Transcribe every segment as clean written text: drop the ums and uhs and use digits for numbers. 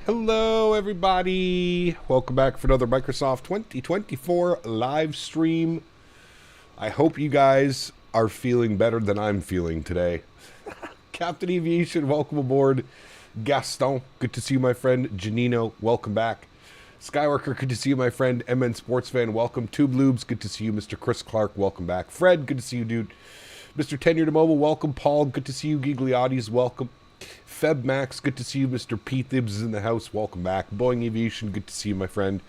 Hello, everybody. Welcome back for another Microsoft 2024 live stream. I hope you guys are feeling better than I'm feeling today. Captain Aviation, welcome aboard. Gaston, good to see you, my friend. Janino, welcome back. Skyworker, good to see you, my friend. MN Sports Fan, welcome. Tube Lubes, good to see you. Mr. Chris Clark, welcome back. Fred, good to see you, dude. Mr. Tenure to Mobile, welcome. Paul, good to see you. Gigliotis, welcome. Feb Max, good to see you. Mr. P. Thibs is in the house, welcome back. Boeing Aviation, good to see you, my friend.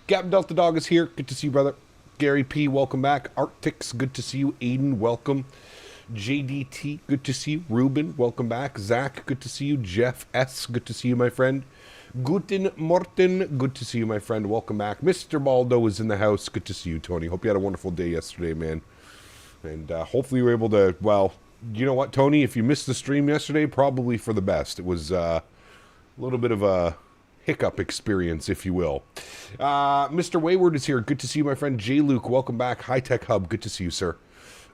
Captain Delta Dog is here, good to see you, brother. Gary P, welcome back. Arctics, good to see you. Aiden, welcome. JDT, good to see you. Ruben, welcome back. Zach, good to see you. Jeff S, good to see you, my friend. Guten Morten, good to see you, my friend. Welcome back. Mr. Baldo is in the house, good to see you, Tony. Hope you had a wonderful day yesterday, man. And hopefully you were able to, well, you know what, Tony? If you missed the stream yesterday, probably for the best. It was a little bit of a hiccup experience, if you will. Mr. Wayward is here. Good to see you, my friend. J. Luke, welcome back. High Tech Hub, good to see you, sir.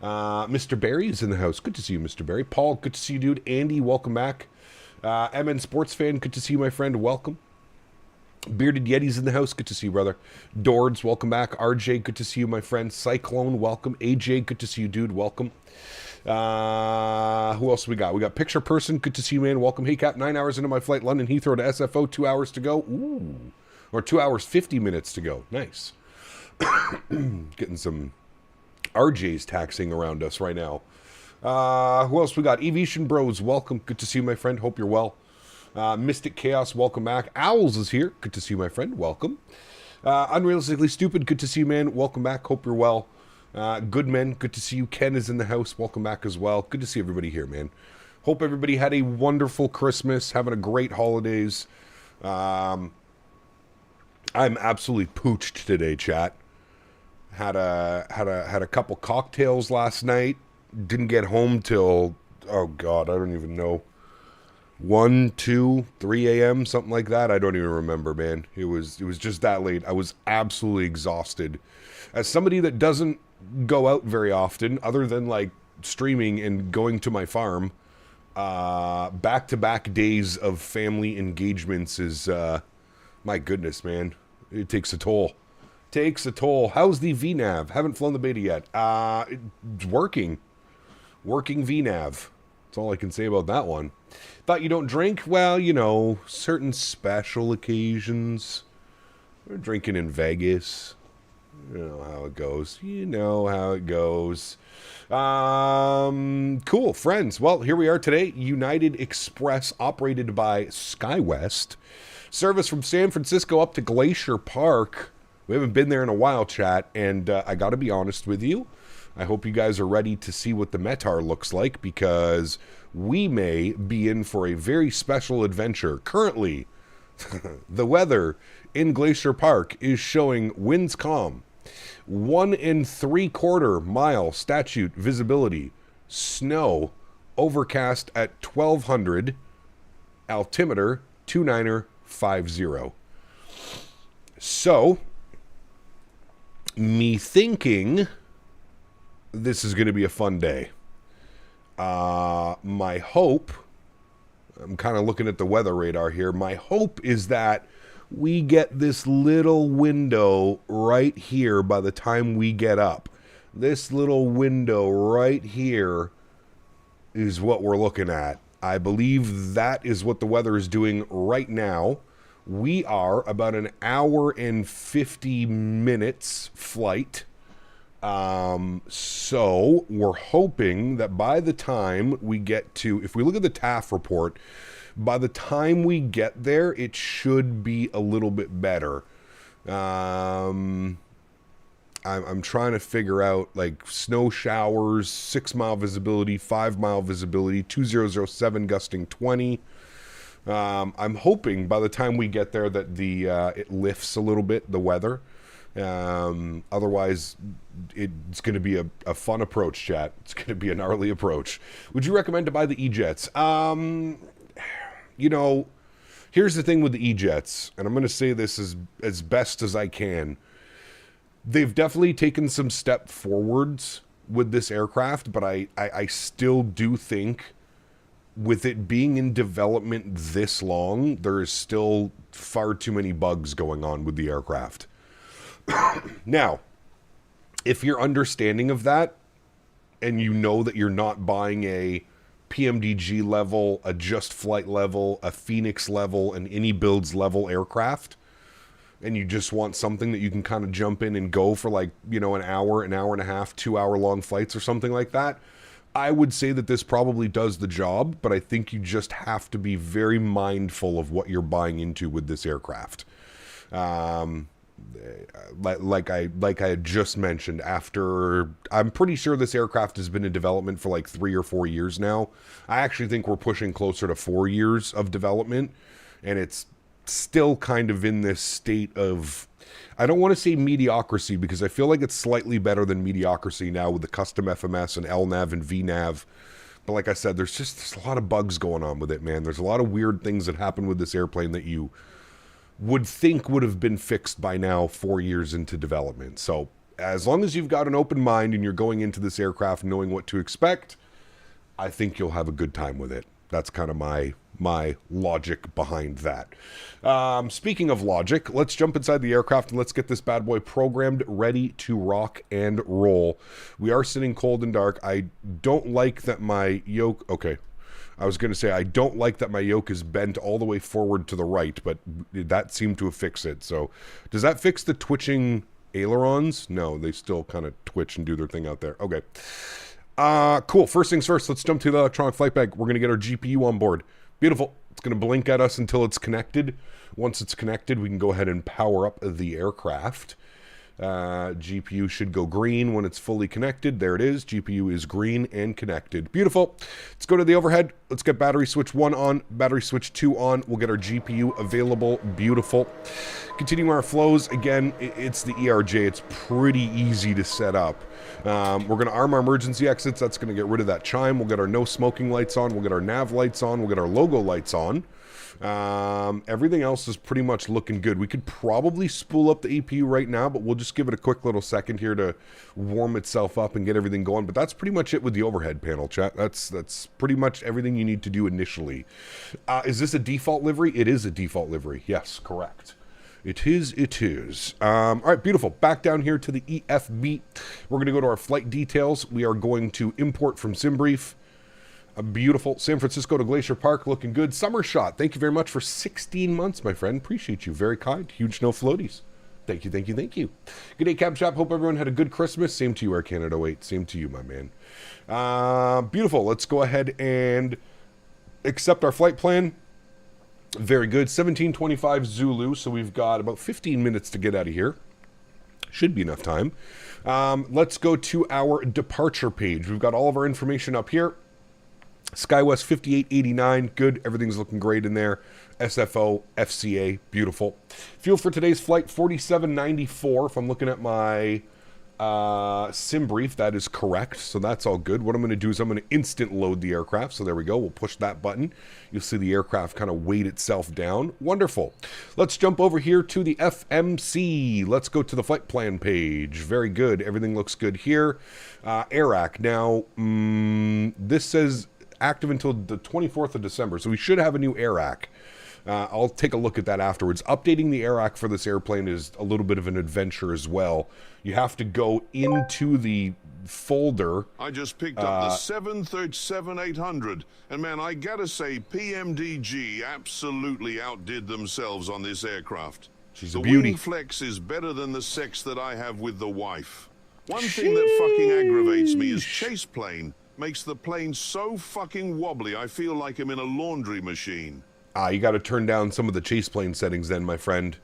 Mr. Barry is in the house. Good to see you, Mr. Barry. Paul, good to see you, dude. Andy, welcome back. MN Sports Fan, good to see you, my friend. Welcome. Bearded Yeti's in the house. Good to see you, brother. Dords, welcome back. RJ, good to see you, my friend. Cyclone, welcome. AJ, good to see you, dude. Welcome. Who else we got? We got Picture Person. Good to see you, man. Welcome. Hey, Cap. 9 hours into my flight. London Heathrow to SFO. 2 hours to go. Ooh. Or 2 hours, 50 minutes to go. Nice. Getting some RJs taxing around us right now. Who else we got? Aviation Bros. Welcome. Good to see you, my friend. Hope you're well. Mystic Chaos. Welcome back. Owls is here. Good to see you, my friend. Welcome. Unrealistically Stupid. Good to see you, man. Welcome back. Hope you're well. Good men, good to see you. Ken is in the house. Welcome back as well. Good to see everybody here, man. Hope everybody had a wonderful Christmas, having a great holidays. I'm absolutely pooched today, chat. Had a couple cocktails last night. Didn't get home till, oh God, I don't even know. 1, 2, 3 a.m., something like that. I don't even remember, man. It was just that late. I was absolutely exhausted. As somebody that doesn't go out very often, other than like streaming and going to my farm, back-to-back days of family engagements is, my goodness, man. It takes a toll. Takes a toll. How's the VNav? Haven't flown the beta yet. It's working. Working VNav. That's all I can say about that one. Thought you don't drink? Well, you know, certain special occasions. We're drinking in Vegas. You know how it goes. You know how it goes. Cool, friends. Well, here we are today. United Express, operated by SkyWest. Service from San Francisco up to Glacier Park. We haven't been there in a while, chat. And I got to be honest with you. I hope you guys are ready to see what the METAR looks like, because we may be in for a very special adventure. Currently, the weather in Glacier Park is showing winds calm. 1 3/4 mile statute visibility. Snow overcast at 1200. Altimeter 2950. So, me thinking this is going to be a fun day. My hope, I'm kind of looking at the weather radar here. My hope is that we get this little window right here by the time we get up. This little window right here is what we're looking at. I believe that is what the weather is doing right now. We are about an hour and 50 minutes flight. So we're hoping that by the time we get to, if we look at the TAF report, by the time we get there, it should be a little bit better. I'm trying to figure out, like, snow showers, 6 mile visibility, 5 mile visibility, 2007 gusting 20. I'm hoping by the time we get there that it lifts a little bit, the weather. Otherwise, it's going to be a fun approach, chat. It's going to be a gnarly approach. Would you recommend to buy the Ejets? You know, here's the thing with the Ejets, and I'm going to say this as best as I can. They've definitely taken some step forwards with this aircraft, but I still do think with it being in development this long, there is still far too many bugs going on with the aircraft. Now, if you're understanding of that, and you know that you're not buying a PMDG level, a Just Flight level, a Phoenix level, an any builds level aircraft, and you just want something that you can kind of jump in and go for like, you know, an hour and a half, 2 hour long flights or something like that, I would say that this probably does the job, but I think you just have to be very mindful of what you're buying into with this aircraft. Like I had just mentioned, I'm pretty sure this aircraft has been in development for like 3 or 4 years now. I actually think we're pushing closer to 4 years of development, and it's still kind of in this state of, I don't want to say mediocrity, because I feel like it's slightly better than mediocrity now with the custom FMS and LNAV and VNAV. But like I said, there's a lot of bugs going on with it, man. There's a lot of weird things that happen with this airplane that you would think would have been fixed by now 4 years into development. So as long as you've got an open mind and you're going into this aircraft knowing what to expect, I think you'll have a good time with it. That's kind of my logic behind that. Speaking of logic, let's jump inside the aircraft and let's get this bad boy programmed, ready to rock and roll. We are sitting cold and dark. I don't like that my yoke... Okay. I was going to say, I don't like that my yoke is bent all the way forward to the right, but that seemed to have fixed it. So, does that fix the twitching ailerons? No, they still kind of twitch and do their thing out there. Okay. Cool. First things first, let's jump to the electronic flight bag. We're going to get our GPU on board. Beautiful. It's going to blink at us until it's connected. Once it's connected, we can go ahead and power up the aircraft. GPU should go green when it's fully connected. There it is. GPU is green and connected. Beautiful. Let's go to the overhead. Let's get battery switch 1 on, battery switch 2 on. We'll get our GPU available. Beautiful. Continuing our flows. Again, it's the ERJ. It's pretty easy to set up. We're going to arm our emergency exits. That's going to get rid of that chime. We'll get our no smoking lights on. We'll get our nav lights on. We'll get our logo lights on. Everything else is pretty much looking good. We could probably spool up the APU right now, but we'll just give it a quick little second here to warm itself up and get everything going. But that's pretty much it with the overhead panel, chat. That's pretty much everything you need to do initially. Is this a default livery? It is a default livery. Yes, correct. It is. All right, beautiful. Back down here to the EFB. We're going to go to our flight details. We are going to import from SimBrief. A beautiful San Francisco to Glacier Park, looking good. Summer shot. Thank you very much for 16 months, my friend. Appreciate you. Very kind. Huge no floaties. Thank you. Good day, Cab Shop. Hope everyone had a good Christmas. Same to you, Air Canada 08. Same to you, my man. Beautiful. Let's go ahead and accept our flight plan. Very good. 1725 Zulu. So we've got about 15 minutes to get out of here. Should be enough time. Let's go to our departure page. We've got all of our information up here. SkyWest 5889, good. Everything's looking great in there. SFO, FCA, beautiful. Fuel for today's flight, 4794. If I'm looking at my SimBrief, that is correct. So that's all good. What I'm going to do is I'm going to instant load the aircraft. So there we go. We'll push that button. You'll see the aircraft kind of weight itself down. Wonderful. Let's jump over here to the FMC. Let's go to the flight plan page. Very good. Everything looks good here. AIRAC. Now, this says active until the 24th of December, so we should have a new AIRAC. I'll take a look at that afterwards. Updating the AIRAC for this airplane is a little bit of an adventure as well. You have to go into the folder. I just picked up the 737-800, and man, I gotta say, PMDG absolutely outdid themselves on this aircraft. She's a beauty. The wing flex is better than the sex that I have with the wife. One thing that fucking aggravates me is chase plane makes the plane so fucking wobbly, I feel like I'm in a laundry machine. You got to turn down some of the chase plane settings then, my friend.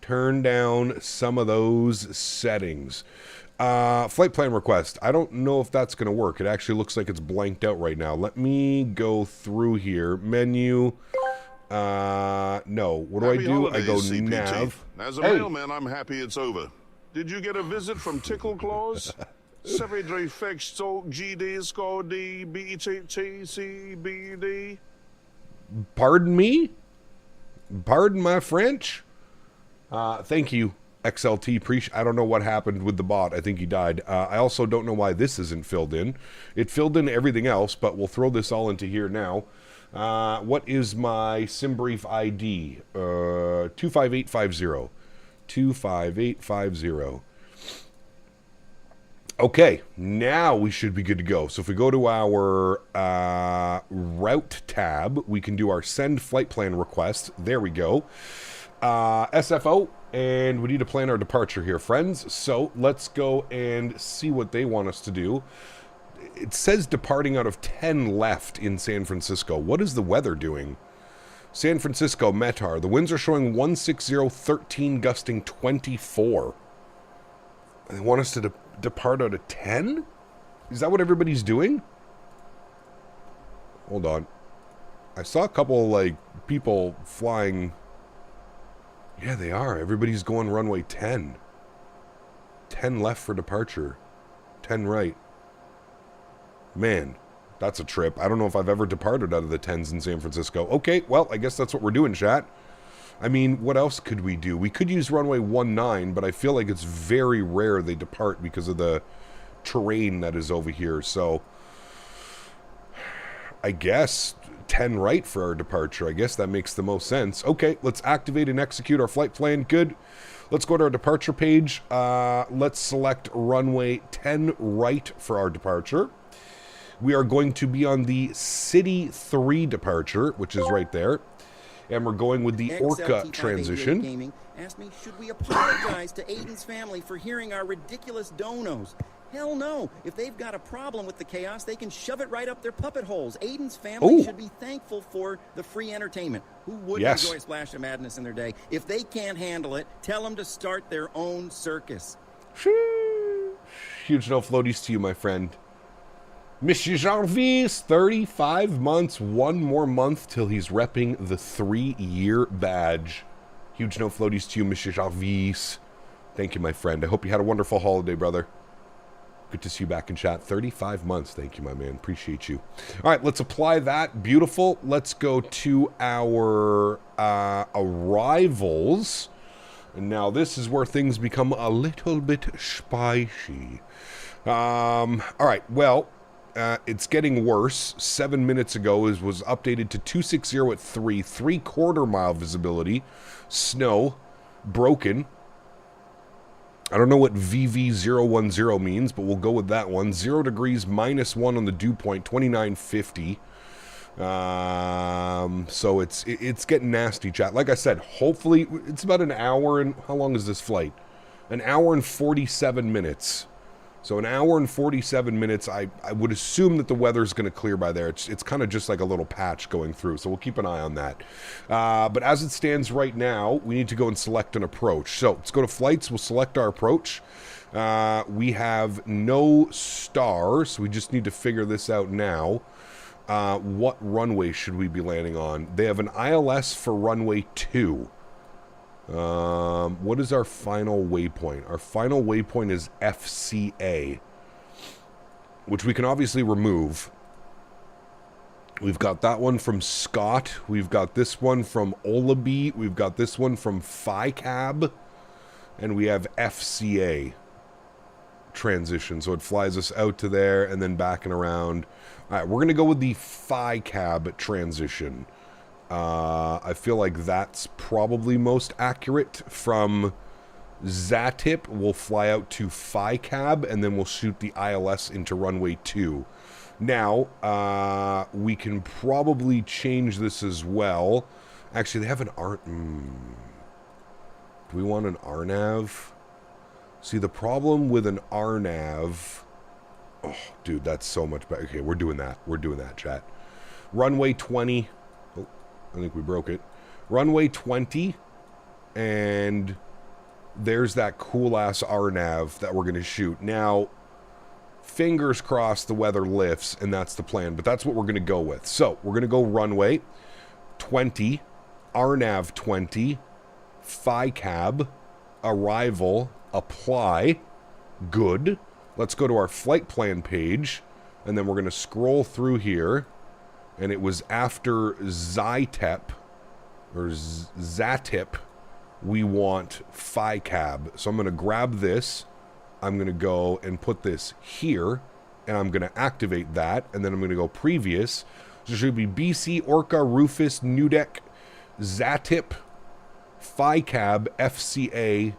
Turn down some of those settings. Flight plan request. I don't know if that's going to work. It actually looks like it's blanked out right now. Let me go through here. Menu. No. What do Happy I do? holidays, I go CPT. nav. As a mailman, I'm happy it's over. Did you get a visit from Tickle Claus? 73 fix talk GD score D BTTCBD. Pardon me? Pardon my French? Thank you, XLT. I don't know what happened with the bot. I think he died. I also don't know why this isn't filled in. It filled in everything else, but we'll throw this all into here now. What is my sim brief ID? 25850. 25850. Okay, now we should be good to go. So if we go to our route tab, we can do our send flight plan request. There we go. SFO, and we need to plan our departure here, friends. So let's go and see what they want us to do. It says departing out of 10 left in San Francisco. What is the weather doing? San Francisco, METAR. The winds are showing 160, 13, gusting 24. They want us to depart out of 10? Is that what everybody's doing? Hold on. I saw a couple, like, people flying. Yeah, they are. Everybody's going runway 10. 10 left for departure. 10 right. Man, that's a trip. I don't know if I've ever departed out of the 10s in San Francisco. Okay, well, I guess that's what we're doing, chat. I mean, what else could we do? We could use runway 19, but I feel like it's very rare they depart because of the terrain that is over here. So, I guess 10 right for our departure. I guess that makes the most sense. Okay, let's activate and execute our flight plan. Good. Let's go to our departure page. Let's select runway 10 right for our departure. We are going to be on the City 3 departure, which is right there. And we're going with the Orca transition. Gaming asked me, should we apologize to Aiden's family for hearing our ridiculous donos? Hell no. If they've got a problem with the chaos, they can shove it right up their puppet holes. Aiden's family should be thankful for the free entertainment. Who wouldn't enjoy a splash of madness in their day? If they can't handle it, tell them to start their own circus. Huge no floaties to you, my friend. Monsieur Jarvis, 35 months, one more month till he's repping the 3-year badge. Huge no floaties to you, Monsieur Jarvis. Thank you, my friend. I hope you had a wonderful holiday, brother. Good to see you back in chat. 35 months. Thank you, my man. Appreciate you. All right, let's apply that. Beautiful. Let's go to our arrivals. And now this is where things become a little bit spicy. All right, well... it's getting worse. 7 minutes ago was updated to 260 at 3/4 mile visibility. Snow. Broken. I don't know what VV010 means, but we'll go with that one. 0 degrees, -1 on the dew point, 2950. So it's getting nasty, chat. Like I said, hopefully it's about an hour and... How long is this flight? An hour and 47 minutes. So an hour and 47 minutes, I would assume that the weather's going to clear by there. It's kind of just like a little patch going through, so we'll keep an eye on that. But as it stands right now, we need to go and select an approach. So let's go to flights. We'll select our approach. We have no star, so we just need to figure this out now. What runway should we be landing on? They have an ILS for runway 2. What is our final waypoint? Our final waypoint is FCA, which we can obviously remove. We've got that one from Scott. We've got this one from Olaby. We've got this one from FICAB. And we have FCA transition. So it flies us out to there and then back and around. All right, we're going to go with the FICAB transition. I feel like that's probably most accurate. From Zatip, we'll fly out to FICAB, and then we'll shoot the ILS into runway 2. Now, we can probably change this as well. Actually, they have an do we want an RNAV? See, the problem with an RNAV... Oh, dude, that's so much better. Okay, we're doing that. We're doing that, chat. Runway 20... I think we broke it. Runway 20, and there's that cool-ass RNAV that we're going to shoot. Now, fingers crossed the weather lifts, and that's the plan, but that's what we're going to go with. So, we're going to go runway 20, RNAV 20, FICAB, arrival, apply, good. Let's go to our flight plan page, and then we're going to scroll through here. And it was after Zatip, or Zatip, we want FICAB. So I'm going to grab this, I'm going to go and put this here, and I'm going to activate that, and then I'm going to go previous. So it should be BC, Orca, Rufus, Nudek, Zatip, FICAB, FCA,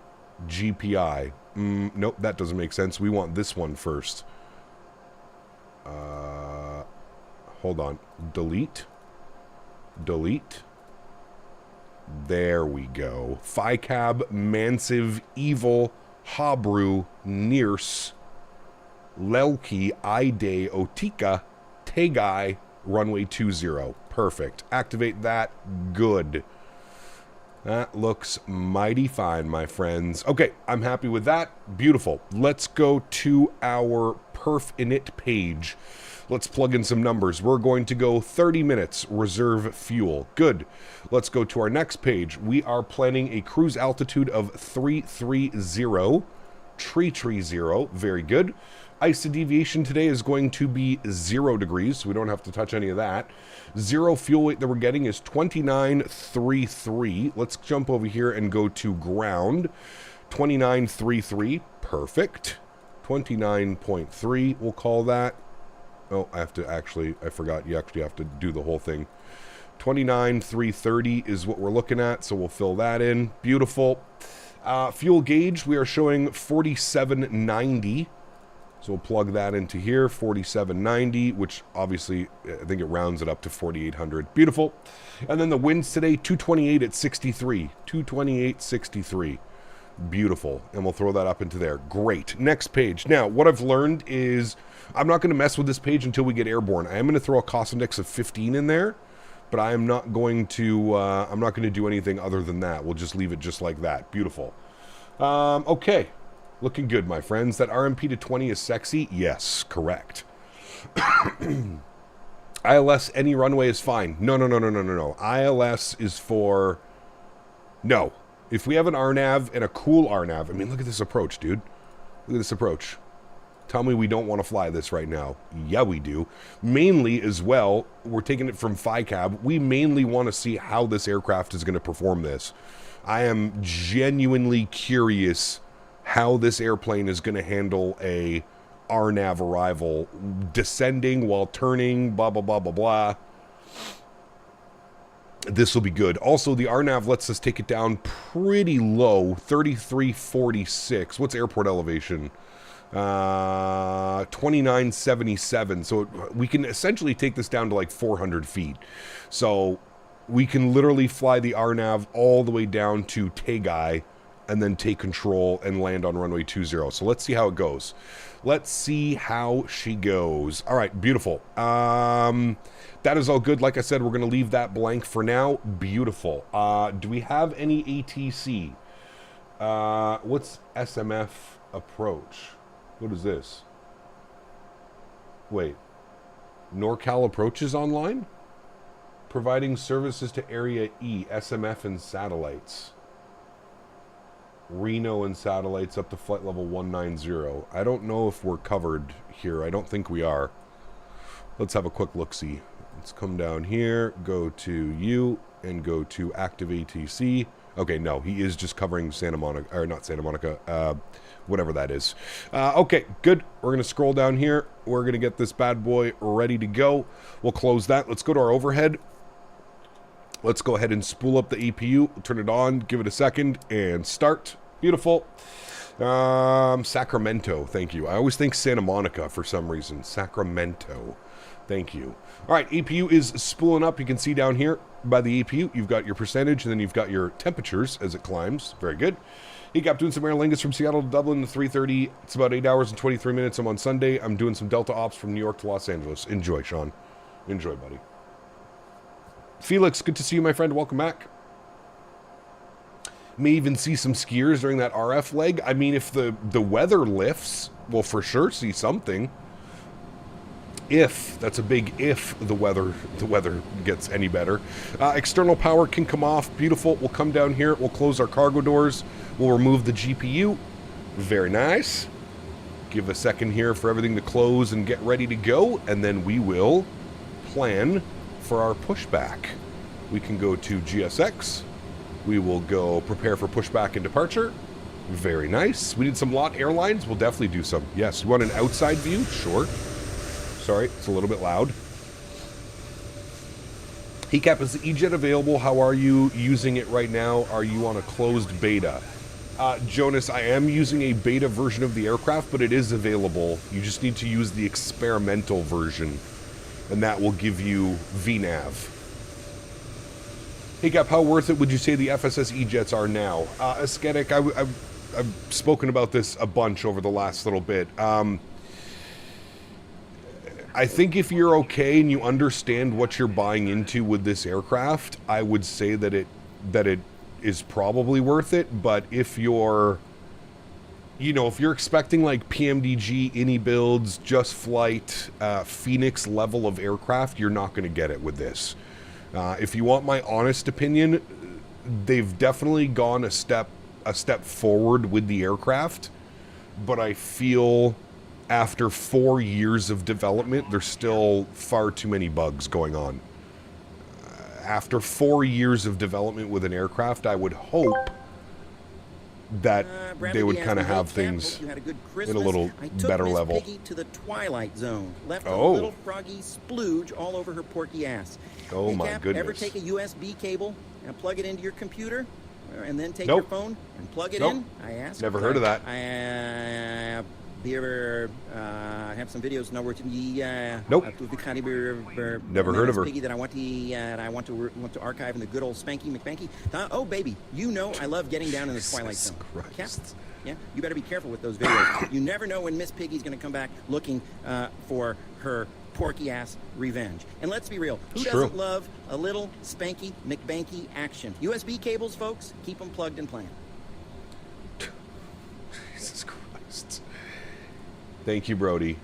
GPI. Nope, that doesn't make sense. We want this one first. Hold on. Delete. There we go. FICAB, Mansiv, Evil, Habru, Nierse, Lelki, Ide, Otika, Tegai, runway 20. Perfect. Activate that. Good. That looks mighty fine, my friends. Okay, I'm happy with that. Beautiful. Let's go to our perf init page. Let's plug in some numbers. We're going to go 30 minutes, reserve fuel. Good. Let's go to our next page. We are planning a cruise altitude of 330, tree 0. Very good. ISA deviation today is going to be 0 degrees, so we don't have to touch any of that. 0 fuel weight that we're getting is 29.33. Let's jump over here and go to ground. 29.33. Perfect. 29.3, we'll call that. Oh, I forgot. You actually have to do the whole thing. 29.330 is what we're looking at, so we'll fill that in. Beautiful. Fuel gauge, we are showing 4790. So we'll plug that into here, 4790, which obviously, I think it rounds it up to 4800. Beautiful. And then the winds today, 228 at 63. 228.63. Beautiful. And we'll throw that up into there. Great. Next page. Now, what I've learned is I'm not going to mess with this page until we get airborne. I am going to throw a cost index of 15 in there, but I am not going to do anything other than that. We'll just leave it just like that. Beautiful. Okay. Looking good, my friends. That RMP to 20 is sexy? Yes, correct. ILS, any runway is fine. No. ILS is for... No. If we have an RNAV and a cool RNAV... I mean, look at this approach, dude. Look at this approach. Tell me we don't want to fly this right now. Yeah, we do. Mainly, as well, we're taking it from FICAB. We mainly want to see how this aircraft is going to perform this. I am genuinely curious how this airplane is going to handle a RNAV arrival, descending while turning, blah, blah, blah, blah, blah. This will be good. Also, the RNAV lets us take it down pretty low, 3346. What's airport elevation? 2977. So we can essentially take this down to like 400 feet. So we can literally fly the RNAV all the way down to Tegai and then take control and land on runway 20. So let's see how it goes. Let's see how she goes. All right, beautiful. That is all good. Like I said, we're going to leave that blank for now. Beautiful. Do we have any ATC? What's SMF approach? What is this? Wait. NorCal approach is online? Providing services to Area E, SMF and satellites. Reno and satellites up to flight level 190. I don't know if we're covered here. I don't think we are. Let's have a quick look-see. Let's come down here, go to you, and go to active ATC. Okay, no, he is just covering Santa Monica, or not Santa Monica, whatever that is. Okay, good. We're going to scroll down here. We're going to get this bad boy ready to go. We'll close that. Let's go to our overhead. Let's go ahead and spool up the APU, turn it on, give it a second, and start. Beautiful. Sacramento, thank you. I always think Santa Monica for some reason. Sacramento, thank you. All right, APU is spooling up. You can see down here by the APU, you've got your percentage, and then you've got your temperatures as it climbs. Very good. Hey, doing some Aer Lingus from Seattle to Dublin to 3:30. It's about 8 hours and 23 minutes. I'm on Sunday. I'm doing some Delta Ops from New York to Los Angeles. Enjoy, Sean. Enjoy, buddy. Felix, good to see you, my friend. Welcome back. May even see some skiers during that RF leg. I mean, if the weather lifts, we'll for sure see something. If, that's a big if, the weather gets any better. External power can come off. Beautiful. We'll come down here. We'll close our cargo doors. We'll remove the GPU. Very nice. Give a second here for everything to close and get ready to go. And then we will plan for our pushback. We can go to GSX. We will go prepare for pushback and departure. Very nice. We need some lot airlines. We'll definitely do some. Yes, you want an outside view? Sure. Sorry, it's a little bit loud. Hey Cap, is the E-Jet available? How are you using it right now? Are you on a closed beta? Jonas, I am using a beta version of the aircraft, but it is available. You just need to use the experimental version, and that will give you VNAV. Hey Cap, how worth it would you say the FSS E-Jets are now? Ascetic, I've spoken about this a bunch over the last little bit. I think if you're okay and you understand what you're buying into with this aircraft, I would say that it is probably worth it. But if you're, if you're expecting like PMDG, INI builds, just flight, Phoenix level of aircraft, you're not going to get it with this. If you want my honest opinion, they've definitely gone a step forward with the aircraft, but I feel after 4 years of development, there's still far too many bugs going on. After 4 years of development with an aircraft, I would hope that they would kind of have things in a little better level. Piggy to the twilight zone, left a little froggy splooge all over her porky ass. Oh hey, my Cap, goodness! Ever take a USB cable and plug it into your computer, and then take your phone and plug it in? I asked. Never heard of that. I have some videos now where Never heard of her. Piggy that I want to archive in the good old Spanky McBanky. Oh baby, I love getting down in the twilight zone. Cap? Yeah, you better be careful with those videos. You never know when Miss Piggy's going to come back looking for her porky ass revenge. And let's be real, who doesn't love a little Spanky McBanky action? USB cables, folks, keep them plugged and playing. Jesus Christ. Thank you, Brody.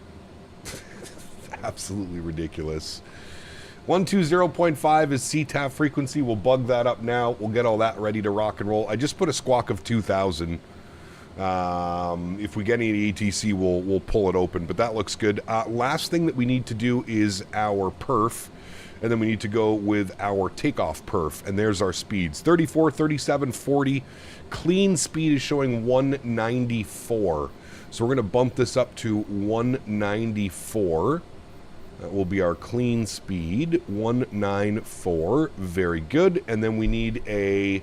Absolutely ridiculous. 120.5 is CTAF frequency. We'll bug that up now. We'll get all that ready to rock and roll. I just put a squawk of 2,000. If we get any ATC, we'll pull it open, but that looks good. Last thing that we need to do is our perf, and then we need to go with our takeoff perf, and there's our speeds. 34, 37, 40. Clean speed is showing 194. So we're going to bump this up to 194. That will be our clean speed, 194. Very good. And then we need a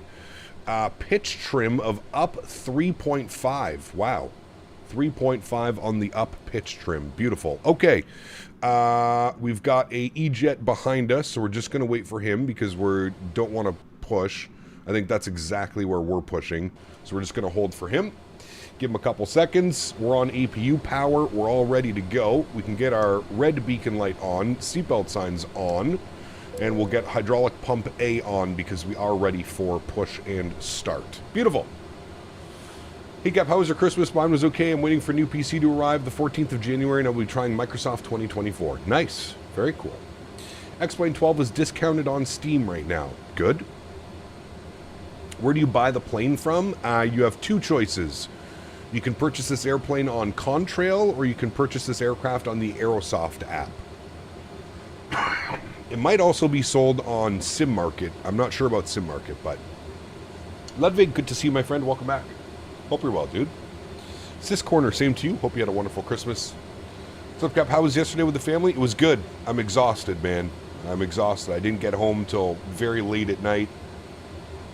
pitch trim of up 3.5. Wow. 3.5 on the up pitch trim. Beautiful. Okay. We've got a E-Jet behind us, so we're just going to wait for him because we don't want to push. I think that's exactly where we're pushing. So we're just going to hold for him. Give him a couple seconds. We're on APU power. We're all ready to go. We can get our red beacon light on, seatbelt signs on, and we'll get hydraulic pump A on because we are ready for push and start. Beautiful. Hey Cap, how was your Christmas? Mine was okay. I'm waiting for new PC to arrive the 14th of January, and I'll be trying Microsoft 2024. Nice. Very cool. X-Plane 12 is discounted on Steam right now. Good. Where do you buy the plane from? You have two choices. You can purchase this airplane on Contrail, or you can purchase this aircraft on the Aerosoft app. It might also be sold on Sim Market. I'm not sure about Sim Market, but... Ludwig, good to see you, my friend. Welcome back. Hope you're well, dude. Sis Corner, same to you. Hope you had a wonderful Christmas. What's up, Cap? How was yesterday with the family? It was good. I'm exhausted, man. I'm exhausted. I didn't get home till very late at night.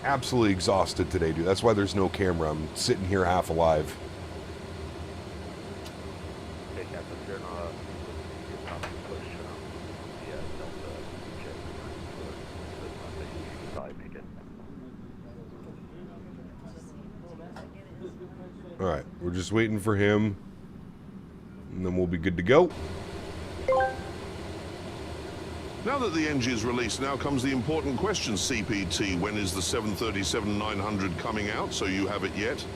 Absolutely exhausted today, dude. That's why there's no camera. I'm sitting here half alive. Alright, we're just waiting for him, and then we'll be good to go. Now that the NG is released, now comes the important question, CPT. When is the 737-900 coming out, so you have it yet?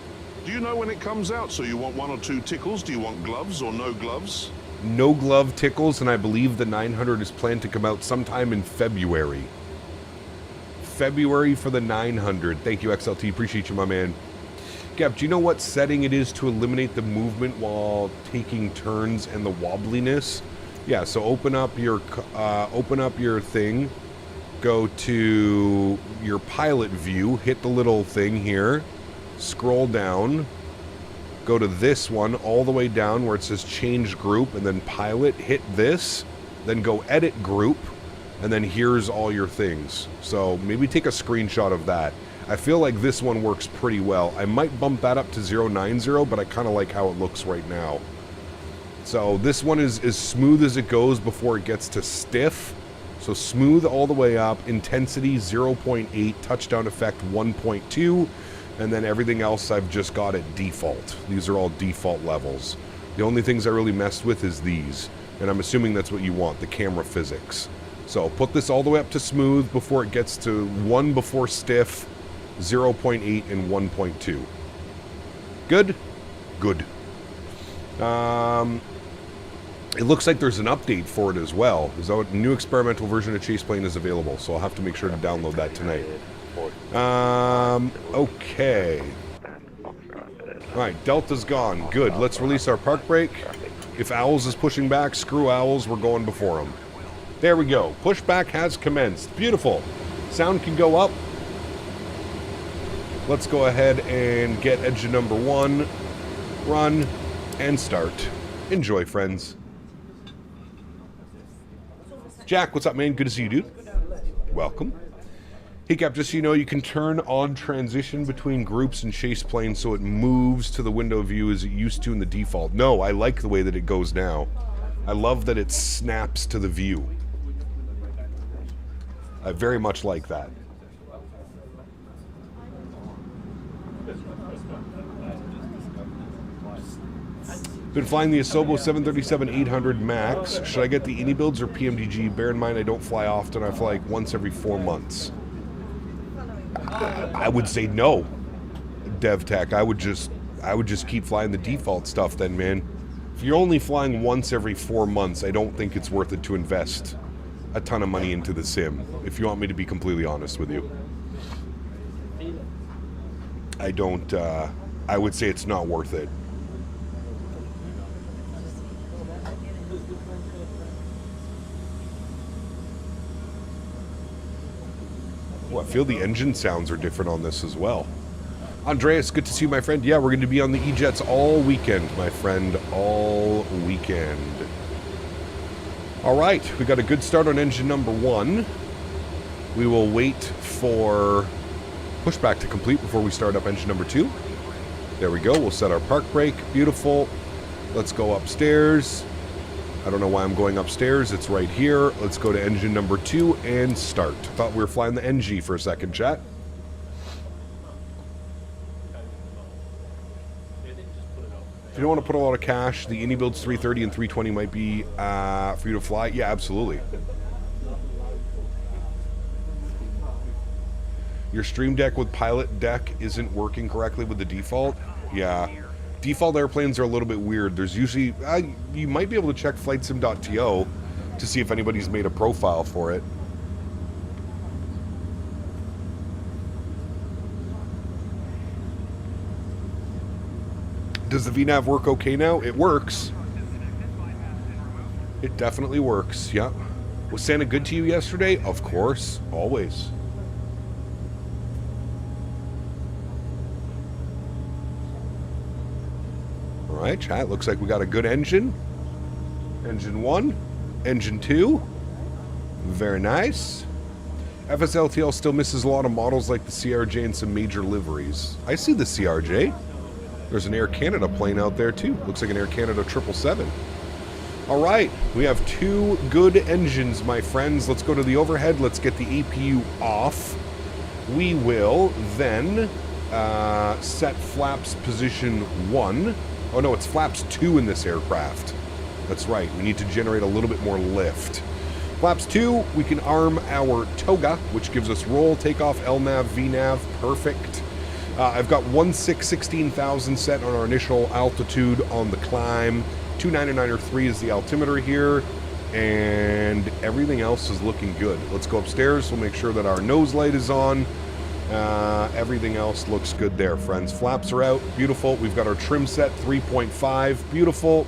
Do you know when it comes out, so you want one or two tickles? Do you want gloves or no gloves? No glove tickles, and I believe the 900 is planned to come out sometime in February. February for the 900. Thank you, XLT. Appreciate you, my man. Gap, do you know what setting it is to eliminate the movement while taking turns and the wobbliness? Yeah, so open up your thing, go to your pilot view, hit the little thing here, scroll down, go to this one all the way down where it says change group, and then pilot, hit this, then go edit group, And then here's all your things. So maybe take a screenshot of that. I feel like this one works pretty well. I might bump that up to 090, but I kind of like how it looks right now. So this one is as smooth as it goes before it gets to stiff. So smooth all the way up, intensity 0.8, touchdown effect 1.2, and then everything else I've just got at default. These are all default levels. The only things I really messed with is these, and I'm assuming that's what you want, the camera physics. So put this all the way up to smooth before it gets to 1 before stiff, 0.8, and 1.2. Good? Good. It looks like there's an update for it as well. There's a new experimental version of Chase Plane is available, so I'll have to make sure to download that tonight. Okay. Alright, Delta's gone. Good. Let's release our park brake. If Owls is pushing back, screw Owls, we're going before them. There we go. Pushback has commenced. Beautiful. Sound can go up. Let's go ahead and get engine number 1, run, and start. Enjoy, friends. Jack, what's up, man? Good to see you, dude. Welcome. Hey, Cap, just so you know, you can turn on transition between groups and Chase Plane so it moves to the window view as it used to in the default. No, I like the way that it goes now. I love that it snaps to the view. I very much like that. Been flying the Asobo 737-800 MAX. Should I get the Indy builds or PMDG? Bear in mind I don't fly often. I fly like once every 4 months. I would say no, DevTech. I would just keep flying the default stuff then, man. If you're only flying once every 4 months, I don't think it's worth it to invest a ton of money into the sim, if you want me to be completely honest with you. I don't, I would say it's not worth it. Oh, I feel the engine sounds are different on this as well. Andreas, good to see you, my friend. Yeah, we're going to be on the Ejets all weekend, my friend. All weekend. All right, we got a good start on engine number 1. We will wait for pushback to complete before we start up engine number 2. There we go. We'll set our park brake. Beautiful. Let's go upstairs. I don't know why I'm going upstairs. It's right here. Let's go to engine number 2 and start. Thought we were flying the NG for a second, chat. If you don't want to put a lot of cash, the Indy builds 330 and 320 might be for you to fly. Yeah, absolutely. Your Stream Deck with Pilot Deck isn't working correctly with the default. Yeah. Default airplanes are a little bit weird. There's usually... you might be able to check flightsim.to to see if anybody's made a profile for it. Does the VNAV work okay now? It works. It definitely works, yep. Was Santa good to you yesterday? Of course, always. Alright, chat, looks like we got a good engine. Engine 1, engine 2. Very nice. FSLTL still misses a lot of models like the CRJ and some major liveries. I see the CRJ. There's an Air Canada plane out there too. Looks like an Air Canada 777. Alright, we have 2 good engines, my friends. Let's go to the overhead. Let's get the APU off. We will then set flaps position 1. Oh no, it's flaps 2 in this aircraft. That's right, we need to generate a little bit more lift. Flaps 2, we can arm our toga, which gives us roll, takeoff, LNAV, VNAV, perfect. I've got 16,000 set on our initial altitude on the climb. 299.3 is the altimeter here, and everything else is looking good. Let's go upstairs, we'll make sure that our nose light is on. Everything else looks good there, friends. Flaps are out, beautiful. We've got our trim set, 3.5, beautiful.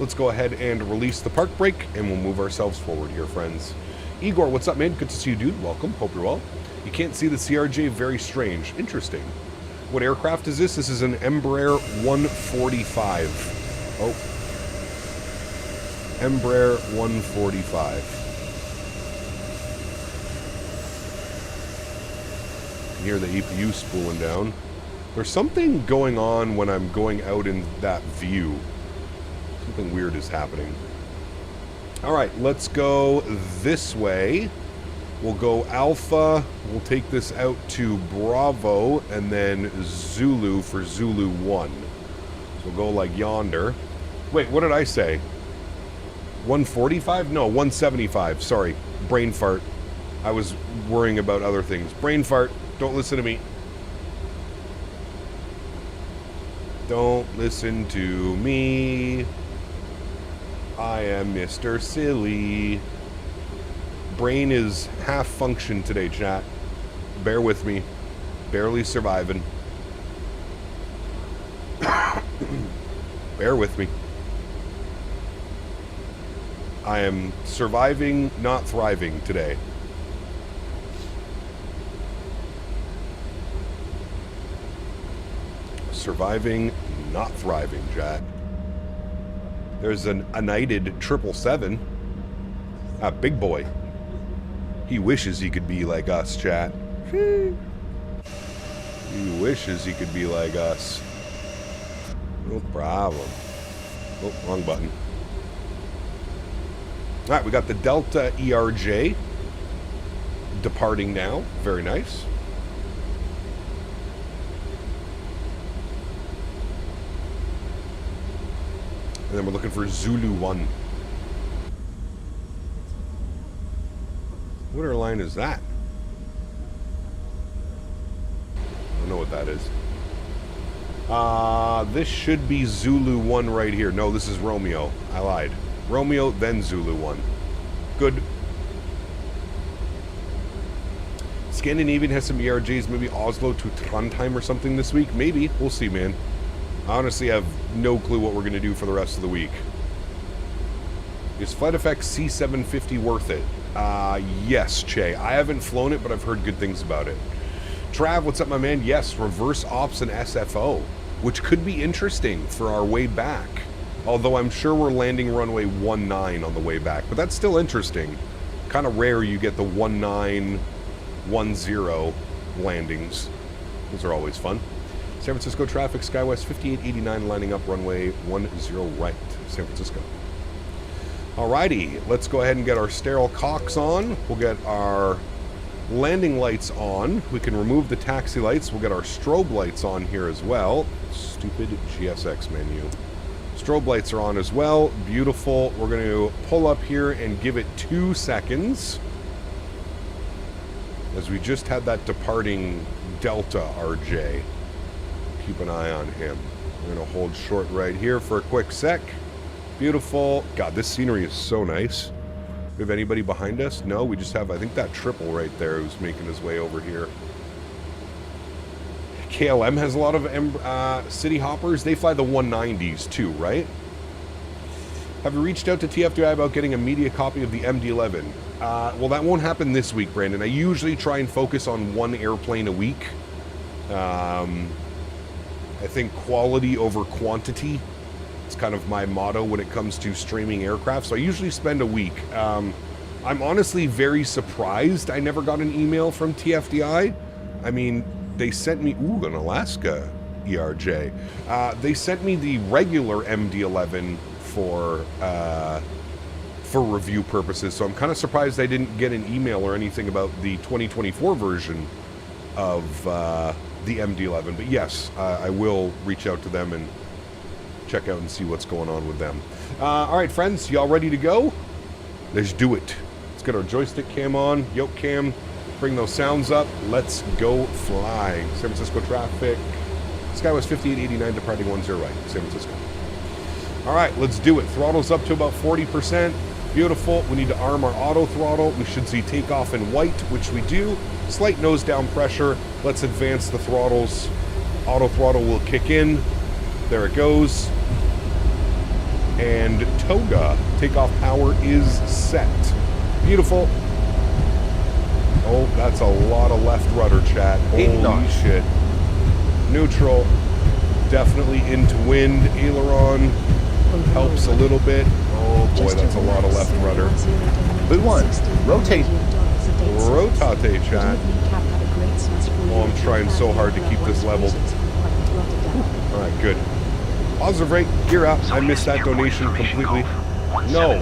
Let's go ahead and release the park brake, and we'll move ourselves forward here, friends. Igor, what's up, man? Good to see you, dude. Welcome, hope you're well. You can't see the CRJ, very strange. Interesting. What aircraft is this? This is an Embraer 145. Oh. Embraer 145. hear the APU spooling down. There's something going on when I'm going out in that view. Something weird is happening. Alright, let's go this way. We'll go Alpha. We'll take this out to Bravo and then Zulu for Zulu 1. So we'll go like yonder. Wait, what did I say? 145? No, 175. Sorry. Brain fart. I was worrying about other things. Brain fart. Don't listen to me. Don't listen to me. I am Mr. Silly. Brain is half function today, chat. Bear with me. Barely surviving. Bear with me. I am surviving, not thriving today. Surviving, not thriving, chat. There's an united 777. Ah, big boy. He wishes he could be like us, chat. He wishes he could be like us. No problem. Oh, wrong button. Alright, we got the Delta ERJ departing now. Very nice. And then we're looking for Zulu 1. What airline is that? I don't know what that is. This should be Zulu 1 right here. No, this is Romeo. I lied. Romeo, then Zulu 1. Good. Scandinavian has some ERJs, maybe Oslo to Trondheim or something this week. Maybe. We'll see, man. I honestly have no clue what we're going to do for the rest of the week. Is Flight Effect C750 worth it? Yes, Che. I haven't flown it, but I've heard good things about it. Trav, what's up, my man? Yes, reverse ops and SFO, which could be interesting for our way back. Although I'm sure we're landing runway 19 on the way back, but that's still interesting. Kind of rare you get the 1910 landings. Those are always fun. San Francisco traffic, SkyWest 5889 lining up runway 10 right, San Francisco. Alrighty, let's go ahead and get our sterile cocks on. We'll get our landing lights on. We can remove the taxi lights. We'll get our strobe lights on here as well. Stupid GSX menu. Strobe lights are on as well. Beautiful. We're going to pull up here and give it 2 seconds. As we just had that departing Delta RJ. Keep an eye on him. We're going to hold short right here for a quick sec. Beautiful. God, this scenery is so nice. Do we have anybody behind us? No, we just have, I think, that triple right there who's making his way over here. KLM has a lot of city hoppers. They fly the 190s too, right? Have you reached out to TFDI about getting a media copy of the MD-11? Well, that won't happen this week, Brandon. I usually try and focus on one airplane a week. I think quality over quantity. It's kind of my motto when it comes to streaming aircraft. So I usually spend a week. I'm honestly very surprised I never got an email from TFDI. I mean, they sent me, ooh, an Alaska ERJ. They sent me the regular MD-11 for review purposes. So I'm kind of surprised I didn't get an email or anything about the 2024 version of the MD-11. But yes, I will reach out to them and check out and see what's going on with them. All right, friends, y'all ready to go? Let's do it. Let's get our joystick cam on, yoke cam, bring those sounds up. Let's go flying. San Francisco traffic. SkyWest 5889 departing 10 right, San Francisco. All right, let's do it. Throttle's up to about 40%. Beautiful. We need to arm our auto throttle. We should see takeoff in white, which we do. Slight nose down pressure. Let's advance the throttles. Auto throttle will kick in. There it goes. And toga, takeoff power is set. Beautiful. Oh, that's a lot of left rudder, chat. Holy shit. Neutral. Definitely into wind. Aileron helps a little bit. Oh boy, that's a lot of left rudder. Good one. Rotate. Rotate, chat. Oh, I'm trying so hard to keep this leveled. Alright, good. Positive rate, gear up. I missed that donation completely. No.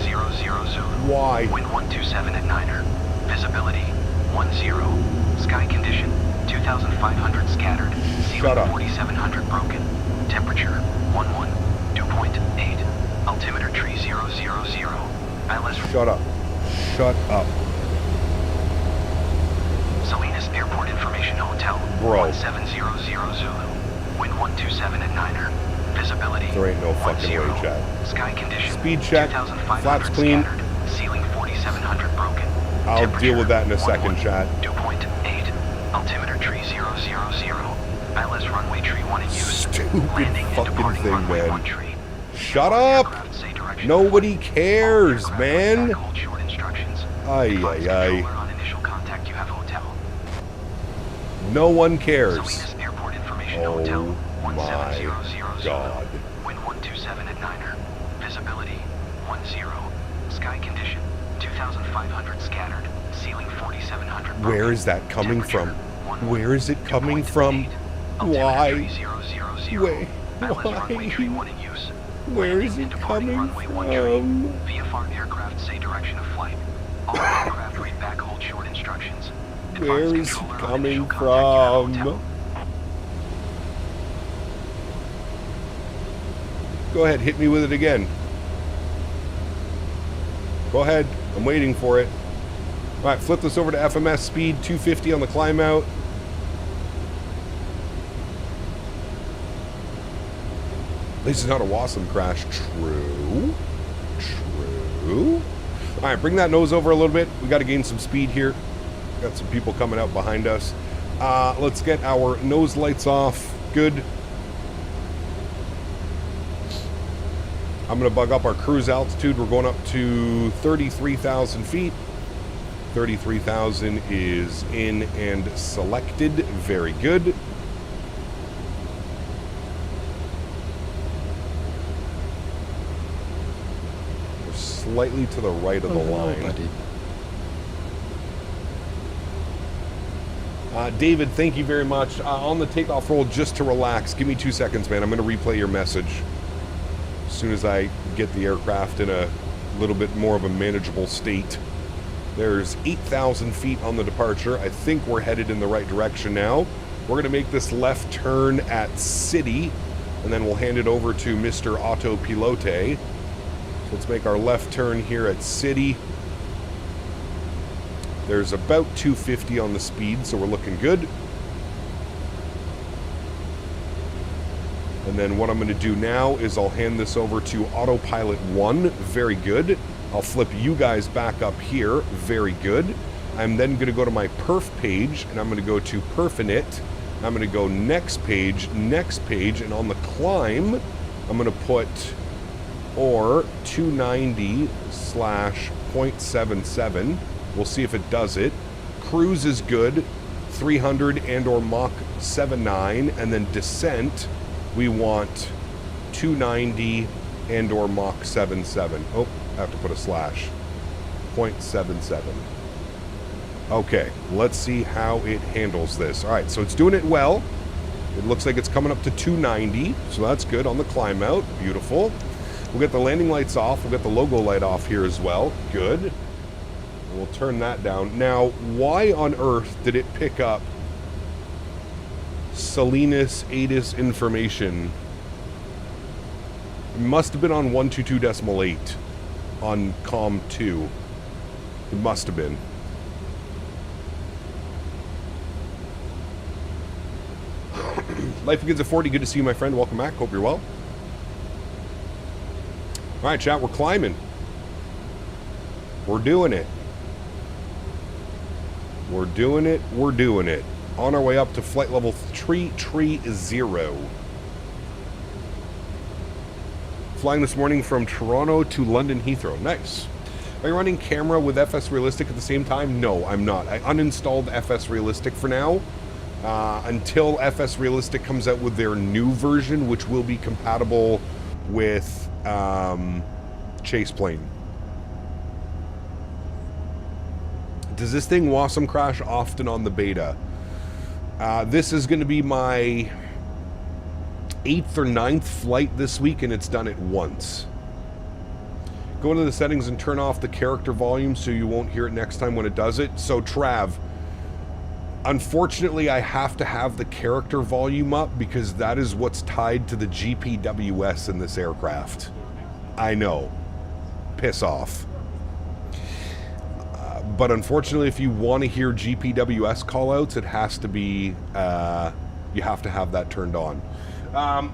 Why? Wind 127 at 9er. Visibility 10. Sky condition 2,500 scattered. Shut up. 4,700 broken. Temperature 11. Dew point 8. Altimeter tree 000. ILS. Shut up. Shut up. Salinas Airport Information Hotel. Bro. 1700 Zulu. Wind 127 at 9er. Visibility. There ain't no fucking 10. way, chat. Sky condition. Speed check. 2,500 Flaps clean. scattered. Ceiling 4,700 broken. I'll deal with that in a second, chat. Dew point 8. Altimeter tree 000. ILS runway tree 1 in use. Stupid Landing and fucking departing thing, runway man. 1 tree. Shut up! Aircraft say direction Nobody of flight. cares, All aircraft man. back, hold short instructions. Ay, Advise ay, controller ay. on initial contact you have hotel. No one cares. Salinas Airport Information Oh Hotel. my 1700 God. Wind 127 at 9er. Visibility 10. Sky condition 2,500 scattered. Ceiling 4,700 broken. Where is that coming from? Temperature, 11. Where is it Dew coming point from? 8. Altimeter Why? tree 000. Wait, ILS runway why? tree 1 in use. Where Landing is and it departing coming runway 1 from? tree. VFR aircraft say direction of flight. All aircraft read back hold short instructions. Where Advise is it controller on coming initial contact you have from? hotel. Go ahead, hit me with it again. Go ahead, I'm waiting for it. Alright, flip this over to FMS speed 250 on the climb out. This is not a Wasm crash. True. True. Alright, bring that nose over a little bit. We got to gain some speed here. Got some people coming out behind us. Let's get our nose lights off. Good. I'm going to bug up our cruise altitude. We're going up to 33,000 feet. 33,000 is in and selected. Very good. We're slightly to the right of the line. buddy. David, thank you very much. On the takeoff roll, just to relax. Give me 2 seconds, man. I'm going to replay your message as soon as I get the aircraft in a little bit more of a manageable state. There's 8,000 feet on the departure. I think we're headed in the right direction now. We're going to make this left turn at City, and then we'll hand it over to Mr. Autopilote. So let's make our left turn here at City. There's about 250 on the speed, so we're looking good. And then what I'm going to do now is I'll hand this over to Autopilot 1. Very good. I'll flip you guys back up here. Very good. I'm then going to go to my perf page, and I'm going to go to Perfinit. I'm going to go next page, and on the climb, I'm going to put or 290/0.77. We'll see if it does it. Cruise is good, 300 and or Mach 79, and then descent, we want 290 and or Mach 77. Oh, I have to put a slash. 0.77. Okay, let's see how it handles this. All right, so it's doing it well. It looks like it's coming up to 290, so that's good on the climb out. Beautiful. We'll get the landing lights off. We'll get the logo light off here as well. Good. We'll turn that down. Now, why on earth did it pick up Salinas Ejets information? It must have been on 122.8 on COM 2. It must have been. Life Begins at 40. Good to see you, my friend. Welcome back. Hope you're well. All right, chat. We're climbing. We're doing it. We're doing it. We're doing it. On our way up to flight level 330. Flying this morning from Toronto to London Heathrow. Nice. Are you running camera with FS Realistic at the same time? No, I'm not. I uninstalled FS Realistic for now. Until FS Realistic comes out with their new version, which will be compatible with Chase Plane. Does this thing Wasm crash often on the beta? This is going to be my 8th or 9th flight this week, and it's done it once. Go into the settings and turn off the character volume so you won't hear it next time when it does it. So, Trav, unfortunately, I have to have the character volume up because that is what's tied to the GPWS in this aircraft. I know. Piss off. But unfortunately, if you want to hear GPWS callouts, it has to be, you have to have that turned on.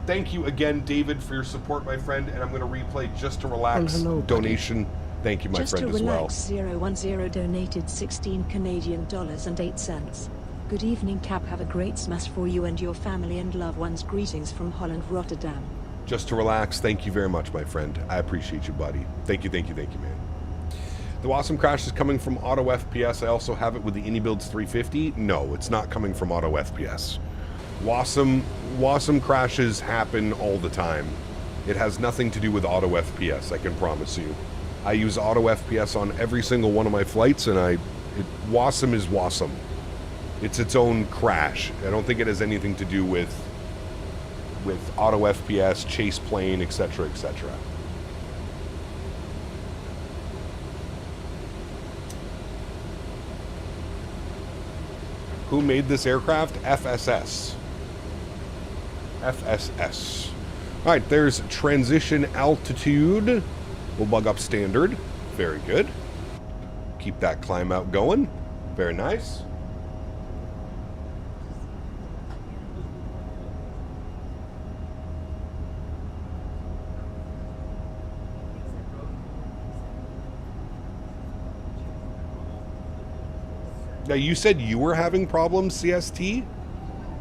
Thank you again, David, for your support, my friend, and I'm going to replay Just to Relax donation. Thank you, my friend, as well. Just to Relax 010 donated 16 Canadian dollars and 8 cents. Good evening, Cap. Have a great smash for you and your family and loved ones. Greetings from Holland, Rotterdam. Just to Relax, thank you very much, my friend. I appreciate you, buddy. Thank you, thank you, thank you, man. The Wasm crash is coming from Auto FPS. I also have it with the Anybuilds 350. No, it's not coming from Auto FPS. Wasm crashes happen all the time. It has nothing to do with Auto FPS, I can promise you. I use Auto FPS on every single one of my flights, and Wasm is Wasm. It's its own crash. I don't think it has anything to do with Auto FPS, chase plane, etc., etc. Who made this aircraft? FSS. FSS. Alright, there's transition altitude. We'll bug up standard. Very good. Keep that climb out going. Very nice. Now, you said you were having problems, CST?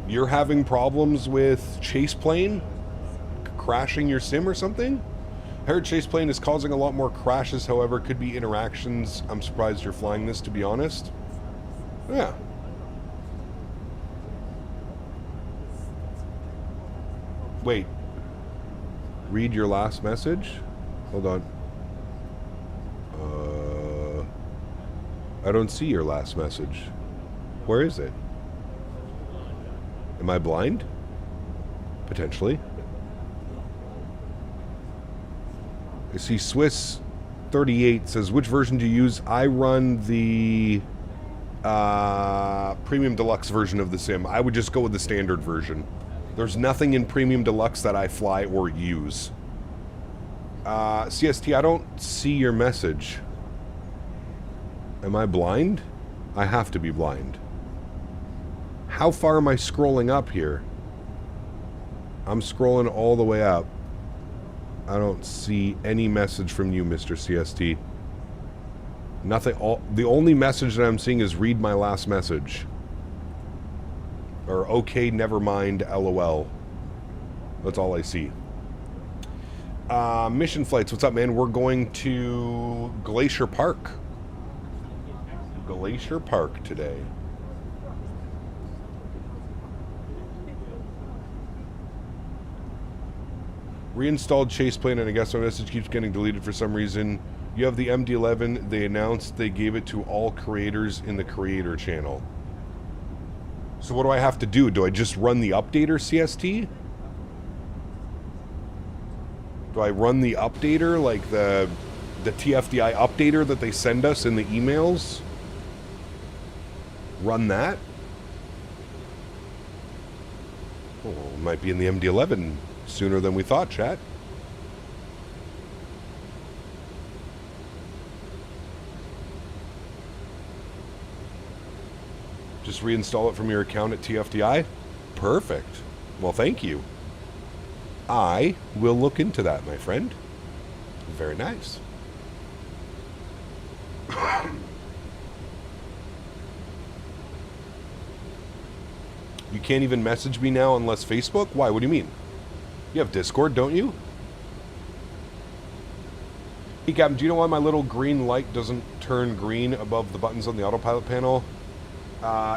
You're having problems with chase plane? Crashing your sim or something? I heard chase plane is causing a lot more crashes, however, could be interactions. I'm surprised you're flying this, to be honest. Yeah. Wait. Read your last message? Hold on. I don't see your last message. Where is it? Am I blind? Potentially. I see Swiss 38 says, which version do you use? I run the Premium Deluxe version of the sim. I would just go with the standard version. There's nothing in Premium Deluxe that I fly or use. CST, I don't see your message. Am I blind? I have to be blind. How far am I scrolling up here? I'm scrolling all the way up. I don't see any message from you, Mr. CST. Nothing. The only message that I'm seeing is read my last message. Or okay, never mind, LOL. That's all I see. Mission flights. What's up, man? We're going to Glacier Park. Glacier Park today. Reinstalled chase plane, and I guess my message keeps getting deleted for some reason. You have the MD-11. They announced they gave it to all creators in the creator channel. So what do I have to do? Do I just run the updater, CST? Do I run the updater, like the TFDI updater that they send us in the emails? Run that? Oh, it might be in the MD-11 sooner than we thought, chat. Just reinstall it from your account at TFDI? Perfect. Well, thank you. I will look into that, my friend. Very nice. You can't even message me now unless Facebook? Why? What do you mean? You have Discord, don't you? Hey, Captain, do you know why my little green light doesn't turn green above the buttons on the autopilot panel?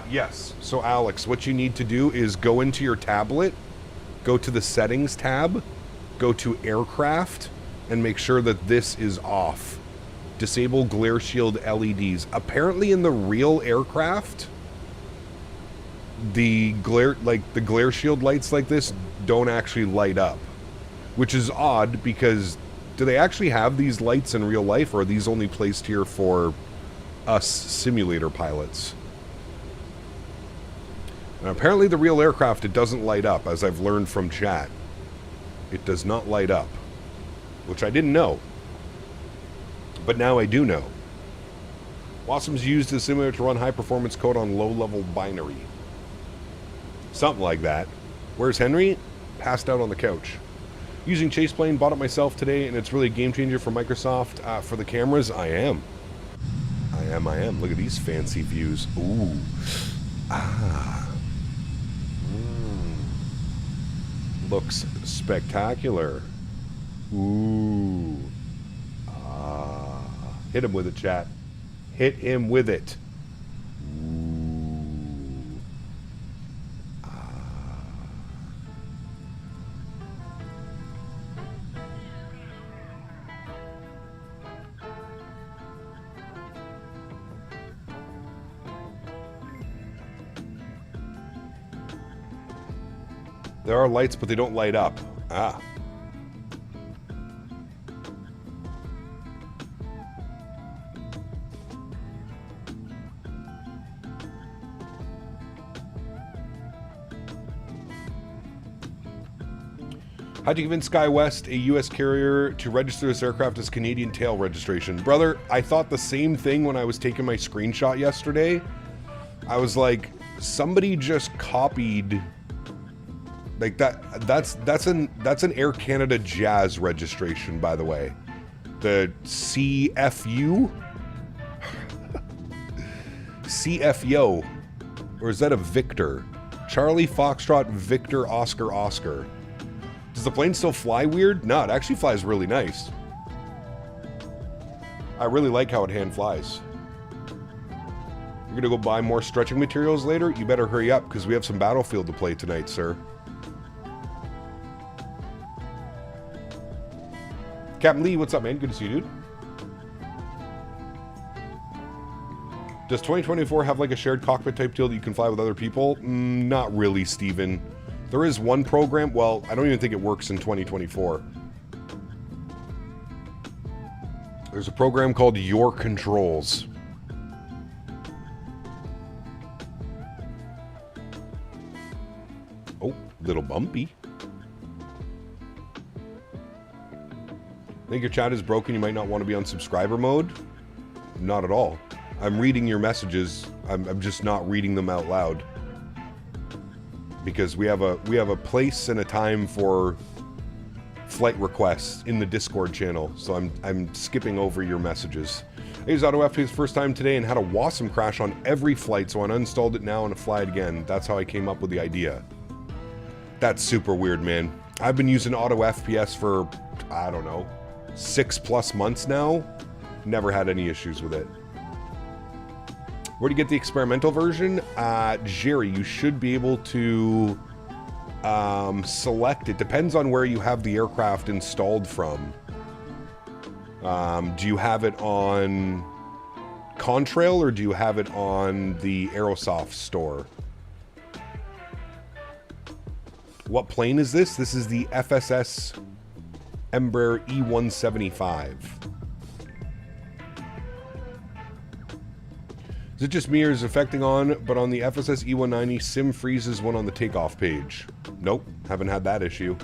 Yes. So, Alex, what you need to do is go into your tablet, go to the Settings tab, go to Aircraft, and make sure that this is off. Disable glare shield LEDs. Apparently in the real aircraft, the glare shield lights like this don't actually light up, which is odd because do they actually have these lights in real life, or are these only placed here for us simulator pilots? And apparently the real aircraft, it doesn't light up, as I've learned from chat. It does not light up, which I didn't know. But now I do know. Wassum's used the simulator to run high-performance code on low-level binary. Something like that. Where's Henry? Passed out on the couch. Using Chase Plane, bought it myself today, and it's really a game-changer for Microsoft. For the cameras, I am. Look at these fancy views. Ooh. Ah. Looks spectacular. Ooh. Ah. Hit him with it, chat. Hit him with it. Ooh. Ah. There are lights, but they don't light up. Ah. How'd you convince SkyWest, a U.S. carrier, to register this aircraft as Canadian tail registration? Brother, I thought the same thing when I was taking my screenshot yesterday. I was like, somebody just copied... Like that's an Air Canada Jazz registration, by the way. The CFU? CFYO. Or is that a Victor? Charlie Foxtrot Victor Oscar Oscar. Does the plane still fly weird? No, it actually flies really nice. I really like how it hand flies. You're gonna go buy more stretching materials later? You better hurry up, because we have some Battlefield to play tonight, sir. Captain Lee, what's up, man? Good to see you, dude. Does 2024 have like a shared cockpit type deal that you can fly with other people? Not really, Steven. There is one program. Well, I don't even think it works in 2024. There's a program called Your Controls. Oh, little bumpy. Think your chat is broken, you might not want to be on subscriber mode? Not at all. I'm reading your messages. I'm just not reading them out loud. Because we have a place and a time for flight requests in the Discord channel, so I'm skipping over your messages. I used AutoFP's first time today and had a Wassum crash on every flight, so I uninstalled it now and fly it again. That's how I came up with the idea. That's super weird, man. I've been using AutoFPS for, I don't know, 6+ months now. Never had any issues with it. Where do you get the experimental version? Jerry, you should be able to select it. Depends on where you have the aircraft installed from. Do you have it on Contrail or do you have it on the Aerosoft store? What plane is this? This is the FSS Embraer E175. Is it just me or is it affecting on, but on the FSS E190, sim freezes when on the takeoff page? Nope, haven't had that issue.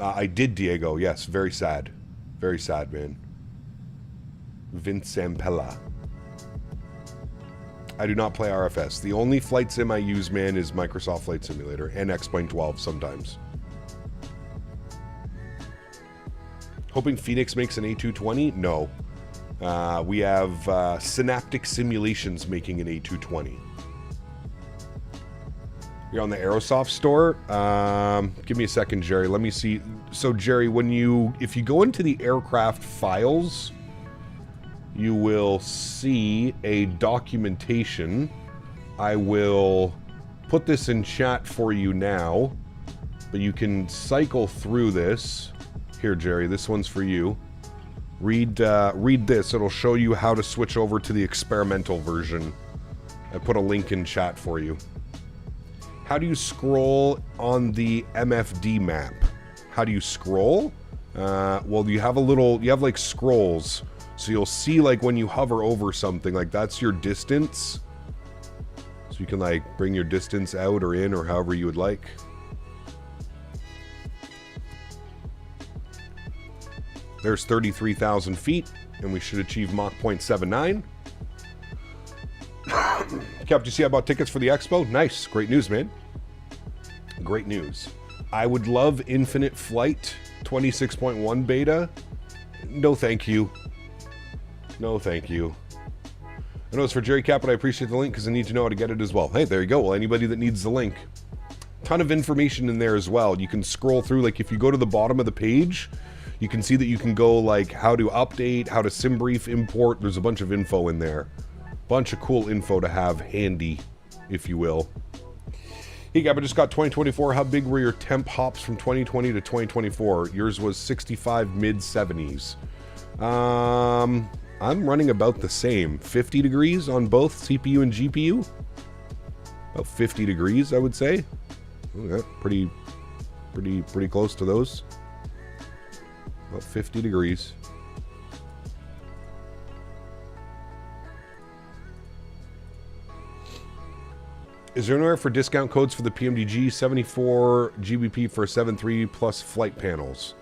I did, Diego, yes, very sad. Very sad, man. Vince Zampella. I do not play RFS. The only flight sim I use, man, is Microsoft Flight Simulator and X-Plane 12 sometimes. Hoping Phoenix makes an A220? No. We have Synaptic Simulations making an A220. You're on the Aerosoft store? Give me a second, Jerry. Let me see. So, Jerry, if you go into the aircraft files, you will see a documentation. I will put this in chat for you now, but you can cycle through this. Here, Jerry, this one's for you. Read this. It'll show you how to switch over to the experimental version I put a link in chat for you. How do you scroll on the MFD map? How do you scroll? Well, you have like scrolls. So you'll see like when you hover over something, like that's your distance. So you can like bring your distance out or in or however you would like. There's 33,000 feet, and we should achieve Mach 0.79. Cap, do you see I bought tickets for the expo? Nice. Great news, man. Great news. I would love Infinite Flight 26.1 beta. No, thank you. No, thank you. I know it's for Jerry Cap, but I appreciate the link because I need to know how to get it as well. Hey, there you go. Well, anybody that needs the link. Ton of information in there as well. You can scroll through, like if you go to the bottom of the page, you can see that you can go like how to update, how to sim brief, import. There's a bunch of info in there. Bunch of cool info to have handy, if you will. Hey, Gab, I just got 2024. How big were your temp hops from 2020 to 2024? Yours was 65 mid-70s. I'm running about the same. 50 degrees on both CPU and GPU. About 50 degrees, I would say. Okay, pretty close to those. About 50 degrees. Is there anywhere for discount codes for the PMDG 74 GBP for 7.3 plus flight panels?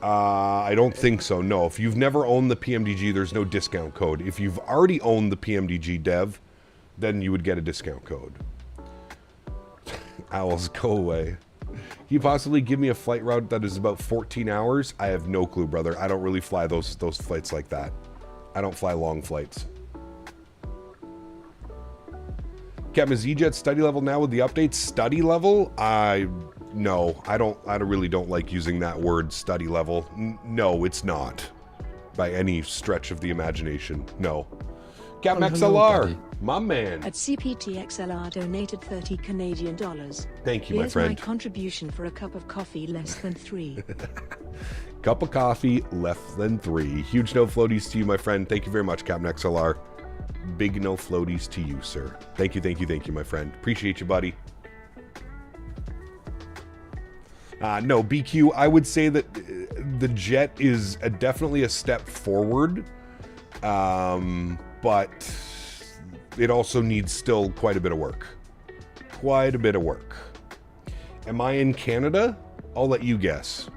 I don't think so, no. If you've never owned the PMDG, there's no discount code. If you've already owned the PMDG dev, then you would get a discount code. Owls, go away. Can you possibly give me a flight route that is about 14 hours? I have no clue, brother. I don't really fly those flights like that. I don't fly long flights. Captain, is Ejets study level now with the updates? Study level? No, I really don't like using that word, study level. No, it's not. By any stretch of the imagination. No. Captain XLR, my man. At CPTXLR donated 30 Canadian dollars. Thank you, my friend. Here's my contribution for a cup of coffee less than 3. Cup of coffee less than 3. Huge no floaties to you, my friend. Thank you very much, Captain XLR. Big no floaties to you, sir. Thank you, my friend. Appreciate you, buddy. No, BQ, I would say that the jet is definitely a step forward, but it also needs still quite a bit of work. Quite a bit of work. Am I in Canada? I'll let you guess.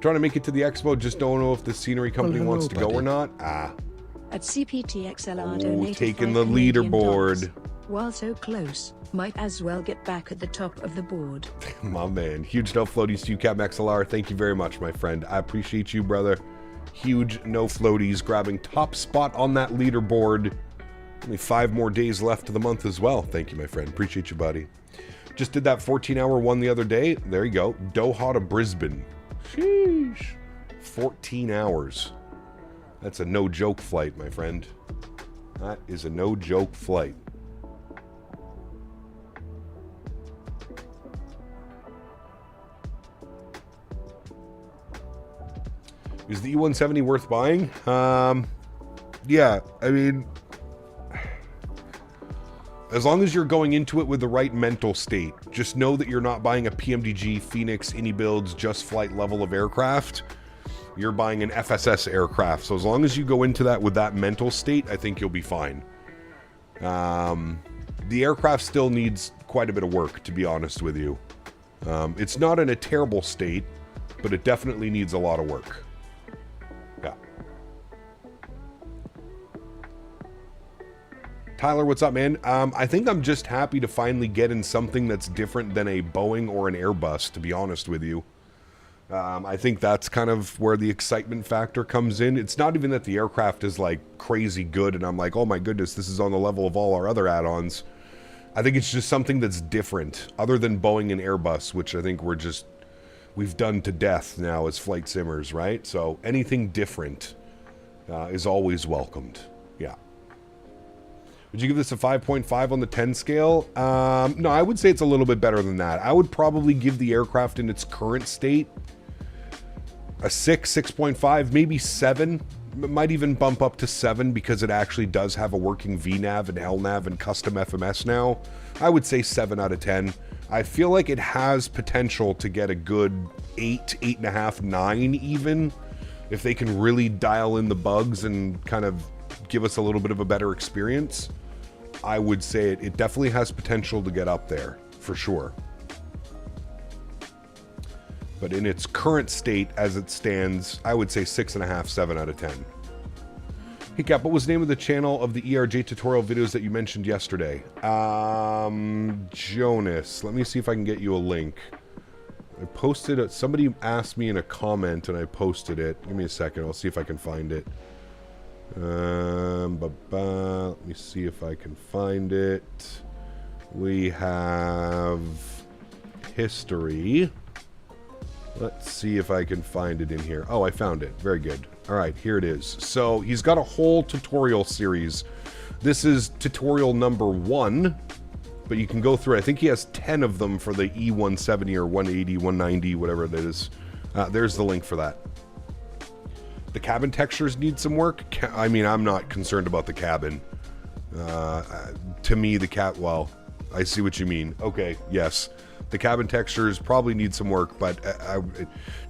Trying to make it to the expo, just don't know if the scenery company wants to go or not. At CPTXLR donated taking 5 the Canadian leaderboard. dollars. While so close, might as well get back at the top of the board. My man. Huge no floaties to you, Captain XLR. Thank you very much, my friend. I appreciate you, brother. Huge no floaties, grabbing top spot on that leaderboard. Only 5 more days left to the month as well. Thank you, my friend. Appreciate you, buddy. Just did that 14-hour one the other day. There you go. Doha to Brisbane. Sheesh. 14 hours. That's a no-joke flight, my friend. That is a no-joke flight. Is the E170 worth buying? Yeah, I mean, as long as you're going into it with the right mental state, just know that you're not buying a PMDG, Phoenix, Any Builds, Just Flight level of aircraft. You're buying an FSS aircraft. So as long as you go into that with that mental state, I think you'll be fine. The aircraft still needs quite a bit of work, to be honest with you. It's not in a terrible state, but it definitely needs a lot of work. Yeah. Tyler, what's up, man? I think I'm just happy to finally get in something that's different than a Boeing or an Airbus, to be honest with you. I think that's kind of where the excitement factor comes in. It's not even that the aircraft is like crazy good and I'm like, oh my goodness, this is on the level of all our other add-ons. I think it's just something that's different, other than Boeing and Airbus, which I think we've done to death now as flight simmers, right? So anything different is always welcomed. Yeah. Would you give this a 5.5 on the 10 scale? No, I would say it's a little bit better than that. I would probably give the aircraft in its current state a 6, 6.5, maybe 7. might even bump up to 7 because it actually does have a working VNav and LNav and custom FMS now. I would say 7 out of 10. I feel like it has potential to get a good 8, 8.5, 9 even, if they can really dial in the bugs and kind of give us a little bit of a better experience. I would say it definitely has potential to get up there, for sure. But in its current state, as it stands, I would say 6.5, 7 out of 10. Hey Cap, what was the name of the channel of the ERJ tutorial videos that you mentioned yesterday? Jonas, let me see if I can get you a link. I posted it, somebody asked me in a comment and I posted it. Give me a second, I'll see if I can find it. Let me see if I can find it. We have history. Let's see if I can find it in here. Oh, I found it. Very good. All right, here it is. So he's got a whole tutorial series. This is tutorial number 1, but you can go through it. I think he has 10 of them for the E170 or 180, 190, whatever it is. There's the link for that. The cabin textures need some work. I mean, I'm not concerned about the cabin. To me, well, I see what you mean. Okay, yes. The cabin textures probably need some work, but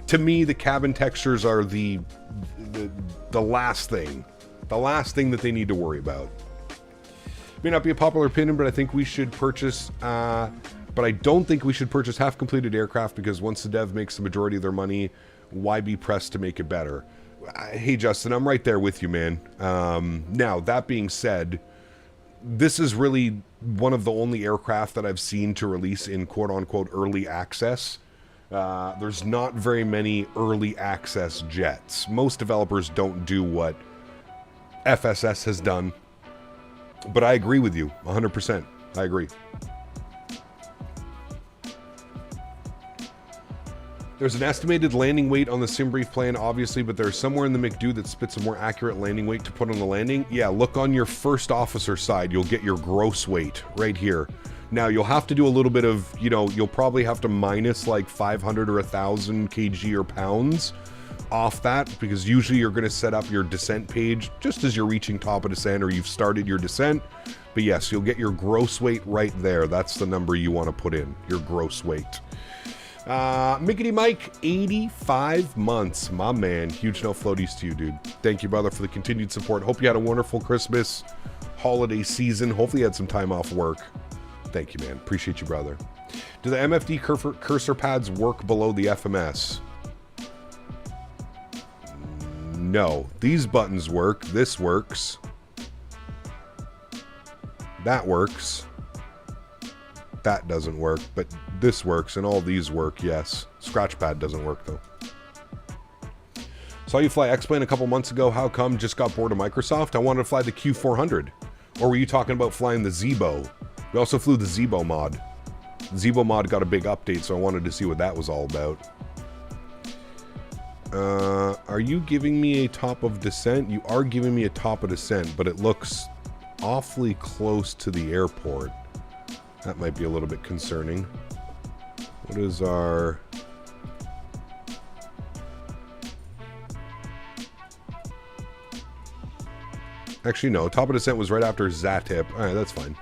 to me, the cabin textures are the last thing. The last thing that they need to worry about. May not be a popular opinion, but I think we should purchase... but I don't think we should purchase half-completed aircraft because once the dev makes the majority of their money, why be pressed to make it better? Hey, Justin, I'm right there with you, man. Now, that being said... This is really one of the only aircraft that I've seen to release in quote-unquote early access. There's not very many early access jets. Most developers don't do what FSS has done. But I agree with you, 100%. I agree. There's an estimated landing weight on the SimBrief plan, obviously, but there's somewhere in the McDo that spits a more accurate landing weight to put on the landing. Yeah, look on your first officer side. You'll get your gross weight right here. Now, you'll have to do a little bit of, you know, you'll probably have to minus like 500 or 1,000 kg or pounds off that, because usually you're going to set up your descent page just as you're reaching top of descent or you've started your descent. But yes, you'll get your gross weight right there. That's the number you want to put in, your gross weight. Mickety Mike, 85 months. My man. Huge no floaties to you, dude. Thank you, brother, for the continued support. Hope you had a wonderful Christmas, holiday season. Hopefully you had some time off work. Thank you, man. Appreciate you, brother. Do the MFD cursor pads work below the FMS? No. These buttons work. This works. That works. That doesn't work, but this works, and all these work, yes. Scratchpad doesn't work, though. Saw you fly X-Plane a couple months ago. How come? Just got bored of Microsoft? I wanted to fly the Q400. Or were you talking about flying the Zebo? We also flew the Zebo mod. The Zebo mod got a big update, so I wanted to see what that was all about. Are you giving me a top of descent? You are giving me a top of descent, but it looks awfully close to the airport. That might be a little bit concerning. What is our... Actually, no. Top of descent was right after Zatip. Alright, that's fine.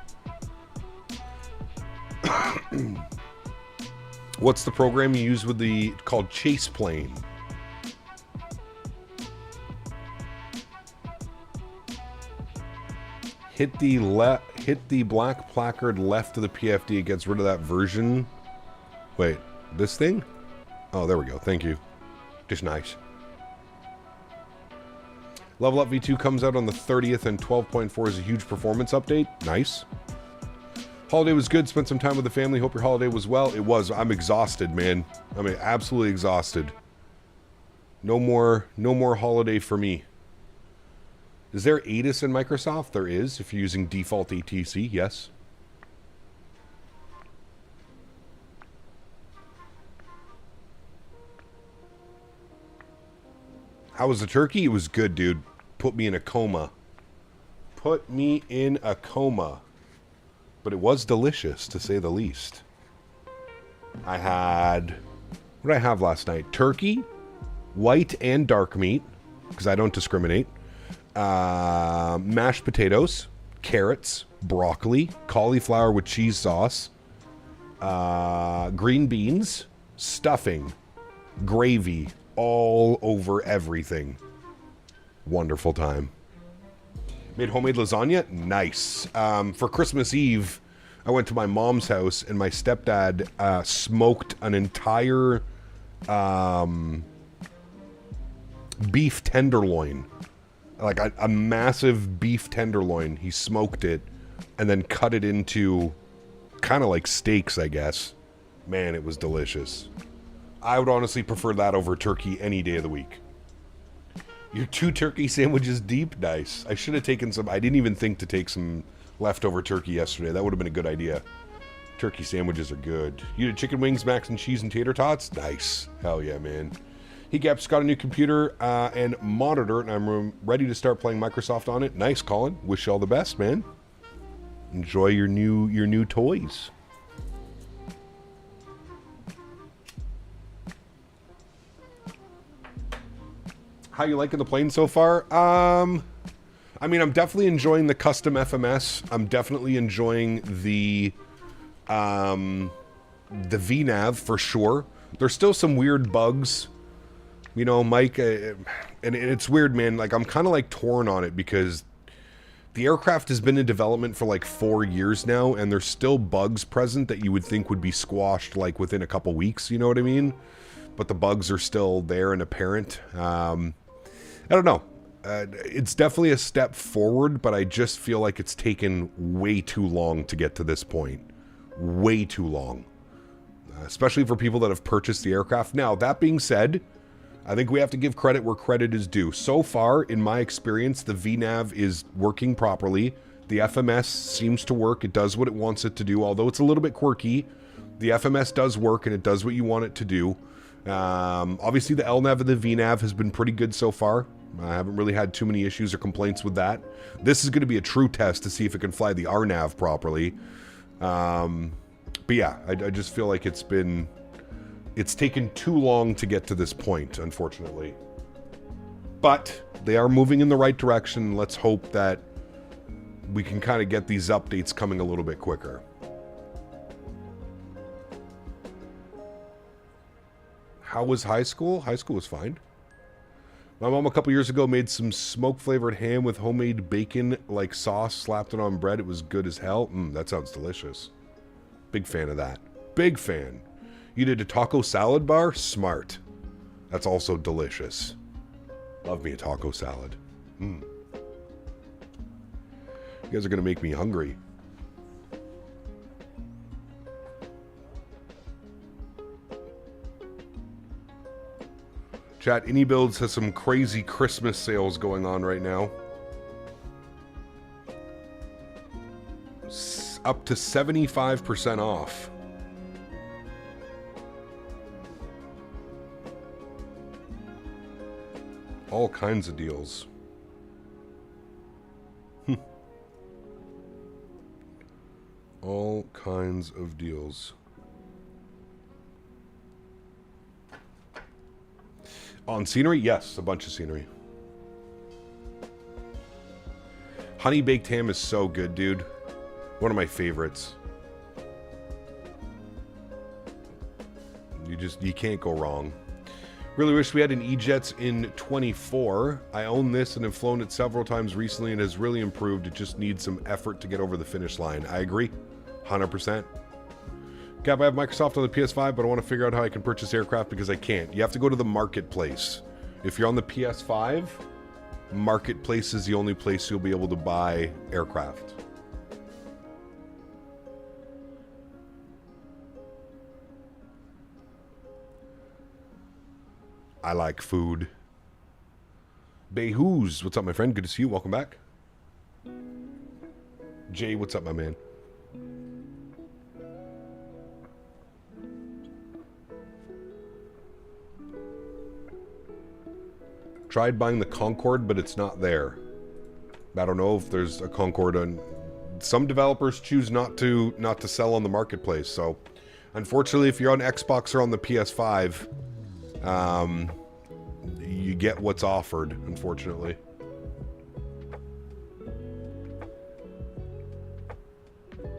What's the program you use with the... called Chase Plane? Hit the black placard left of the PFD. It gets rid of that version. Wait, this thing? Oh, there we go. Thank you. Just nice. Level Up V2 comes out on the 30th, and 12.4 is a huge performance update. Nice. Holiday was good. Spent some time with the family. Hope your holiday was well. It was. I'm exhausted, man. I mean, absolutely exhausted. No more holiday for me. Is there ATIS in Microsoft? There is, if you're using default ATC, yes. How was the turkey? It was good, dude. Put me in a coma. Put me in a coma. But it was delicious, to say the least. I had... What did I have last night? Turkey, white and dark meat, because I don't discriminate. mashed potatoes, carrots, broccoli, cauliflower with cheese sauce, green beans, stuffing, gravy, all over everything. Wonderful time. Made homemade lasagna? Nice. For Christmas Eve, I went to my mom's house and my stepdad smoked an entire beef tenderloin. Like a massive beef tenderloin. He smoked it and then cut it into kind of like steaks, I guess. Man, it was delicious. I would honestly prefer that over turkey any day of the week. Your 2 turkey sandwiches deep? Nice. I should have taken some. I didn't even think to take some leftover turkey yesterday. That would have been a good idea. Turkey sandwiches are good. You did chicken wings, mac and cheese, and tater tots? Nice. Hell yeah, man. He got a new computer and monitor, and I'm ready to start playing Microsoft on it. Nice, Colin. Wish you all the best, man. Enjoy your new toys. How you liking the plane so far? I mean, I'm definitely enjoying the custom FMS. I'm definitely enjoying the VNav for sure. There's still some weird bugs, you know, Mike, and it's weird, man. Like, I'm kind of like torn on it because the aircraft has been in development for like 4 years now, and there's still bugs present that you would think would be squashed like within a couple weeks. You know what I mean? But the bugs are still there and apparent. I don't know. It's definitely a step forward, but I just feel like it's taken way too long to get to this point. Way too long. Especially for people that have purchased the aircraft. Now, that being said, I think we have to give credit where credit is due. So far, in my experience, the VNav is working properly. The FMS seems to work. It does what it wants it to do, although it's a little bit quirky. The FMS does work, and it does what you want it to do. Obviously, the LNAV and the VNav has been pretty good so far. I haven't really had too many issues or complaints with that. This is going to be a true test to see if it can fly the RNAV properly. But yeah, I just feel like it's taken too long to get to this point, unfortunately. But they are moving in the right direction. Let's hope that we can kind of get these updates coming a little bit quicker. How was high school? High school was fine. My mom a couple years ago made some smoke-flavored ham with homemade bacon like sauce, slapped it on bread. It was good as hell. That sounds delicious. Big fan of that. Big fan. You did a taco salad bar? Smart. That's also delicious. Love me a taco salad. You guys are going to make me hungry. Chat, AnyBuilds has some crazy Christmas sales going on right now. Up to 75% off. All kinds of deals. All kinds of deals. On scenery? Yes, a bunch of scenery. Honey baked ham is so good, dude. One of my favorites. You can't go wrong. Really wish we had an Ejets in 24. I own this and have flown it several times recently and has really improved. It just needs some effort to get over the finish line. I agree. 100%. Cap, I have Microsoft on the PS5, but I want to figure out how I can purchase aircraft because I can't. You have to go to the marketplace. If you're on the PS5, marketplace is the only place you'll be able to buy aircraft. I like food. Behoos, what's up, my friend? Good to see you. Welcome back. Jay, what's up, my man? Tried buying the Concorde, but it's not there. I don't know if there's a Concorde on. Some developers choose not to sell on the marketplace. So, unfortunately, if you're on Xbox or on the PS5, you get what's offered. Unfortunately.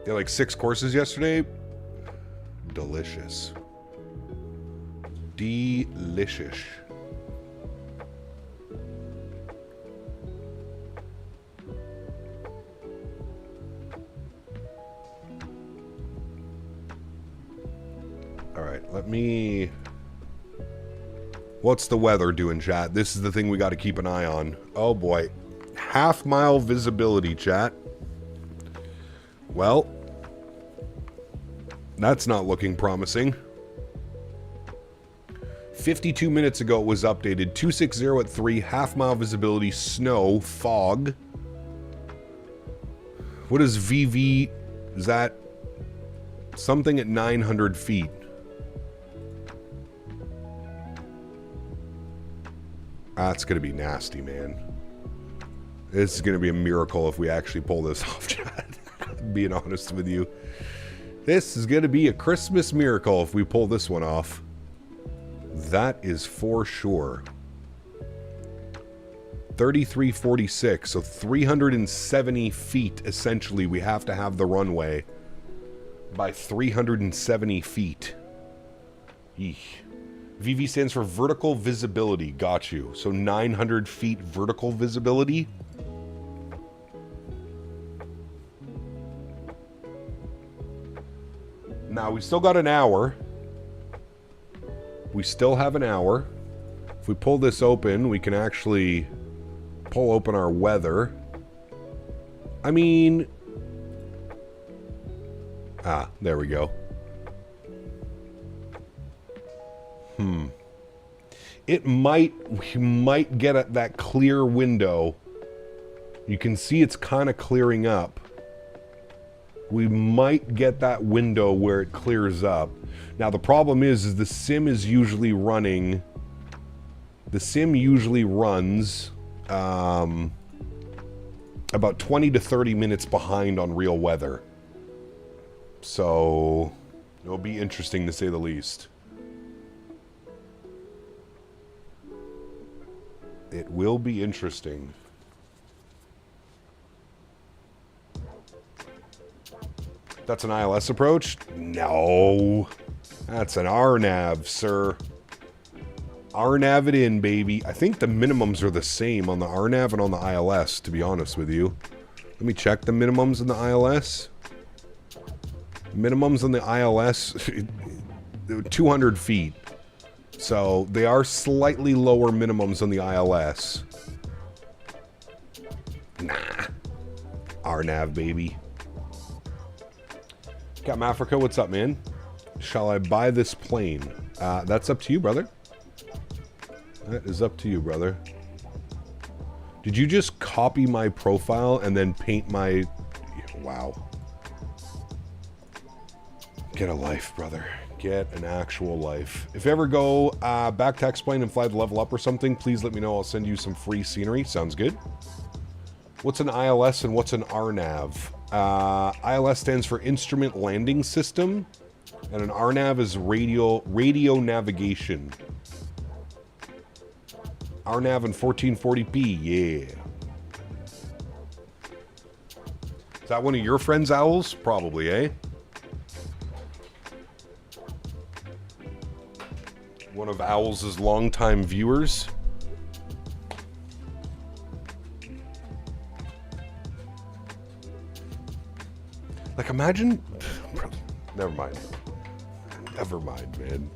Did like 6 courses yesterday. Delicious. Delicious. All right, let me... What's the weather doing, chat? This is the thing we got to keep an eye on. Oh, boy. Half-mile visibility, chat. Well, that's not looking promising. 52 minutes ago it was updated. 260 at 3, half-mile visibility, snow, fog. What is VV? Is that something at 900 feet? That's going to be nasty, man. This is going to be a miracle if we actually pull this off, chat. Being honest with you. This is going to be a Christmas miracle if we pull this one off. That is for sure. 3346, so 370 feet, essentially, we have to have the runway by 370 feet. Eesh. VV stands for vertical visibility. Got you. So 900 feet vertical visibility. Now, we still got an hour. We still have an hour. If we pull this open, we can actually pull open our weather. I mean... Ah, there we go. We might get at that clear window. You can see it's kind of clearing up. We might get that window where it clears up. Now, the problem is the sim is usually running... The sim usually runs about 20 to 30 minutes behind on real weather. So, it'll be interesting to say the least. It will be interesting. That's an ILS approach? No. That's an RNAV, sir. RNAV it in, baby. I think the minimums are the same on the RNAV and on the ILS, to be honest with you. Let me check the minimums in the ILS. Minimums on the ILS, 200 feet. So, they are slightly lower minimums on the ILS. Nah. RNAV, baby. Captain Africa, what's up, man? Shall I buy this plane? That's up to you, brother. That is up to you, brother. Did you just copy my profile and then paint my... Wow. Get a life, brother. Get an actual life. If you ever go back to X-Plane and fly the level up or something, please let me know. I'll send you some free scenery. Sounds good. What's an ILS and what's an RNAV? ILS stands for Instrument Landing System, and an RNAV is radio navigation. RNAV in 1440p, yeah. Is that one of your friends' owls? Probably, eh? One of Owls' longtime viewers. Like, imagine... Never mind. Never mind, man.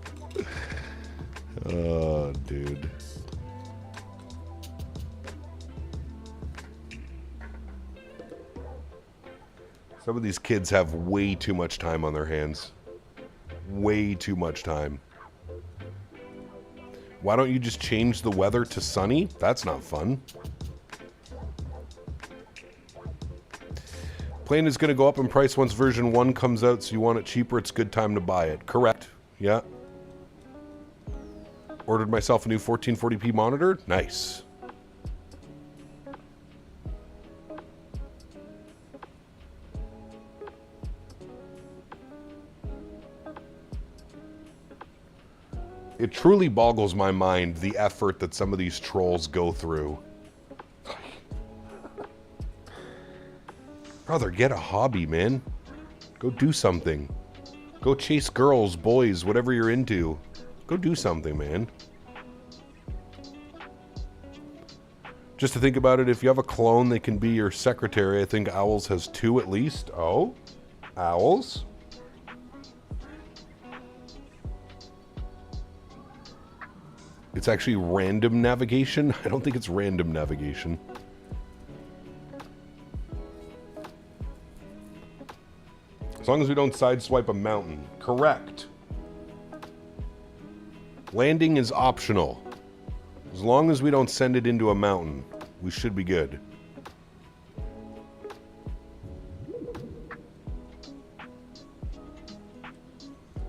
Oh, dude. Some of these kids have way too much time on their hands. Way too much time. Why don't you just change the weather to sunny? That's not fun. Plane is going to go up in price once version 1 comes out, so you want it cheaper, it's a good time to buy it. Correct. Yeah. Ordered myself a new 1440p monitor. Nice. It truly boggles my mind, the effort that some of these trolls go through. Brother, get a hobby, man. Go do something. Go chase girls, boys, whatever you're into. Go do something, man. Just to think about it, if you have a clone that can be your secretary, I think Owls has 2 at least. Oh, Owls. It's actually random navigation. I don't think it's random navigation. As long as we don't sideswipe a mountain. Correct. Landing is optional. As long as we don't send it into a mountain, we should be good.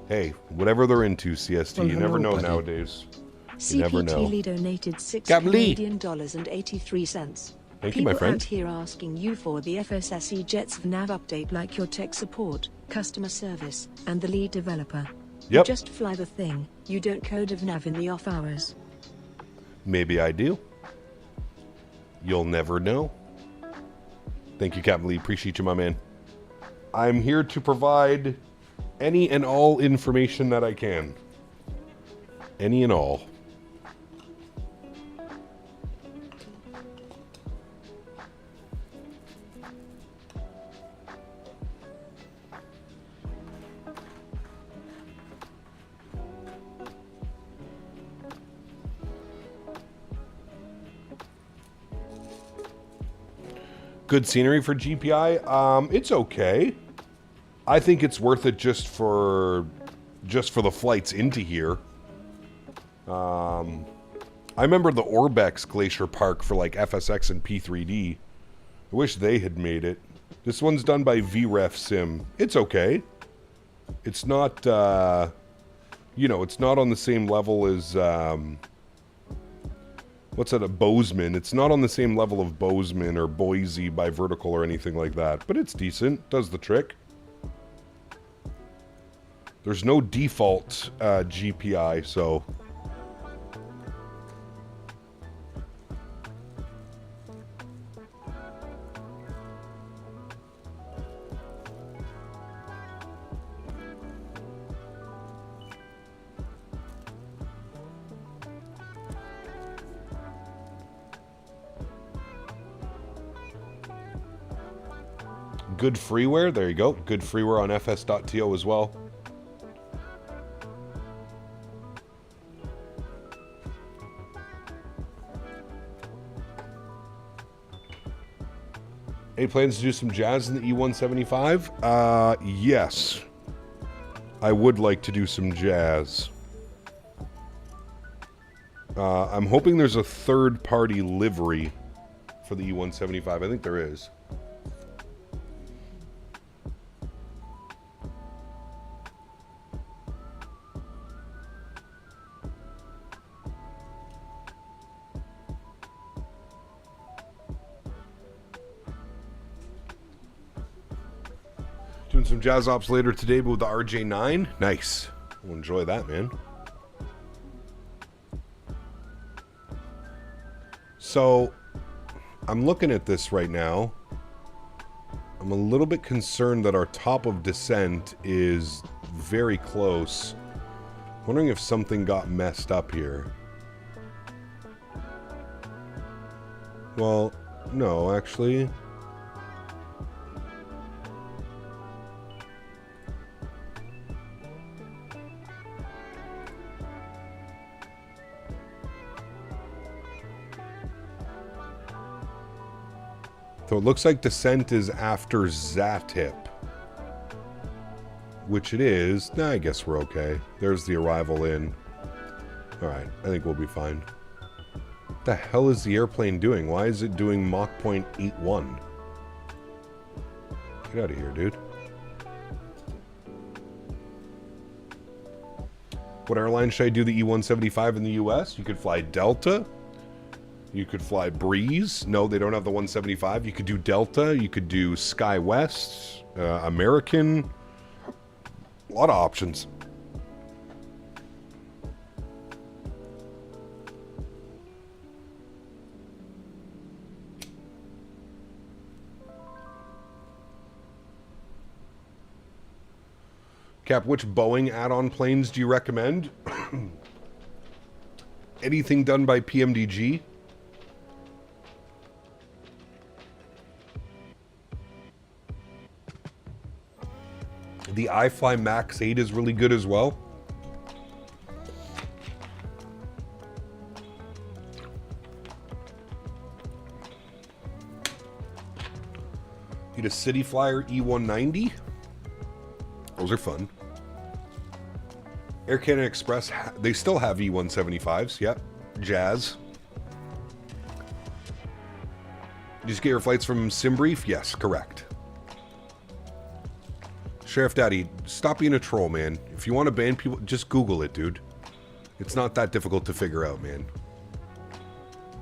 Hey, whatever they're into, CST, you never know nowadays. You never know. CPT Lee donated $6 Captain Lee. Canadian dollars and 83 cents. Thank you, my friend. People out here asking you for the FSS Ejets nav update, like your tech support, customer service, and the lead developer. You Yep. just fly the thing. You don't code of nav in the off hours. Maybe I do. You'll never know. Thank you, Captain Lee. Appreciate you, my man. I'm here to provide any and all information that I can. Any and all. Good scenery for GPI. It's okay. I think it's worth it just for the flights into here. I remember the Orbex Glacier Park for like FSX and P3D. I wish they had made it. This one's done by VREF Sim. It's okay. It's not, you know, it's not on the same level as, what's that, a Bozeman. It's not on the same level of Bozeman or Boise by Vertical or anything like that. But it's decent. Does the trick. There's no default GPI, so... Good freeware. There you go. Good freeware on fs.to as well. Any plans to do some jazz in the E175? Yes. I would like to do some jazz. I'm hoping there's a third-party livery for the E175. I think there is. Doing some jazz ops later today, but with the RJ9. Nice. We'll enjoy that, man. So, I'm looking at this right now. I'm a little bit concerned that our top of descent is very close. Wondering if something got messed up here. Well, no, actually... So it looks like descent is after Zatip. Which it is. Nah, I guess we're okay. There's the arrival in. Alright, I think we'll be fine. What the hell is the airplane doing? Why is it doing Mach 0.81? Get out of here, dude. What airline should I do the E175 in the US? You could fly Delta. You could fly Breeze. No, they don't have the 175. You could do Delta. You could do SkyWest, American. A lot of options. Cap, which Boeing add-on planes do you recommend? Anything done by PMDG? The iFly Max 8 is really good as well. Need a City Flyer E190. Those are fun. Air Canada Express, they still have E175s. Yep. Jazz. You just get your flights from SimBrief? Yes, correct. Sheriff Daddy, stop being a troll, man. If you want to ban people, just Google it, dude. It's not that difficult to figure out, man.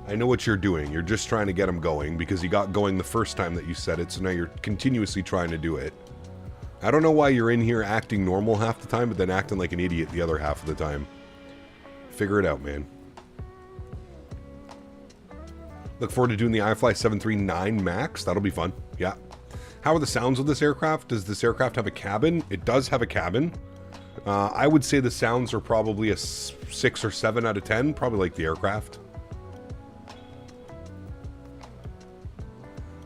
I know what you're doing. You're just trying to get them going because you got going the first time that you said it, so now you're continuously trying to do it. I don't know why you're in here acting normal half the time, but then acting like an idiot the other half of the time. Figure it out, man. Look forward to doing the iFly 739 MAX. That'll be fun. Yeah. How are the sounds of this aircraft? Does this aircraft have a cabin? It does have a cabin. I would say the sounds are probably a 6 or 7 out of 10. Probably like the aircraft.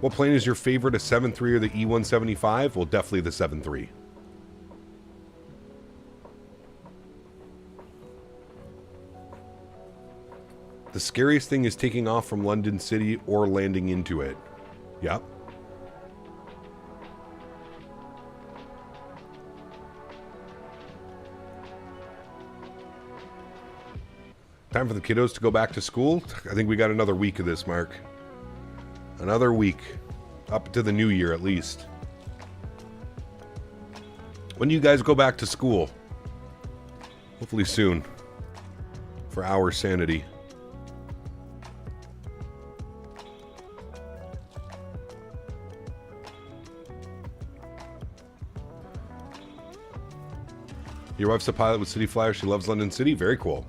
What plane is your favorite, a 7.3 or the E175? Well, definitely the 7.3. The scariest thing is taking off from London City or landing into it. Yep. Time for the kiddos to go back to school. I think we got another week of this, Mark. Another week. Up to the new year, at least. When do you guys go back to school? Hopefully soon. For our sanity. Your wife's a pilot with City Flyer. She loves London City. Very cool.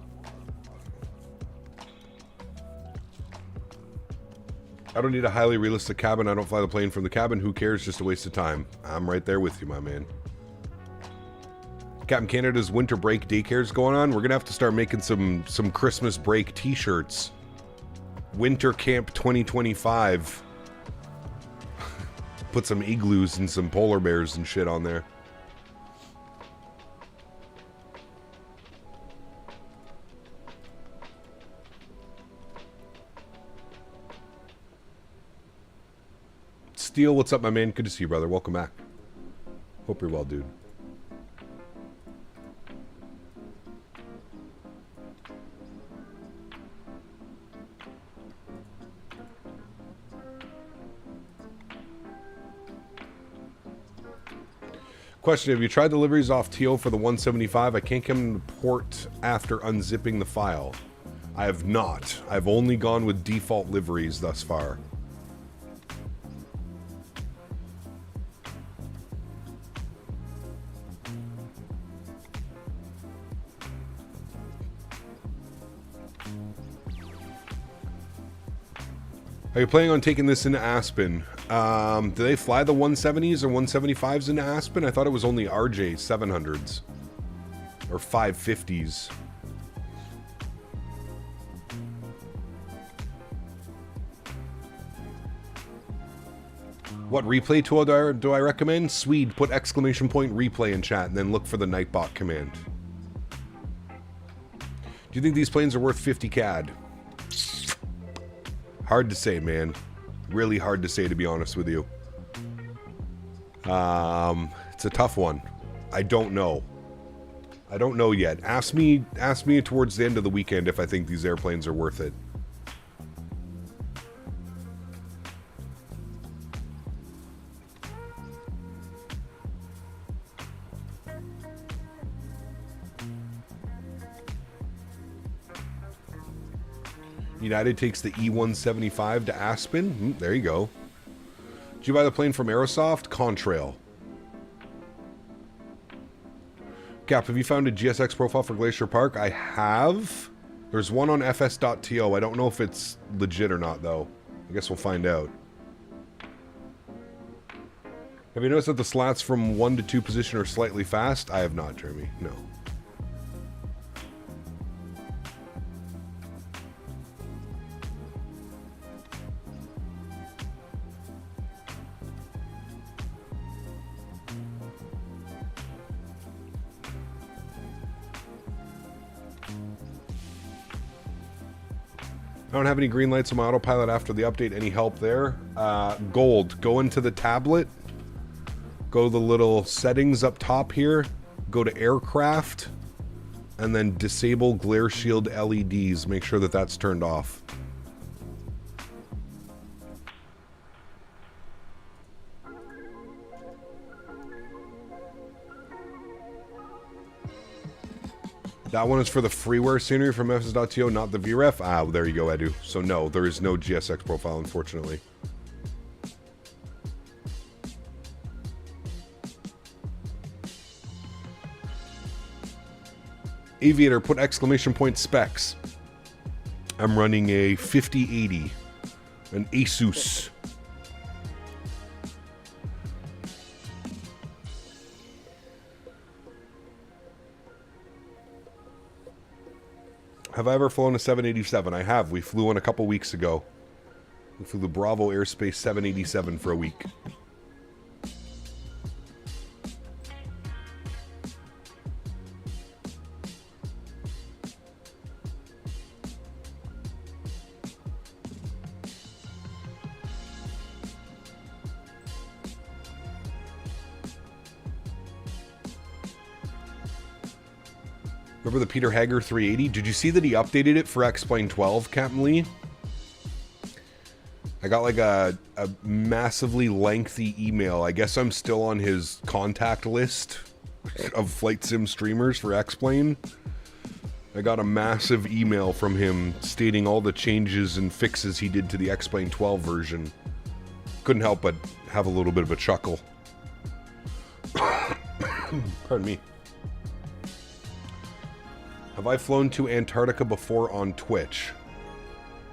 I don't need a highly realistic cabin. I don't fly the plane from the cabin. Who cares? Just a waste of time. I'm right there with you, my man. Captain Canada's winter break daycare's going on. We're going to have to start making some Christmas break t-shirts. Winter Camp 2025. Put some igloos and some polar bears and shit on there. Steel, what's up, my man? Good to see you, brother. Welcome back. Hope you're well, dude. Question, have you tried deliveries off TO for the 175? I can't come to port after unzipping the file. I have not. I've only gone with default liveries thus far. Are you planning on taking this into Aspen? Do they fly the 170s or 175s into Aspen? I thought it was only RJ 700s or 550s. What replay tool do I recommend? Swede, put exclamation point replay in chat and then look for the Nightbot command. Do you think these planes are worth 50 CAD? Hard to say, man. Really hard to say, to be honest with you. It's a tough one. I don't know. I don't know yet. Ask me towards the end of the weekend if I think these airplanes are worth it. United takes the E175 to Aspen. There you go. Did you buy the plane from Aerosoft? Contrail. Cap, have you found a GSX profile for Glacier Park? I have. There's one on FS.to. I don't know if it's legit or not, though. I guess we'll find out. Have you noticed that the slats from 1 to 2 position are slightly fast? I have not, Jeremy. No. I don't have any green lights on my autopilot after the update. Any help there? Gold. Go into the tablet. Go to the little settings up top here. Go to aircraft. And then disable glare shield LEDs. Make sure that that's turned off. That one is for the freeware scenery from FSS.to, not the VREF. Ah, well, there you go, Edu. So no, there is no GSX profile, unfortunately. Aviator, put exclamation point specs. I'm running a 5080, an Asus. Have I ever flown a 787? I have. We flew one a couple weeks ago. We flew the Bravo Airspace 787 for a week. Remember the Peter Hager 380? Did you see that he updated it for X-Plane 12, Captain Lee? I got like a massively lengthy email. I guess I'm still on his contact list of flight sim streamers for X-Plane. I got a massive email from him stating all the changes and fixes he did to the X-Plane 12 version. Couldn't help but have a little bit of a chuckle. Pardon me. Have I flown to Antarctica before on Twitch?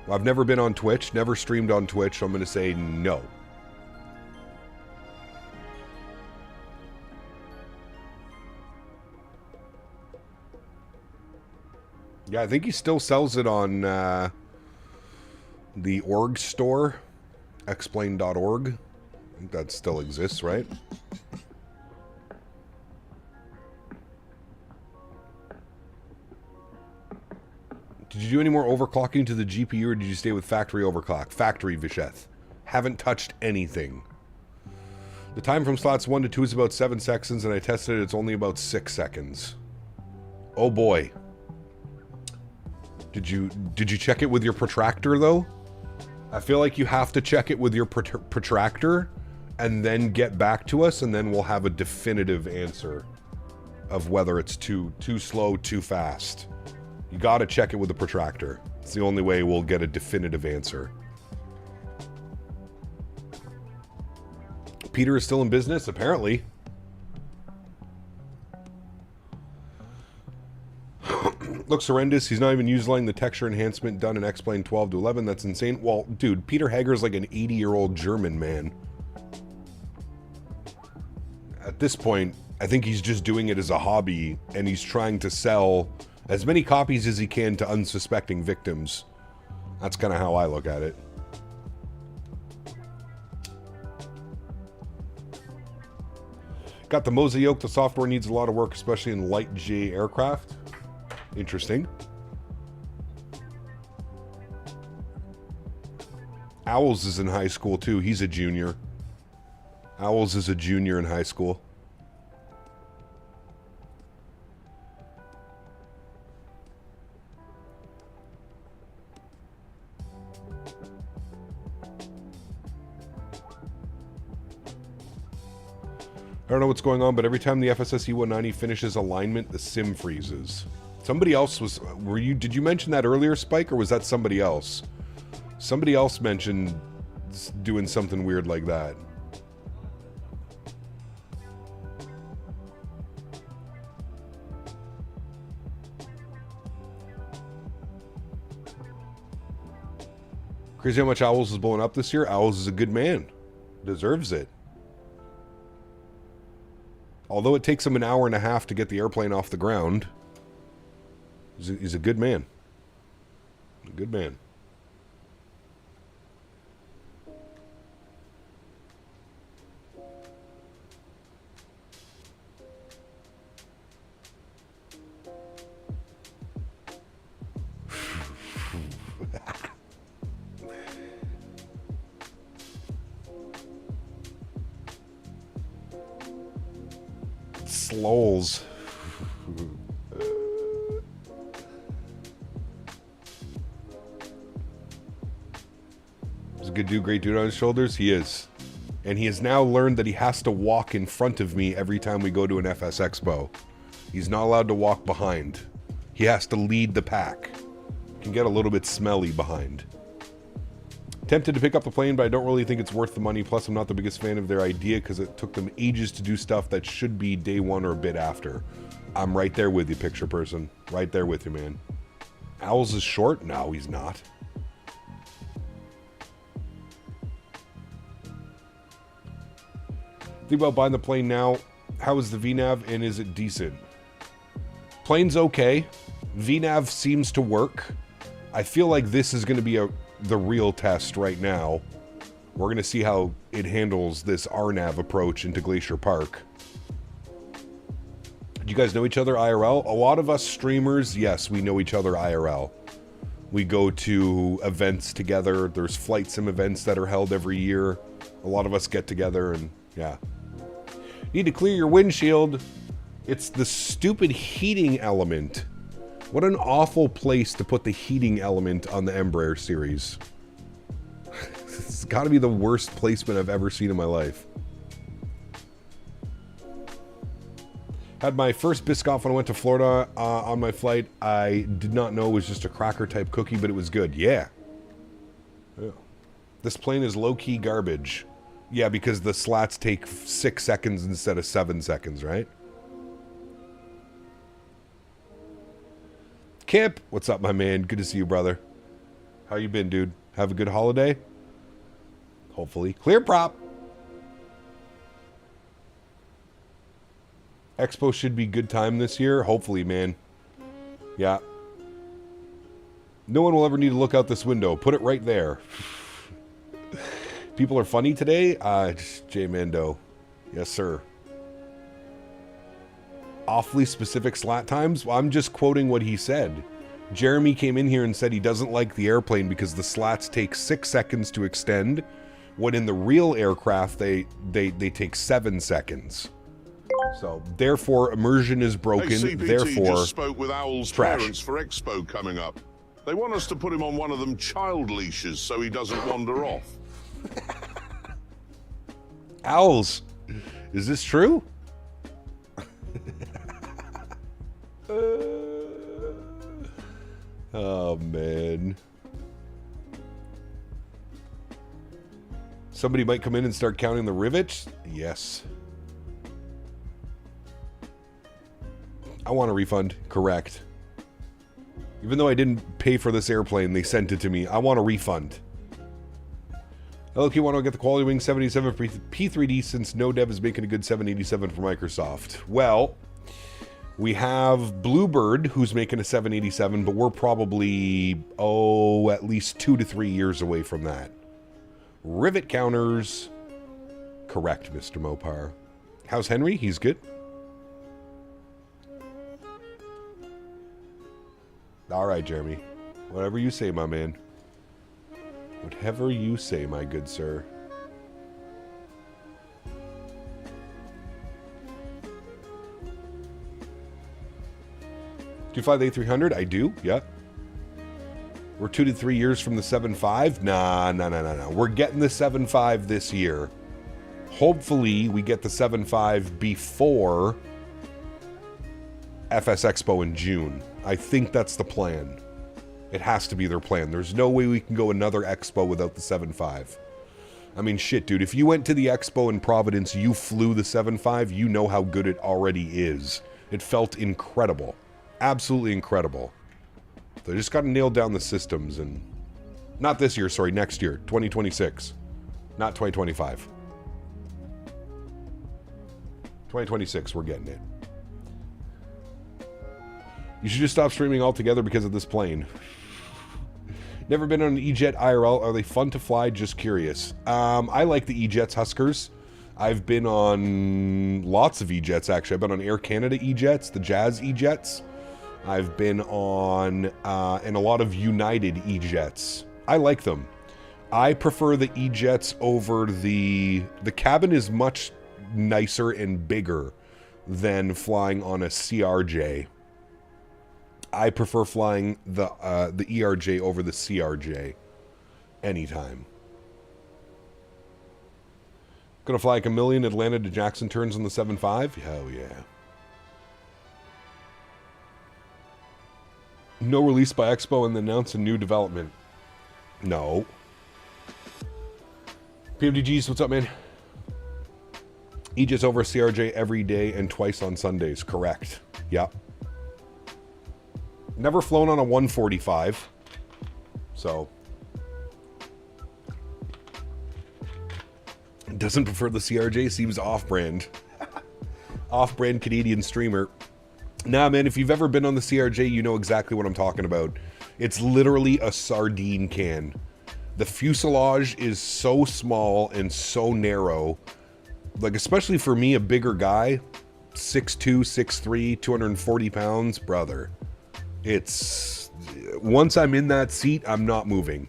Well, I've never been on Twitch, never streamed on Twitch, so I'm going to say no. Yeah, I think he still sells it on the org store, xplane.org. I think that still exists, right? Did you do any more overclocking to the GPU, or did you stay with factory overclock? Factory, Visheth. Haven't touched anything. The time from slots 1 to 2 is about 7 seconds, and I tested it, it's only about 6 seconds. Oh boy. Did you check it with your protractor, though? I feel like you have to check it with your protractor, and then get back to us, and then we'll have a definitive answer of whether it's too slow, too fast. You gotta check it with the protractor. It's the only way we'll get a definitive answer. Peter is still in business, apparently. Looks horrendous. He's not even utilizing the texture enhancement done in X-Plane 12 to 11. That's insane. Well, dude, Peter Hager's like an 80-year-old German man. At this point, I think he's just doing it as a hobby, and he's trying to sell as many copies as he can to unsuspecting victims. That's kind of how I look at it. Got the Mosaic. The software needs a lot of work, especially in light J aircraft. Interesting. Owls is in high school too. He's a junior. Owls is a junior in high school. I don't know what's going on, but every time the FSS E190 finishes alignment, the sim freezes. Somebody else was... Did you mention that earlier, Spike, or was that somebody else? Somebody else mentioned doing something weird like that. Crazy how much Owls is blowing up this year. Owls is a good man. Deserves it. Although it takes him an hour and a half to get the airplane off the ground, he's a good man. A good man. Slols. He's a good dude, great dude on his shoulders. He is. And he has now learned that he has to walk in front of me every time we go to an FS Expo. He's not allowed to walk behind. He has to lead the pack. Can get a little bit smelly behind. Tempted to pick up the plane, but I don't really think it's worth the money. Plus, I'm not the biggest fan of their idea because it took them ages to do stuff that should be day one or a bit after. I'm right there with you, picture person. Right there with you, man. Owls is short? No, he's not. Think about buying the plane now. How is the VNAV and is it decent? Plane's okay. VNAV seems to work. I feel like this is going to be the real test right now. We're going to see how it handles this RNAV approach into Glacier Park. Do you guys know each other IRL? A lot of us streamers, yes, we know each other IRL. We go to events together. There's flight sim events that are held every year. A lot of us get together and, yeah. Need to clear your windshield. It's the stupid heating element. What an awful place to put the heating element on the Embraer series. It's got to be the worst placement I've ever seen in my life. Had my first Biscoff when I went to Florida on my flight. I did not know it was just a cracker type cookie, but it was good. Yeah. This plane is low-key garbage. Yeah, because the slats take 6 seconds instead of 7 seconds, right? Kip, what's up, my man? Good to see you, brother. How you been, dude? Have a good holiday? Hopefully. Clear prop. Expo should be good time this year. Hopefully, man. Yeah. No one will ever need to look out this window. Put it right there. People are funny today? Just J Mando. Yes, sir. Awfully specific slat times? Well, I'm just quoting what he said. Jeremy came in here and said he doesn't like the airplane because the slats take 6 seconds to extend, when in the real aircraft they take 7 seconds. So therefore immersion is broken. Hey, CPT therefore just spoke with Owl's trash. parents for Expo coming up. They want us to put him on one of them child leashes so he doesn't wander off. Owls, is this true? Oh, man. Somebody might come in and start counting the rivets? Yes. I want a refund. Correct. Even though I didn't pay for this airplane, they sent it to me. I want a refund. Hello, Q, want to get the Quality Wing 787 for P3D since no dev is making a good 787 for Microsoft. Well, we have Bluebird, who's making a 787, but we're probably, at least 2 to 3 years away from that. Rivet counters. Correct, Mr. Mopar. How's Henry? He's good. All right, Jeremy. Whatever you say, my man. Whatever you say, my good sir. Do you fly the A300? I do, yeah. We're 2 to 3 years from the 7.5? Nah. We're getting the 7.5 this year. Hopefully, we get the 7.5 before FS Expo in June. I think that's the plan. It has to be their plan. There's no way we can go another Expo without the 7.5. I mean, shit, dude. If you went to the Expo in Providence, you flew the 7.5, you know how good it already is. It felt incredible. Absolutely incredible. They just got to nail down the systems and... Not this year, sorry, next year. 2026. Not 2025. 2026, we're getting it. You should just stop streaming altogether because of this plane. Never been on an E-Jet IRL. Are they fun to fly? Just curious. I like the E-Jets Huskers. I've been on lots of E-Jets, actually. I've been on Air Canada E-Jets, the Jazz E-Jets. I've been on and a lot of United E-Jets. I like them. I prefer the E-Jets over the cabin is much nicer and bigger than flying on a CRJ. I prefer flying the ERJ over the CRJ anytime. Gonna fly like a million Atlanta to Jackson turns on the 7.5? Hell yeah. No release by Expo and then announce a new development. No. PMDGs, what's up, man? Aegis over CRJ every day and twice on Sundays. Correct. Yep. Never flown on a 145. So. Doesn't prefer the CRJ. Seems off-brand. Off-brand Canadian streamer. Nah, man, if you've ever been on the CRJ, you know exactly what I'm talking about. It's literally a sardine can. The fuselage is so small and so narrow. Like, especially for me, a bigger guy, 6'2", 6'3", 240 pounds, brother. It's... Once I'm in that seat, I'm not moving.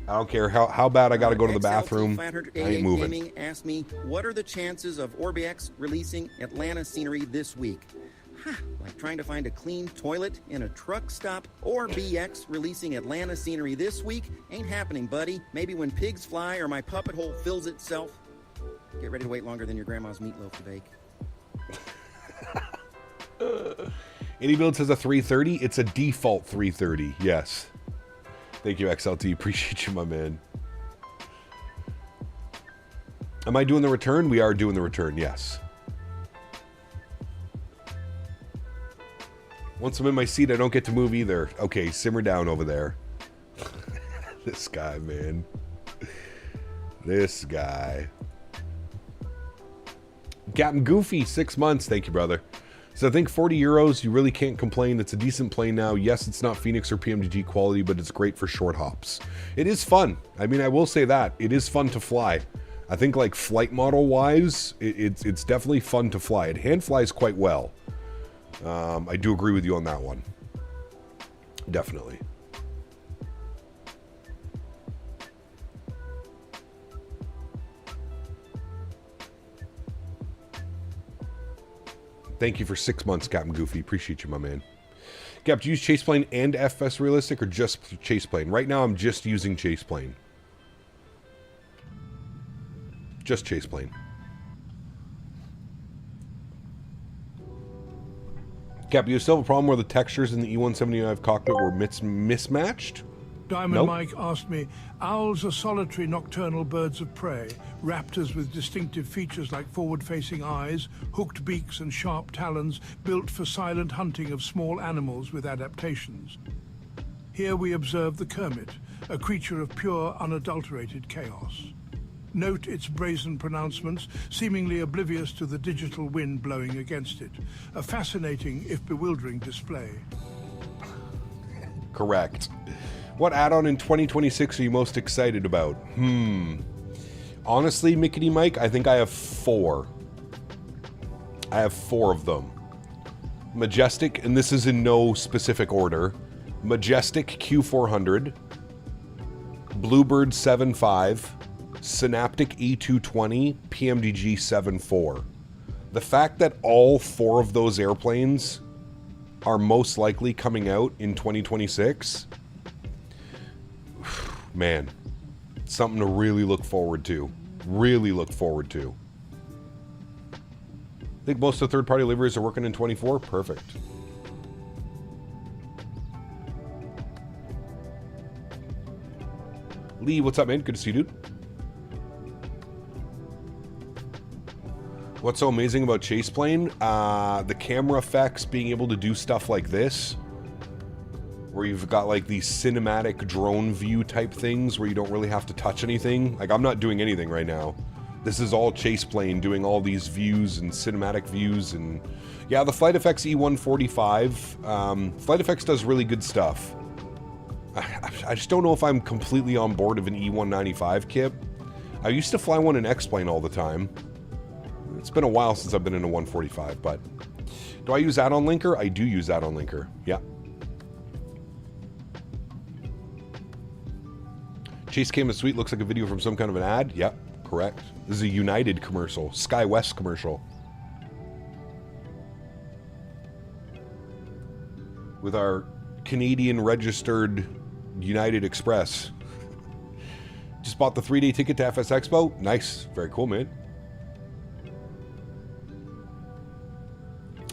I don't care how bad I gotta go to the bathroom. I ain't moving. Gaming asked me, what are the chances of Orbx releasing Atlanta scenery this week? Like trying to find a clean toilet in a truck stop. Or BX releasing Atlanta scenery this week? Ain't happening, buddy. Maybe when pigs fly or my puppet hole fills itself. Get ready to wait longer than your grandma's meatloaf to bake. AnyBuild says a 330. It's a default 330. Yes. Thank you, XLT. Appreciate you, my man. Am I doing the return? We are doing the return, yes. Once I'm in my seat, I don't get to move either. Okay, simmer down over there. This guy, man. This guy. Captain Goofy, 6 months. Thank you, brother. So I think 40 euros, you really can't complain. It's a decent plane now. Yes, it's not Phoenix or PMDG quality, but it's great for short hops. It is fun. I mean, I will say that. It is fun to fly. I think like flight model wise, it's definitely fun to fly. It hand flies quite well. I do agree with you on that one. Definitely. Thank you for 6 months, Captain Goofy. Appreciate you, my man. Cap, do you use chase plane and FS realistic or just chase plane? Right now, I'm just using chase plane. Just chase plane. Cap, do you still have a problem where the textures in the E175 cockpit were mismatched? Diamond Nope. Mike asked me, owls are solitary nocturnal birds of prey, raptors with distinctive features like forward-facing eyes, hooked beaks and sharp talons built for silent hunting of small animals with adaptations. Here we observe the Kermit, a creature of pure, unadulterated chaos. Note its brazen pronouncements, seemingly oblivious to the digital wind blowing against it. A fascinating, if bewildering, display. Correct. What add-on in 2026 are you most excited about? Honestly, Mickety Mike, I think I have 4. I have 4 of them. Majestic, and this is in no specific order. Majestic Q400, Bluebird 7.5, Synaptic E220, PMDG 7.4. The fact that all 4 of those airplanes are most likely coming out in 2026, man, something to really look forward to. Really look forward to. I think most of the third-party liveries are working in 24. Perfect. Lee, what's up, man? Good to see you, dude. What's so amazing about chase plane? The camera effects, being able to do stuff like this, where you've got like these cinematic drone view type things where you don't really have to touch anything. Like, I'm not doing anything right now. This is all chase plane doing all these views and cinematic views. And yeah, the Flight FX E145, Flight FX does really good stuff. I just don't know if I'm completely on board of an E195 kit. I used to fly one in X-Plane all the time. It's been a while since I've been in a 145, but do I use add-on linker? I do use add-on linker. Yeah. Chase cam is sweet. Looks like a video from some kind of an ad. Yep, correct. This is a United commercial. SkyWest commercial. With our Canadian registered United Express. Just bought the 3-day ticket to FS Expo. Nice. Very cool, man.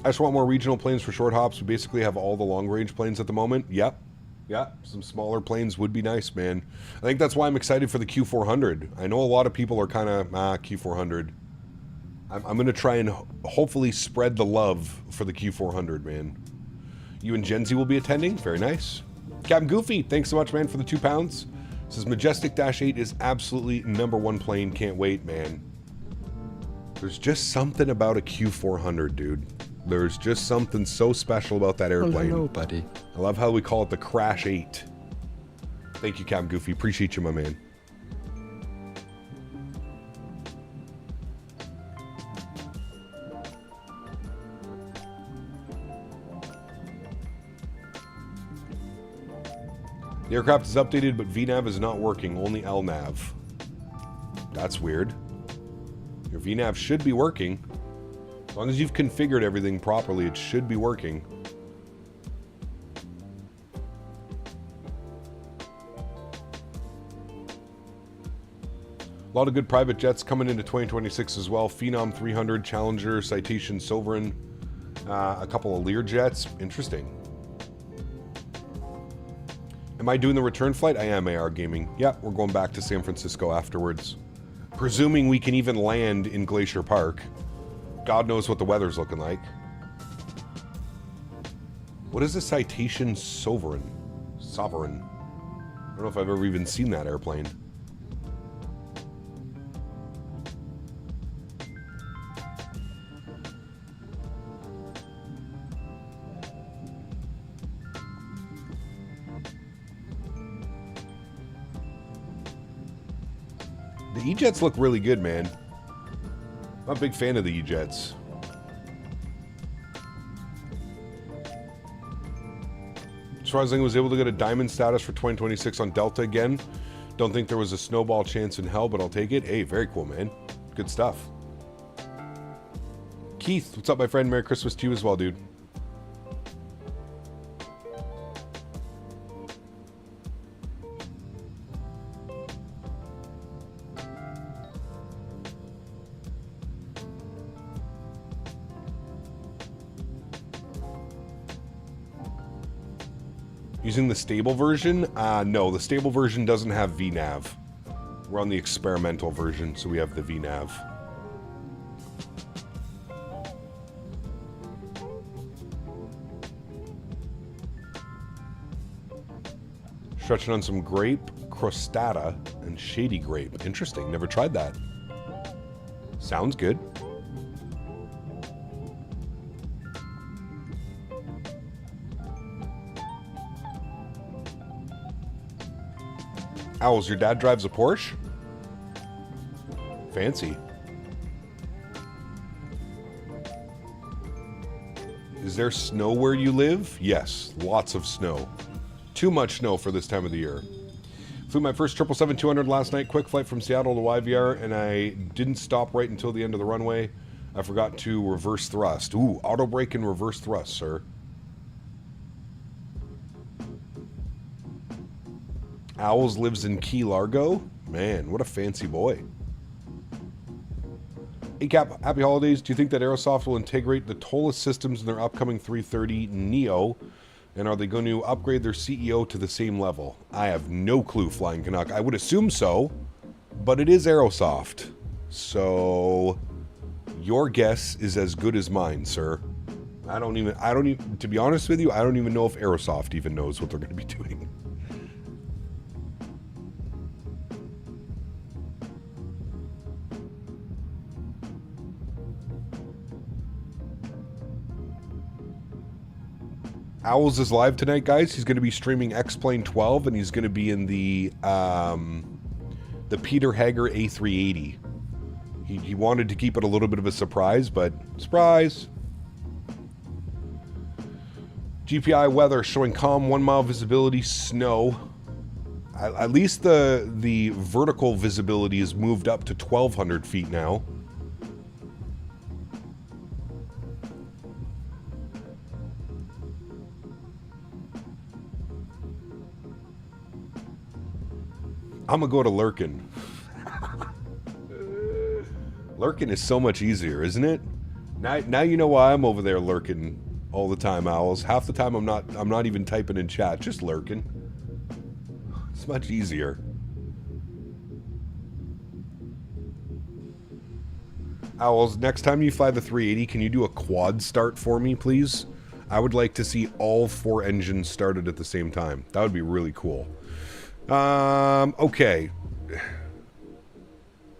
I just want more regional planes for short hops. We basically have all the long-range planes at the moment. Yep. Yeah, some smaller planes would be nice, man. I think that's why I'm excited for the Q400. I know a lot of people are kind of, Q400. I'm going to try and hopefully spread the love for the Q400, man. You and Gen Z will be attending. Very nice. Captain Goofy, thanks so much, man, for the £2. Says Majestic-8 is absolutely #1 plane. Can't wait, man. There's just something about a Q400, dude. There's just something so special about that airplane. Hello, buddy. I love how we call it the Crash 8. Thank you, Captain Goofy. Appreciate you, my man. The aircraft is updated, but VNAV is not working. Only LNAV. That's weird. Your VNAV should be working. As long as you've configured everything properly, it should be working. A lot of good private jets coming into 2026 as well. Phenom 300, Challenger, Citation, Sovereign. A couple of Lear jets. Interesting. Am I doing the return flight? I am, AR Gaming. Yeah, we're going back to San Francisco afterwards. Presuming we can even land in Glacier Park. God knows what the weather's looking like. What is a Citation Sovereign? Sovereign. I don't know if I've ever even seen that airplane. The E-Jets look really good, man. I'm a big fan of the E-Jets. Schwarzing was able to get a diamond status for 2026 on Delta again. Don't think there was a snowball chance in hell, but I'll take it. Hey, very cool, man. Good stuff. Keith, what's up, my friend? Merry Christmas to you as well, dude. Using the stable version? No, the stable version doesn't have VNAV. We're on the experimental version, so we have the VNAV. Stretching on some grape, crostata, and shady grape. Interesting, never tried that. Sounds good. Owls, your dad drives a Porsche? Fancy. Is there snow where you live? Yes, lots of snow. Too much snow for this time of the year. Flew my first 777-200 last night, quick flight from Seattle to YVR, and I didn't stop right until the end of the runway. I forgot to reverse thrust. Ooh, auto brake and reverse thrust, sir. Owls lives in Key Largo? Man, what a fancy boy. Hey Cap, happy holidays. Do you think that Aerosoft will integrate the TOLA systems in their upcoming 330 Neo? And are they going to upgrade their CEO to the same level? I have no clue, Flying Canuck. I would assume so, but it is Aerosoft. So your guess is as good as mine, sir. I don't even, to be honest with you, I don't even know if Aerosoft even knows what they're going to be doing. Owls is live tonight, guys. He's going to be streaming X-Plane 12, and he's going to be in the Peter Hager A380. He wanted to keep it a little bit of a surprise, but surprise. GPI weather showing calm, 1 mile visibility, snow. At least the vertical visibility is moved up to 1,200 feet now. I'm gonna go to Lurkin. Lurkin is so much easier, isn't it? Now you know why I'm over there lurking all the time, Owls. Half the time I'm not even typing in chat, just lurking. It's much easier. Owls, next time you fly the 380, can you do a quad start for me, please? I would like to see all 4 engines started at the same time. That would be really cool. Okay.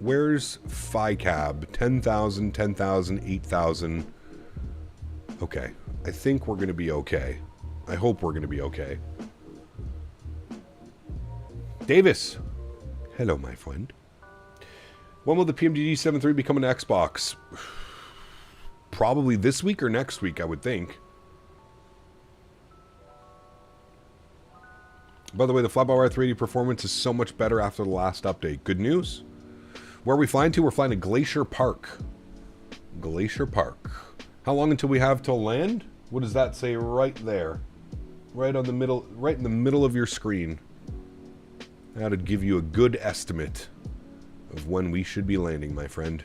Where's FICAB? 10,000, 10,000, 8,000. Okay. I think we're going to be okay. I hope we're going to be okay. Davis. Hello, my friend. When will the PMDD 7.3 become an Xbox? Probably this week or next week, I would think. By the way, the Flyby 380 performance is so much better after the last update. Good news. Where are we flying to? We're flying to Glacier Park. Glacier Park. How long until we have till land? What does that say right there? Right on the middle, right in the middle of your screen. That'd give you a good estimate of when we should be landing, my friend.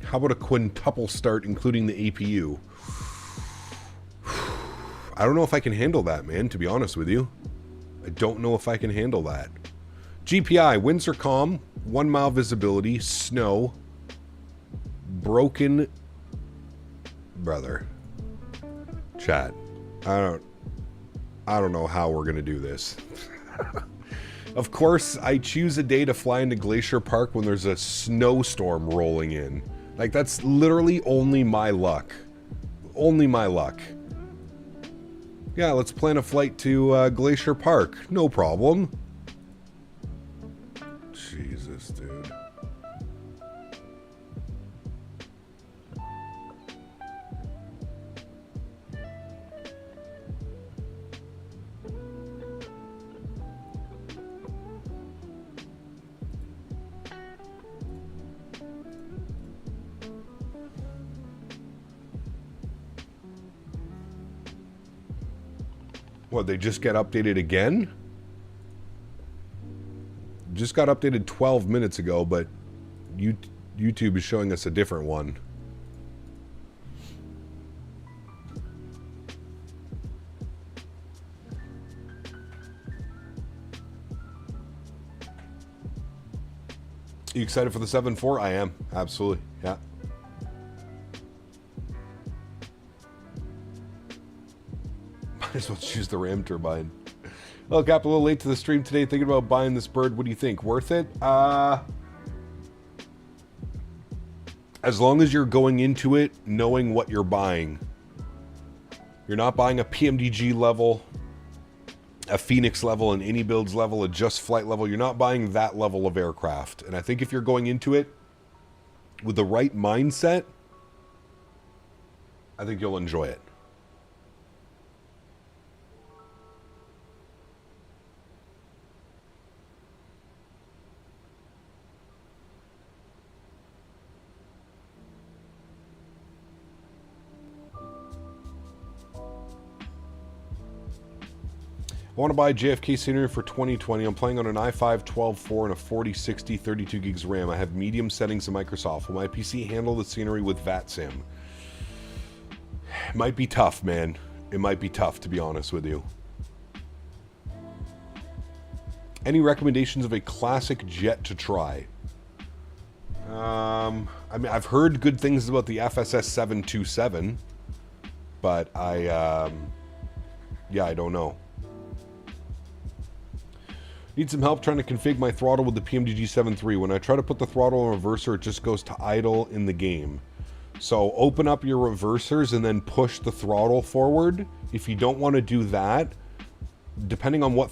How about a quintuple start, including the APU? I don't know if I can handle that, man, to be honest with you. I don't know if I can handle that. GPI, winds are calm, 1 mile visibility, snow, broken... Brother. Chat. I don't know how we're gonna do this. Of course, I choose a day to fly into Glacier Park when there's a snowstorm rolling in. Like, that's literally only my luck. Only my luck. Yeah, let's plan a flight to Glacier Park. No problem. Jesus, dude. What, they just get updated again? Just got updated 12 minutes ago, but YouTube is showing us a different one. You excited for the 7.4? I am, absolutely, yeah. Might as well choose the Ram turbine. Well, Cap, a little late to the stream today. Thinking about buying this bird. What do you think? Worth it? As long as you're going into it knowing what you're buying. You're not buying a PMDG level, a Phoenix level, an Any Builds level, a Just Flight level. You're not buying that level of aircraft. And I think if you're going into it with the right mindset, I think you'll enjoy it. I want to buy JFK scenery for 2020. I'm playing on an i5 12.4 and a 4060 32 gigs RAM. I have medium settings in Microsoft. Will my PC handle the scenery with VATSIM? It might be tough, man. It might be tough, to be honest with you. Any recommendations of a classic jet to try? I mean, I've heard good things about the FSS2024, but yeah, I don't know. Need some help trying to config my throttle with the PMDG 7.3. When I try to put the throttle in reverser, it just goes to idle in the game. So open up your reversers and then push the throttle forward. If you don't want to do that, depending on what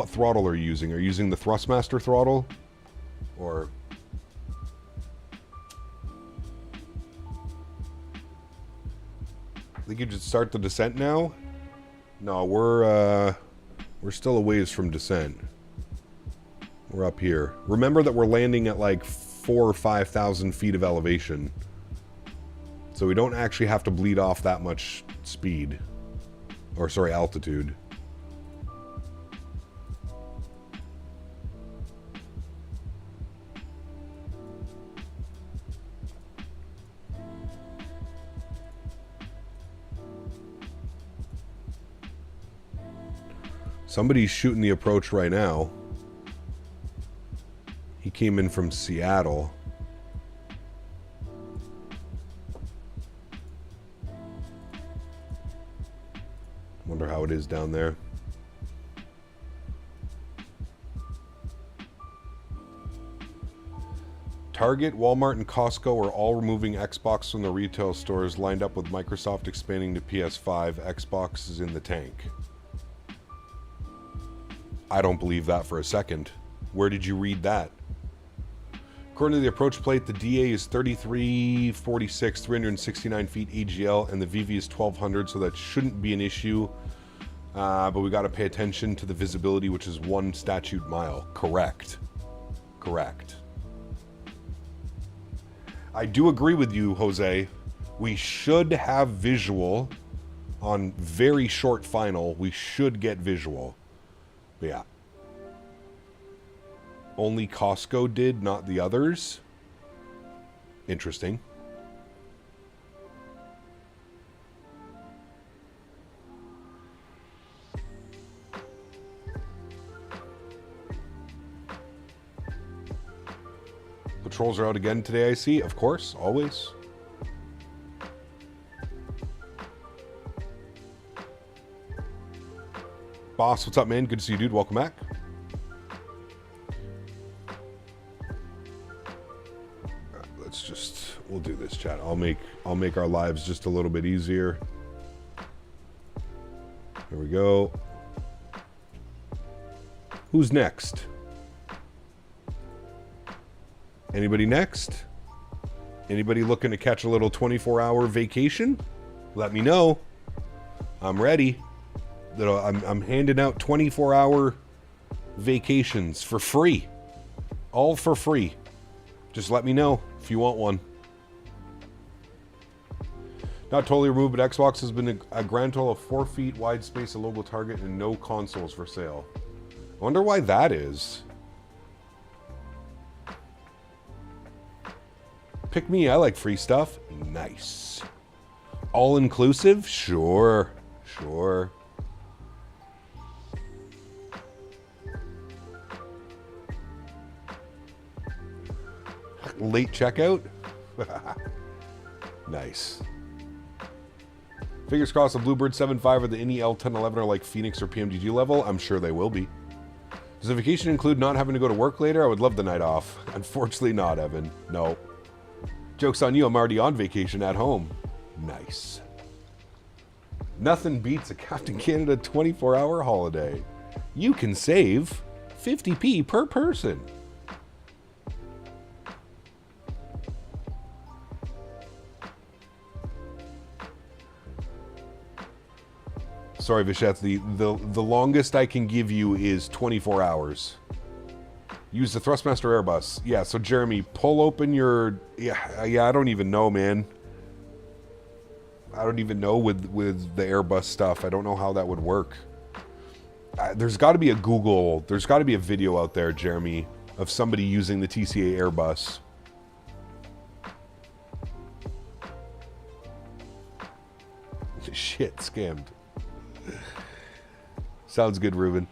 throttle are you using? Are you using the Thrustmaster throttle? Or... I think you just start the descent now? No, we're still a ways from descent. We're up here. Remember that we're landing at like 4,000 or 5,000 feet of elevation. So we don't actually have to bleed off that much speed. Or, sorry, altitude. Somebody's shooting the approach right now. He came in from Seattle. Wonder how it is down there. Target, Walmart, and Costco are all removing Xbox from the retail stores, lined up with Microsoft expanding to PS5. Xbox is in the tank. I don't believe that for a second. Where did you read that? According to the approach plate, the DA is 3346, 369 feet AGL, and the VV is 1200, so that shouldn't be an issue. But we got to pay attention to the visibility, which is 1 statute mile. Correct. Correct. I do agree with you, Jose. We should have visual on very short final. We should get visual. But yeah. Only Costco did, not the others. Interesting. Patrols are out again today, I see. Of course, always. Boss, what's up, man? Good to see you, dude. Welcome back. Let's just, we'll do this, chat. I'll make our lives just a little bit easier. Here we go. Who's next? Anybody next? Anybody looking to catch a little 24-hour vacation? Let me know. I'm ready. I'm handing out 24-hour vacations for free. All for free. Just let me know if you want one. Not totally removed, but Xbox has been a grand total of 4 feet wide space, a logo target, and no consoles for sale. I wonder why that is. Pick me, I like free stuff. Nice. All inclusive? Sure. Sure. Late checkout? Nice. Fingers crossed the Bluebird 7.5 or the Indy L1011 are like Phoenix or PMDG level. I'm sure they will be. Does the vacation include not having to go to work later? I would love the night off. Unfortunately not, Evan. No. Joke's on you, I'm already on vacation at home. Nice. Nothing beats a Captain Canada 24-hour holiday. You can save 50p per person. Sorry, Vishets, the longest I can give you is 24 hours. Use the Thrustmaster Airbus. Yeah, so Jeremy, pull open your... Yeah, I don't even know, man. I don't even know with the Airbus stuff. I don't know how that would work. There's got to be a Google... There's got to be a video out there, Jeremy, of somebody using the TCA Airbus. Shit, scammed. Sounds good, Ruben.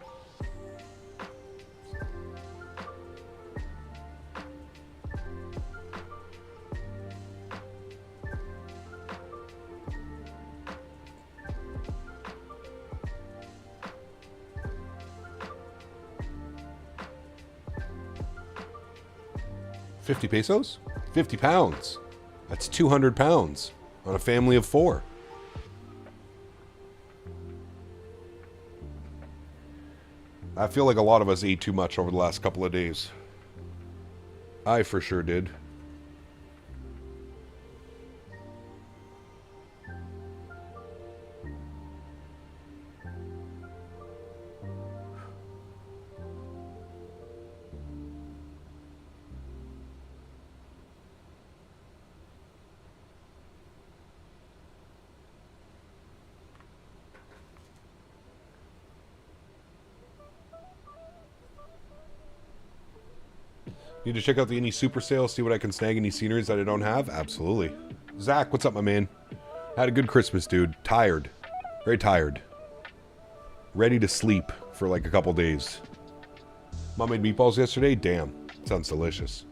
50 pesos? 50 pounds. That's 200 pounds on a family of 4. I feel like a lot of us ate too much over the last couple of days. I for sure did. Need to check out the Any Super Sale, see what I can snag, any sceneries that I don't have? Absolutely. Zach, what's up, my man? Had a good Christmas, dude. Tired. Very tired. Ready to sleep for like a couple days. Mom made meatballs yesterday? Damn. Sounds delicious.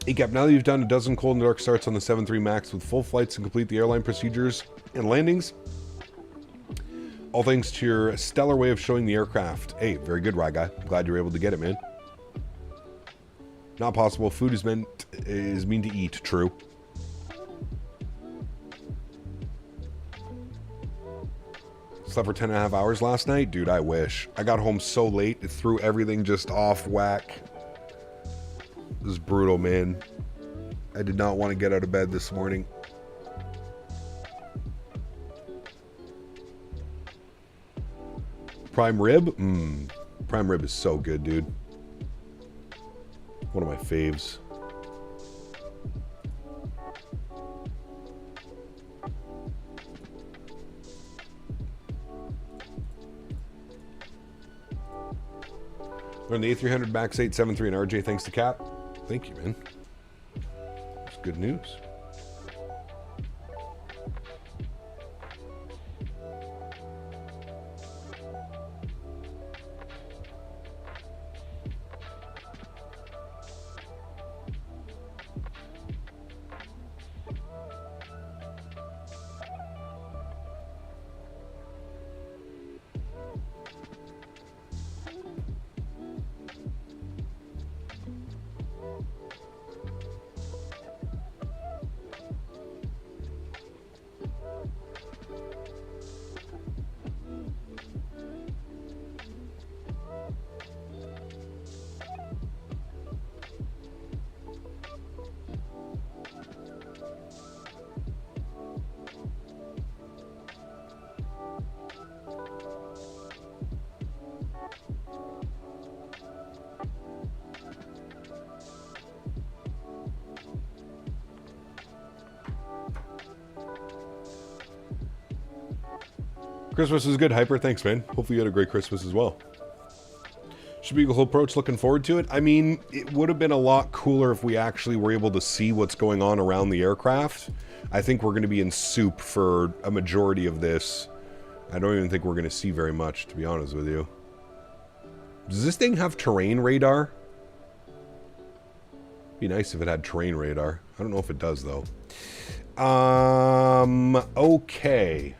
Hey, Cap, now that you've done a dozen cold and dark starts on the 7-3 MAX with full flights and complete the airline procedures and landings, all thanks to your stellar way of showing the aircraft. Hey, very good, Rye Guy. I'm glad you were able to get it, man. Not possible. Food is mean to eat. True. Slept for 10.5 hours last night? Dude, I wish. I got home so late, it threw everything just off whack. It was brutal, man. I did not want to get out of bed this morning. Prime rib? Prime rib is so good, dude. One of my faves. We're in the A300 Max 873 and RJ, thanks to Cap. Thank you, man. That's good news. Christmas is good, Hyper. Thanks, man. Hopefully you had a great Christmas as well. Should be a whole approach. Looking forward to it. I mean, it would have been a lot cooler if we actually were able to see what's going on around the aircraft. I think we're going to be in soup for a majority of this. I don't even think we're going to see very much, to be honest with you. Does this thing have terrain radar? Be nice if it had terrain radar. I don't know if it does, though. Okay.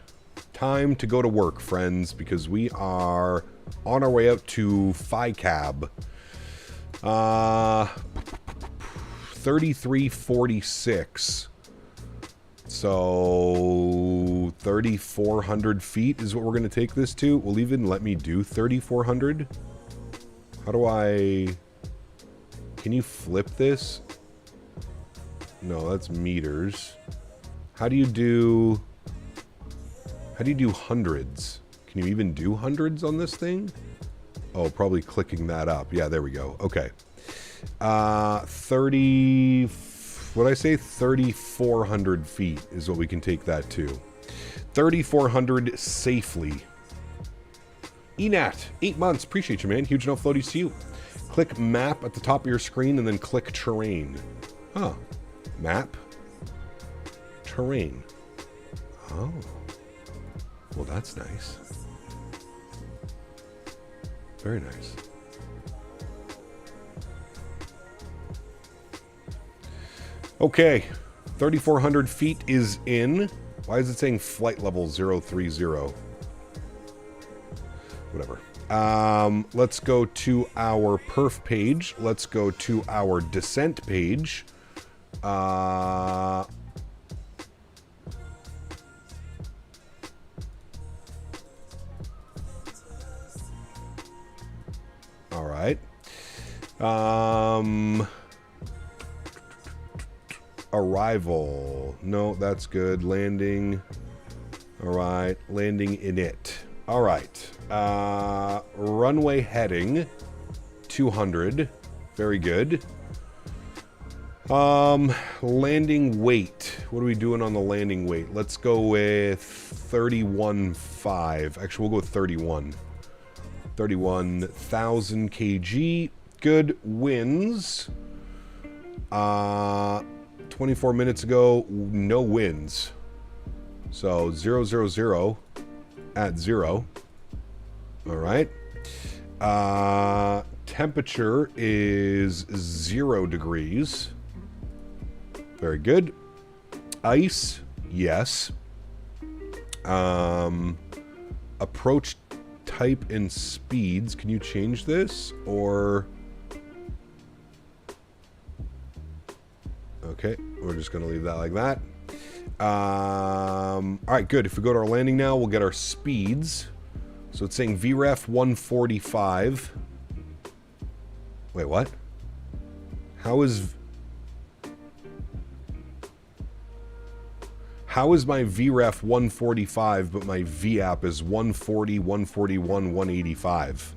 Time to go to work, friends, because we are on our way out to FICAB. 3346. So 3,400 feet is what we're going to take this to. Will even let me do 3,400? How do I... Can you flip this? No, that's meters. How do you do hundreds? Can you even do hundreds on this thing? Oh, probably clicking that up. Yeah, there we go. Okay. 30... What did I say? 3,400 feet is what we can take that to. 3,400 safely. Enat, 8 months. Appreciate you, man. Huge enough floaties to you. Click map at the top of your screen and then click terrain. Huh. Map. Terrain. Oh. Well, that's nice. Very nice. Okay. 3,400 feet is in. Why is it saying flight level 030? Whatever. Let's go to our perf page. Let's go to our descent page. All right. Arrival. No, that's good. Landing. All right. Landing in it. All right. Runway heading. 200. Very good. Landing weight. What are we doing on the landing weight? Let's go with 31.5. Actually, we'll go with 31. 31,000 kg. Good. Winds. 24 minutes ago, no winds. So 000 at 0. All right. Temperature is 0 degrees. Very good. Ice, yes. Approach type and speeds. Can you change this? Or... okay, we're just going to leave that like that. All right, good. If we go to our landing now, we'll get our speeds. So it's saying VREF 145. Wait, what? How is my VREF 145, but my VAP is 140, 141, 185?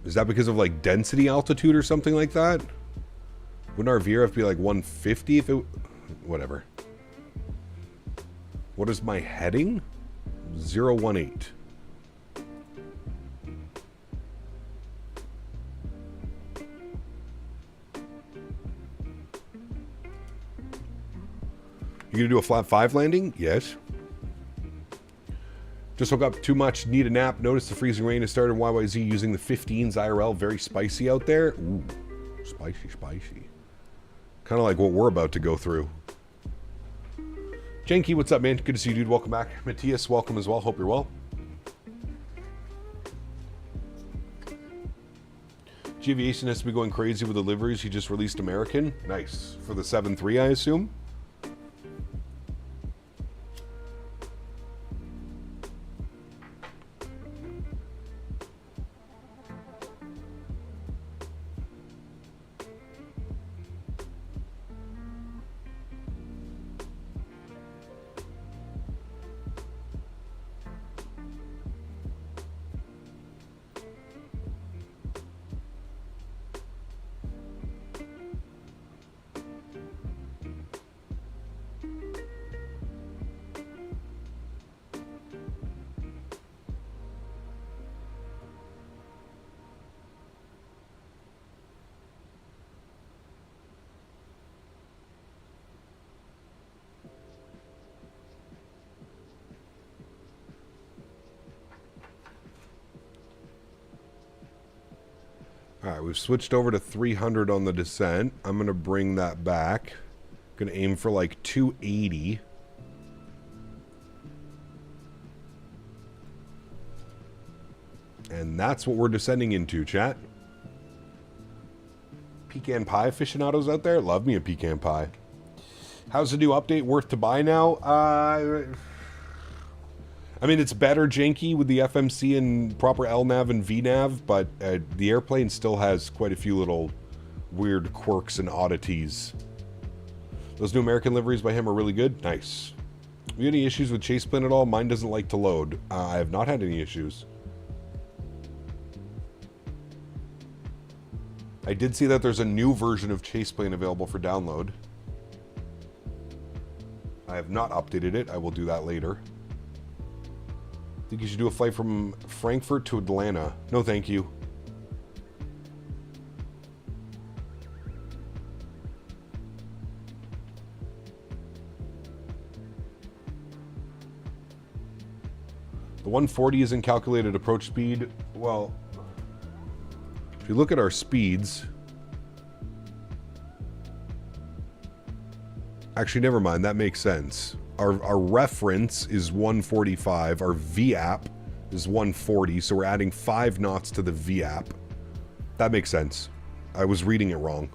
Is that because of, like, density altitude or something like that? Wouldn't our VRF be, like, 150 if it... whatever. What is my heading? 018. You gonna do a flat 5 landing? Yes. Just woke up too much, need a nap. Notice the freezing rain has started in YYZ using the 15s IRL. Very spicy out there. Ooh, spicy, spicy. Kind of like what we're about to go through. Janky, what's up, man? Good to see you, dude. Welcome back. Matthias, welcome as well. Hope you're well. Aviation has to be going crazy with deliveries. He just released American. Nice. For the 7.3, I assume. Alright, we've switched over to 300 on the descent. I'm going to bring that back. Going to aim for like 280. And that's what we're descending into, chat. Pecan pie aficionados out there? Love me a pecan pie. How's the new update worth to buy now? I mean, it's better janky with the FMC and proper LNAV and VNAV, but the airplane still has quite a few little weird quirks and oddities. Those new American liveries by him are really good. Nice. Have you any issues with Chaseplane at all? Mine doesn't like to load. I have not had any issues. I did see that there's a new version of Chaseplane available for download. I have not updated it. I will do that later. Think you should do a flight from Frankfurt to Atlanta. No, thank you. The 140 isn't calculated approach speed. Well, if you look at our speeds... Actually, never mind. That makes sense. Our reference is 145. Our VAP is 140. So we're adding 5 knots to the VAP. That makes sense. I was reading it wrong.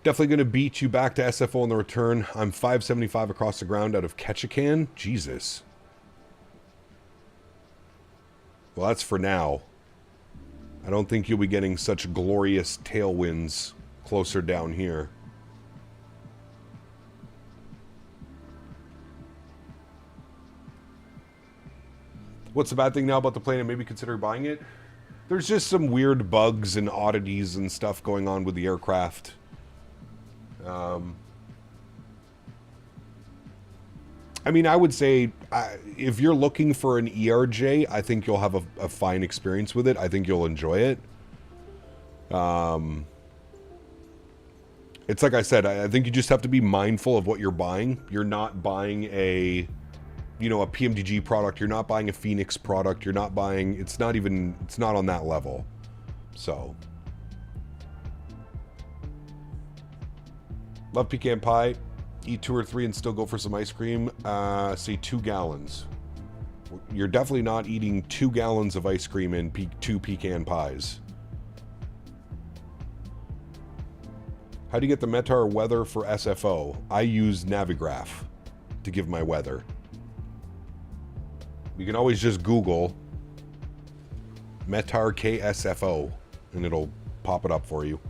Definitely going to beat you back to SFO on the return. I'm 575 across the ground out of Ketchikan. Jesus. Well, that's for now. I don't think you'll be getting such glorious tailwinds closer down here. What's the bad thing now about the plane and maybe consider buying it? There's just some weird bugs and oddities and stuff going on with the aircraft. I mean, I would say if you're looking for an ERJ, I think you'll have a fine experience with it. I think you'll enjoy it. It's like I said, I think you just have to be mindful of what you're buying. You're not buying a PMDG product. You're not buying a Phoenix product. You're not buying, it's not on that level. So. Love pecan pie. Eat 2 or 3 and still go for some ice cream. Say 2 gallons. You're definitely not eating 2 gallons of ice cream and 2 pecan pies. How do you get the Metar weather for SFO? I use Navigraph to give my weather. You can always just Google Metar KSFO and it'll pop it up for you.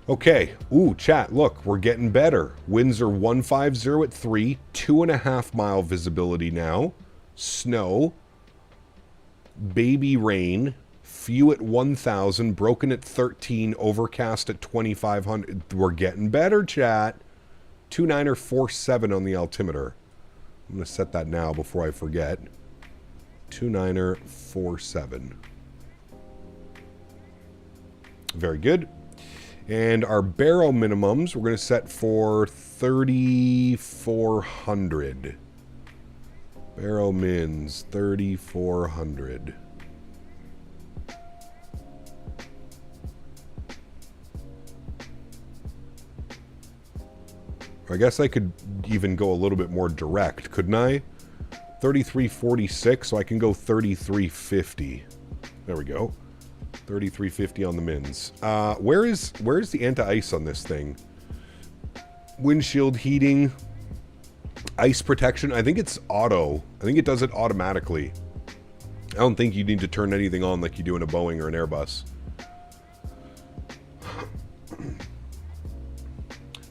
Okay. Ooh, chat. Look, we're getting better. Winds are 150 at 3. 2.5 mile visibility now. Snow. Baby rain. Few at 1,000. Broken at 13. Overcast at 2,500. We're getting better, chat. 29er47 on the altimeter. I'm going to set that now before I forget. 29er47. Very good. And our barrow minimums, we're going to set for 3,400. Barrow mins, 3,400. I guess I could even go a little bit more direct, couldn't I? 3346, so I can go 3350. There we go. 3350 on the mins. Where's the anti-ice on this thing? Windshield heating, ice protection. I think it's auto. I think it does it automatically. I don't think you need to turn anything on like you do in a Boeing or an Airbus.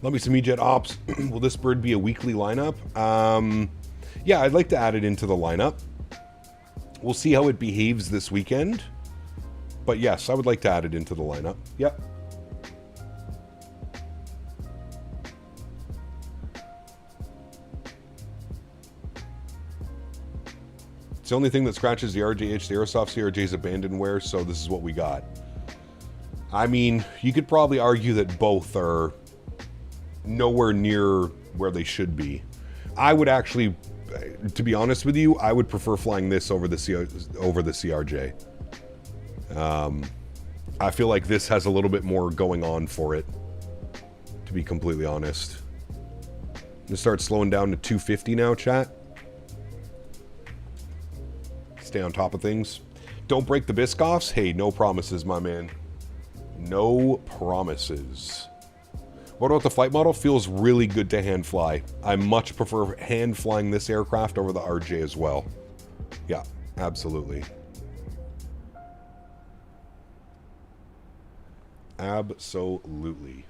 Love me some E-Jet Ops. Will this bird be a weekly lineup? Yeah, I'd like to add it into the lineup. We'll see how it behaves this weekend. But yes, I would like to add it into the lineup. Yep. It's the only thing that scratches the RJH, the Aerosoft CRJ's abandonware, so this is what we got. I mean, you could probably argue that both are nowhere near where they should be. I would actually, to be honest with you, I would prefer flying this over the CRJ. I feel like this has a little bit more going on for it, to be completely honest. I'm gonna start slowing down to 250 now, chat. Stay on top of things. Don't break the Biscoffs. Hey, no promises, my man. No promises. What about the flight model? Feels really good to hand fly. I much prefer hand flying this aircraft over the RJ as well. Yeah, absolutely. Absolutely.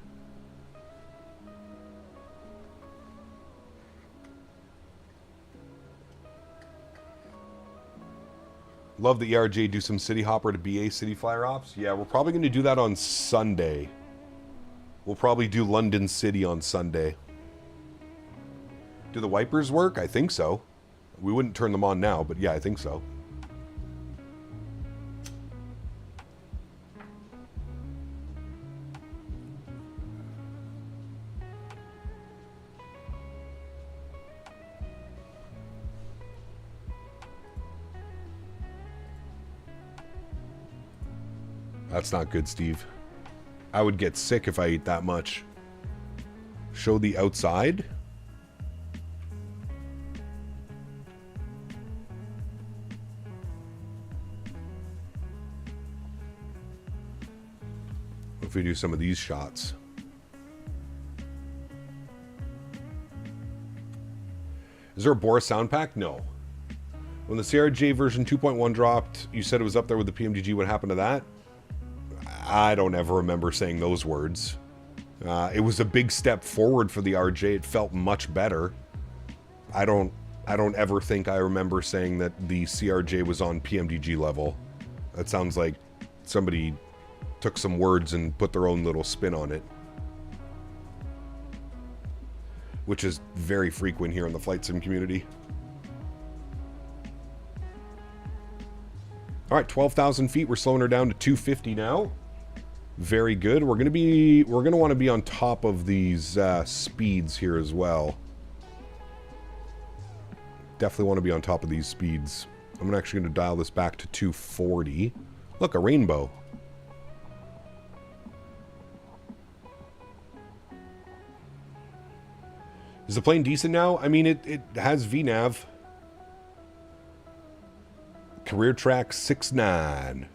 Love the ERJ do some city hopper to BA city flyer ops. Yeah, we're probably going to do that on Sunday. We'll probably do London City on Sunday. Do the wipers work? I think so. We wouldn't turn them on now, but yeah, I think so. That's not good, Steve. I would get sick if I ate that much. Show the outside. What if we do some of these shots? Is there a Boris sound pack? No. When the CRJ version 2.1 dropped, you said it was up there with the PMDG. What happened to that? I don't ever remember saying those words. It was a big step forward for the RJ. It felt much better. I don't ever think I remember saying that the CRJ was on PMDG level. That sounds like somebody took some words and put their own little spin on it, which is very frequent here in the flight sim community. All right, 12,000 feet. We're slowing her down to 250 now. Very good. We're gonna want to be on top of these speeds here as well. Definitely want to be on top of these speeds. I'm actually going to dial this back to 240. Look, a rainbow. Is the plane decent now? I mean, it has VNAV. Career track 6.9.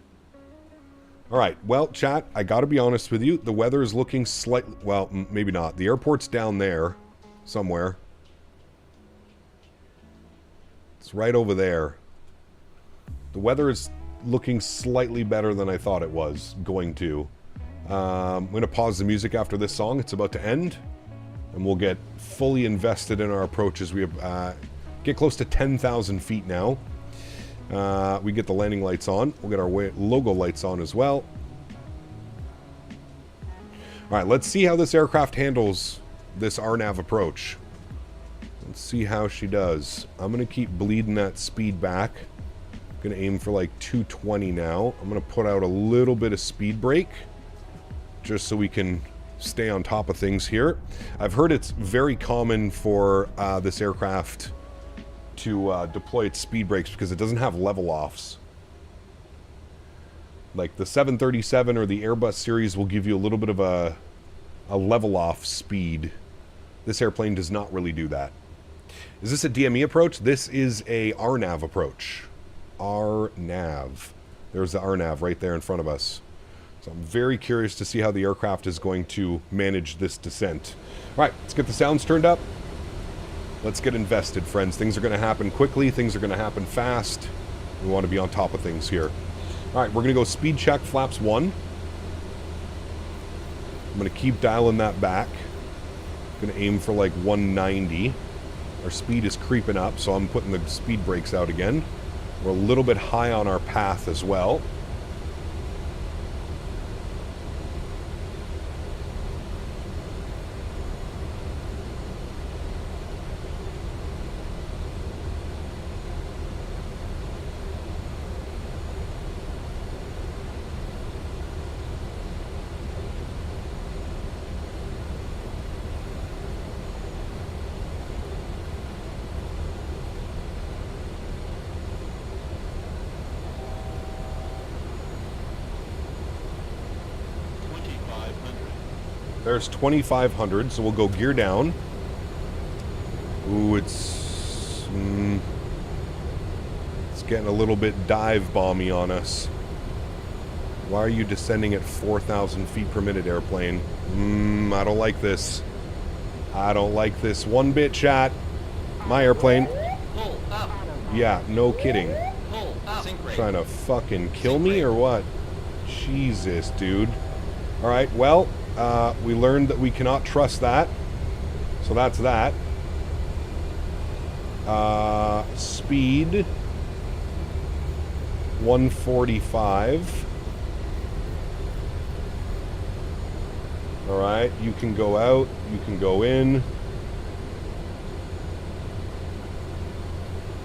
Alright, well, chat, I gotta be honest with you. The weather is looking slightly... Well, maybe not. The airport's down there. Somewhere. It's right over there. The weather is looking slightly better than I thought it was going to. I'm going to pause the music after this song. It's about to end. And we'll get fully invested in our approaches. We get close to 10,000 feet now. We get the landing lights on. We'll get our logo lights on as well. Alright, let's see how this aircraft handles this RNAV approach. Let's see how she does. I'm going to keep bleeding that speed back. I'm going to aim for like 220 now. I'm going to put out a little bit of speed brake, just so we can stay on top of things here. I've heard it's very common for this aircraft to deploy its speed brakes because it doesn't have level offs. Like the 737 or the Airbus series will give you a little bit of a level off speed. This airplane does not really do that. Is this a DME approach? This is a RNAV approach. RNAV. There's the RNAV right there in front of us. So I'm very curious to see how the aircraft is going to manage this descent. All right, let's get the sounds turned up. Let's get invested, friends. Things are going to happen quickly. Things are going to happen fast. We want to be on top of things here. All right, we're going to go speed check flaps 1. I'm going to keep dialing that back. I'm going to aim for like 190. Our speed is creeping up, so I'm putting the speed brakes out again. We're a little bit high on our path as well. There's 2,500, so we'll go gear down. Ooh, it's getting a little bit dive bomby on us. Why are you descending at 4,000 feet per minute, airplane? I don't like this. I don't like this one bit, chat. My airplane. Yeah, no kidding. Trying to fucking kill me or what? Jesus, dude. Alright, well... we learned that we cannot trust that. So that's that. Speed 145. Alright, you can go out, you can go in.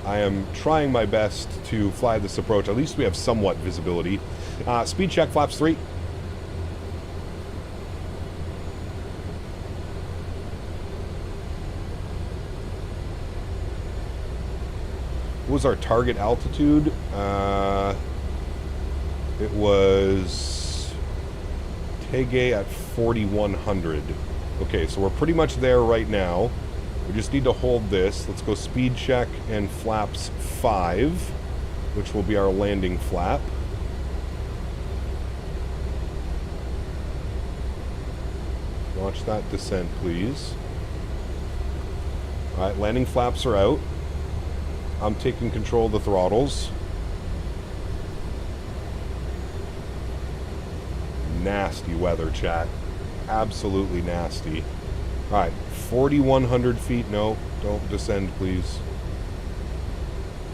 I am trying my best to fly this approach. At least we have somewhat visibility. Speed check flaps 3. What was our target altitude? It was Pegay at 4,100. Okay, so we're pretty much there right now. We just need to hold this. Let's go speed check and flaps 5, which will be our landing flap. Watch that descent, please. Alright, landing flaps are out. I'm taking control of the throttles. Nasty weather, chat. Absolutely nasty. Alright, 4,100 feet. No, don't descend, please.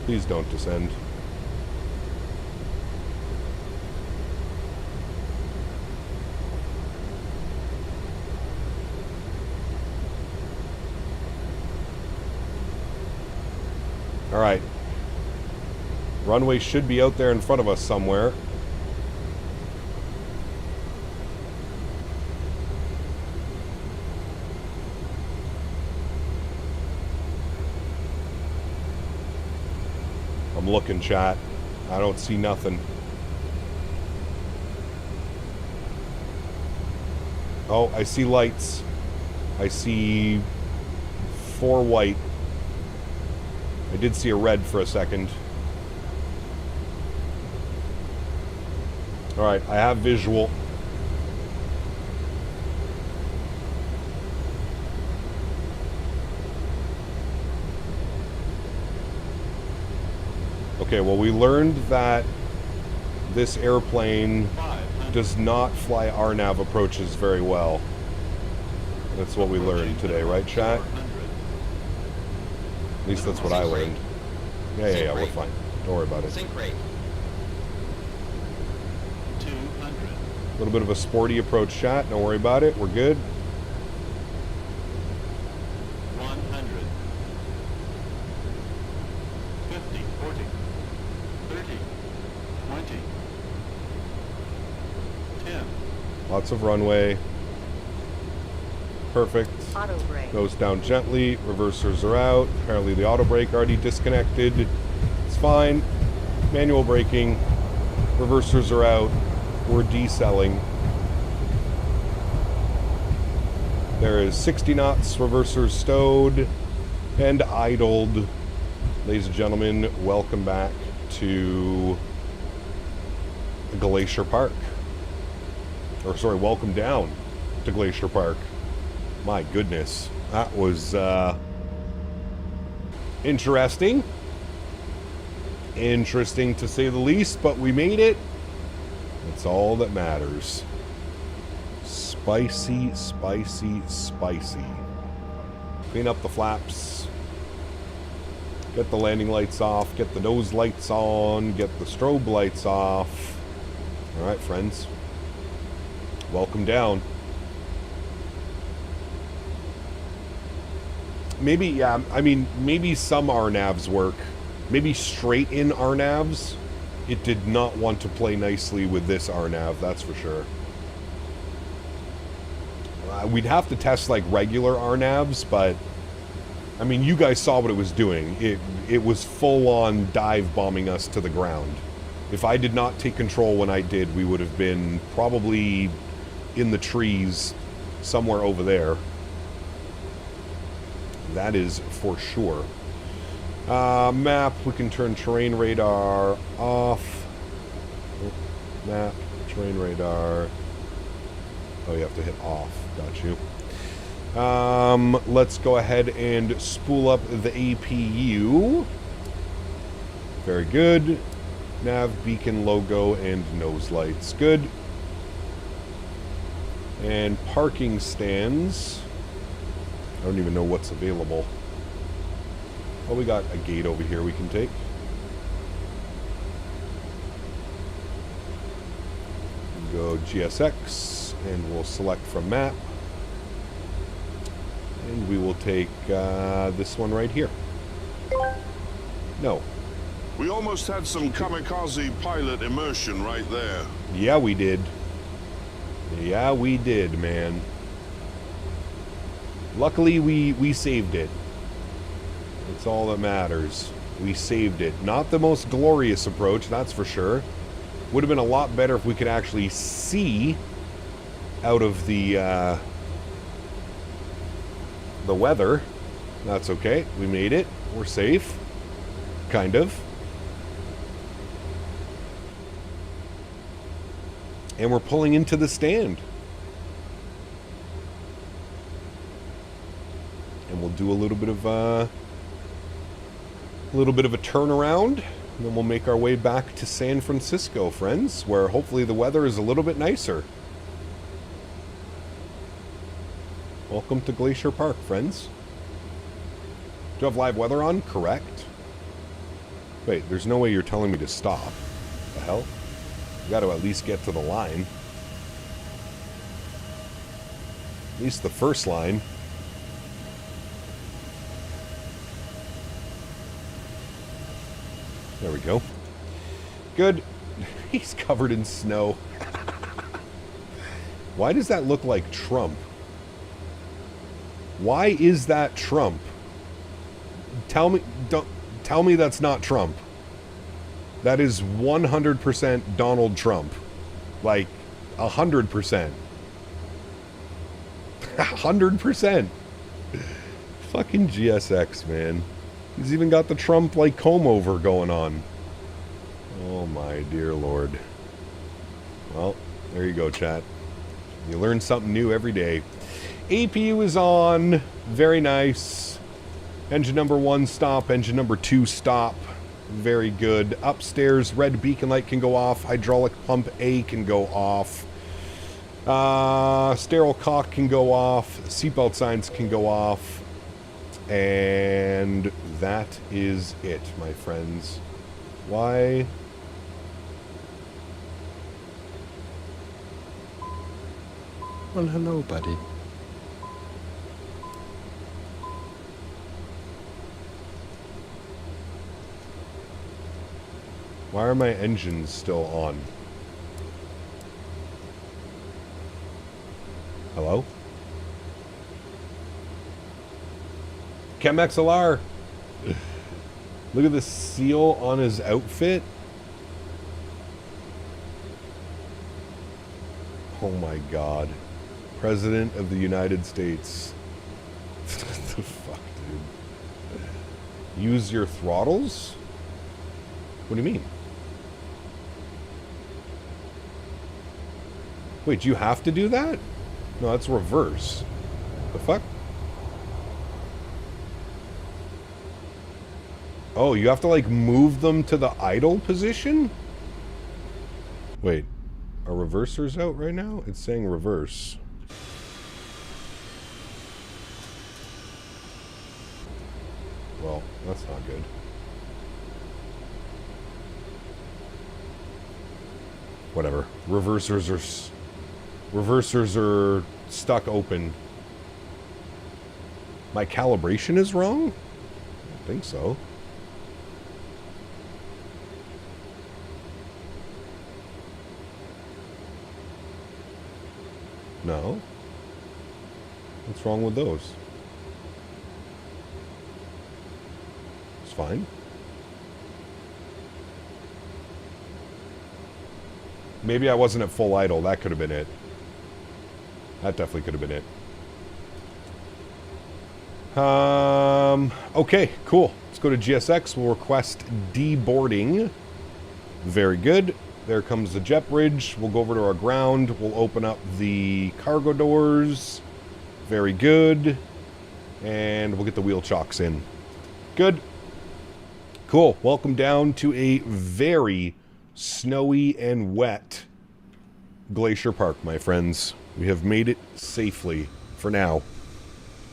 Please don't descend. Alright. Runway should be out there in front of us somewhere. I'm looking, chat. I don't see nothing. Oh, I see lights. I see 4 white. I did see a red for a second. Alright, I have visual. Okay, well, we learned that this airplane does not fly RNAV approaches very well. That's what we learned today, right, chat? At least that's what I learned. Yeah, we're fine. Don't worry about it. Sink rate. 200. A little bit of a sporty approach, chat. Don't worry about it. We're good. 100. 50, 40, 30, 20, 10. Lots of runway. Perfect. Auto brake. Goes down gently. Reversers are out. Apparently the auto brake already disconnected. It's fine. Manual braking. Reversers are out. We're decelling. There is 60 knots. Reversers stowed and idled. Ladies and gentlemen, welcome back to Glacier Park. Or sorry, welcome down to Glacier Park. My goodness, that was interesting. Interesting to say the least, but we made it. That's all that matters. Spicy, spicy, spicy. Clean up the flaps. Get the landing lights off. Get the nose lights on. Get the strobe lights off. All right, friends. Welcome down. Maybe, yeah, I mean, maybe some RNAVs work. Maybe straight in RNAVs. It did not want to play nicely with this RNAV, that's for sure. We'd have to test like regular RNAVs, but I mean, you guys saw what it was doing. It was full-on dive bombing us to the ground. If I did not take control when I did, we would have been probably in the trees somewhere over there. That is for sure. Map, we can turn terrain radar off. Oh, map, terrain radar. Oh, you have to hit off. Got you. Let's go ahead and spool up the APU. Very good. Nav, beacon, logo, and nose lights. Good. And parking stands. I don't even know what's available. Oh, we got a gate over here we can take. Go GSX, and we'll select from map. And we will take this one right here. No. We almost had some kamikaze pilot immersion right there. Yeah, we did. Yeah, we did, man. Luckily, we saved it. That's all that matters. We saved it. Not the most glorious approach, that's for sure. Would have been a lot better if we could actually see out of the weather. That's okay. We made it. We're safe. Kind of. And we're pulling into the stand. And we'll do a little bit of a turnaround, and then we'll make our way back to San Francisco, friends, where hopefully the weather is a little bit nicer. Welcome to Glacier Park, friends. Do you have live weather on? Correct. Wait, there's no way you're telling me to stop. The hell? You got to at least get to the line. At least the first line. There we go. Good. He's covered in snow. Why does that look like Trump? Why is that Trump? Tell me that's not Trump. That is 100% Donald Trump. Like 100%. 100%. Fucking GSX, man. He's even got the Trump, like, comb-over going on. Oh, my dear Lord. Well, there you go, chat. You learn something new every day. APU is on. Very nice. Engine number 1 stop. Engine number 2 stop. Very good. Upstairs, red beacon light can go off. Hydraulic pump A can go off. Sterile cock can go off. Seatbelt signs can go off. And that is it, my friends. Why? Well, hello, buddy. Why are my engines still on? Hello? Chem XLR. Look at the seal on his outfit. Oh my God. President of the United States. What the fuck, dude? Use your throttles? What do you mean? Wait, you have to do that? No, that's reverse. The fuck? Oh, you have to, like, move them to the idle position? Wait, are reversers out right now? It's saying reverse. Well, that's not good. Whatever. Reversers are stuck open. My calibration is wrong? I don't think so. No. What's wrong with those? It's fine. Maybe I wasn't at full idle. That could have been it. That definitely could have been it. Okay, cool. Let's go to GSX. We'll request deboarding. Very good. There comes the jet bridge. We'll go over to our ground. We'll open up the cargo doors. Very good. And we'll get the wheel chocks in. Good. Cool. Welcome down to a very snowy and wet Glacier Park, my friends. We have made it safely. For now.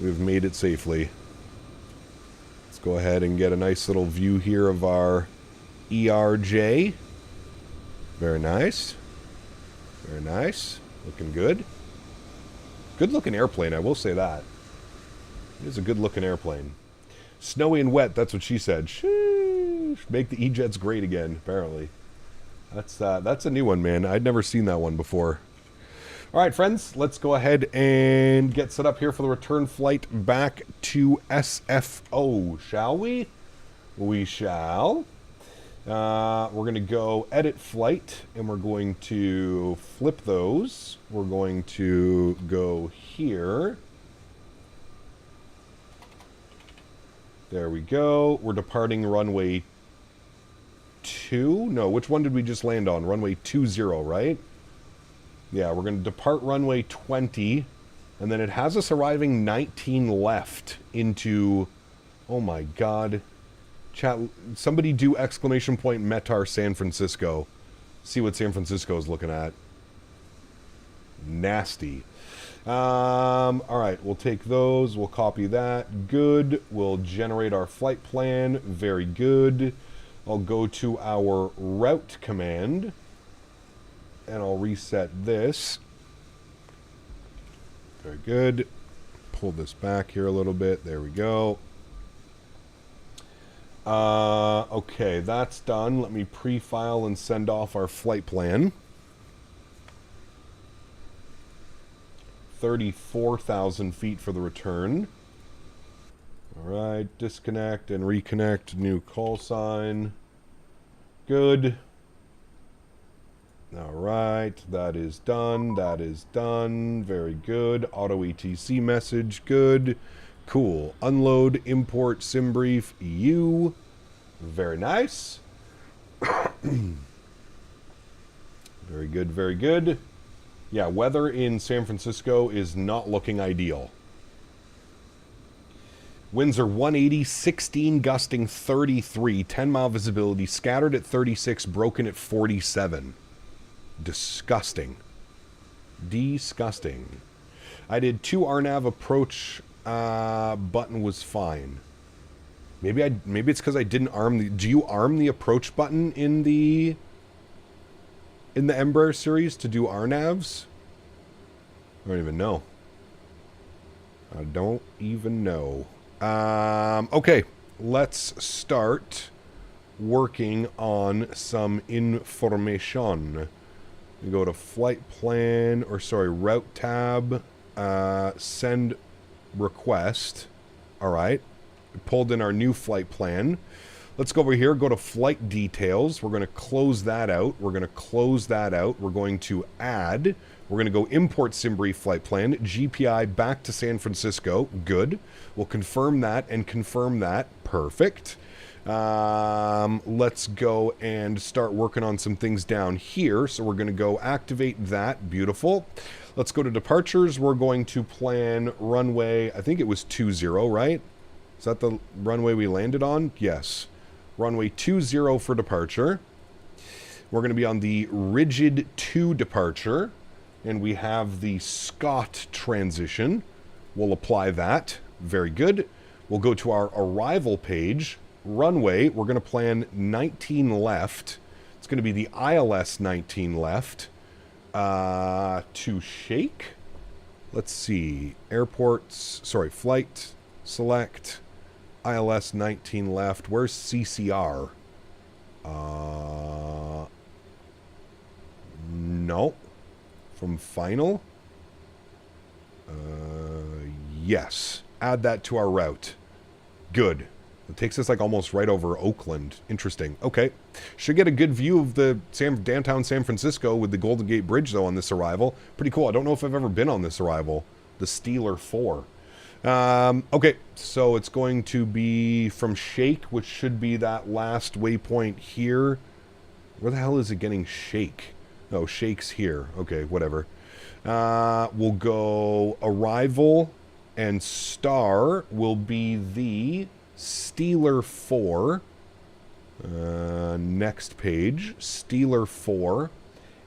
We've made it safely. Let's go ahead and get a nice little view here of our ERJ. Very nice. Very nice. Looking good. Good looking airplane, I will say that. It is a good looking airplane. Snowy and wet, that's what she said. Sheesh. Make the Ejets great again, apparently. That's a new one, man. I'd never seen that one before. Alright, friends, let's go ahead and get set up here for the return flight back to SFO, shall we? We shall. We're going to go edit flight, and we're going to flip those. We're going to go here. There we go. We're departing runway 2. No, which one did we just land on? Runway 20, right? Yeah, we're going to depart runway 20. And then it has us arriving 19 left into... Oh my god. Chat, somebody do exclamation point Metar San Francisco. See what San Francisco is looking at. Nasty. Alright, we'll take those. We'll copy that. Good. We'll generate our flight plan. Very good. I'll go to our route command. And I'll reset this. Very good. Pull this back here a little bit. There we go. Okay, that's done. Let me pre-file and send off our flight plan. 34,000 feet for the return. Alright, disconnect and reconnect. New call sign. Good. Alright, that is done. That is done. Very good. Auto ETC message. Good. Cool. Unload, import, sim brief, EU. Very nice. Very good, very good. Yeah, weather in San Francisco is not looking ideal. Winds are 180, 16 gusting 33, 10-mile visibility, scattered at 36, broken at 47. Disgusting. Disgusting. I did 2 RNAV approach button was fine. Maybe it's because I didn't arm the... Do you arm the approach button in the Embraer series to do RNAVs? I don't even know. I don't even know. Okay, let's start working on some information. We go to flight plan, or sorry, route tab, send request. All right, we pulled in our new flight plan. Let's go over here, go to flight details. We're going to close that out. We're going to close that out. We're going to add. We're going to go import SimBrief flight plan, GPI back to San Francisco. Good. We'll confirm that and confirm that. Perfect. Let's go and start working on some things down here. So we're going to go activate that. Beautiful. Let's go to departures. We're going to plan runway, I think it was 20, right? Is that the runway we landed on? Yes. Runway 20 for departure. We're going to be on the rigid 2 departure. And we have the Scott transition. We'll apply that. Very good. We'll go to our arrival page. Runway, we're going to plan 19 left. It's going to be the ILS 19 left. To shake. Let's see. Airports, sorry, flight, select, ILS 19 left. Where's CCR? No. From final? Yes. Add that to our route. Good. It takes us like almost right over Oakland. Interesting. Okay. Should get a good view of the downtown San Francisco with the Golden Gate Bridge, though, on this arrival. Pretty cool. I don't know if I've ever been on this arrival. The Steeler 4. Okay. So it's going to be from Shake, which should be that last waypoint here. Where the hell is it getting Shake? Oh, Shake's here. Okay, whatever. We'll go arrival, and star will be the Steeler 4. Next page, Steeler 4.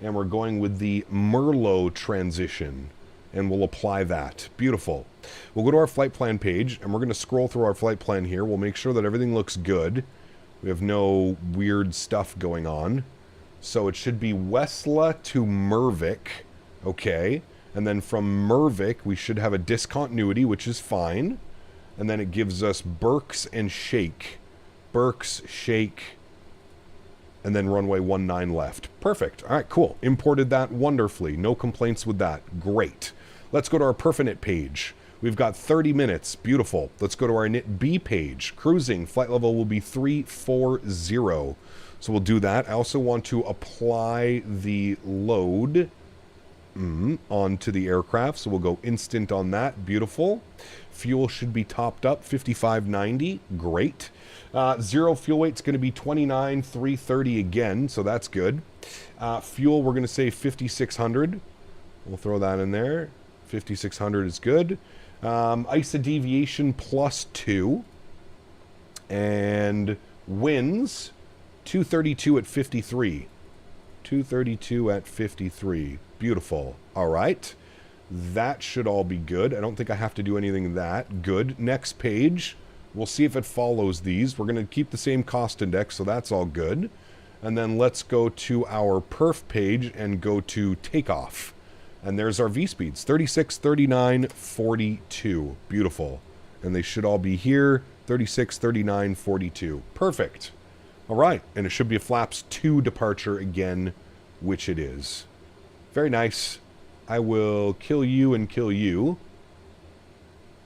And we're going with the Merlot transition. And we'll apply that. Beautiful. We'll go to our flight plan page, and we're going to scroll through our flight plan here. We'll make sure that everything looks good. We have no weird stuff going on. So it should be Westla to Mervic. Okay. And then from Mervic, we should have a discontinuity, which is fine. And then it gives us Berks and Shake. Berks, Shake, and then runway 19 left. Perfect. All right, cool. Imported that wonderfully. No complaints with that. Great. Let's go to our Perfinite page. We've got 30 minutes. Beautiful. Let's go to our init B page. Cruising. Flight level will be 340. So we'll do that. I also want to apply the load onto the aircraft. So we'll go instant on that. Beautiful. Fuel should be topped up. 5590. Great. Zero fuel weight's going to be 29,330 again. So that's good. Fuel, we're going to say 5,600. We'll throw that in there. 5,600 is good. ISA deviation +2. And winds, 232 at 53. 232 at 53. Beautiful. All right. That should all be good. I don't think I have to do anything that. Good. Next page. We'll see if it follows these. We're going to keep the same cost index, so that's all good. And then let's go to our perf page and go to takeoff. And there's our V-speeds, 36, 39, 42. Beautiful. And they should all be here, 36, 39, 42. Perfect. All right. And it should be a flaps 2 departure again, which it is. Very nice. I will kill you and kill you.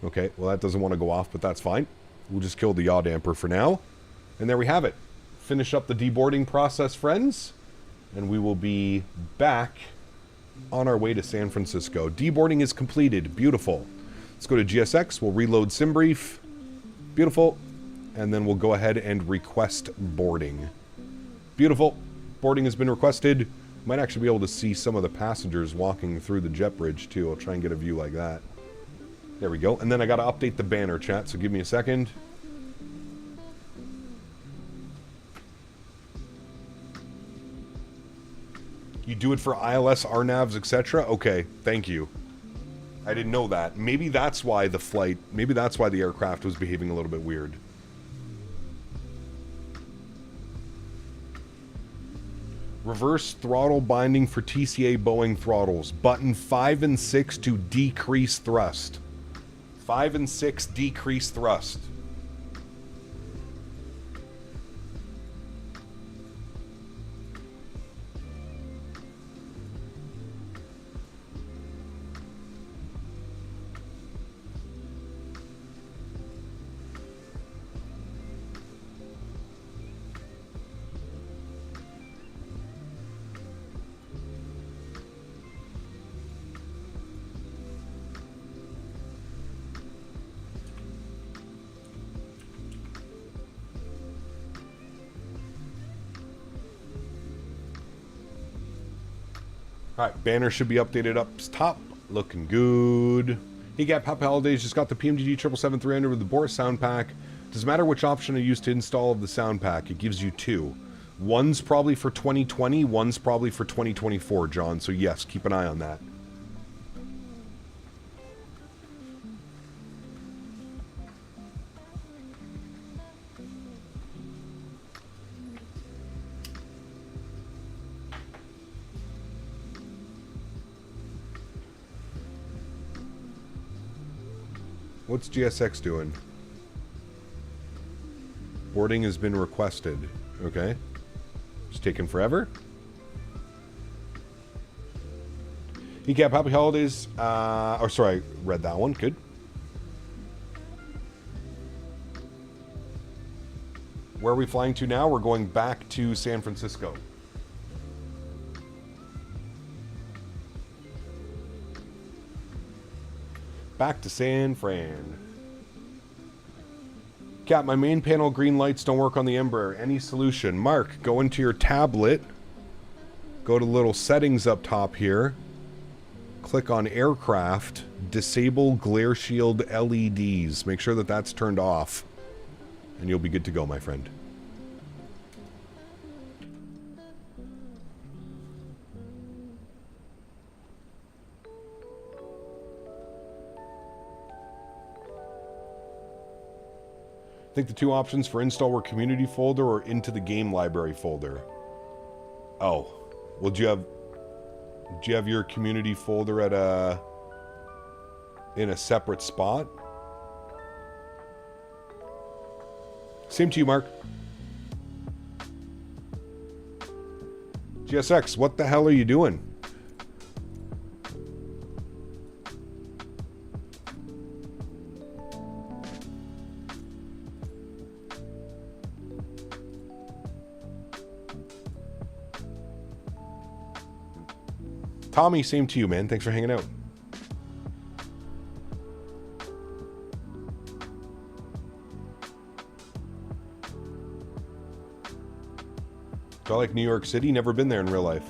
Okay, well that doesn't want to go off, but that's fine. We'll just kill the yaw damper for now. And there we have it. Finish up the deboarding process, friends. And we will be back on our way to San Francisco. Deboarding is completed. Beautiful. Let's go to GSX. We'll reload SimBrief. Beautiful. And then we'll go ahead and request boarding. Beautiful. Boarding has been requested. Might actually be able to see some of the passengers walking through the jet bridge too. I'll try and get a view like that. There we go. And then I got to update the banner, chat, so give me a second. You do it for ILS, RNAVs, etc.? Okay, thank you. I didn't know that. Maybe that's why the flight, maybe that's why the aircraft was behaving a little bit weird. Reverse throttle binding for TCA Boeing throttles. Button 5 and 6 to decrease thrust. 5 and 6 decrease thrust. Alright, banner should be updated up top. Looking good. He got Papa Holidays, just got the PMGG 777-300 with the Boris sound pack. Doesn't matter which option I use to install of the sound pack, it gives you 2. One's probably for 2020, one's probably for 2024, John. So yes, keep an eye on that. What's GSX doing? Boarding has been requested. Okay. It's taking forever. ECAP, happy holidays. Oh, sorry. Read that one. Good. Where are we flying to now? We're going back to San Francisco. Back to San Fran. Cap, my main panel green lights don't work on the Embraer. Any solution? Mark, go into your tablet. Go to little settings up top here. Click on aircraft. Disable glare shield LEDs. Make sure that that's turned off. And you'll be good to go, my friend. I think the two options for install were community folder or into the game library folder. Oh, well, do you have your community folder at in a separate spot? Same to you, Mark. GSX, what the hell are you doing? Tommy, same to you, man. Thanks for hanging out. Do I like New York City? Never been there in real life.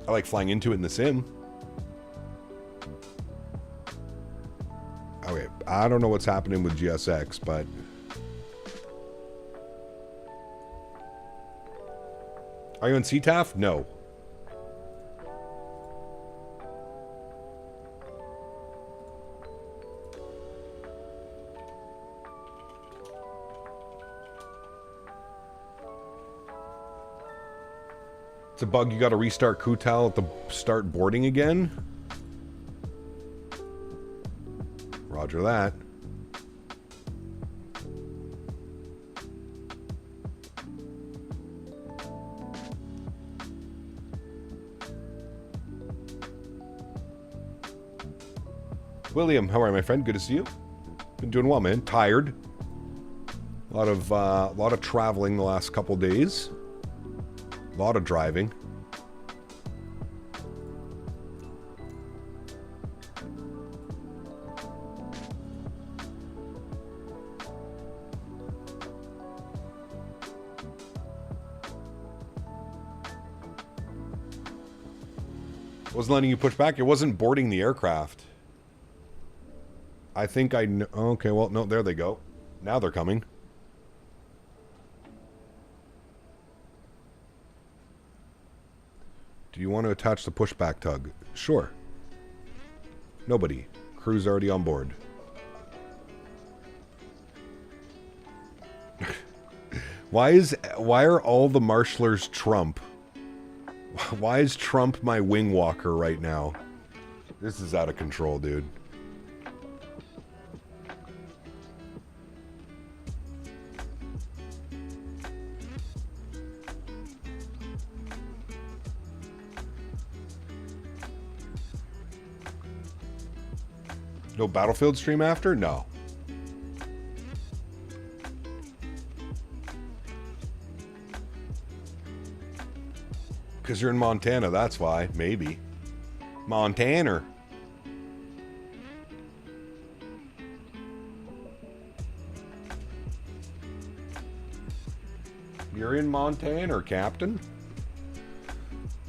I like flying into it in the sim. Okay, I don't know what's happening with GSX, but... Are you in CTAF? No. It's a bug, you gotta restart Kutal at the start boarding again? Roger that. William, how are you, my friend? Good to see you. Been doing well, man. Tired. A lot of traveling the last couple days. A lot of driving. Wasn't letting you push back. It wasn't boarding the aircraft. I think I know. Okay, well, no, there they go. Now they're coming. Do you want to attach the pushback tug? Sure. Nobody. Crew's already on board. Why are all the marshalers Trump? Why is Trump my wing walker right now? This is out of control, dude. No Battlefield stream after? No. Because you're in Montana, that's why. Maybe. Montana. You're in Montana, Captain.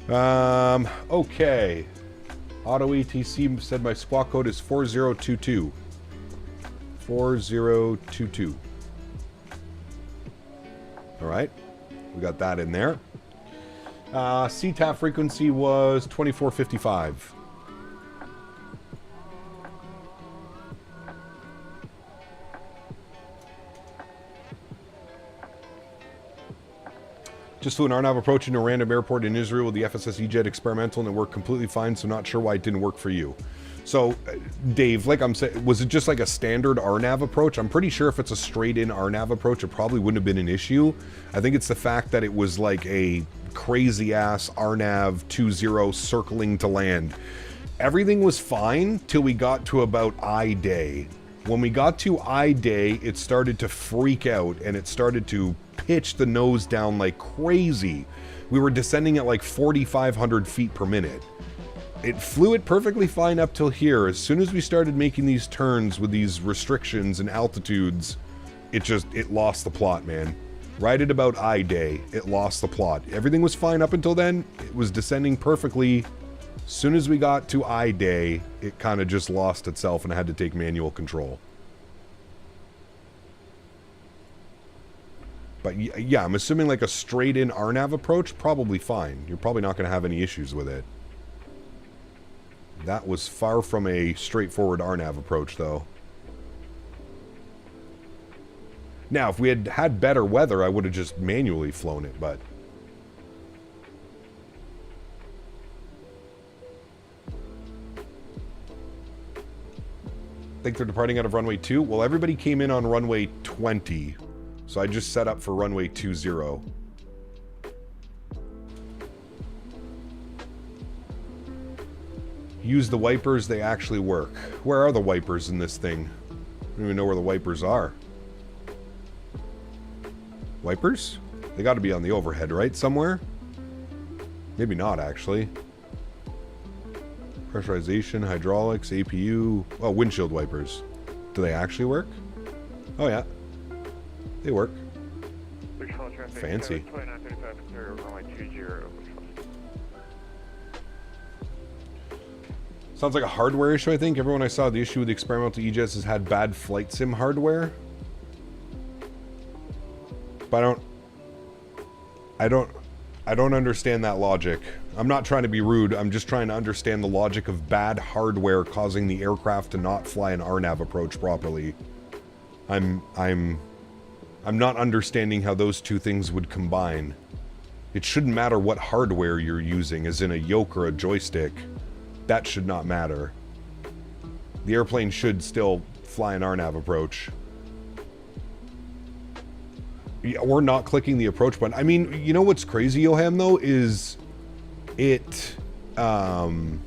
Okay. Auto ETC said my squawk code is 4022. 4022. Alright. We got that in there. CTAF frequency was 2455. Just flew an RNAV approach into a random airport in Israel with the FSS Ejet experimental and it worked completely fine, so not sure why it didn't work for you. So, Dave, like I'm saying, was it just like a standard RNAV approach? I'm pretty sure if it's a straight-in RNAV approach, it probably wouldn't have been an issue. I think it's the fact that it was like a crazy-ass RNAV 20 circling to land. Everything was fine till we got to about I day. When we got to I day, it started to freak out and it started to pitch the nose down like crazy. We were descending at like 4,500 feet per minute. It flew it perfectly fine up till here. As soon as we started making these turns with these restrictions and altitudes, it lost the plot, man. Right at about I day, it lost the plot. Everything was fine up until then. It was descending perfectly. As soon as we got to I day, it kind of just lost itself and I had to take manual control. But yeah, I'm assuming like a straight-in RNAV approach, probably fine. You're probably not going to have any issues with it. That was far from a straightforward RNAV approach, though. Now, if we had had better weather, I would have just manually flown it, but... think they're departing out of runway 2? Well, everybody came in on runway 20. So I just set up for runway 20. Use the wipers, they actually work. Where are the wipers in this thing? I don't even know where the wipers are. Wipers? They got to be on the overhead, right? Somewhere? Maybe not, actually. Pressurization, hydraulics, APU. Oh, windshield wipers. Do they actually work? Oh, yeah. They work. Fancy. Sounds like a hardware issue, I think. Everyone I saw, the issue with the experimental Ejets has had bad flight sim hardware. But I don't understand that logic. I'm not trying to be rude. I'm just trying to understand the logic of bad hardware causing the aircraft to not fly an RNAV approach properly. I'm not understanding how those two things would combine. It shouldn't matter what hardware you're using, as in a yoke or a joystick. That should not matter. The airplane should still fly an RNAV approach. Yeah, or not clicking the approach button. I mean, you know what's crazy, Johan, though, is it, like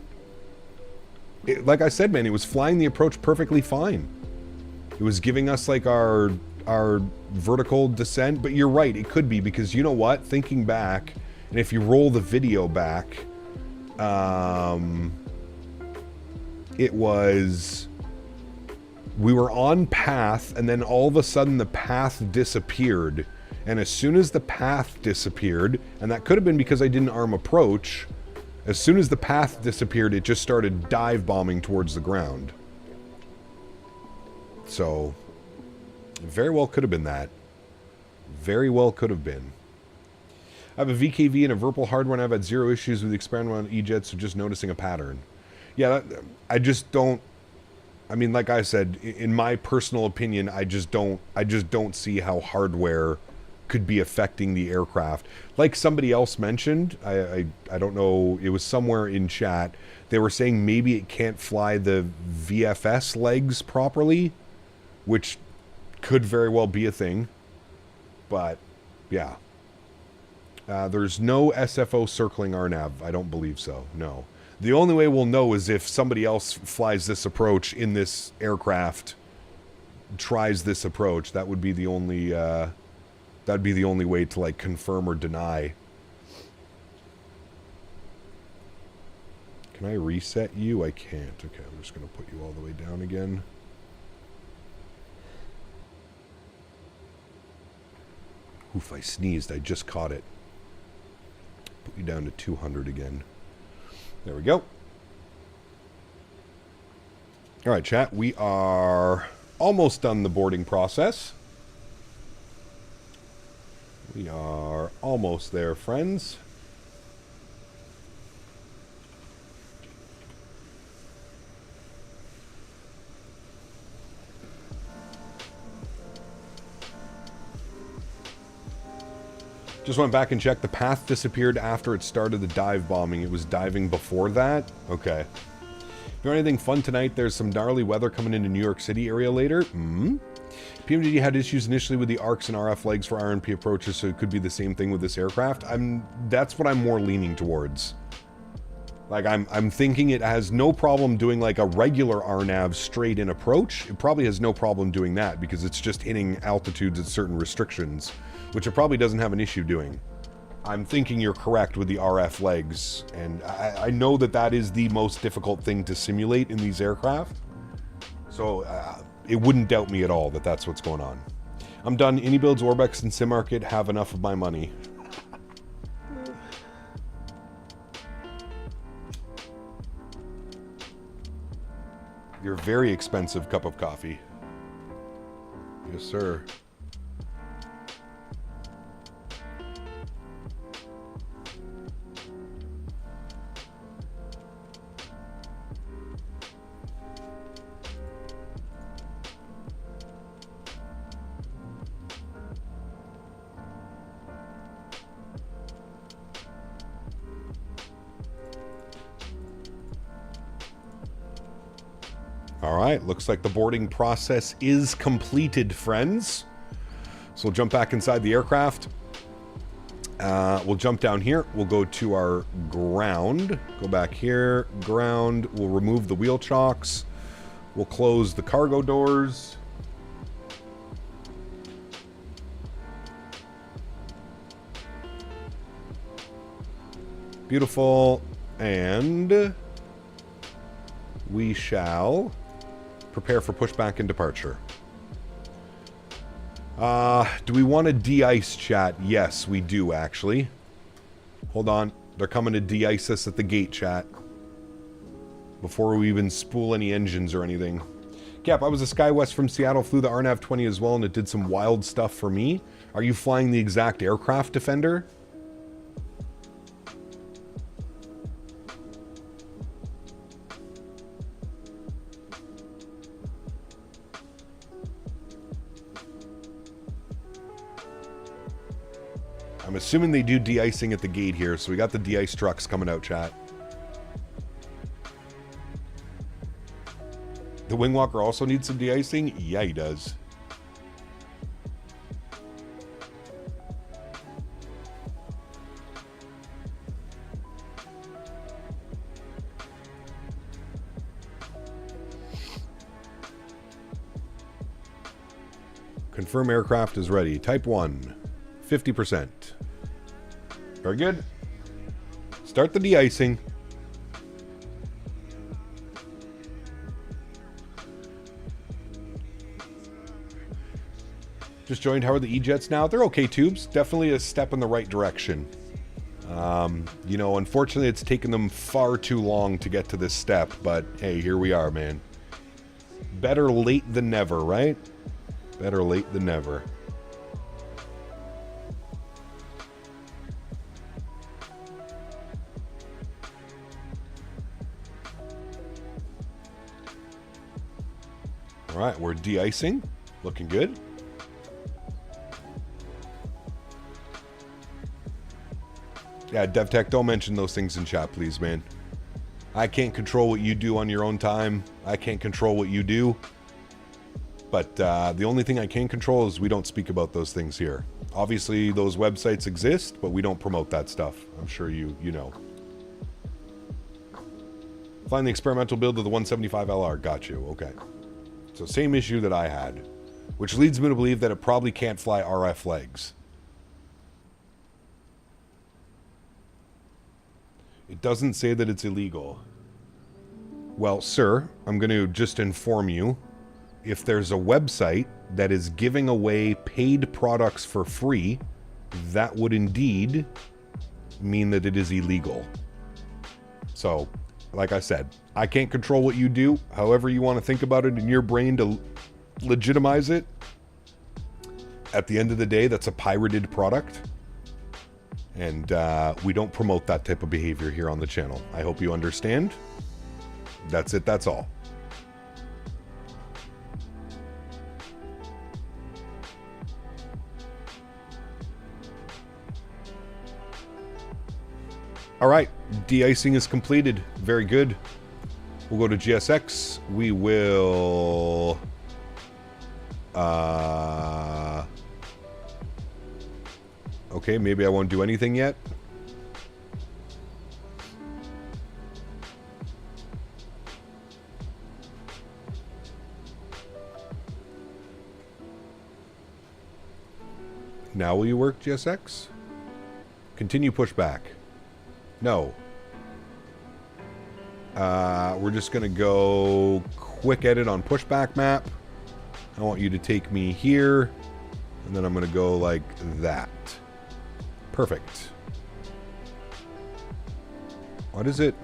I said, man, it was flying the approach perfectly fine. It was giving us, like, our vertical descent, but you're right, it could be, because you know what? Thinking back, and if you roll the video back, it was... We were on path, and then all of a sudden the path disappeared. And as soon as the path disappeared, and that could have been because I didn't arm approach, as soon as the path disappeared, it just started dive bombing towards the ground. So, very well could have been that. Very well could have been. I have a VKV and a Verpal hardware, and I've had zero issues with the experimental Ejets, so just noticing a pattern. Yeah, I just don't... I mean, like I said, in my personal opinion, I just don't see how hardware could be affecting the aircraft. Like somebody else mentioned, I don't know, it was somewhere in chat, they were saying maybe it can't fly the VFS legs properly, which could very well be a thing. But, yeah. There's no SFO circling RNAV. I don't believe so, no. The only way we'll know is if somebody else flies this approach in this aircraft, tries this approach. That would be the only, that'd be the only way to, like, confirm or deny. Can I reset you? I can't. Okay, I'm just going to put you all the way down again. Oof, I sneezed. I just caught it. Put you down to 200 again. There we go. All right, chat. We are almost done the boarding process. We are almost there, friends. Just went back and checked. The path disappeared after it started the dive bombing. It was diving before that? Okay. You know anything fun tonight? There's some gnarly weather coming into New York City area later. PMDD had issues initially with the arcs and RF legs for RNP approaches, so it could be the same thing with this aircraft. That's what I'm more leaning towards. Like, I'm thinking it has no problem doing, like, a regular RNAV straight in approach. It probably has no problem doing that because it's just hitting altitudes at certain restrictions, which it probably doesn't have an issue doing. I'm thinking you're correct with the RF legs, and I know that that is the most difficult thing to simulate in these aircraft. So it wouldn't doubt me at all that that's what's going on. I'm done. AnyBuilds, Orbex, and SimMarket have enough of my money. Your very expensive cup of coffee. Yes, sir. All right, looks like the boarding process is completed, friends. So we'll jump back inside the aircraft. We'll jump down here. We'll go to our ground. Go back here, ground. We'll remove the wheel chocks. We'll close the cargo doors. Beautiful. And we shall prepare for pushback and departure. Do we want to de-ice, chat? Yes, we do, actually. Hold on. They're coming to de-ice us at the gate, chat. Before we even spool any engines or anything. Cap, I was a SkyWest from Seattle, flew the RNAV 20 as well, and it did some wild stuff for me. Are you flying the exact aircraft, Defender? I'm assuming they do de-icing at the gate here, so we got the de-ice trucks coming out, chat. The Wingwalker also needs some de-icing? Yeah, he does. Confirm aircraft is ready. Type 1. 50%. Very good. Start the de-icing. Just joined. How are the Ejets now? They're okay tubes. Definitely a step in the right direction. You know, unfortunately, it's taken them far too long to get to this step, but hey, here we are, man. Better late than never, right? Better late than never. All right, we're de-icing. Looking good. Yeah, DevTech, don't mention those things in chat, please, man. I can't control what you do on your own time. I can't control what you do. But the only thing I can control is we don't speak about those things here. Obviously, those websites exist, but we don't promote that stuff. I'm sure you know. Find the experimental build of the 175LR. Got you. Okay. So same issue that I had. Which leads me to believe that it probably can't fly RF legs. It doesn't say that it's illegal. Well, sir, I'm going to just inform you. If there's a website that is giving away paid products for free, that would indeed mean that it is illegal. So, like I said, I can't control what you do. However you want to think about it in your brain to legitimize it. At the end of the day, that's a pirated product. And we don't promote that type of behavior here on the channel. I hope you understand. That's it, that's all. All right, de-icing is completed. Very good. We'll go to GSX. We will... Okay, maybe I won't do anything yet. Now will you work, GSX? Continue pushback. No. We're just going to go quick edit on pushback map. I want you to take me here. And then I'm going to go like that. Perfect. What is it?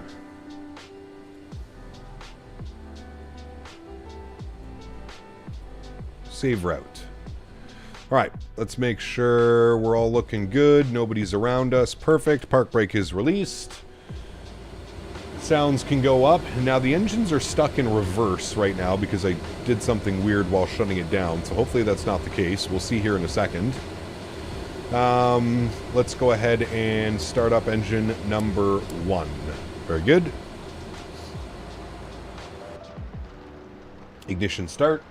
Save route. All right, let's make sure we're all looking good. Nobody's around us. Perfect. Park brake is released. Sounds can go up. Now the engines are stuck in reverse right now because I did something weird while shutting it down. So hopefully that's not the case. We'll see here in a second. Let's go ahead and start up engine number 1. Very good. Ignition start.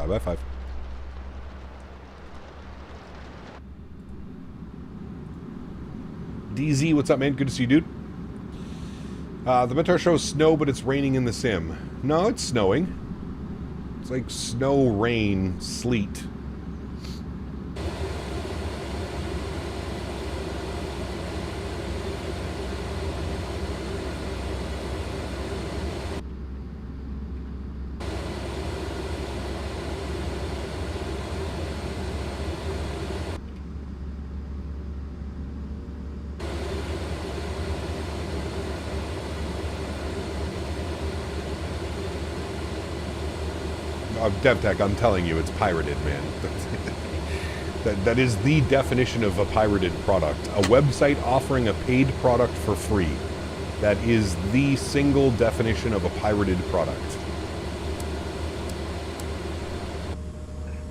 By 5. DZ, what's up, man? Good to see you, dude. The Mentor shows snow, but it's raining in the sim. No, it's snowing. It's like snow, rain, sleet. DevTech, I'm telling you, it's pirated, man. that is the definition of a pirated product. A website offering a paid product for free. That is the single definition of a pirated product.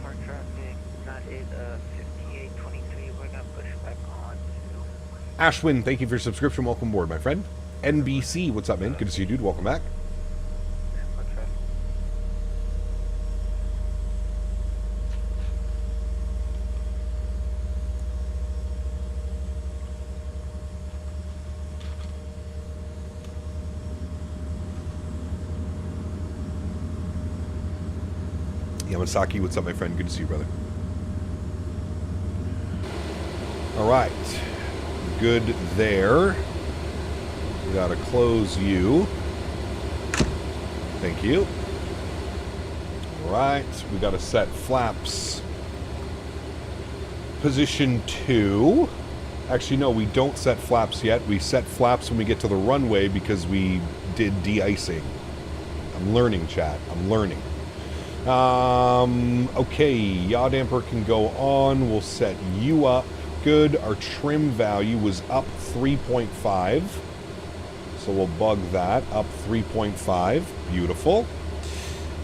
Park traffic, not 5823. We're gonna push back on to Ashwin, thank you for your subscription. Welcome aboard, my friend. NBC, what's up, man? Good to see you, dude. Welcome back. park traffic. Yamasaki, what's up, my friend? Good to see you, brother. All right. Good there. We gotta close you. Thank you. All right. We gotta set flaps. Position 2. Actually, no, we don't set flaps yet. We set flaps when we get to the runway because we did de-icing. I'm learning, chat. I'm learning. Okay, yaw damper can go on. We'll set you up. Good. Our trim value was up 3.5. So we'll bug that. Up 3.5. Beautiful.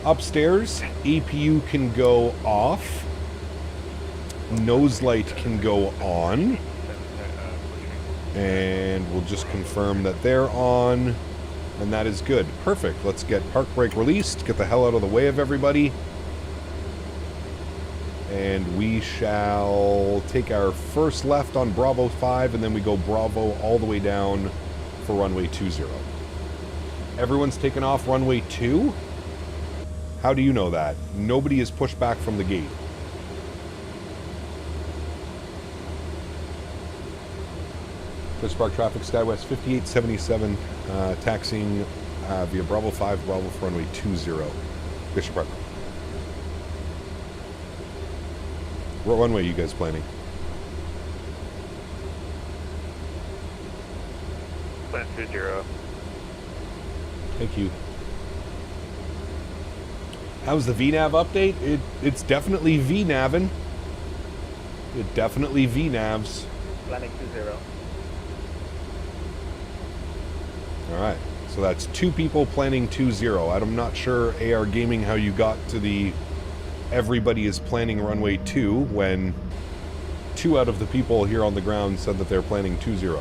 Upstairs, APU can go off. Nose light can go on. And we'll just confirm that they're on. And that is good. Perfect. Let's get park brake released. Get the hell out of the way of everybody. And we shall take our first left on Bravo 5, and then we go Bravo all the way down for runway 20. Everyone's taken off runway 2? How do you know that? Nobody is pushed back from the gate. Spark traffic, SkyWest 5877, taxiing via Bravo 5, Bravo for runway 20. Bishop Park. What runway are you guys planning? Plan 20. Thank you. How's the VNAV update? It's definitely VNAVing. It definitely VNAVs. Planning 20. Alright, so that's 2 people planning 20. I'm not sure, AR Gaming, how you got to the everybody is planning runway 2 when 2 out of the people here on the ground said that they're planning 20.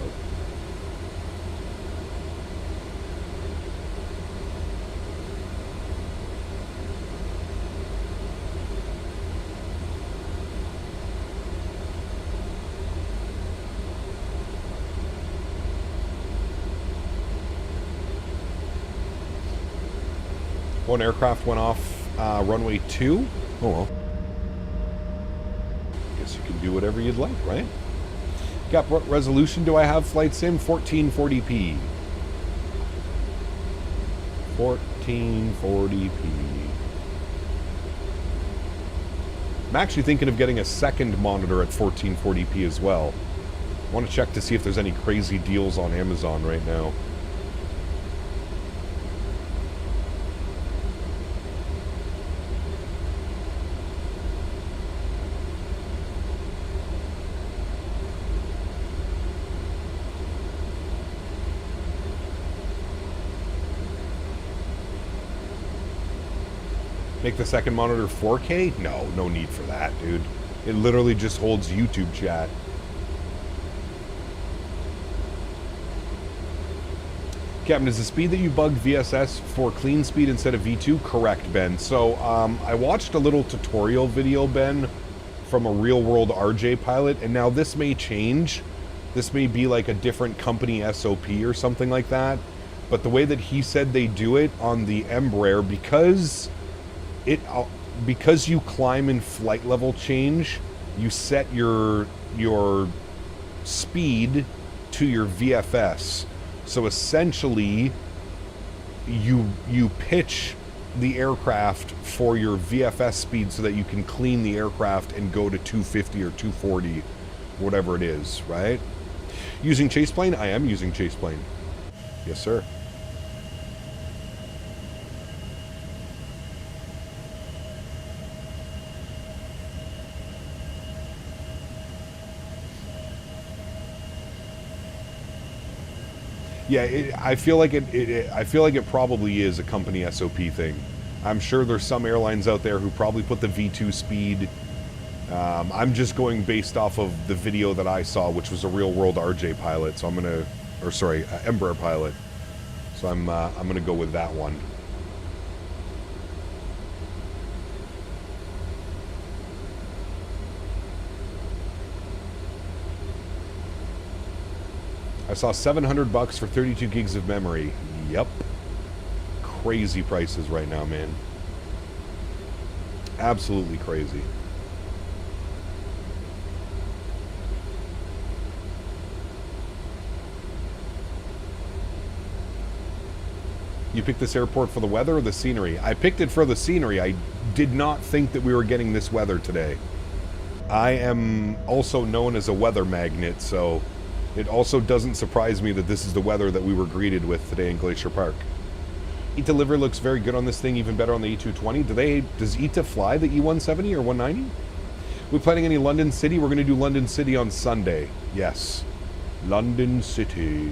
One aircraft went off runway 2. Oh well. Guess you can do whatever you'd like, right? Cap, what resolution do I have, Flight Sim? 1440p. 1440p. I'm actually thinking of getting a second monitor at 1440p as well. I want to check to see if there's any crazy deals on Amazon right now. Make the second monitor 4K? No, no need for that, dude. It literally just holds YouTube chat. Captain, is the speed that you bugged VSS for clean speed instead of V2? Correct, Ben. So, I watched a little tutorial video, Ben, from a real-world RJ pilot, and now this may change. This may be like a different company SOP or something like that. but the way that he said they do it on the Embraer, because you climb in flight level change, you set your speed to your VFS. So essentially, you pitch the aircraft for your VFS speed so that you can clean the aircraft and go to 250 or 240, whatever it is, right? Using chase plane? I am using chase plane. Yes, sir. Yeah, I feel like it probably is a company SOP thing. I'm sure there's some airlines out there who probably put the V2 speed. I'm just going based off of the video that I saw, which was a real-world RJ pilot. So I'm gonna, or sorry, Embraer pilot. So I'm gonna go with that one. I saw $700 for 32 gigs of memory. Yep. Crazy prices right now, man. Absolutely crazy. You picked this airport for the weather or the scenery? I picked it for the scenery. I did not think that we were getting this weather today. I am also known as a weather magnet, so it also doesn't surprise me that this is the weather that we were greeted with today in Glacier Park. ETA livery looks very good on this thing, even better on the E220. Does ETA fly the E170 or 190? We planning any London City? We're going to do London City on Sunday. Yes. London City.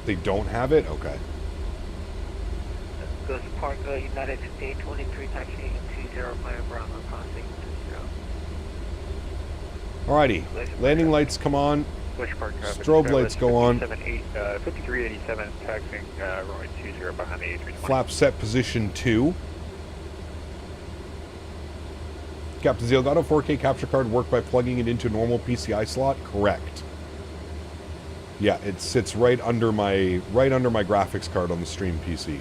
They don't have it? Okay. Ghost Park, United 5823, taxiing 20 Fire Bravo, crossing 20. Alrighty. Landing lights come on. Strobe lights go on. 5387, taxiing runway 20 behind the A320. Flap set position 2. Captain Zeal, got a 4K capture card work by plugging it into normal PCI slot? Correct. Yeah, it sits right under my graphics card on the stream PC.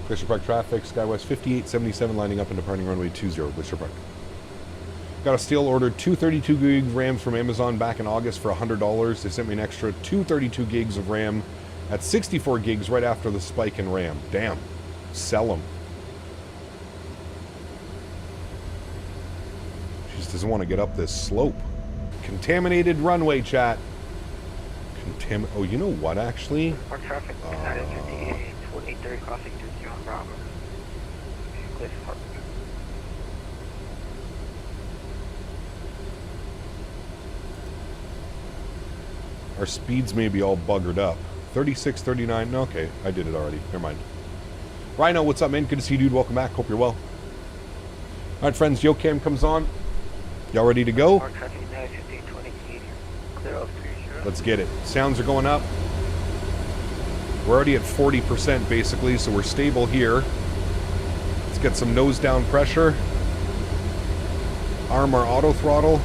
Glacier Park traffic, SkyWest 5877 lining up and departing runway 20, Glacier Park. Got a steel ordered 232 gig RAM from Amazon back in August for $100. They sent me an extra 232 gigs of RAM at 64 gigs right after the spike in RAM. Damn. Sell them. She just doesn't want to get up this slope. Contaminated runway, chat. Oh, you know what, actually? Park traffic, United 5823, crossing 20 Bravo. Glacier Park. Our speeds may be all buggered up. 36, 39. No, okay, I did it already. Never mind. Rhino, what's up, man? Good to see you, dude. Welcome back. Hope you're well. All right, friends. YoCam comes on. Y'all ready to go? Park traffic, United 5820, clear of 30. Let's get it. Sounds are going up. We're already at 40% basically, so we're stable here. Let's get some nose down pressure. Arm our auto throttle.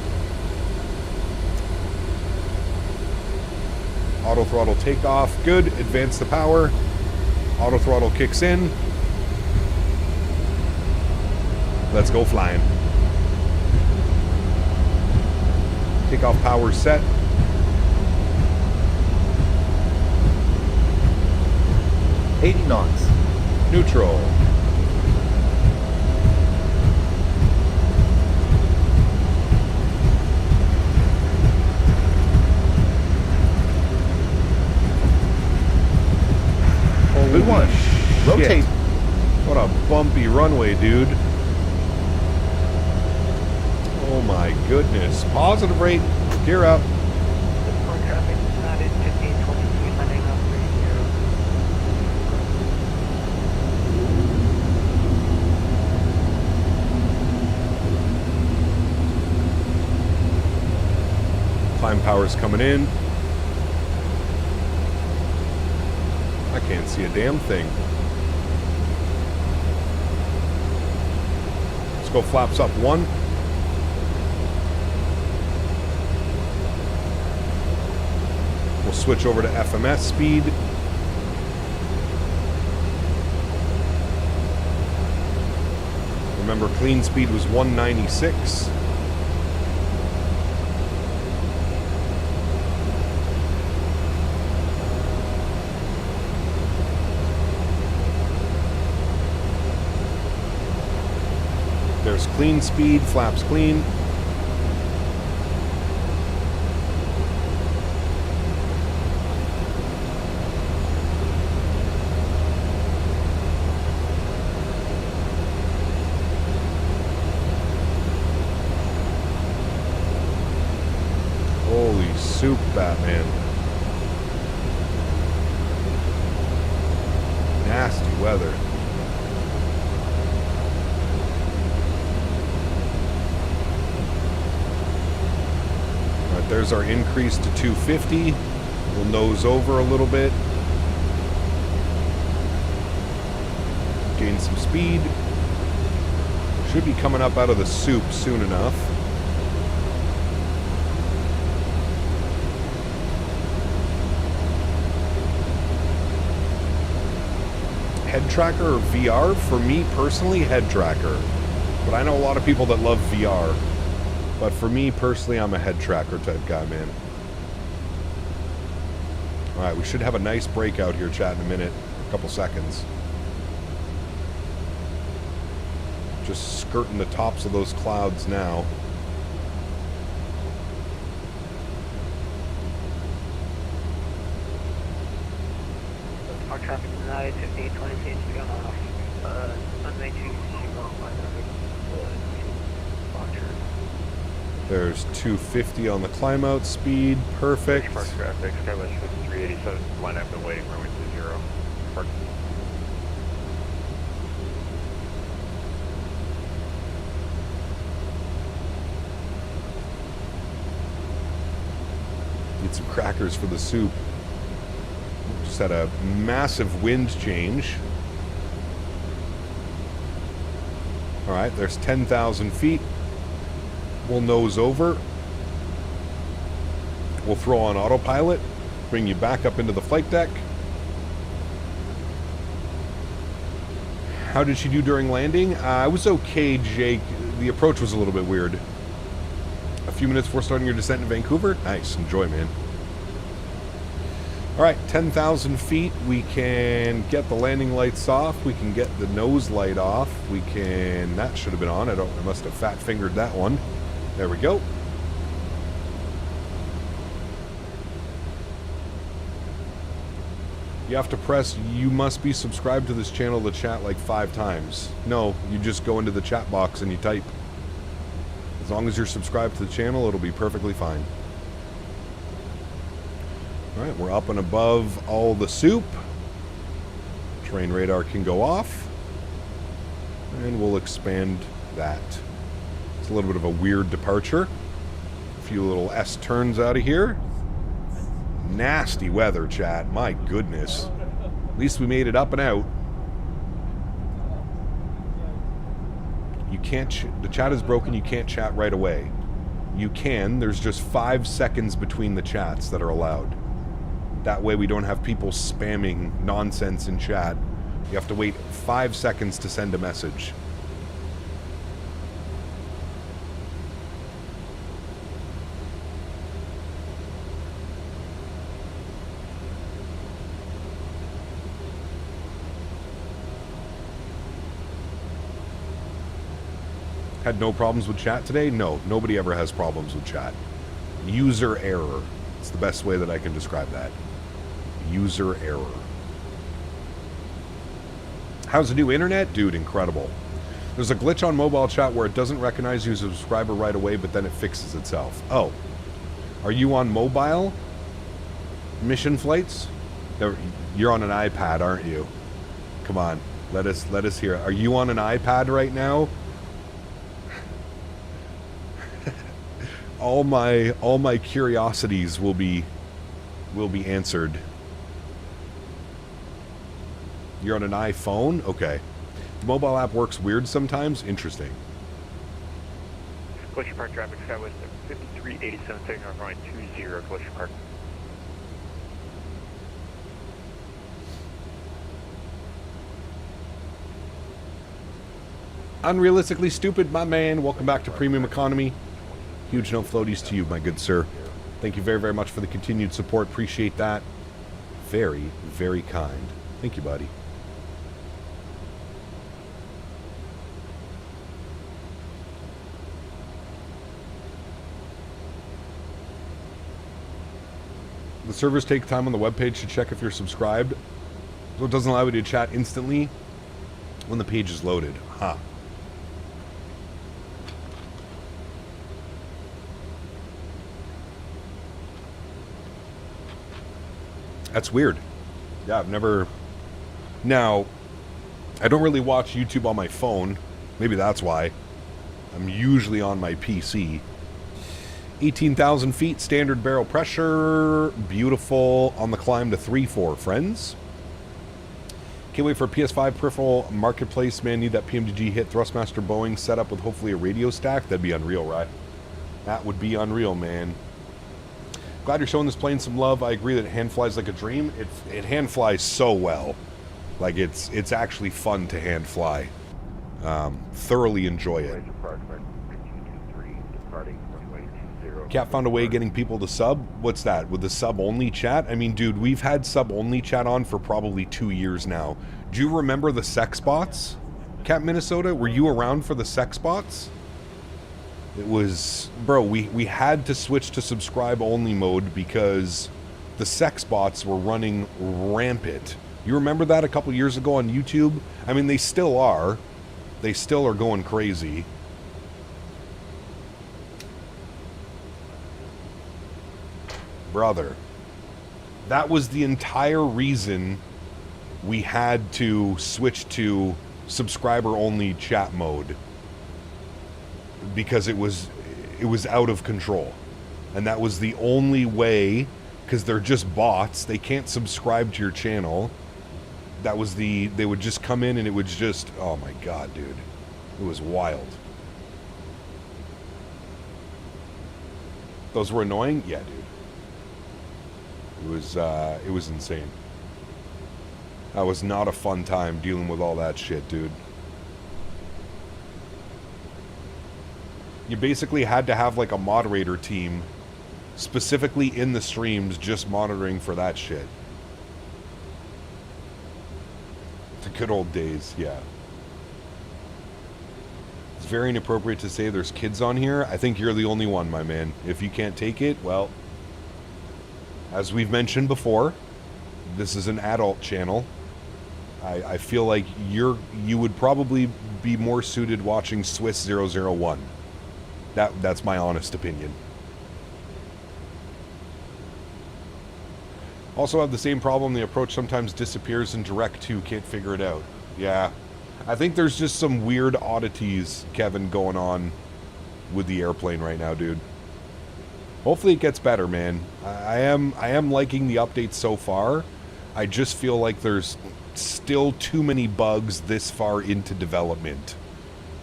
Auto throttle takeoff. Good. Advance the power. Auto throttle kicks in. Let's go flying. Takeoff power set. $80 knots. Neutral. Good one. Rotate. What a bumpy runway, dude. Oh my goodness. Positive rate. Gear up. Park traffic, United 5823, landing on 30. Climb power's coming in. I Can't see a damn thing. Let's go flaps up 1. We'll switch over to FMS speed. Remember, clean speed was 196. There's clean speed, flaps clean. Holy soup, Batman. Nasty weather. Alright, there's our increase to 250. We'll nose over a little bit. Gain some speed. Should be coming up out of the soup soon enough. Head tracker or VR? For me personally, head tracker. But I know a lot of people that love VR. But for me personally, I'm a head tracker type guy, man. Alright, we should have a nice breakout here, chat, in a minute. A couple seconds. Just skirting the tops of those clouds now. Our traffic tonight, 5826, we got off, runway 2, 500, departure. There's 250 on the climb out speed. Perfect. Park traffic, Skywest 387, line up and waiting, runway 20. Park. Get some crackers for the soup. Just had a massive wind change. Alright, there's 10,000 feet. We'll nose over. We'll throw on autopilot. Bring you back up into the flight deck. How did she do during landing? I was okay, Jake. The approach was a little bit weird. A few minutes before starting your descent in Vancouver? Nice. Enjoy, man. Alright, 10,000 feet. We can get the landing lights off. We can get the nose light off. We can... That should have been on. I must have fat-fingered that one. There we go. You have to press, you must be subscribed to this channel to chat like 5 times. No, you just go into the chat box and you type. As long as you're subscribed to the channel, it'll be perfectly fine. Alright, we're up and above all the soup. Terrain radar can go off. And we'll expand that. It's a little bit of a weird departure. A few little S-turns out of here. Nasty weather, chat. My goodness. At least we made it up and out. You can't... the chat is broken. You can't chat right away. You can. There's just 5 seconds between the chats that are allowed. That way we don't have people spamming nonsense in chat. You have to wait 5 seconds to send a message. Had no problems with chat today? No, nobody ever has problems with chat. User error. It's the best way that I can describe that. User error. How's the new internet? Dude, incredible. There's a glitch on mobile chat where it doesn't recognize you as a subscriber right away, but then it fixes itself. Oh. Are you on mobile? Mission flights? You're on an iPad, aren't you? Come on. Let us hear it. Are you on an iPad right now? all my curiosities will be answered. You're on an iPhone? Okay. The mobile app works weird sometimes. Interesting. Glacier Park traffic, Southwest 5387, taking off runway 20, Glacier Park. Unrealistically stupid, my man. Welcome back to Premium Economy. Huge no floaties to you, my good sir. Thank you very, very much for the continued support. Appreciate that. Very, very kind. Thank you, buddy. The servers take time on the webpage to check if you're subscribed, so it doesn't allow you to chat instantly when the page is loaded. Huh. That's weird. Yeah, I've never... Now, I don't really watch YouTube on my phone. Maybe that's why. I'm usually on my PC. 18,000 feet, standard barrel pressure. Beautiful. On the climb to 3-4, friends. Can't wait for a PS5 peripheral marketplace, man. Need that PMDG hit Thrustmaster Boeing setup with hopefully a radio stack. That'd be unreal, right? That would be unreal, man. Glad you're showing this plane some love. I agree that it hand flies like a dream. It hand flies so well. Like, it's actually fun to hand fly. Thoroughly enjoy it. Cat found a way of getting people to sub. What's that? With the sub-only chat? I mean, dude, we've had sub-only chat on for probably 2 years now. Do you remember the sex bots? Cat Minnesota? Were you around for the sex bots? It was... Bro, we had to switch to subscribe-only mode because the sex bots were running rampant. You remember that a couple years ago on YouTube? I mean, they still are. They still are going crazy. Brother, that was the entire reason we had to switch to subscriber-only chat mode, because it was out of control, and that was the only way, because they're just bots. They can't subscribe to your channel. That was they would just come in and it would just, oh my god, dude, it was wild. Those were annoying? Yeah, dude. It was insane. That was not a fun time dealing with all that shit, dude. You basically had to have like a moderator team specifically in the streams just monitoring for that shit. The good old days, yeah. It's very inappropriate to say there's kids on here. I think you're the only one, my man. If you can't take it, well... As we've mentioned before, this is an adult channel. I feel like you would probably be more suited watching Swiss 001. That's my honest opinion. Also have the same problem. The approach sometimes disappears in Direct 2. Can't figure it out. Yeah. I think there's just some weird oddities, Kevin, going on with the airplane right now, dude. Hopefully it gets better, man. I am liking the updates so far. I just feel like there's still too many bugs this far into development.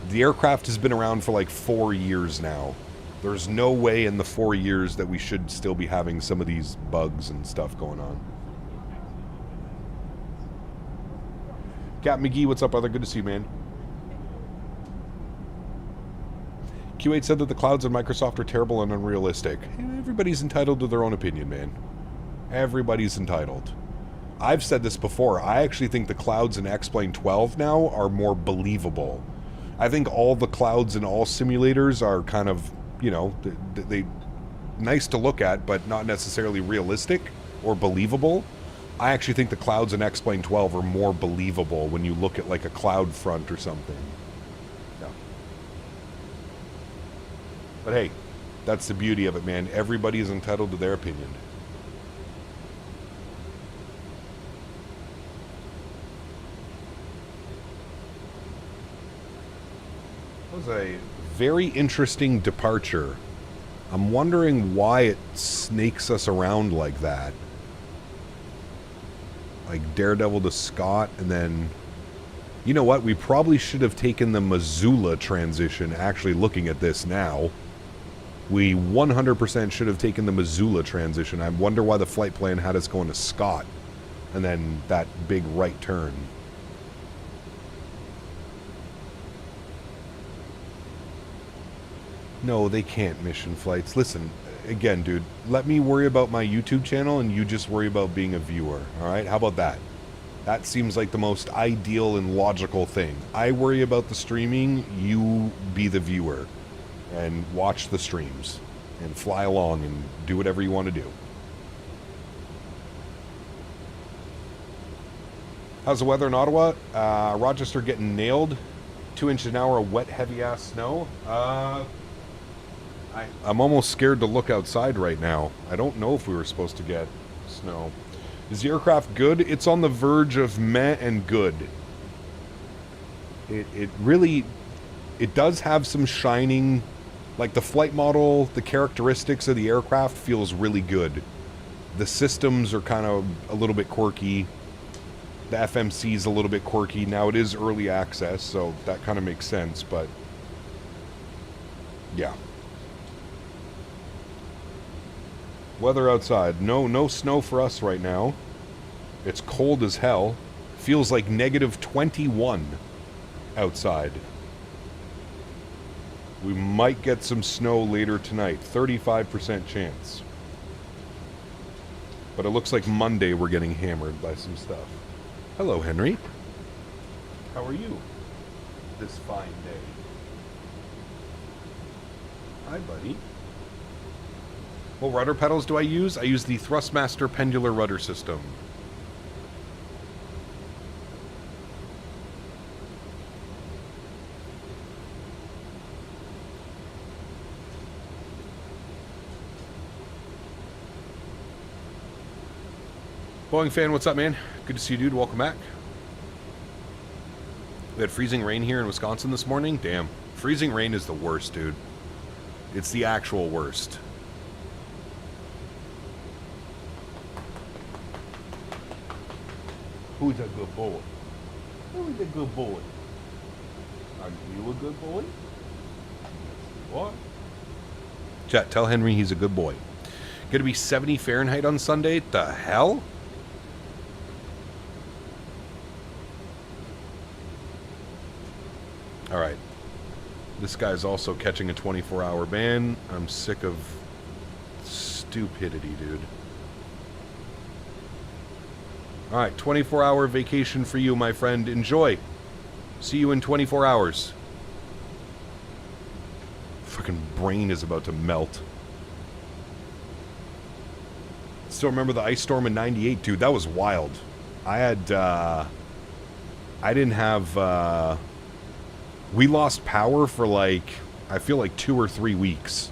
The aircraft has been around for like 4 years now. There's no way in the 4 years that we should still be having some of these bugs and stuff going on. Cap McGee, what's up, brother? Good to see you, man. Q8 said that the clouds in Microsoft are terrible and unrealistic. Everybody's entitled to their own opinion, man. Everybody's entitled. I've said this before. I actually think the clouds in X-Plane 12 now are more believable. I think all the clouds in all simulators are kind of, you know, they nice to look at, but not necessarily realistic or believable. I actually think the clouds in X-Plane 12 are more believable when you look at like a cloud front or something. But hey, that's the beauty of it, man. Everybody is entitled to their opinion. That was a very interesting departure. I'm wondering why it snakes us around like that. like Daredevil to Scott, and then... You know what? We probably should have taken the Missoula transition, actually looking at this now. We 100% should have taken the Missoula transition. I wonder why the flight plan had us going to Scott, and then that big right turn. No, they can't mission flights. Listen, again, dude, let me worry about my YouTube channel, and you just worry about being a viewer, alright? How about that? That seems like the most ideal and logical thing. I worry about the streaming, you be the viewer. And watch the streams. And fly along and do whatever you want to do. How's the weather in Ottawa? Rochester getting nailed. 2 inches an hour of wet, heavy-ass snow. I'm almost scared to look outside right now. I don't know if we were supposed to get snow. Is the aircraft good? It's on the verge of meh and good. It really... It does have some shining... Like, the flight model, the characteristics of the aircraft feels really good. The systems are kind of a little bit quirky. The FMC is a little bit quirky. Now, it is early access, so that kind of makes sense, but... Yeah. Weather outside. No snow for us right now. It's cold as hell. Feels like negative 21 outside. We might get some snow later tonight. 35% chance. But it looks like Monday we're getting hammered by some stuff. Hello, Henry. How are you this fine day? Hi, buddy. What rudder pedals do I use? I use the Thrustmaster pendular rudder system. Boeing fan, what's up, man? Good to see you, dude. Welcome back. We had freezing rain here in Wisconsin this morning. Damn. Freezing rain is the worst, dude. It's the actual worst. Who's a good boy? Who's a good boy? Are you a good boy? What? Chat, tell Henry he's a good boy. Gonna be 70 Fahrenheit on Sunday? The hell? Alright. This guy's also catching a 24-hour ban. I'm sick of stupidity, dude. Alright, 24-hour vacation for you, my friend. Enjoy. See you in 24 hours. Fucking brain is about to melt. Still remember the ice storm in 98, dude. That was wild. I had, I didn't have, we lost power for like, I feel like 2 or 3 weeks.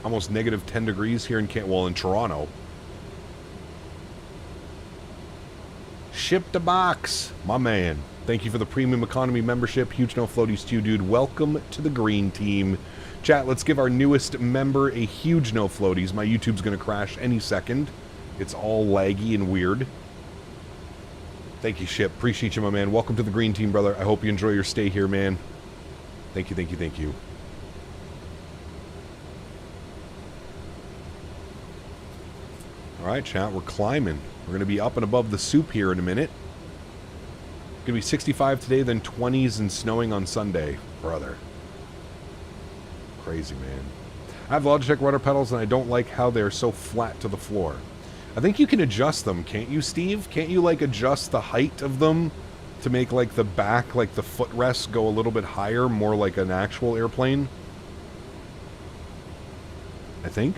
Almost negative 10 degrees here in in Toronto. Ship the box, my man. Thank you for the premium economy membership. Huge no floaties to you, dude. Welcome to the green team. Chat, let's give our newest member a huge no floaties. My YouTube's gonna crash any second. It's all laggy and weird. Thank you, Ship. Appreciate you, my man. Welcome to the green team, brother. I hope you enjoy your stay here, man. Thank you, thank you, thank you. Alright, chat, we're climbing. We're going to be up and above the soup here in a minute. Going to be 65 today, then 20s and snowing on Sunday. Brother. Crazy, man. I have Logitech rudder pedals, and I don't like how they're so flat to the floor. I think you can adjust them, can't you, Steve? Can't you, like, adjust the height of them to make, like, the back, like, the footrest go a little bit higher, more like an actual airplane? I think.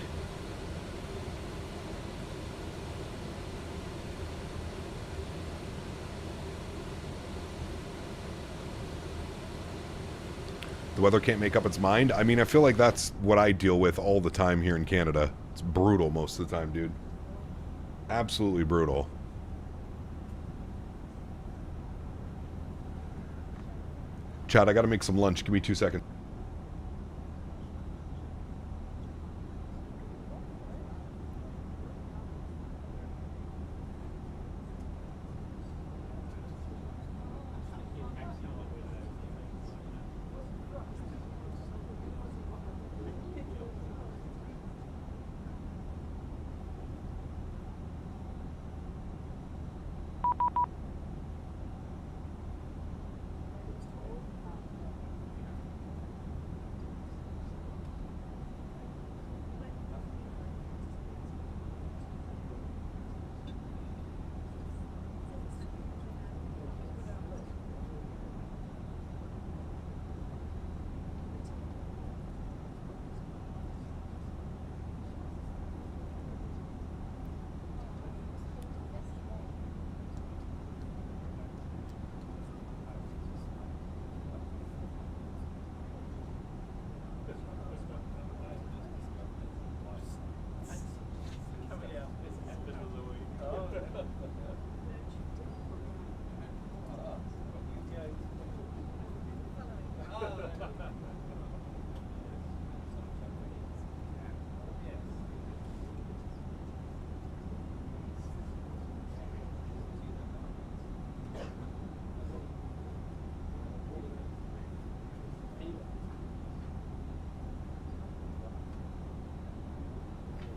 The weather can't make up its mind. I mean, I feel like that's what I deal with all the time here in Canada. It's brutal most of the time, dude. Absolutely brutal. Chad, I gotta make some lunch. Give me 2 seconds.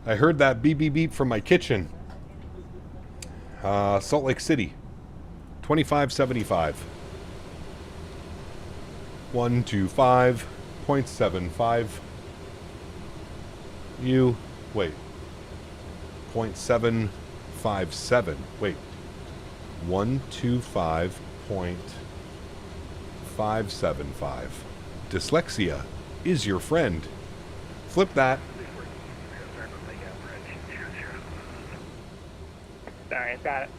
I heard that beep beep beep from my kitchen. Salt Lake City. 2575. 125.75. You wait. 0.757. Wait. 125.575. Dyslexia is your friend. Flip that. Sorry, got it.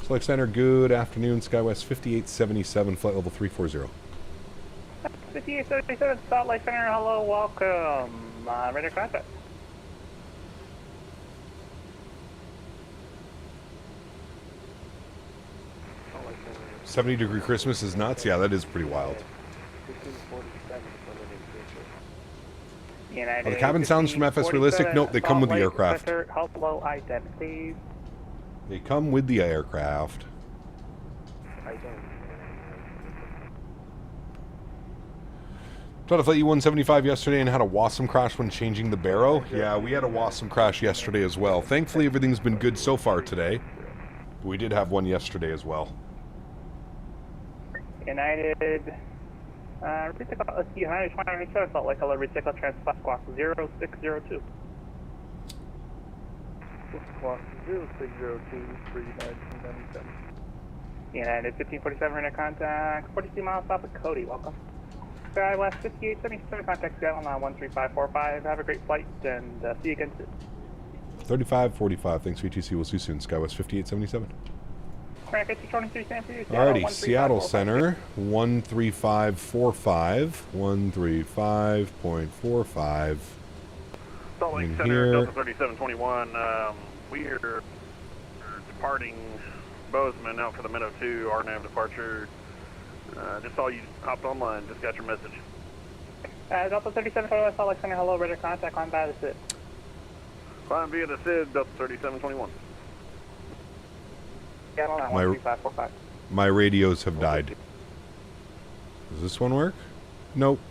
Select Center, good afternoon. SkyWest 5877, flight level 340. 5877, Salt Lake Center, hello, welcome. Radar contact. 70-degree Christmas is nuts? Yeah, that is pretty wild. United Are the cabin sounds from FS realistic? Nope, they come with the aircraft. Hello, identities. They come with the aircraft. Tried to flight E-175 yesterday and had a Wasm crash when changing the barrow. Yeah, we had a Wasm crash yesterday as well. Thankfully, everything's been good so far today. We did have one yesterday as well. United, recycle, United 2027, Salt Lake, hello, recycle, transport, squawk 0602. Squawk 0602 for United 297. United 1547, radar contact, 42 miles south of Cody, welcome. SkyWest 5877, contact Seattle on 13545. Have a great flight and see you again soon. 3545, thanks for ETC. We'll see you soon. SkyWest 5877. Racket 223, San Francisco. Alrighty, Seattle Center, 13545, 135.45. Salt Lake Center, Delta 3721. We are departing Bozeman out for the Meadow 2, RNAV departure. Just saw you hopped online, just got your message. Delta 37, Salt Lake Center, hello, radar contact, climb by the SID. Climb via the SID, Delta 3721. My radios have died. Does this one work? Nope.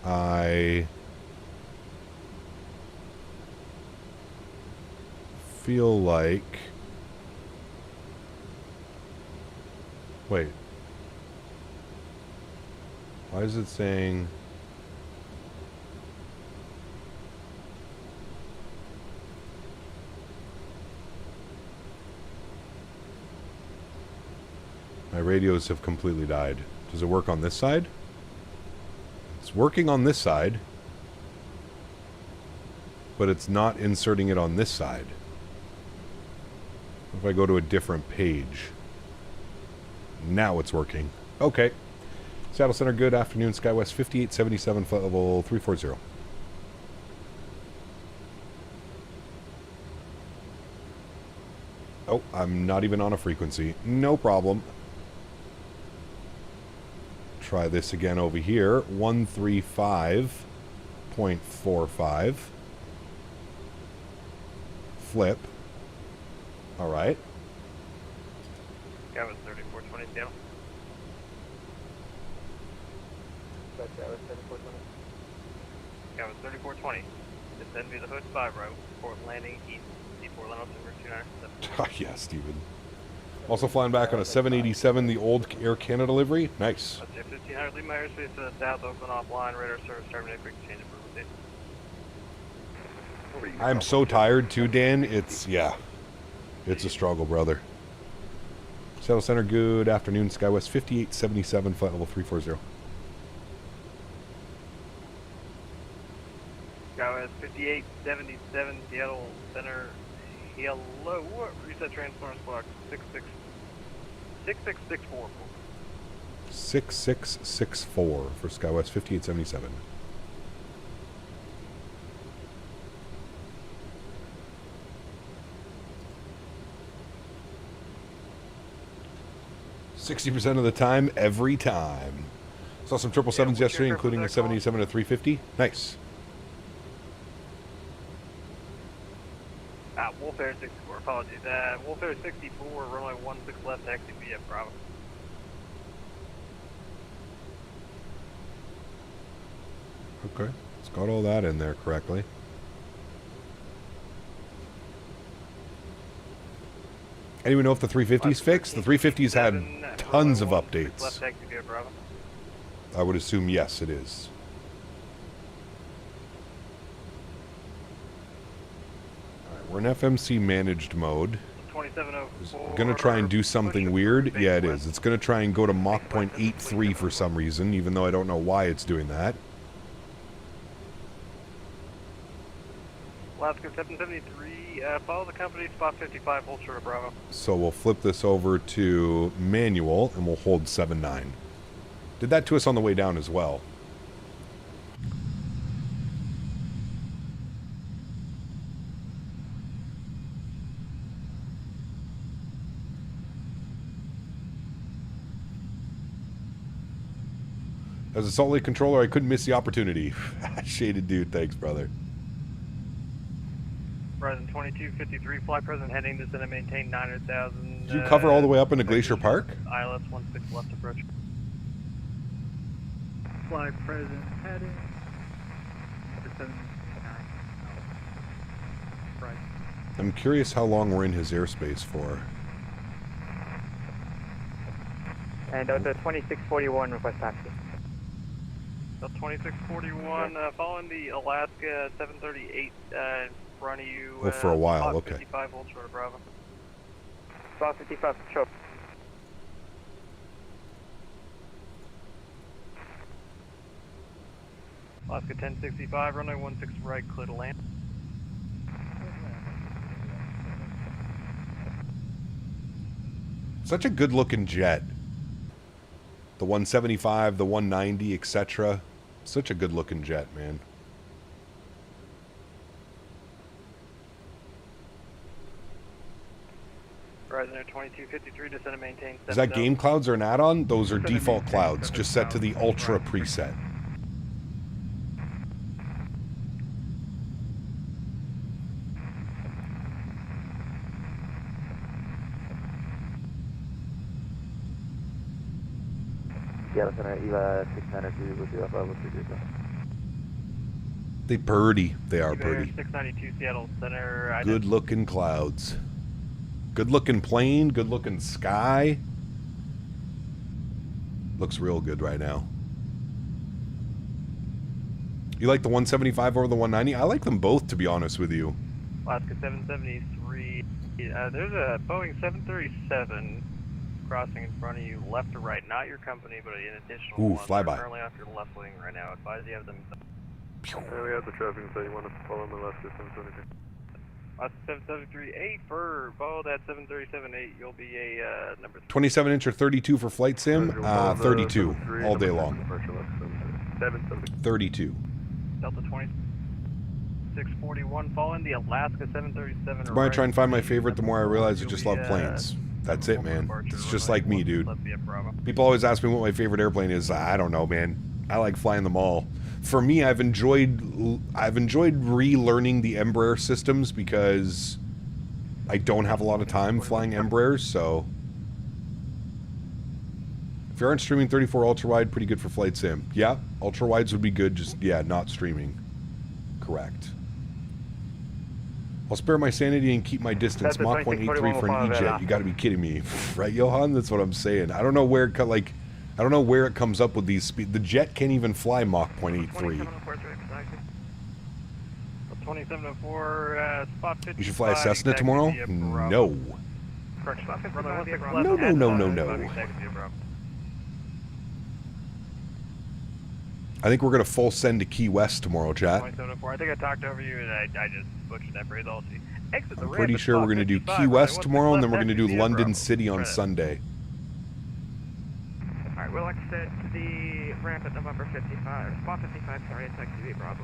I feel like... Wait. Why is it saying... My radios have completely died. Does it work on this side? It's working on this side, but it's not inserting it on this side. If I go to a different page, now it's working. Okay. Seattle Center, good afternoon. SkyWest 5877, flight level 340. Oh, I'm not even on a frequency. No problem. Try this again over here. 135.45. Flip. All right. That was 3420 Seattle. That was 3420. That was 3420. Descend via the hood 5 row. Port landing east. D4 Leno over 297. Yeah, Steven. Also flying back on a 787, the old Air Canada livery. Nice. 1500, leave my airspace to the south, open offline, radar service terminated, quick change approval. I'm so tired too, Dan. It's, yeah. It's a struggle, brother. Seattle Center, good afternoon. SkyWest 5877, flight level 340. SkyWest 5877, Seattle Center. Hello, reset transformers block 6664. 6664 for SkyWest 5877. %60 of the time, every time. Saw some 777s yesterday, including a 787 to 350. Nice. Wolf Air 64, apologies. Wolf Air 64, runway 16 left, taxi via Bravo. Okay. It's got all that in there correctly. Anyone know if the 350's fixed? The 350's had tons of updates. Left taxi via Bravo. I would assume yes, it is. Alright, we're in FMC managed mode. 2704. It's going to try and do something weird. Yeah, it is. It's going to try and go to Mach 0.83 for some reason, even though I don't know why it's doing that. Alaska 773, follow the company, spot 55, hold short of Bravo. So we'll flip this over to manual, and we'll hold 7.9. Did that to us on the way down as well. As a Salt Lake controller, I couldn't miss the opportunity. Shaded dude, thanks, brother. Horizon 2253, fly present heading, descend and maintain 900,000. Did you cover all the way up into Glacier Park? ILS 16 left approach. Fly present heading. Descend 9. Right. I'm curious how long we're in his airspace for. And the 2641 request taxi. So 2641, following the Alaska 738 in front of you. Oh, for a while, spot okay. 55, hold short of Bravo. Spot 55, show. Alaska 1065, runway 16 right, clear to land. Such a good looking jet. The 175, the 190, etc. Such a good looking jet, man. Horizon Air 2253, descend and maintain. Is that game clouds or an add-on? Those are default clouds, just set to the Ultra preset. Yeah, EVA 692 with you up over to They birdie. They are birdie. 692 Seattle Center. Good looking clouds. Good looking plane. Good looking sky. Looks real good right now. You like the 175 over the 190? I like them both, to be honest with you. Alaska 773. There's a Boeing 737 crossing in front of you, left to right. Not your company, but an additional Ooh, one. flyby. They're currently off your left wing right now. Advise you have them. we have the traffic, so you want to follow the Alaska 773. Alaska 773-8 for follow that 737-8. You'll be a number 27 inch or 32 for flight sim? 32 all day long. 32. Delta 2641, following the Alaska 737. The more I try and find my favorite, the more I realize I just love planes. That's it, man. It's just like me, dude. People always ask me what my favorite airplane is. I don't know, man. I like flying them all. For me, I've enjoyed relearning the Embraer systems because I don't have a lot of time flying Embraers, so if you aren't streaming 34 ultra wide, pretty good for flight sim. Yeah, ultra wides would be good, just yeah, not streaming. Correct. I'll spare my sanity and keep my distance. Mach 183 for an E-jet. You got to be kidding me, right, Johan? That's what I'm saying. I don't know where it I don't know where it comes up with these speed. The jet can't even fly Mach 0.83. 2704, spot 55. You should fly a Cessna tomorrow? No. No. I think we're going to full send to Key West tomorrow, chat. 2704. I think I talked over you and I just butchered that phrase all. I'm pretty sure we're going to do Key West tomorrow, and then we're going to do London City on Sunday. Alright, we'll exit the ramp at November 55. Spot 55, sorry, it's actually Bravo.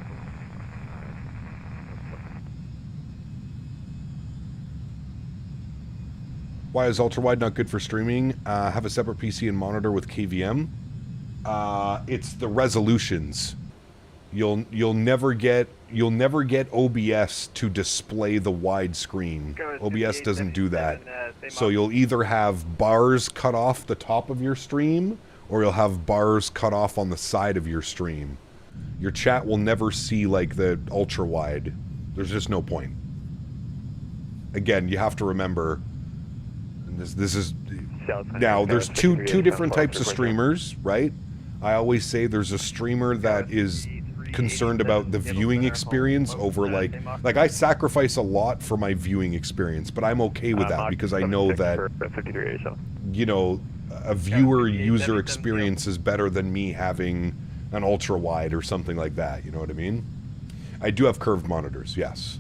Why is ultra-wide not good for streaming? Have a separate PC and monitor with KVM. It's the resolutions. You'll never get OBS to display the wide screen. OBS doesn't do that. So you'll either have bars cut off the top of your stream, or you'll have bars cut off on the side of your stream. your chat will never see like the ultra wide. There's just no point. Again, you have to remember, and this is now there's two different types of streamers, right? I always say there's a streamer that is concerned about the viewing experience over like I sacrifice a lot for my viewing experience, but I'm okay with that because I know that, you know, a viewer user experience is better than me having an ultra wide or something like that, you know what I mean? I do have curved monitors, yes.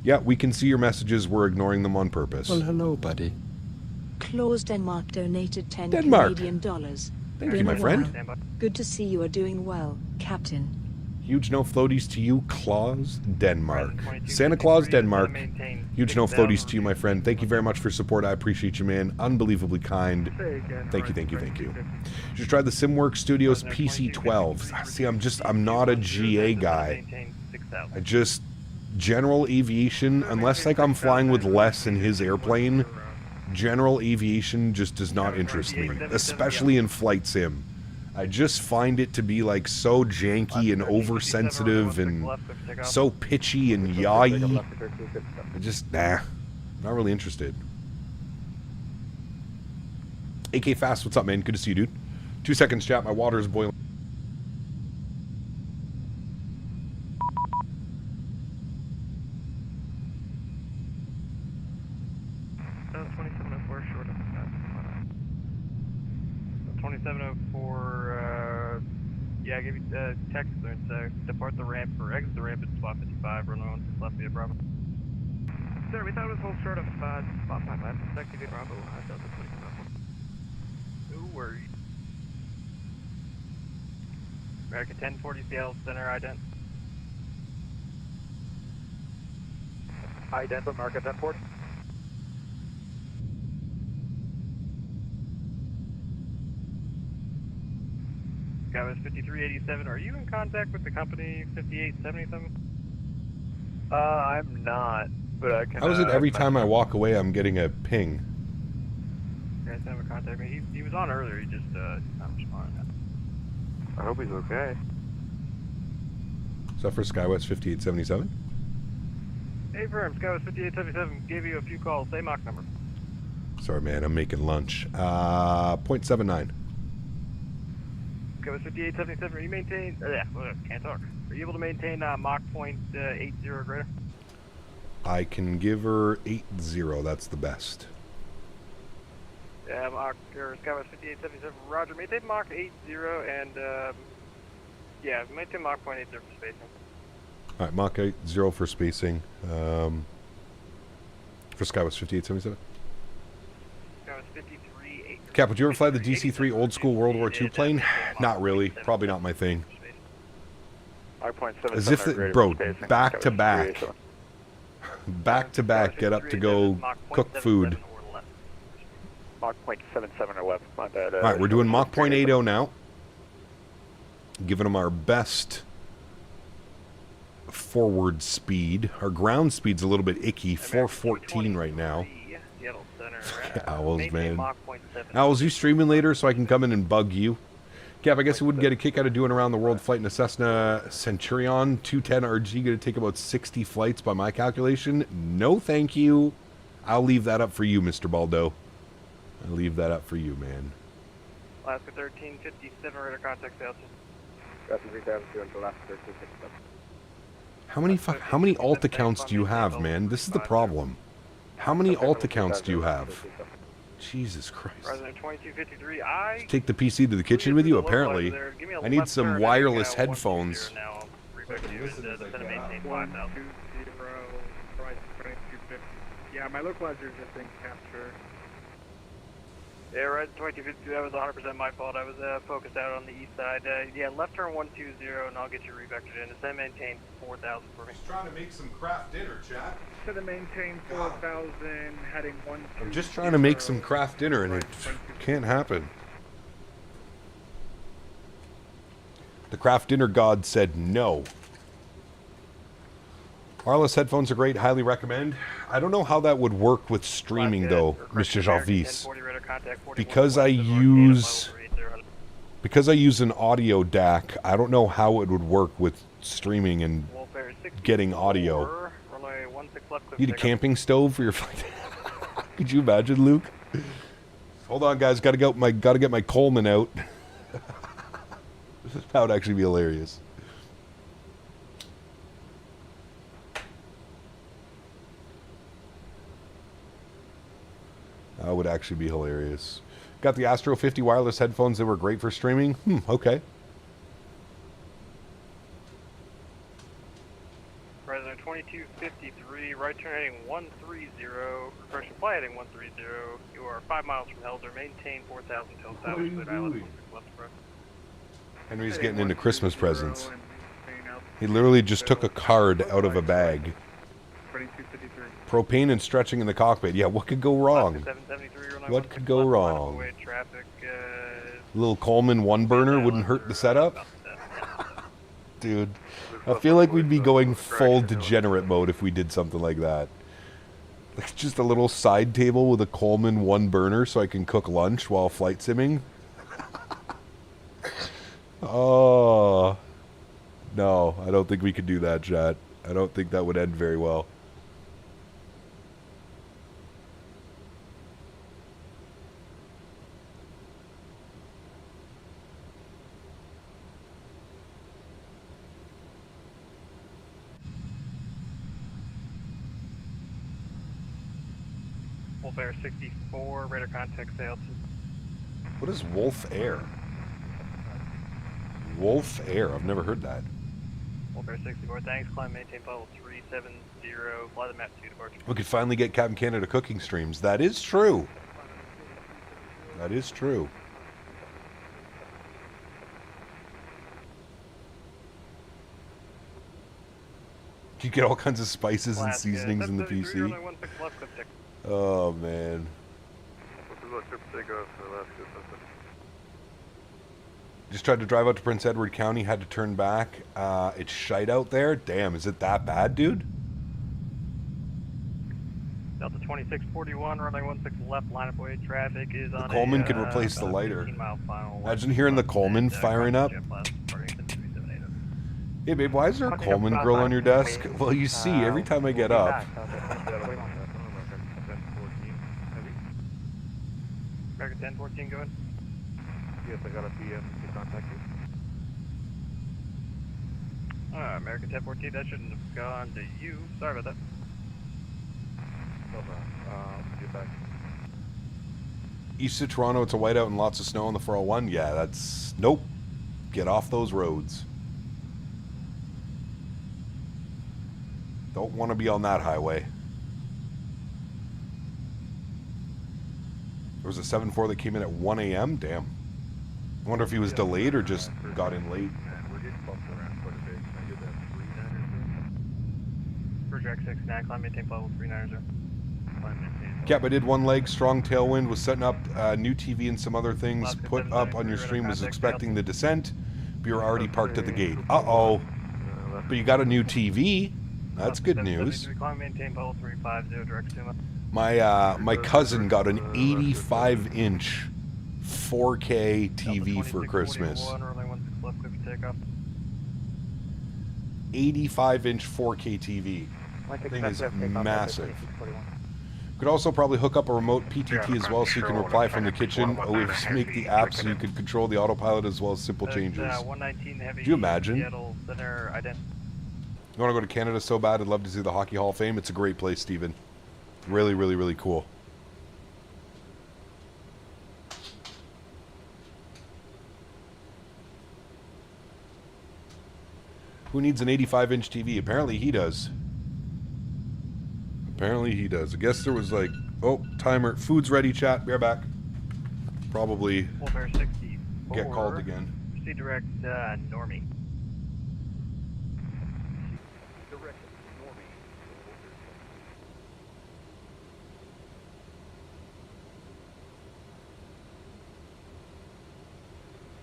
Yeah, we can see your messages, we're ignoring them on purpose. Well, hello, buddy. Claus Denmark donated 10 Denmark. Canadian dollars. Thank you, my friend. Good to see you are doing well, Captain. Huge no floaties to you, Claus Denmark. Santa Claus Denmark. Huge no floaties to you, my friend. Thank you very much for support. I appreciate you, man. Unbelievably kind. Thank you, thank you, thank you. Just tried the SimWorks Studios PC-12. See, I'm not a GA guy. I just, general aviation, unless like I'm flying with Les in his airplane, general aviation just does not interest me, especially in flight sim. I just find it to be like so janky and oversensitive and so pitchy and yawey. I just, nah, not really interested. AK Fast, what's up, man? Good to see you, dude. 2 seconds, chat. My water is boiling. Yeah, I gave you text there. So depart the ramp or exit the ramp at spot 55, run on left via Bravo. Sir, we thought it was hold short of spot 55. Taxi via Bravo, Delta 25. No worries. America 1040 Seattle Center, ident. Ident, America 1040. Skywest 5387, are you in contact with the company 5877? I'm not, but I can... How is it every time I walk away I'm getting a ping? You guys never contact me. He was on earlier, he just not responding now. I hope he's okay. Is that for Skywest 5877? Hey, firm, Skywest 5877 gave you a few calls. Say Mach number. Sorry, man, I'm making lunch. 0.79. Skywest 5877, are you maintain... can't talk. Are you able to maintain Mach .80 or greater? I can give her 80. That's the best. Yeah, Mach, or Skywest 5877, roger. Maintain Mach 80 and, yeah, maintain Mach .80 for spacing. Alright, Mach 80 for spacing. For Skywest 5877. Skywest 53. Cap, would you ever fly the DC-3 old school World War II plane? Not really. Probably not my thing. As if, bro, back to back. Back to back, get up to go cook food. Mach .77 or left, my bad. Alright, we're doing Mach .80 now. Giving them our best forward speed. Our ground speed's a little bit icky, 414 right now. Owls, man. Owls, you streaming later so I can come in and bug you? Cap, I guess you wouldn't get a kick out of doing around the world flight in a Cessna Centurion 210 RG. Going to take about 60 flights by my calculation. No, thank you. I'll leave that up for you, Mr. Baldo. I'll leave that up for you, man. Alaska 1357, radar contact altitude. How many alt accounts do you have, man? This is the problem. How many alt accounts do you have? Jesus Christ. Just take the PC to the kitchen with you, apparently. I need some wireless headphones. Yeah, my localizer just didn't capture. Yeah, right, 2252, that was 100% my fault. I was focused out on the east side. Yeah, left turn 120, and I'll get you revectored in. Then maintain 4,000 for me. Just trying to make some craft dinner, chat. To the maintain 4,000, heading 120. I'm just trying to make some craft dinner, and it can't happen. The craft dinner god said no. Wireless headphones are great, highly recommend. I don't know how that would work with streaming though, Mr. Jarvis. Because Because I use an audio DAC, I don't know how it would work with streaming and getting audio. Need a camping stove for your flight? Could you imagine, Luke? Hold on, guys. Gotta get my Coleman out. That would actually be hilarious. That would actually be hilarious. Got the Astro 50 wireless headphones that were great for streaming. Okay. President 2253, right turn heading 130, correction, fly heading 130. You are 5 miles from Helder. Maintain 4,000 till established at Island 16 left abreast. Henry's getting into Christmas presents. He literally just took a card out of a bag. Propane and stretching in the cockpit. Yeah, what could go wrong? What could go wrong? Little Coleman one burner wouldn't hurt the setup? Dude, I feel like we'd be going full degenerate mode if we did something like that. Like just a little side table with a Coleman one burner so I can cook lunch while flight simming. Oh. No, I don't think we could do that, chat. I don't think that would end very well. Wolf Air 64, radar contact sail. What is Wolf Air? Wolf Air, I've never heard that. Wolf Air 64, thanks. Climb, maintain level 370. Fly the map 2 departure. We could finally get Captain Canada cooking streams. That is true. That is true. You get all kinds of spices and seasonings in the PC. Oh, man. Just tried to drive out to Prince Edward County, had to turn back. It's shite out there. Damn, is it that bad, dude? Delta 2641, runway 16 left, line of way traffic is on. The Coleman can replace the lighter. Imagine hearing the Coleman firing up. Hey, babe, why is there a Coleman grill on your desk? Well, you see, every time I get up. American 1014 going. Yes, I got a PM to contact you. American 1014, that shouldn't have gone to you. Sorry about that. Get back. East of Toronto, it's a whiteout and lots of snow on the 401. Yeah, that's... Nope. Get off those roads. Don't want to be on that highway. There was a 7-4 that came in at 1 a.m. Damn. I wonder if he was delayed or just got in late. Project 69, climb, maintain level 390. Cap, I did one leg, strong tailwind, was setting up new TV and some other things. Put up on your stream, was expecting the descent, but you're already parked at the gate. Uh-oh. But you got a new TV. That's good news. My cousin got an 85-inch 4K TV for Christmas. 85-inch 4K TV. Thing is massive. Could also probably hook up a remote PTT as well so you can reply from the kitchen. Always make the app so you can control the autopilot as well as simple changes. Do you imagine? You want to go to Canada so bad? I'd love to see the Hockey Hall of Fame. It's a great place, Steven. Really, really, really cool. Who needs an 85-inch TV? Apparently he does. Apparently he does. I guess there was like... Oh, timer. Food's ready, chat. Be right back. Probably get called again. Proceed direct, Normie.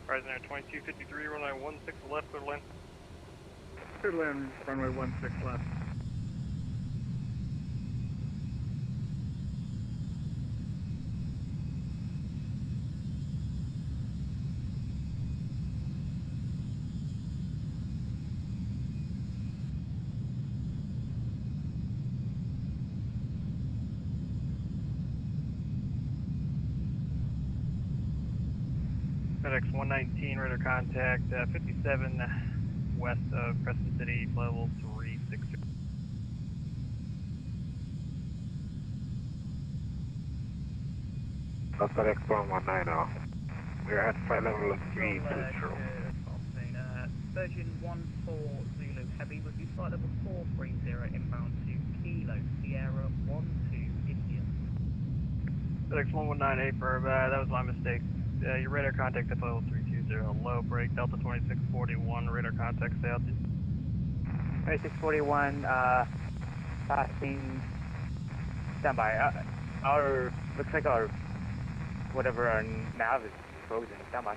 Rising Air 2253, runway 16 left, clear to land. Clear to land, runway 16 left. FedEx 119, radar contact 57 west of Preston City, level 360. FedEx 119, we're at flight level of 320. Virgin 14 Zulu Heavy would be flight level 430 inbound to Kilo Sierra 12 India. FedEx 119 for that was my mistake. Your radar contact at level 320, low break, Delta 2641, radar contact stay altitude. 2641, passing, standby. Looks like our, whatever our nav is frozen, standby.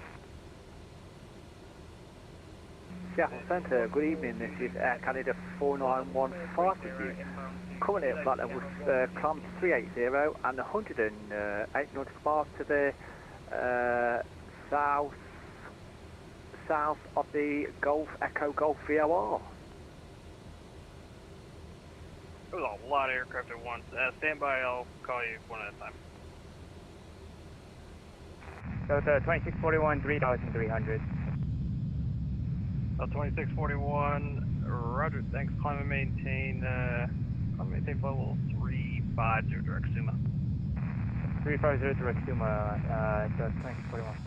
Seattle Centre, good evening, this is Air Canada 4915. Currently at flight level climb 380 and 108 nautical miles to the south of the Golf Echo Golf VOR. There was a lot of aircraft at once. Stand by, I'll call you one at a time. So it's 2641, 3,300. 2641, roger, thanks, climb and maintain level 350 direct Suma. 350 direct Suma, 2641.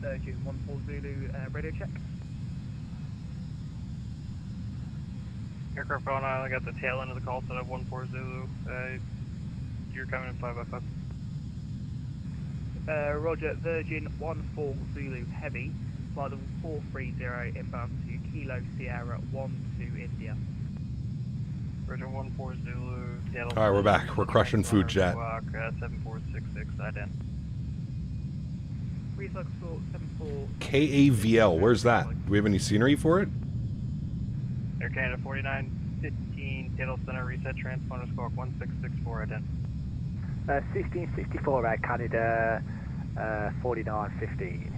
Virgin 14 Zulu radio check. Aircraft on island, I got the tail end of the call set up 14 Zulu. You're coming in 5x5. Roger, Virgin 14 Zulu Heavy, flight level 430 inbound to Kilo Sierra 12 India. Virgin 14 Zulu, Seattle. Alright, we're back. We're crushing food chat. 7466, ident. KAVL, where's that? Do we have any scenery for it? Air Canada 4915, Seattle Center, reset transponder, squawk 1664, ident. 1664 Air Canada 4915.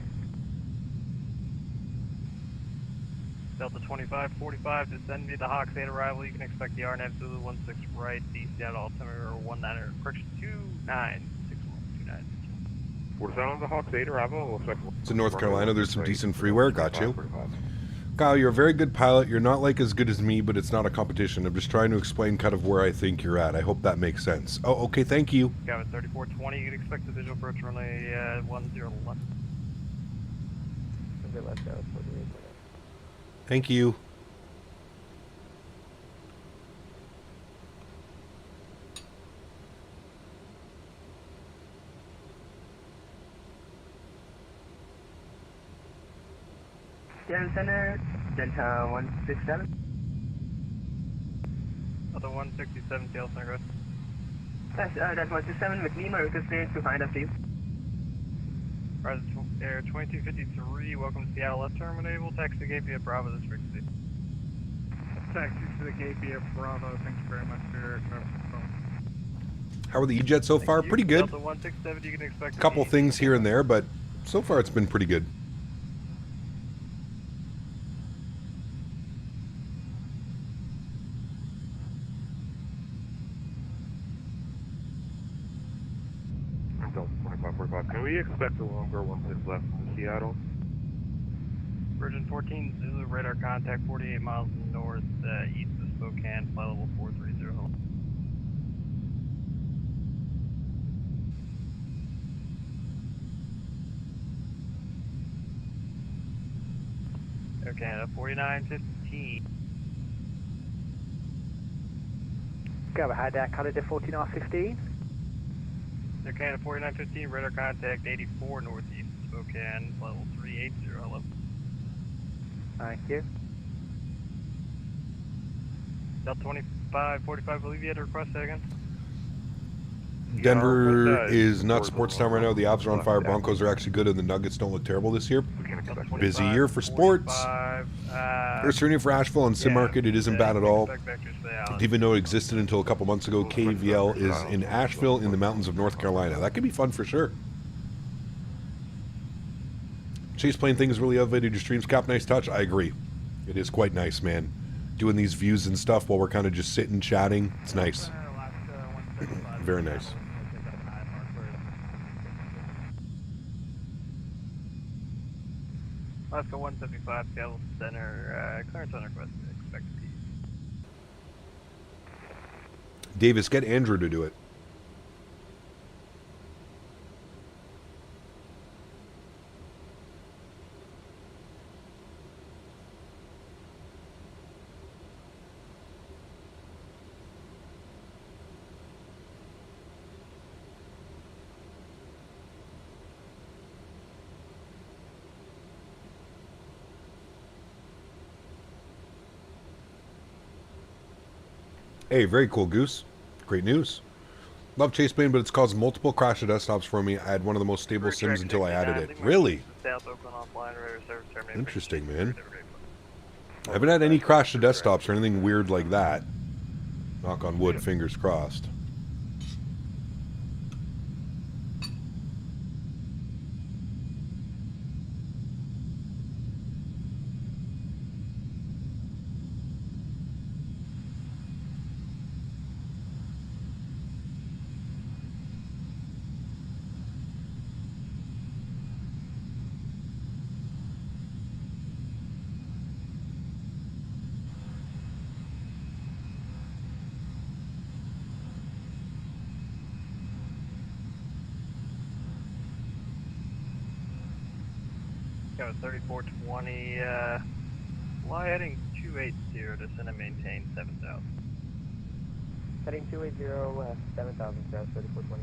Delta 2545, descend via the Hawk 8 arrival. You can expect the RNAV Zulu 16 right, the Seattle altimeter 19, correction 2961, 47 on the Hawk 8 arrival. It's in North Carolina. There's some decent freeware. Got you. Kyle, you're a very good pilot. You're not like as good as me, but it's not a competition. I'm just trying to explain kind of where I think you're at. I hope that makes sense. Oh, okay. Thank you. Got it, 3420. You can expect the visual approach runway 10 left. Thank you. Seattle Center, Delta 167. Delta 167, Seattle Center, go That's 167 with Lima, request clearance to find us, please. Rise Air 2253, welcome to Seattle left terminal. We'll taxi to gate via Bravo this frequency. Taxi to the gate via Bravo, thank you very much for your phone. How are the Ejets so far? Pretty good. Delta 167, you can expect A couple things here and there, but so far it's been pretty good. Can we expect a longer one that's left in Seattle? Virgin 14 Zulu, radar contact 48 miles north east of Spokane, flight level 430. Air Canada 4915. Go ahead, Air Canada 4915. Air Canada 4915, radar contact 84 northeast Spokane, level 380. Hello. Thank you. Delta 2545, believe you had a request that again? Denver is not sports time right now. The Avs are on fire. Broncos are actually good, and the Nuggets don't look terrible this year. Busy year for sports. Ursurnia for Asheville and Sim Market, it isn't bad at all. Didn't even know it existed until a couple months ago. KVL is in Asheville in the mountains of North Carolina. That could be fun for sure. Chase playing things really elevated your streams. Cap, nice touch. I agree. It is quite nice, man. Doing these views and stuff while we're kind of just sitting, chatting. It's nice. Very nice. Alaska 175, Seattle Center, clearance on request, expect peace. Davis, get Andrew to do it. Hey, very cool, Goose. Great news. Love Chase Plane, but it's caused multiple crash desktops for me. I had one of the most stable sims until I added it. Really? Interesting, man. I haven't had any crash to desktops or anything weird like that. Knock on wood, fingers crossed. Got a 3420, fly heading 280 to send and maintain 7,000. Heading 280, 7,000, 3420.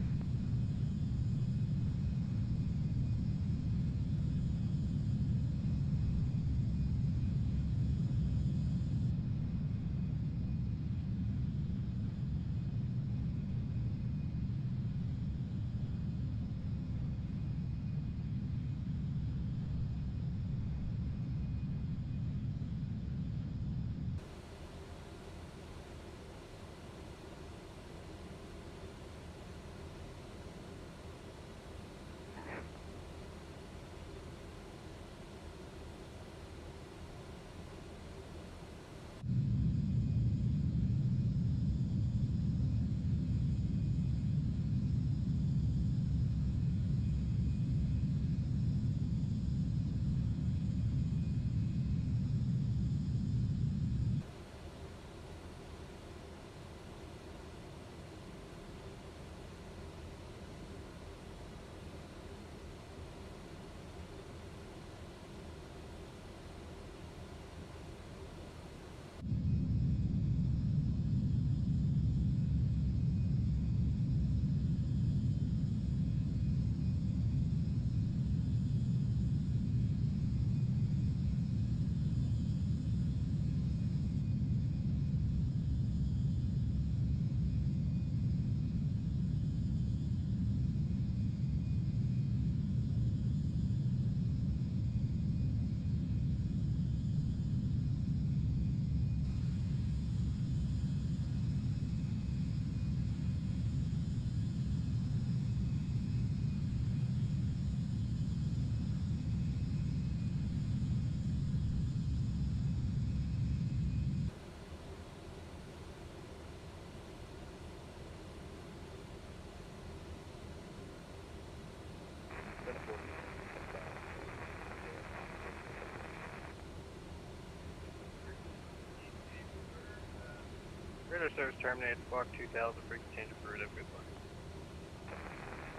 Radar service terminated, Squawk 2000, frequency change of route, have a good one.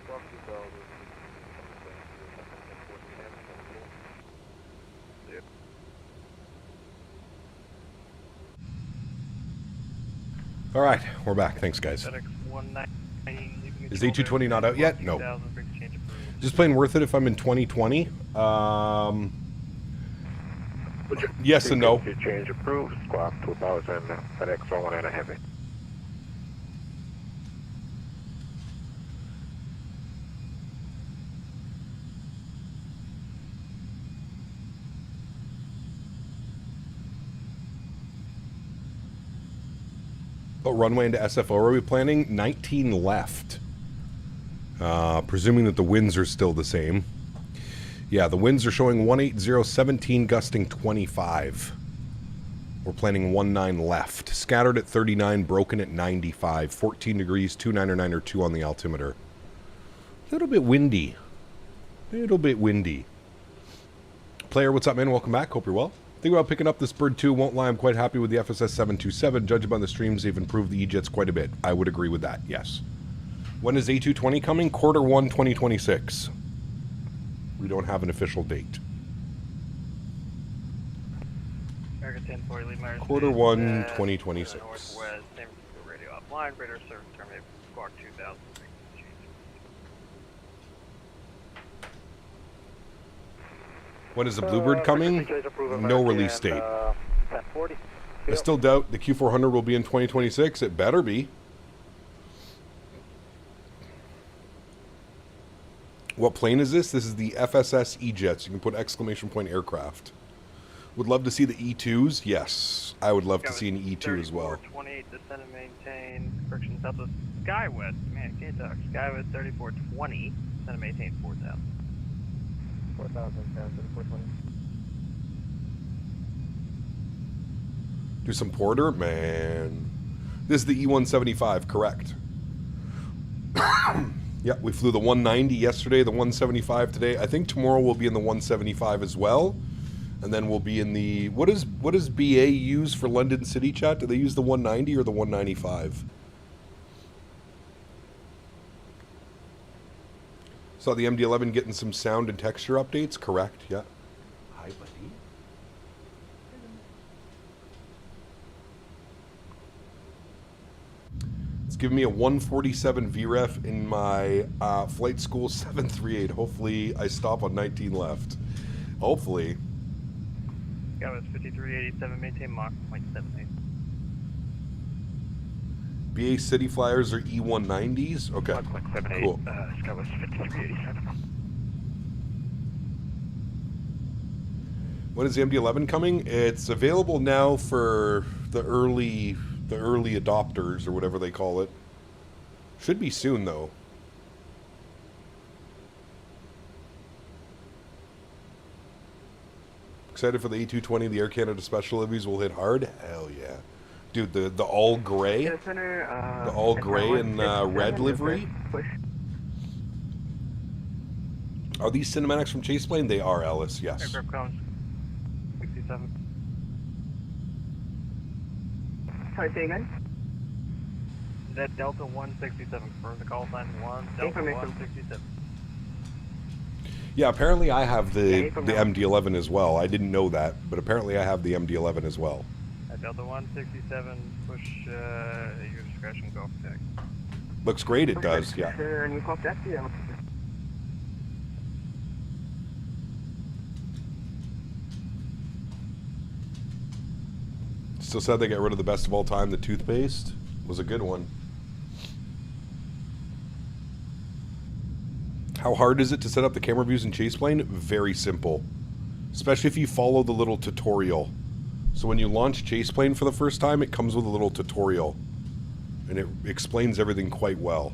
Squawk 2000. All right, we're back. Thanks, guys. Is A220 not out yet? No. Just plain worth it if I'm in 2020. Yes and no. Change approved. Squawk 2000, FedEx 01 and a heavy. runway into SFO are we planning? 19 left. Presuming that the winds are still the same. Yeah, the winds are showing 180, 17, gusting 25. We're planning 19 left. Scattered at 39, broken at 95. 14 degrees, 299 on the altimeter. A little bit windy. Little bit windy. Player, what's up, man? Welcome back. Hope you're well. Think about picking up this bird too. Won't lie, I'm quite happy with the FSS2024. Judging by the streams, they've improved the Ejets quite a bit. I would agree with that, yes. When is A220 coming? Q1 2026. We don't have an official date. Q1 2026. Northwest, San Francisco radio offline, radar service terminated, squawk 2000. When is the Bluebird coming? No release date. I still doubt the Q400 will be in 2026. It better be. What plane is this? This is the FSS Ejets. You can put exclamation point aircraft. Would love to see the E2s. Yes, I would love to see an E2 as well. 28, descend and maintain, correction, southwest, Skywest, man, AlexSiu, Skywest 3420, descend and maintain 4000. 4,000, 420. Do some Porter? Man. This is the E175, correct. Yeah, we flew the 190 yesterday, the 175 today. I think tomorrow we'll be in the 175 as well. And then we'll be in the... What does BA use for London City Chat? Do they use the 190 or the 195? Saw the MD-11 getting some sound and texture updates. Correct, yeah. Hi, buddy. It's giving me a 147 VREF in my flight school 738. Hopefully I stop on 19 left. Hopefully. Skywest 5387, maintain Mach 0.78. BA City Flyers are E190s? Okay. 1.78, cool. Skywest 5387. When is the MD-11 coming? It's available now for the early adopters or whatever they call it. Should be soon though. Excited for the A220, the Air Canada Special Liveries will hit hard? Hell yeah. Dude, the all gray, the all gray and red livery. Are these cinematics from Chase Plane? They are, Ellis, yes. Aircraft comes 67. Sorry, say again? Is that Delta 167? Confirm the call sign 1, Delta 167. Yeah, apparently I have the MD-11 as well. I didn't know that, but apparently I have the MD-11 as well. Delta 167, push your discretion, go for tag. Looks great, it does, yeah. Still said they got rid of the best of all time, the toothpaste. Was a good one. How hard is it to set up the camera views in Chase Plane? Very simple. Especially if you follow the little tutorial. So when you launch Chase Plane for the first time, it comes with a little tutorial. And it explains everything quite well.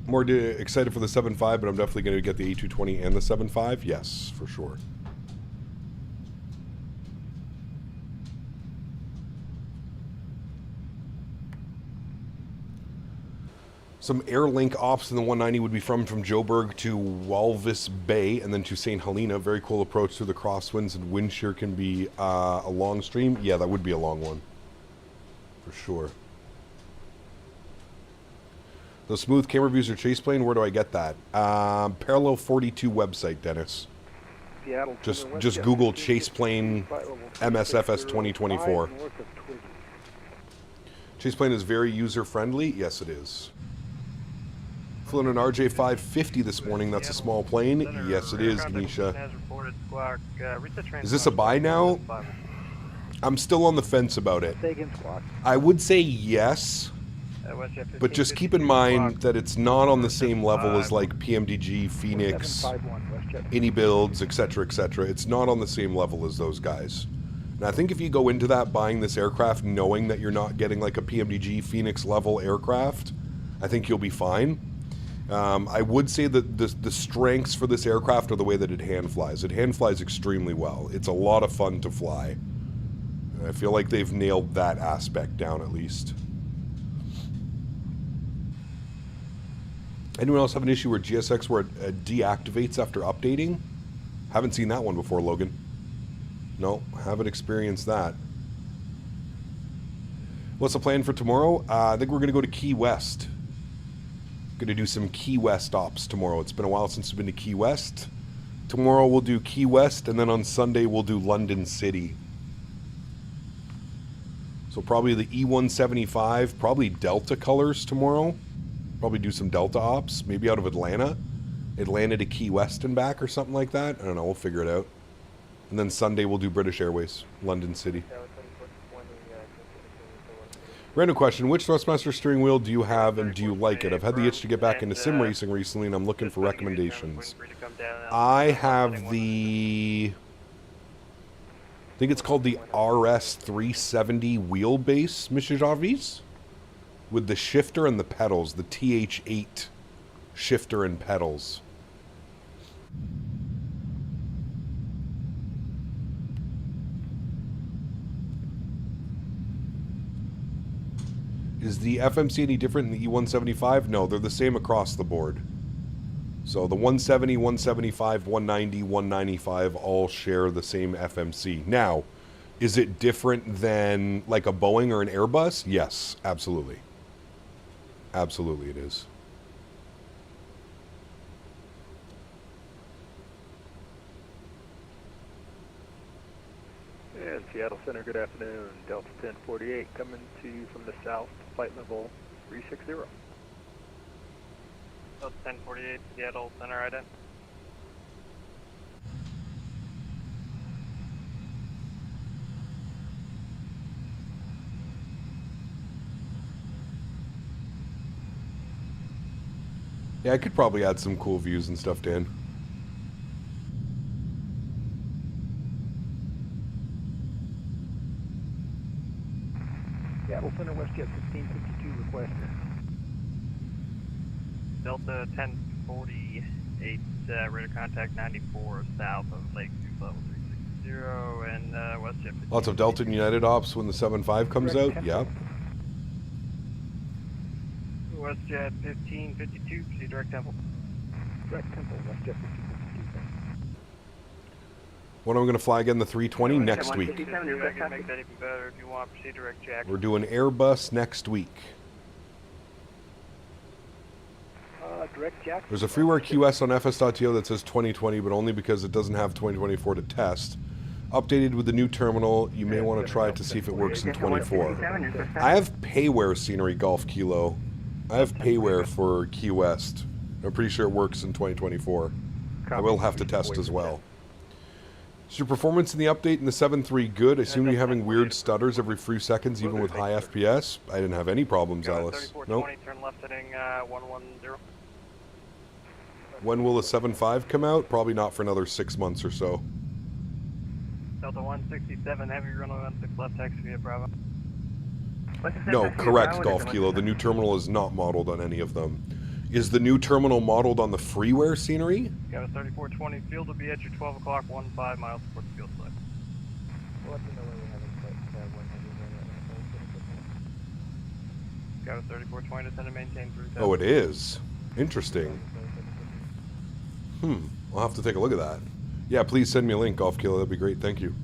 More excited for the 7.5, but I'm definitely going to get the A220 and the 7.5. Yes, for sure. Some Airlink ops in the 190 would be from Joburg to Walvis Bay and then to St. Helena. Very cool approach through the crosswinds, and wind shear can be a long stream. Yeah, that would be a long one. For sure. Those smooth camera views are Chase Plane. Where do I get that? Parallel 42 website, Dennis. Just Google Chase Plane MSFS2024. Chase Plane is very user-friendly. Yes, it is. Flown an RJ550 this morning. That's a small plane. Yes, it is, Nisha. Is this a buy now? I'm still on the fence about it. I would say yes, but just keep in mind that it's not on the same level as like PMDG, Phoenix, Any Builds, etc., etc. It's not on the same level as those guys. And I think if you go into that buying this aircraft knowing that you're not getting like a PMDG Phoenix level aircraft, I think you'll be fine. I would say that the strengths for this aircraft are the way that it hand flies. It hand flies extremely well. It's a lot of fun to fly. And I feel like they've nailed that aspect down at least. Anyone else have an issue where GSX where it deactivates after updating? Haven't seen that one before, Logan. No, haven't experienced that. What's the plan for tomorrow? I think we're going to go to Key West. Going to do some Key West ops tomorrow. It's been a while since we've been to Key West. Tomorrow we'll do Key West, and then on Sunday we'll do London City. So probably the E175, probably Delta colors tomorrow. Probably do some Delta ops, maybe out of Atlanta. Atlanta to Key West and back or something like that. I don't know, we'll figure it out. And then Sunday we'll do British Airways, London City. Random question, which Thrustmaster steering wheel do you have and do you like it? I've had the itch to get back into sim racing recently and I'm looking for recommendations. I have the... I think it's called the RS370 wheelbase Mishijavis with the shifter and the pedals, the TH8 shifter and pedals. Is the FMC any different than the E175? No, they're the same across the board. So the 170, 175, 190, 195 all share the same FMC. Now, is it different than like a Boeing or an Airbus? Yes, absolutely. Absolutely it is. And Seattle Center, good afternoon. Delta 1048 coming to you from the south, flight level 360. Delta 1048, Seattle Center, ident. Yeah, I could probably add some cool views and stuff, Dan. Seattle Center, WestJet 1552 requested. Delta 1048, radar contact 94 south of Lakeview, level 360, and WestJet. Lots of Delta and United ops when the 7.5 comes out, yeah. WestJet 1552, proceed direct temple. Direct temple, WestJet 1552. When am I going to fly again? The 320 next week. I can make that even better if you want. Proceed direct jack. We're doing Airbus next week. Direct jack. There's a freeware QS on FS.to that says 2020, but only because it doesn't have 2024 to test. Updated with the new terminal, you may want to try it to see if it works in 24. I have payware scenery, Golf Kilo. I have payware for Key West. I'm pretty sure it works in 2024. I will have to test as well. Is your performance in the update in the 7.3 good? I assume you're having weird stutters every few seconds, even with high FPS? I didn't have any problems, Alice. Nope. Turn left heading 110. When will the 7.5 come out? Probably not for another 6 months or so. Delta 167, heavy runway 16 left taxi via Bravo. No, correct, Golf Kilo. The new terminal is not modeled on any of them. Is the new terminal modeled on the freeware scenery? Got a 3420, field will be at your 12 o'clock, 15 miles towards the field site. Got a 3420, descend and maintain 3000. Oh, it is? Interesting. I'll have to take a look at that. Yeah, please send me a link, Golf Kilo. That'd be great. Thank you.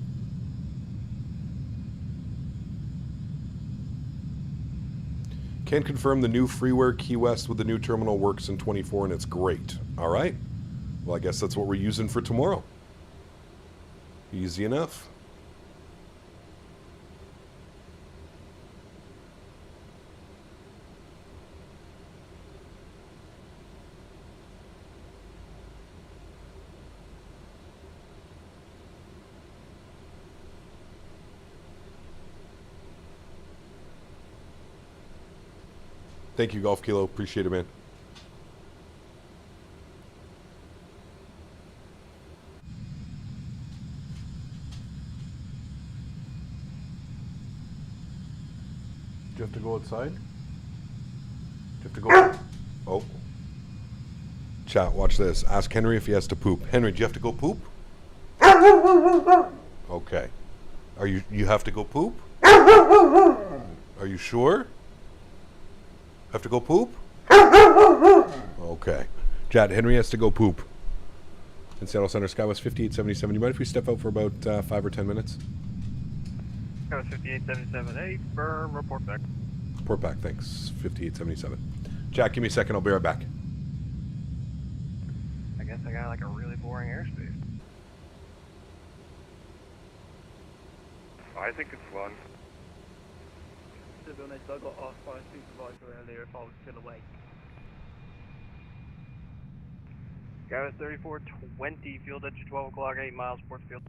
Can confirm the new freeware Key West with the new terminal works in 24 and it's great. All right. Well, I guess that's what we're using for tomorrow. Easy enough. Thank you, Golf Kilo. Appreciate it, man. you have to go outside? Do you have to go? Oh. Chat, watch this. Ask Henry if he has to poop. Henry, do you have to go poop? Okay. Are you have to go poop? Are you sure? Have to go poop? Okay. Chat, Henry has to go poop. In Seattle Center, Skywest 5877. You mind if we step out for about 5 or 10 minutes? Skywest 5877. Firm, report back. Report back, thanks. 5877. Jack, give me a second. I'll be right back. I guess I got like a really boring airspace. I think it's fun. To be honest, I got asked by a supervisor earlier if I was still awake. Skywest 3420, field at 12 o'clock, 8 miles, Port Field.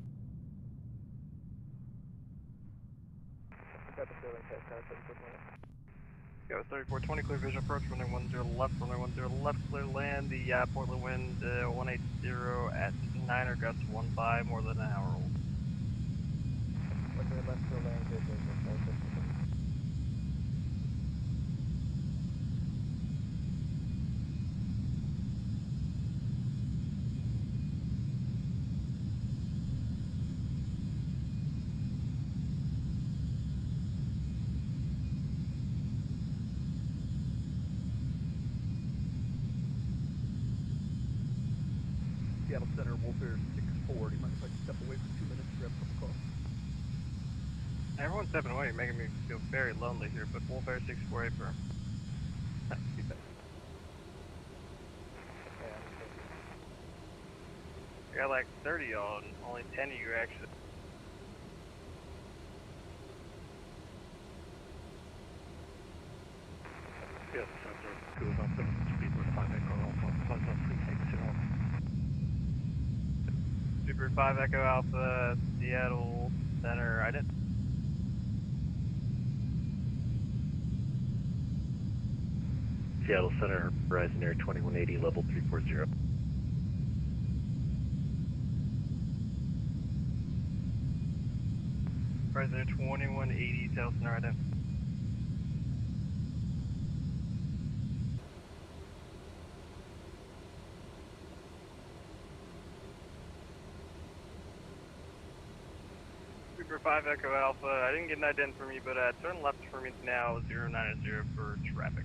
Skywest 3420, clear visual approach, runway 10 left, runway 10 left, clear land, the Portland wind 180 at 9er, gusts 15, more than an hour old. Left, clear land, Seattle Center, Wolfair 640. Mind if I step away for 2 minutes to grab some call? Everyone's stepping away, you're making me feel very lonely here, but Wolfair 648 firm. I got like 30 on, only 10 of you actually. Yes, Center, 217, speed with 5 Echo Alpha, Plaza 360. Super 5 Echo Alpha, Seattle Center, I didn't. Seattle Center, Horizon Air 2180, level 340. President 2180, Seattle Center, I didn't. Super 5 Echo Alpha, I didn't get an ident from you, but turn left for me now, 090 for traffic.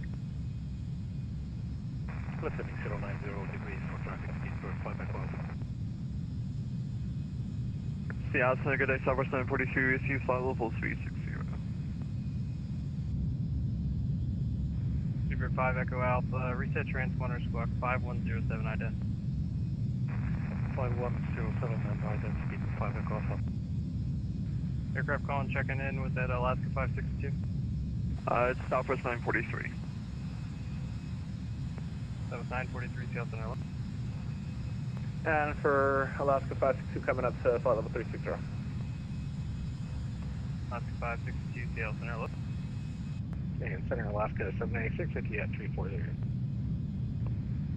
Left heading 090 degrees for traffic, speed for 5 Echo Alpha. Seattle Center, good day, Southwest 942, receive flight level 360. Super 5 Echo Alpha, reset transponder squawk 5107 ident. 5107 and ident, speed 5 Echo Alpha. Aircraft calling, checking in with that Alaska 562. It's Southwest 943. That was 943, Seattle Center. And for Alaska 562 coming up to flight level 360. Alaska 562, Seattle Center. Look. And Center Alaska 796, City at 340.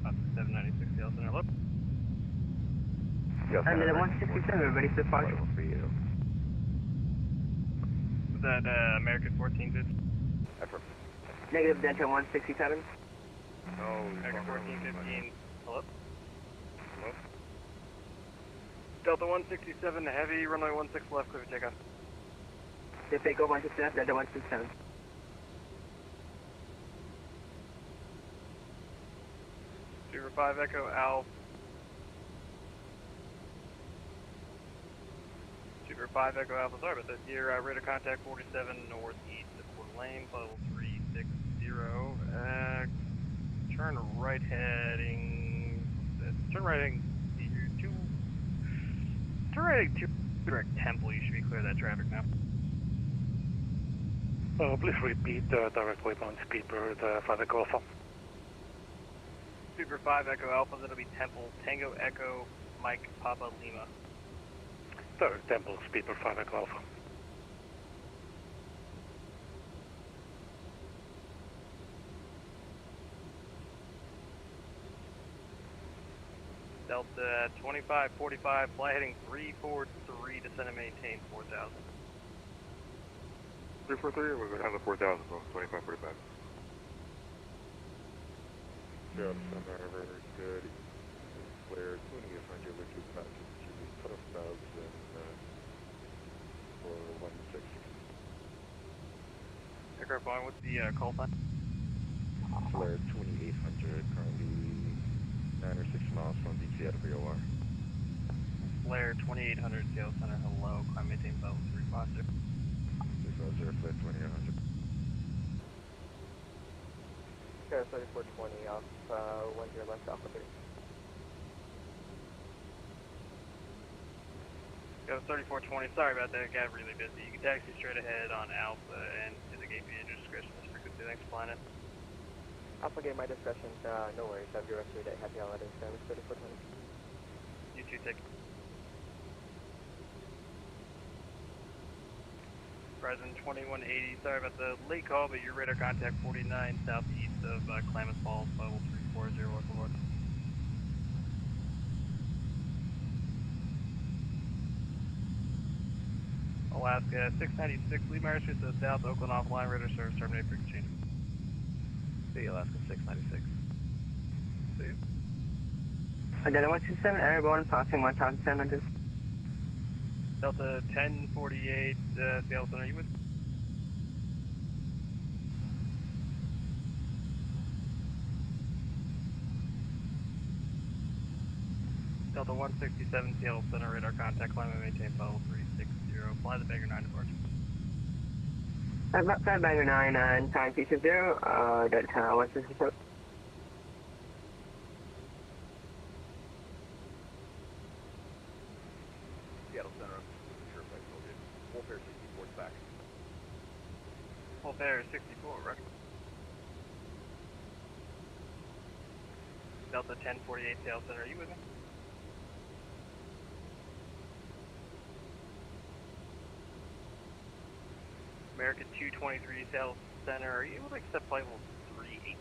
Alaska 796, Seattle Center. Look. And then 167, ready for departure. For you. Was that American 1450? Negative Delta 167. No. American 1415. Hello? Hello? Delta 167, heavy, runway 16 left, clear for takeoff. Take over 167, Delta 167. Super 5 Echo Alpha. Super 5 Echo Alpha, sorry about that. Here, radar contact 47 northeast of Port Lane, level 360. Turn right heading. Turn right heading. Turn right heading 2 direct Temple. You should be clear of that traffic now. Please repeat direct waybound speed per the 5 Echo Alpha. Super 5 Echo Alpha, that'll be Temple. Tango Echo Mike Papa Lima. Direct Temple, speed per 5 Echo Alpha. Delta 2545, fly heading 343, descend and maintain 4000. 343, we're going down to 4,000, 2545. Yeah, Center, very good. Flare 2800, which is about to be 12,000 for 160. Aircraft Boeing, what's the call sign? Flare 2800, currently 9 or 6 miles from DC out of VOR. Flare 2800, Seattle Center, hello, climb maintain level 350. 350, Flare 2800. Sierra 3420 off 10 left Alpha 3. Go 3420, sorry about that, got really busy. You can taxi straight ahead on Alpha and to the gate via your discretion. This frequency, thanks for flying in. Alpha gate, my discretion, no worries, have your rest of your day. Happy holidays, service 3420. You too, take Horizon 2180, sorry about the late call, but your radar contact 49 southeast of Klamath Falls, level 340, North. Alaska 696, lead my airspace to the south, Oakland offline, radar service, terminate frequency change. See you, Alaska 696. See you. Delta 167, airborne, passing 1,700. Delta 1048, Seattle Center, you with? Delta 167, Seattle Center, radar contact, climb and maintain level 360, fly the Bagger 9 departure. About 5 Bagger 9 and time feature 0, Delta 167. Seattle Center, sure flight loaded. Full fare 64 is back. Full fare 64, record. Delta 1048, Seattle Center, are you with me? American 223, Seattle Center, are you able to accept flight level 380?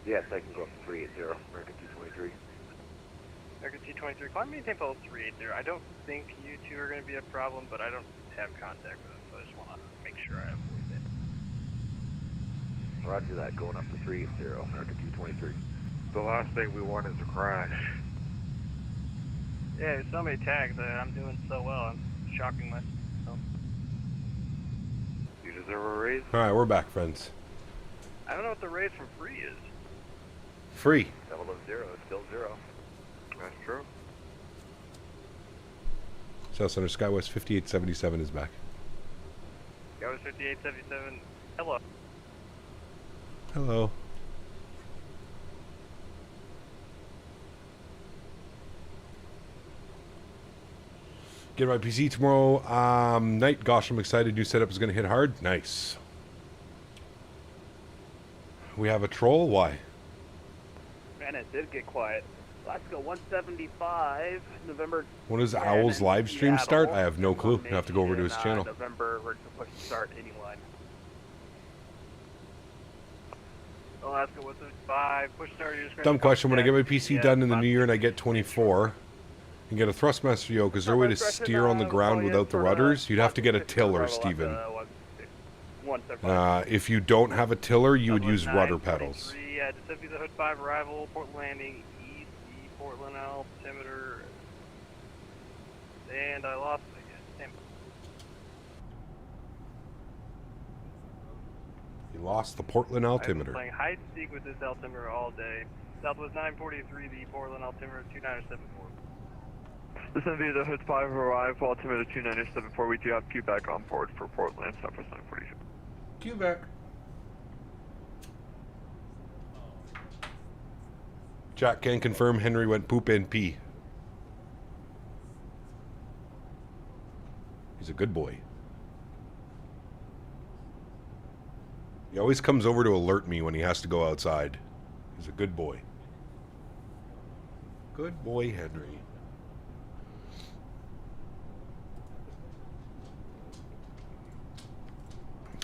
Yes, I can go up to 380, American 223. American 223, climb maintain level 380. I don't think you two are going to be a problem, but I don't have contact with them, so I just want to make sure I avoid it. Roger that, going up to 380, American 223. The last thing we want is a crash. Yeah, there's so many tags. I'm doing so well. I'm shocking myself. You deserve a raise? Alright, we're back, friends. I don't know what the raise from free is. Free. Level of 0 is still 0. That's true. South Center Skywest 5877 is back. Skywest 5877, hello. Hello. Get my PC tomorrow night. Gosh, I'm excited. New setup is going to hit hard. Nice. We have a troll. Why? Man, it did get quiet. Let's go 175, November. When does Owl's live stream start? I have no clue. I have to go over to his channel. November, we're going to push start anyway. Alaska 175, push start. Dumb question. When I get my PC done in the new year and I get 24 and get a Thrustmaster yoke, is there a way to steer on the ground without the rudders? You'd have to get a tiller, Steven. If you don't have a tiller, you would use rudder pedals. Giuseppe the Hood 5 arrival, Portland landing, east, Portland altimeter, and I lost it again. Damn. You lost the Portland altimeter. I've been playing hide and seek with this altimeter all day. Southwest 943, the Portland altimeter 2974. This is via the Hood 5 arrive, altimeter 2974. We do have Quebec on board for Portland, Southwest 942. Quebec. Jack can confirm Henry went poop and pee. He's a good boy. He always comes over to alert me when he has to go outside. He's a good boy. Good boy, Henry.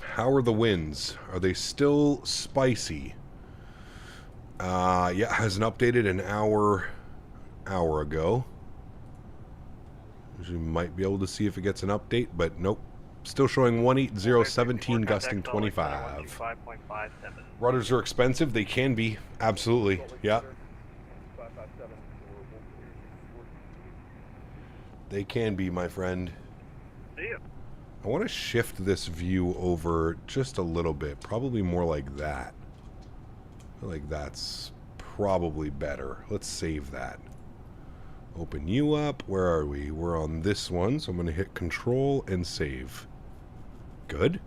How are the winds? Are they still spicy? Yeah, hasn't updated an hour ago. You might be able to see if it gets an update, but nope. Still showing 18017, gusting 25. Rudders are expensive. They can be. Absolutely. Yeah. They can be, my friend. I want to shift this view over just a little bit. Probably more like that. I feel like that's probably better. Let's save that. Open you up. Where are we? We're on this one, so I'm going to hit Control and save. Good.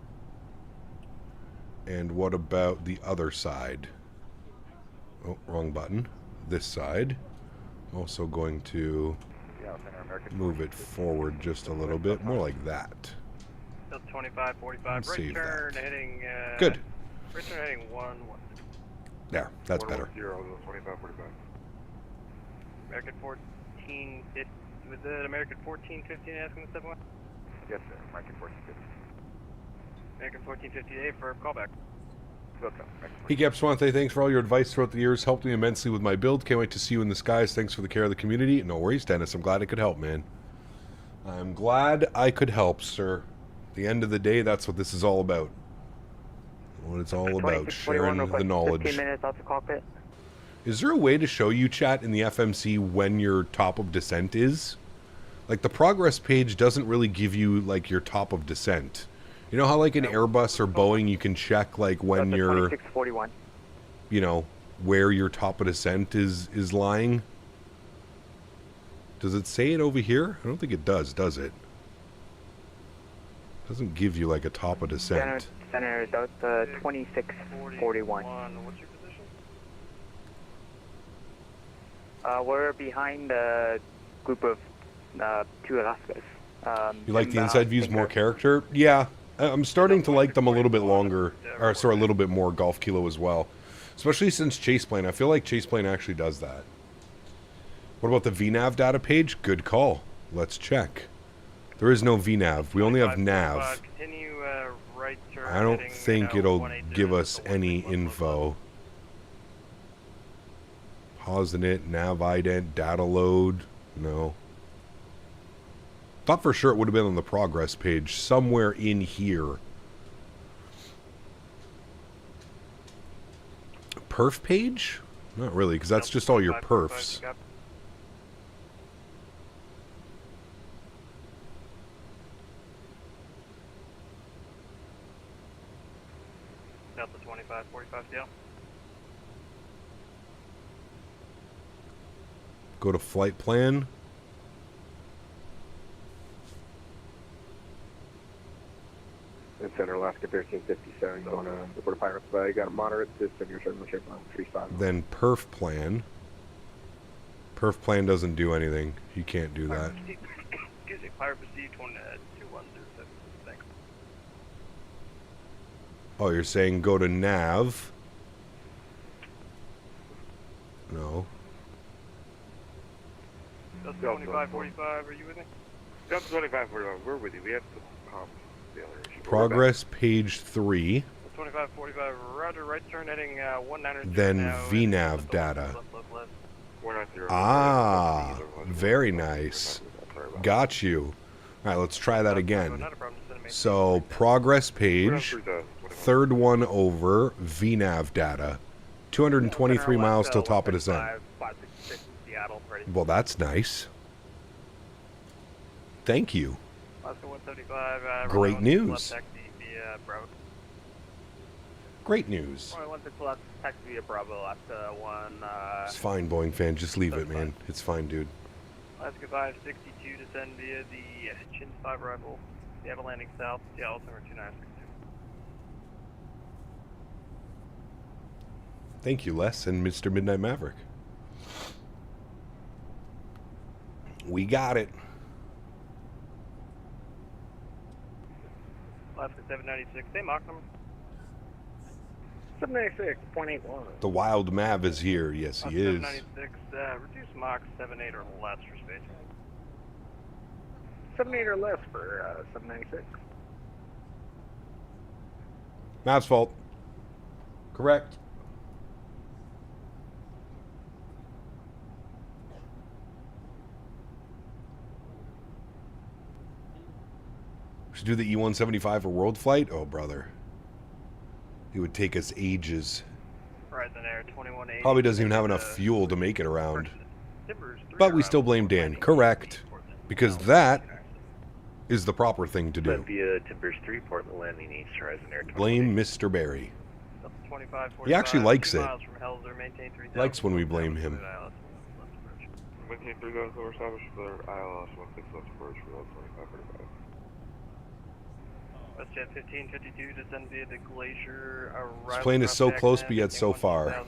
And what about the other side? Oh, wrong button. This side. Also going to move it forward just a little bit. More like that. 25, 45. Right turn heading. Good. Right turn heading 1. There. That's better. 25, 45. American 1450. Was it American 1450 asking the 71? Yes, sir. American 1450. American 1458 for callback. Hey Gap Swante, thanks for all your advice throughout the years. Helped me immensely with my build. Can't wait to see you in the skies. Thanks for the care of the community. No worries, Dennis. I'm glad I could help, man. I'm glad I could help, sir. At the end of the day, that's what this is all about. What it's all about, sharing the knowledge. 15 minutes out to Cockpit. Is there a way to show you, chat, in the FMC when your top of descent is? Like, the progress page doesn't really give you, like, your top of descent. You know how, like, in Airbus or Boeing, you can check, like, when you're, you know, where your top of descent is lying? Does it say it over here? I don't think it does it? It doesn't give you, like, a top of descent. Center, Delta 2641. What's your position? We're behind a group of 2 Alaskas. You like the inside views more character? Yeah. I'm starting to like them a little bit longer, or sorry, a little bit more Golf Kilo as well. Especially since Chaseplane. I feel like Chaseplane actually does that. What about the VNAV data page? Good call. Let's check. There is no VNAV. We only have nav. I don't think it'll give us any info. Pausing it, nav ident, data load. No. Thought for sure it would have been on the progress page, somewhere in here. Perf page? Not really, because that's just all your perfs. Delta 25, 45 scale. Go to flight plan. In Center, Alaska 1357, going to report a Pirates Bay. Got a moderate system, your turn shape on 35. Then perf plan. Perf plan doesn't do anything. You can't do that. Excuse me, Pirate Proceed 2107. Thanks. Oh, you're saying go to nav. No. Delta 25, 45, are you with me? Delta 25, 45, we're with you. We have the Progress page 3. 25, 45, roger, right turn heading 190. Then VNAV data. Ah, very nice. Got you. Alright, let's try that again. So, progress page, third one over, VNAV data. 223 miles till top of descent. Well, that's nice. Thank you. Great news. Great news. It's fine, Boeing fan. Just leave it, man. It's fine, dude. Alaska 562 descend via the Chin 5 arrival. Seattle landing south. Seattle altimeter 2962. Thank you, Les and Mr. Midnight Maverick. We got it. Alaska 796, same Mach number. 796.81. The wild Mav is here. Yes, he is. 796, reduce Mach 78 or less for space. 78 or less for 796. Mav's fault. Correct. Should do the E-175 or World Flight? Oh, brother. It would take us ages. Horizon Air 2180. Probably doesn't even have enough fuel to make it around. But we still blame Dan. Correct. Because that is the proper thing to do. Via Timbers 3, Portland landing east, Horizon Air 2180. Blame Mr. Barry. 25, He actually likes it. miles from Helzer, maintain 3000. Likes when we blame him. Maintain 3000 over establish for ILS 16 left approach for 2545. WestJet 1552 descend via the glacier. This plane is so close, but yet so far.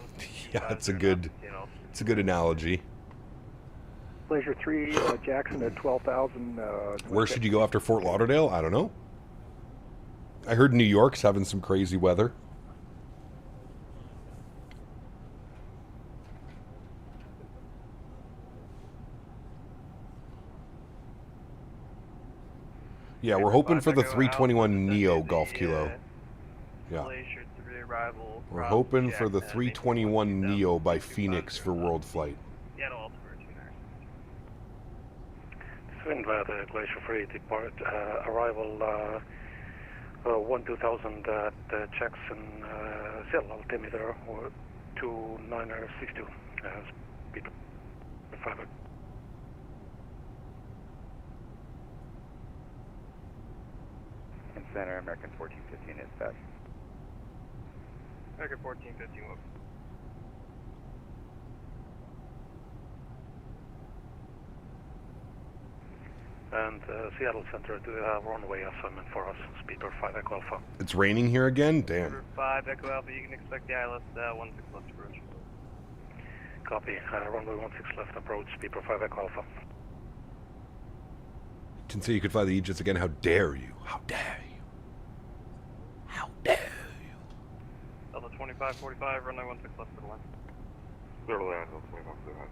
Yeah, it's a good analogy. Glacier 3, Jackson at 12,000. Where should you go after Fort Lauderdale? I don't know. I heard New York's having some crazy weather. Yeah, we're hoping for the 321 Neo Golf Kilo. Yeah. We're hoping for the 321 Neo by Phoenix for World Flight. Wind via the Glacier 3 depart, arrival 12000 at Jackson, Seattle altimeter or 2962, speed 5. In center, American 1415 is fast. American 1415 will. And Seattle Center, do you have runway assignment for us? Speed 5 Echo Alpha. It's raining here again? Damn. 5 Echo Alpha, you can expect the ILS 16 left approach. Copy. Runway 16 left approach, speed 5 Echo Alpha. Didn't say you could fly the Ejets again. How dare you? How dare you? How dare you? Delta 2545, runway 16 left for the line. Clear to land, Delta 2545.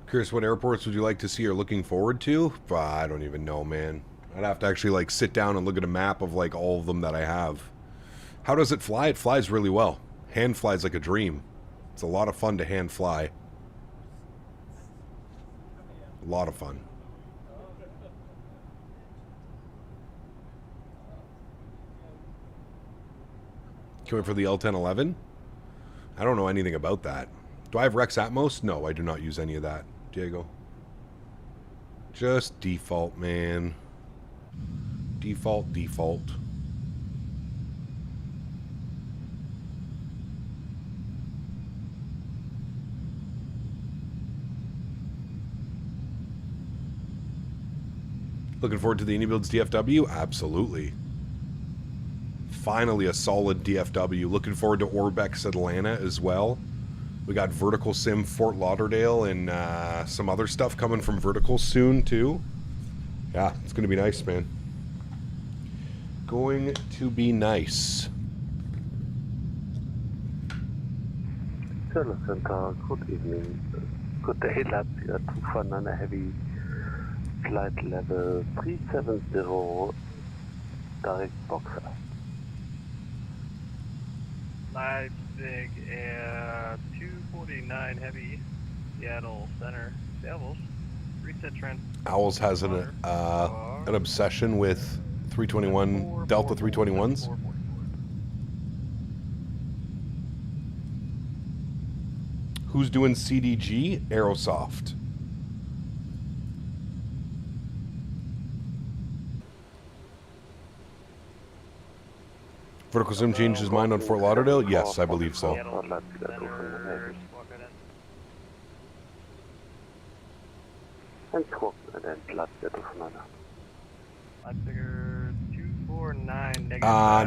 Curious, what airports would you like to see or looking forward to? I don't even know, man. I'd have to actually like sit down and look at a map of like all of them that I have. How does it fly? It flies really well. Hand flies like a dream. It's a lot of fun to hand fly. A lot of fun. Coming for the L1011? I don't know anything about that. Do I have Rex Atmos? No, I do not use any of that. Diego. Just default, man. Default, default. Looking forward to the Indie Builds DFW? Absolutely. Finally a solid DFW. Looking forward to Orbex Atlanta as well. We got Vertical Sim Fort Lauderdale and some other stuff coming from Vertical soon too. Yeah, it's going to be nice, man. Going to be nice. Childerz Center, good evening. Good day, lads. You are 249 heavy flight level 370 direct boxer. Leipzig Air 249 heavy, Seattle Center, Devils, reset trend. Owls has an obsession with 321 Delta 321s. Who's doing CDG? Aerosoft. Vertical Sim changed his mind on Fort Lauderdale? Yes, I believe so.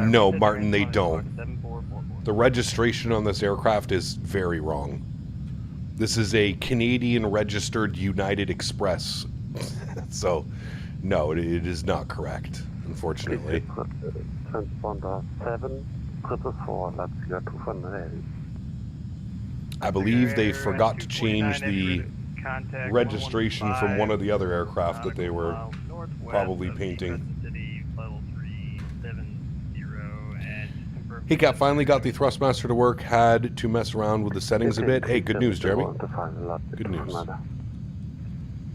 No, Martin, they don't. The registration on this aircraft is very wrong. This is a Canadian registered United Express. So, no, it is not correct, unfortunately. Transponder 7, British 4, Latvia 200. I believe they forgot to change the registration from one of the other aircraft that they were probably painting. Hey, Cap, finally got the Thrustmaster to work. Had to mess around with the settings a bit. Hey, good news, Jeremy. Good news.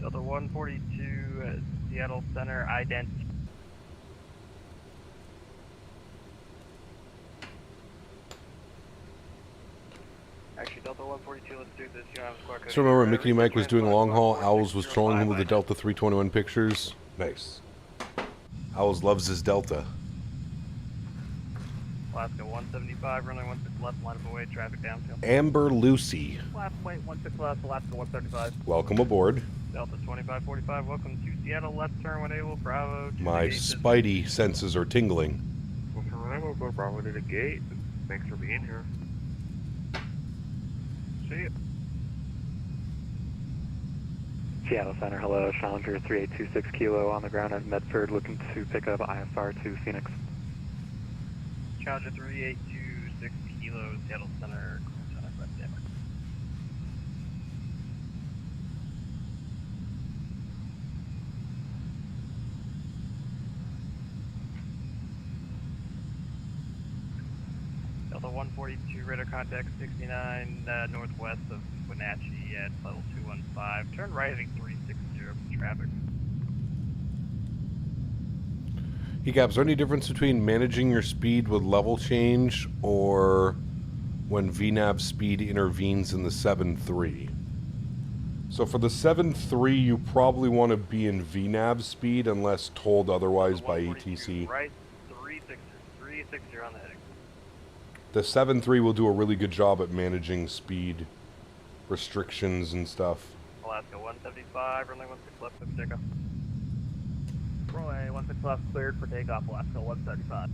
Delta 142, Seattle Center, ident. Actually, Delta 142, let's do this. You don't have a squad code. So remember, Mickey Mike was doing a long haul. Owls was trolling him with the Delta 321 pictures. Nice. Owls loves his Delta. Alaska 175, runway 16 left, line of away, traffic downfield. Amber Lucy. Left, wait, 16 left, Alaska 135. Welcome aboard. Delta 2545, welcome to Seattle, left turn when able, Bravo. My spidey senses are tingling. We'll go Bravo to the gate. Thanks for being here. See you. Seattle Center, hello, Challenger 3826 Kilo on the ground at Medford, looking to pick up ISR to Phoenix. Challenger 3826 Kilo, Seattle Center, right there. Delta 142, radar contact 69 northwest of Wenatchee at level 215. Turn right heading 360 for traffic. Hey, Gab, is there any difference between managing your speed with level change or when VNAV speed intervenes in the 7.3? So for the 7.3, you probably want to be in VNAV speed unless told otherwise by ETC. Right, 360 on the heading. The 7.3 will do a really good job at managing speed restrictions and stuff. Alaska 175, runway 16 left, for takeoff. Runway 16 left, cleared for takeoff, Alaska 175.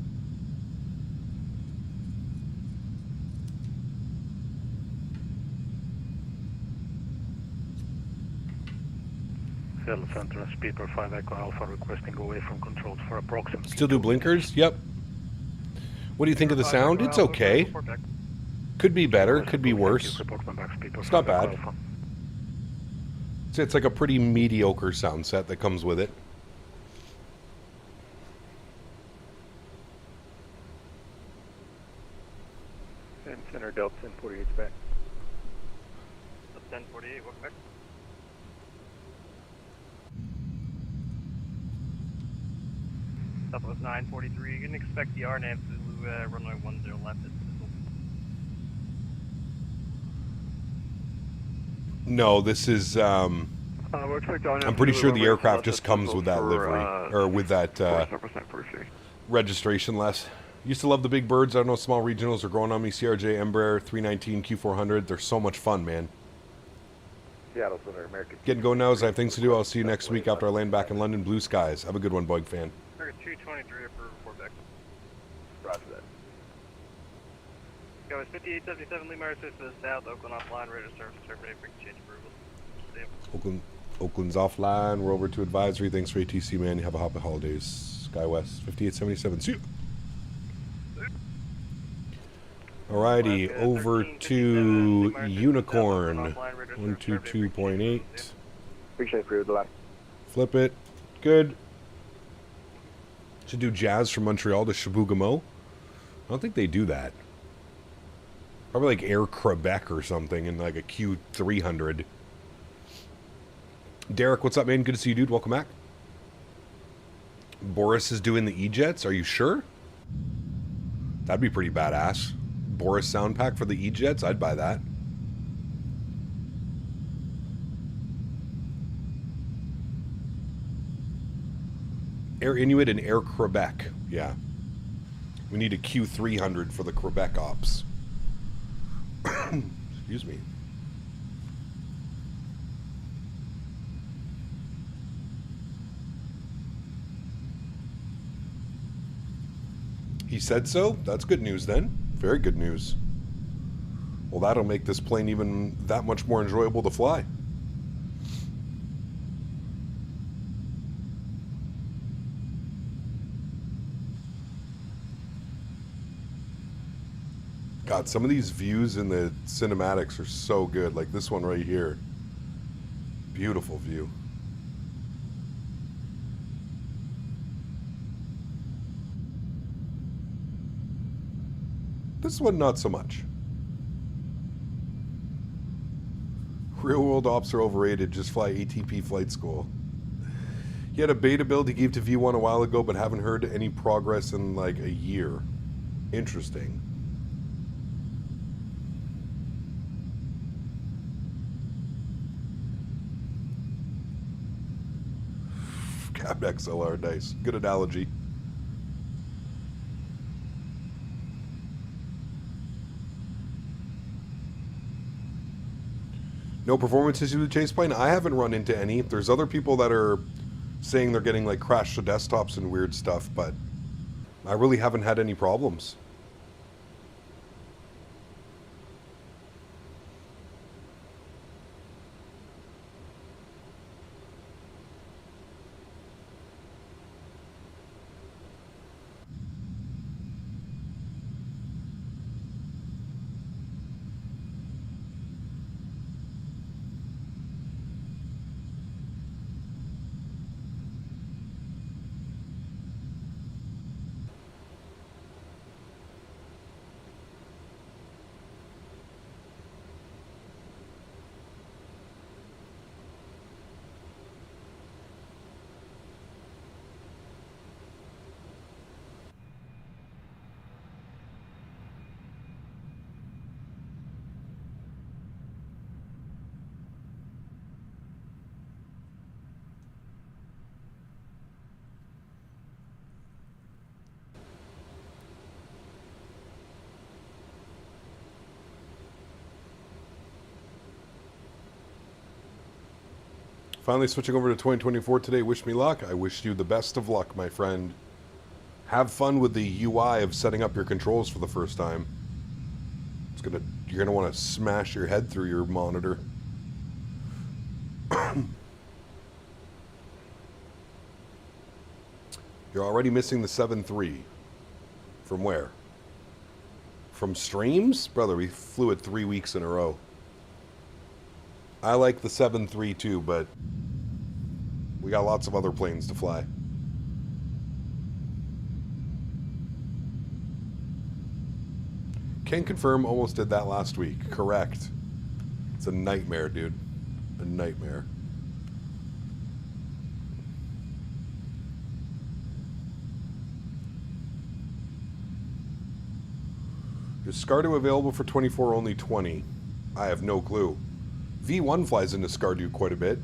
Seattle Center, speedbird 5 Echo Alpha requesting away from controls for approximately. Still do blinkers? Yep. What do you think of the sound? It's okay. Could be better, could be worse. It's not bad. It's like a pretty mediocre sound set that comes with it. And Center Delta 1048 back. 1048, welcome back. Southwest 943, you can expect the RNAV Zulu runway 10 left. No, this is, I'm pretty sure the aircraft just comes with that livery, or with that registration less. Used to love the big birds. I don't know, small regionals are growing on me. CRJ, Embraer, 319, Q400. They're so much fun, man. Seattle Center, American. Getting going now as I have things to do. I'll see you next week after I land back in London. Blue skies. Have a good one, Boeing fan. 223 for report back. Roger that. Go is 5877 Lee Myers to the south, Oakland offline, ready to service, terminate, frequency change approval. See you. Oakland's offline. We're over to advisory. Thanks for ATC, man. You have a happy holidays. SkyWest 5877. See you. Alrighty, over to Unicorn. 122.8. Appreciate for the last. Flip it. Good. Should do Jazz from Montreal to Chibougamau. I don't think they do that. Probably like Air Quebec or something in like a Q300. Derek, what's up, man? Good to see you, dude. Welcome back. Boris is doing the Ejets. Are you sure? That'd be pretty badass. Boris sound pack for the Ejets. I'd buy that. Air Inuit and Air Quebec. Yeah. We need a Q300 for the Quebec ops. Excuse me. He said so? That's good news then. Very good news. Well, that'll make this plane even that much more enjoyable to fly. God, some of these views in the cinematics are so good. Like this one right here. Beautiful view. This one, not so much. Real world ops are overrated. Just fly ATP flight school. He had a beta build he gave to V1 a while ago, but haven't heard any progress in like a year. Interesting. Cab XLR, nice. Good analogy. No performance issues with Chase Plane? I haven't run into any. There's other people that are saying they're getting like crash to desktops and weird stuff, but I really haven't had any problems. Finally switching over to 2024 today. Wish me luck. I wish you the best of luck, my friend. Have fun with the UI of setting up your controls for the first time. You're gonna want to smash your head through your monitor. You're already missing the 7.3. From where? From streams? Brother, we flew it 3 weeks in a row. I like the 7.3 too, but we got lots of other planes to fly. Can confirm, almost did that last week. Correct. It's a nightmare, dude. A nightmare. Is Scardo available for 24 only 20? I have no clue. V1 flies into Scardo quite a bit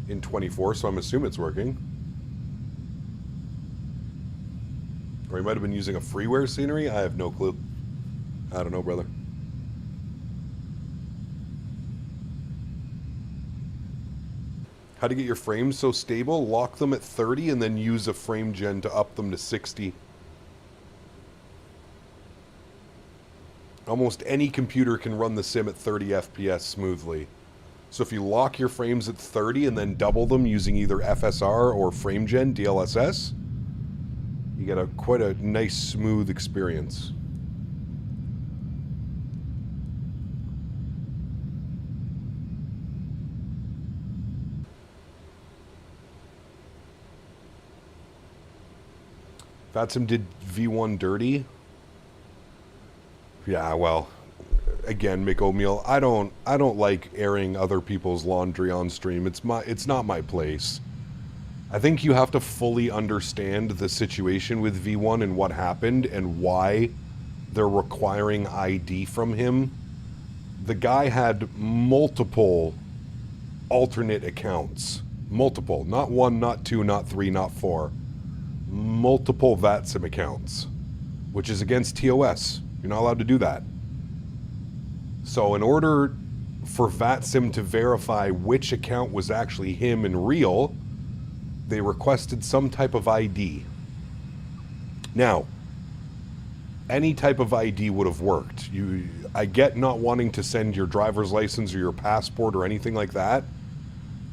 in 24, so I'm assuming it's working. Or he might have been using a freeware scenery? I have no clue. I don't know, brother. How to get your frames so stable? Lock them at 30 and then use a frame gen to up them to 60. Almost any computer can run the sim at 30 FPS smoothly. So if you lock your frames at 30 and then double them using either FSR or FrameGen DLSS, you get quite a nice smooth experience. Faten did V1 dirty. Yeah, well, again, McO'Meal, I don't like airing other people's laundry on stream. It's not my place. I think you have to fully understand the situation with V1 and what happened and why they're requiring ID from him. The guy had multiple alternate accounts. Multiple. Not one, not two, not three, not four. Multiple VATSIM accounts, which is against TOS. You're not allowed to do that. So in order for VATSIM to verify which account was actually him and real, they requested some type of ID. Now, any type of ID would have worked. I get not wanting to send your driver's license or your passport or anything like that.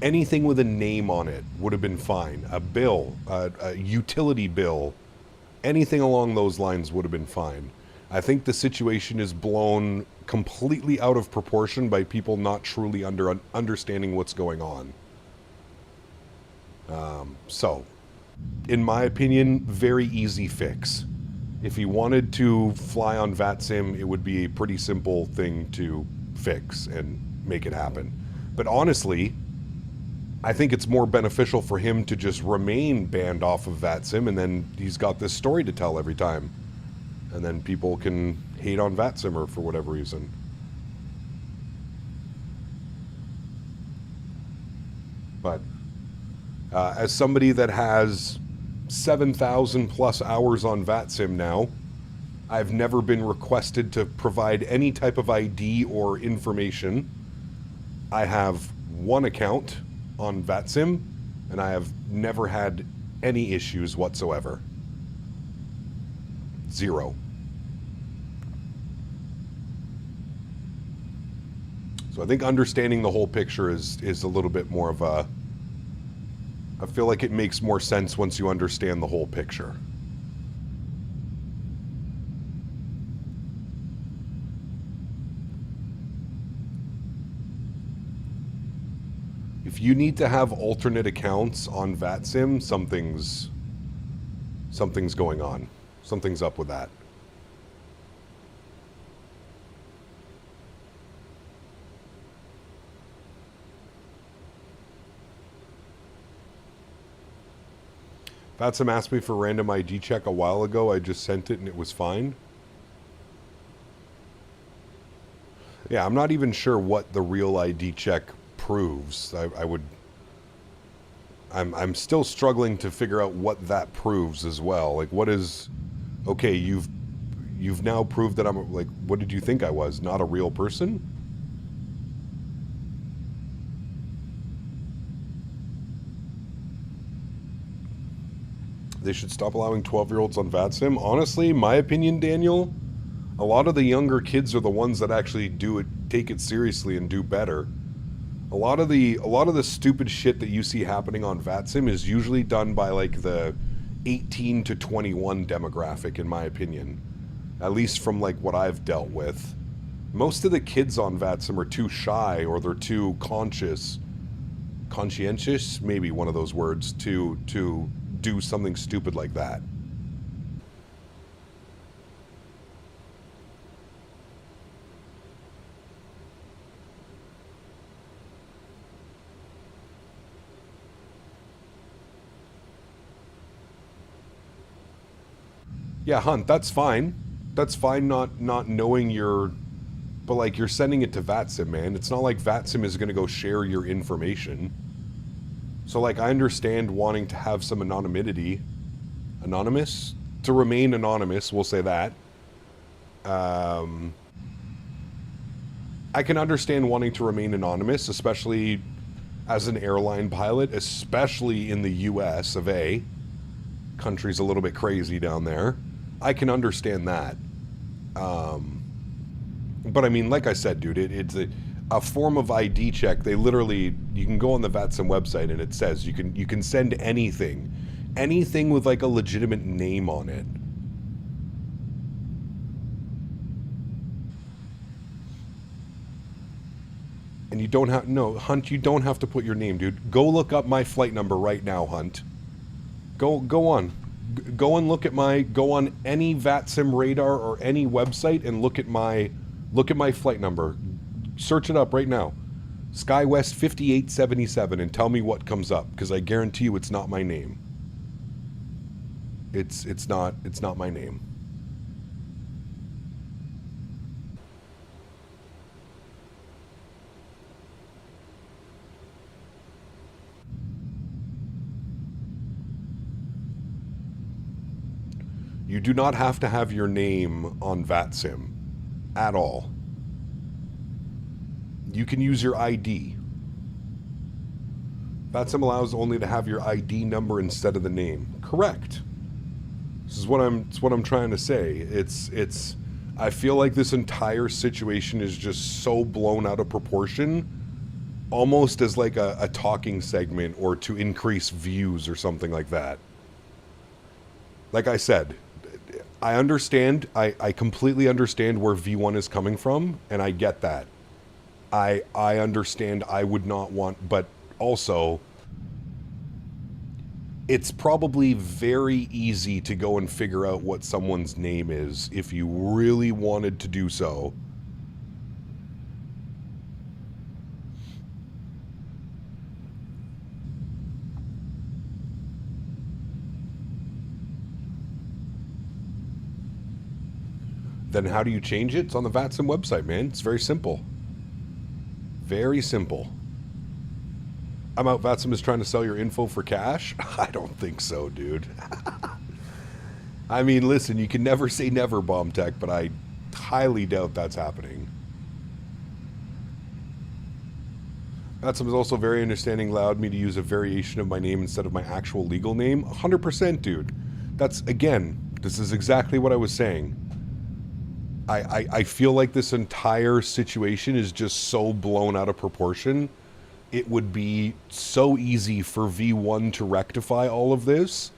Anything with a name on it would have been fine. A bill, a utility bill, anything along those lines would have been fine. I think the situation is blown completely out of proportion by people not truly understanding what's going on. So, in my opinion, very easy fix. If he wanted to fly on VATSIM, it would be a pretty simple thing to fix and make it happen. But honestly, I think it's more beneficial for him to just remain banned off of VATSIM, and then he's got this story to tell every time. And then people can hate on VATSIMmer for whatever reason. But as somebody that has 7,000 plus hours on VATSIM now, I've never been requested to provide any type of ID or information. I have one account on VATSIM, and I have never had any issues whatsoever. Zero. So I think understanding the whole picture is a little bit more of a... I feel like it makes more sense once you understand the whole picture. If you need to have alternate accounts on VATSIM, something's going on. Something's up with that. VATSIM asked me for random ID check a while ago. I just sent it and it was fine. Yeah, I'm not even sure what the real ID check proves. I'm still struggling to figure out what that proves as well. Like, what is... Okay, you've now proved that I'm... Like, what did you think I was? Not a real person? They should stop allowing 12-year-olds on VATSIM. Honestly, my opinion, Daniel, a lot of the younger kids are the ones that actually take it seriously and do better. A lot of the stupid shit that you see happening on VATSIM is usually done by like the 18 to 21 demographic, in my opinion. At least from like what I've dealt with. Most of the kids on VATSIM are too shy, or they're too conscientious, maybe one of those words, to do something stupid like that. Yeah, Hunt, that's fine. That's fine not knowing your... But, like, you're sending it to VATSIM, man. It's not like VATSIM is going to go share your information. So, like, I understand wanting to have some anonymity. Anonymous? To remain anonymous, we'll say that. I can understand wanting to remain anonymous, especially as an airline pilot, especially in the US of A. Country's a little bit crazy down there. I can understand that. But I mean, like I said, dude, it's a form of ID check. They literally, you can go on the VATSIM website and it says you can send anything with like a legitimate name on it. And you don't have, no, Hunt, you don't have to put your name, dude. Go look up my flight number right now, Hunt. Go on. Go and look at go on any VATSIM radar or any website and look at my flight number. Search it up right now. SkyWest 5877 and tell me what comes up, because I guarantee you it's not my name. It's not my name. You do not have to have your name on VATSIM at all. You can use your ID. VATSIM allows only to have your ID number instead of the name. Correct. This is what I'm trying to say. I feel like this entire situation is just so blown out of proportion, almost as like a talking segment or to increase views or something like that. Like I said, I understand, I completely understand where V1 is coming from, and I get that. I understand I would not want, but also, it's probably very easy to go and figure out what someone's name is if you really wanted to do so. Then how do you change it? It's on the VATSIM website, man. It's very simple. Very simple. I'm out. VATSIM is trying to sell your info for cash? I don't think so, dude. I mean, listen, you can never say never, Bomb Tech, but I highly doubt that's happening. VATSIM is also very understanding, allowed me to use a variation of my name instead of my actual legal name. 100%, dude. That's, again, this is exactly what I was saying. I feel like this entire situation is just so blown out of proportion. It would be so easy for V1 to rectify all of this,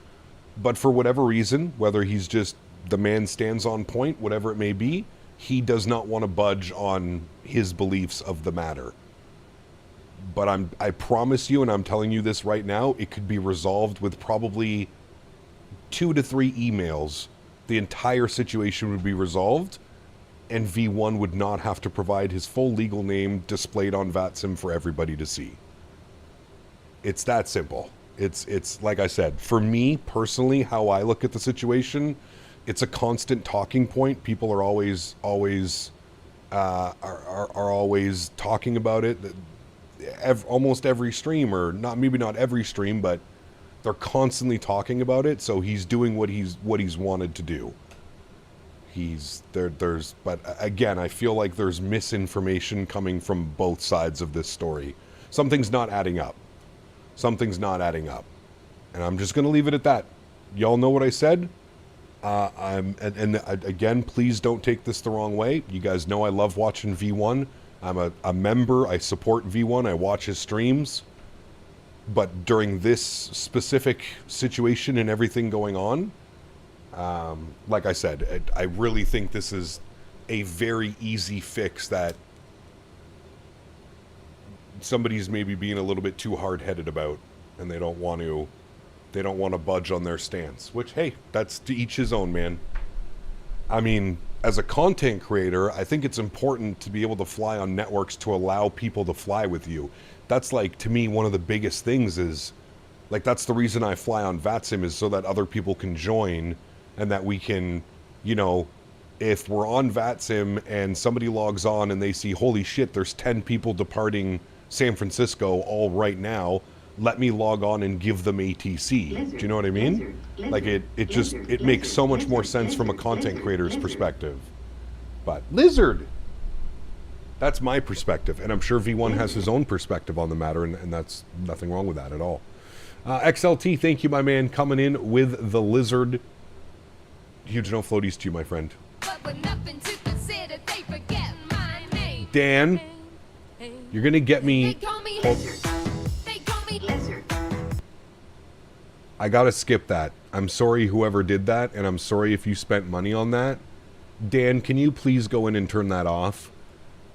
but for whatever reason, whether he's just the man stands on point, whatever it may be, he does not want to budge on his beliefs of the matter. But I promise you, and I'm telling you this right now, it could be resolved with probably 2 to 3 emails. The entire situation would be resolved, and V1 would not have to provide his full legal name displayed on VATSIM for everybody to see. It's that simple. It's like I said, for me personally, how I look at the situation, it's a constant talking point. People are always talking about it. Almost every stream, or maybe not every stream, but they're constantly talking about it. So he's doing what he's wanted to do. But again, I feel like there's misinformation coming from both sides of this story. Something's not adding up. Something's not adding up. And I'm just going to leave it at that. Y'all know what I said. Again, please don't take this the wrong way. You guys know I love watching V1. I'm a member. I support V1. I watch his streams. But during this specific situation and everything going on, like I said, I really think this is a very easy fix that somebody's maybe being a little bit too hard-headed about, and they don't want to budge on their stance, which, hey, that's to each his own, man. I mean, as a content creator, I think it's important to be able to fly on networks to allow people to fly with you. That's, like, to me, one of the biggest things is, like, that's the reason I fly on VATSIM, is so that other people can join, and that we can, you know, if we're on VATSIM and somebody logs on and they see, holy shit, there's 10 people departing San Francisco all right now, let me log on and give them ATC. Do you know what I mean? Like, it makes so much more sense from a content creator's perspective. But Lizard, that's my perspective, and I'm sure V1 has his own perspective on the matter, and that's nothing wrong with that at all. XLT, thank you, my man, coming in with the Lizard. Huge no floaties to you, my friend. Dan, you're gonna get me. I gotta skip that. I'm sorry whoever did that, and I'm sorry if you spent money on that. Dan, can you please go in and turn that off?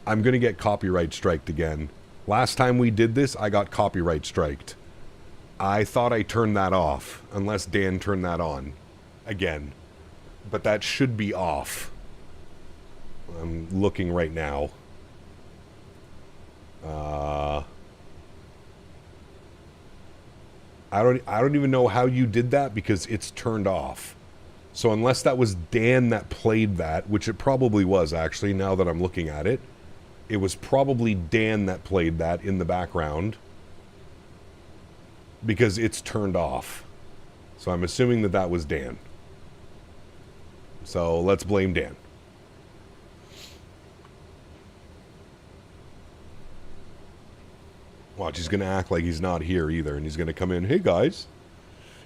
I'm gonna get copyright striked again. Last time we did this, I got copyright striked. I thought I turned that off, unless Dan turned that on again. But that should be off. I'm looking right now. I don't even know how you did that, because it's turned off. So unless that was Dan that played that, which it probably was, actually, now that I'm looking at it, it was probably Dan that played that in the background, because it's turned off. So I'm assuming that that was Dan. So let's blame Dan. Watch, he's going to act like he's not here either, and he's going to come in, hey guys.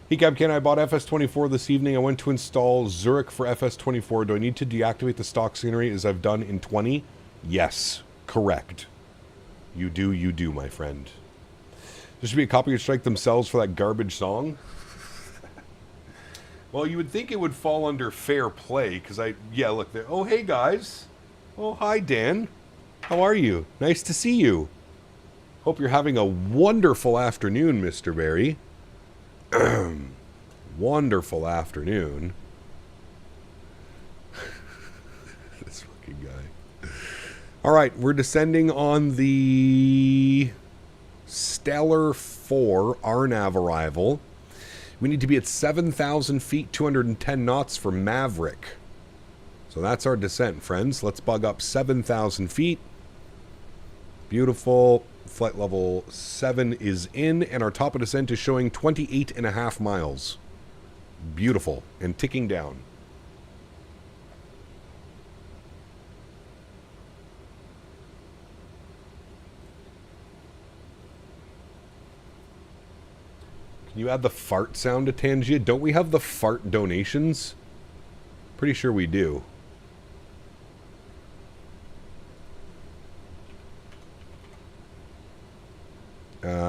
Hey Capcan, I bought FS24 this evening. I went to install Zurich for FS24. Do I need to deactivate the stock scenery as I've done in 20? Yes, correct. You do, my friend. There should be a copyright strike themselves for that garbage song. Well, you would think it would fall under fair play, because yeah, look there. Oh, hey, guys. Oh, hi, Dan. How are you? Nice to see you. Hope you're having a wonderful afternoon, Mr. Barry. Wonderful afternoon. This fucking guy. All right, we're descending on the Stellar 4 RNAV arrival. We need to be at 7,000 feet, 210 knots for Maverick. So that's our descent, friends. Let's bug up 7,000 feet. Beautiful. Flight level 7 is in, and our top of descent is showing 28.5 miles. Beautiful. And ticking down. Can you add the fart sound to Tangia? Don't we have the fart donations? Pretty sure we do.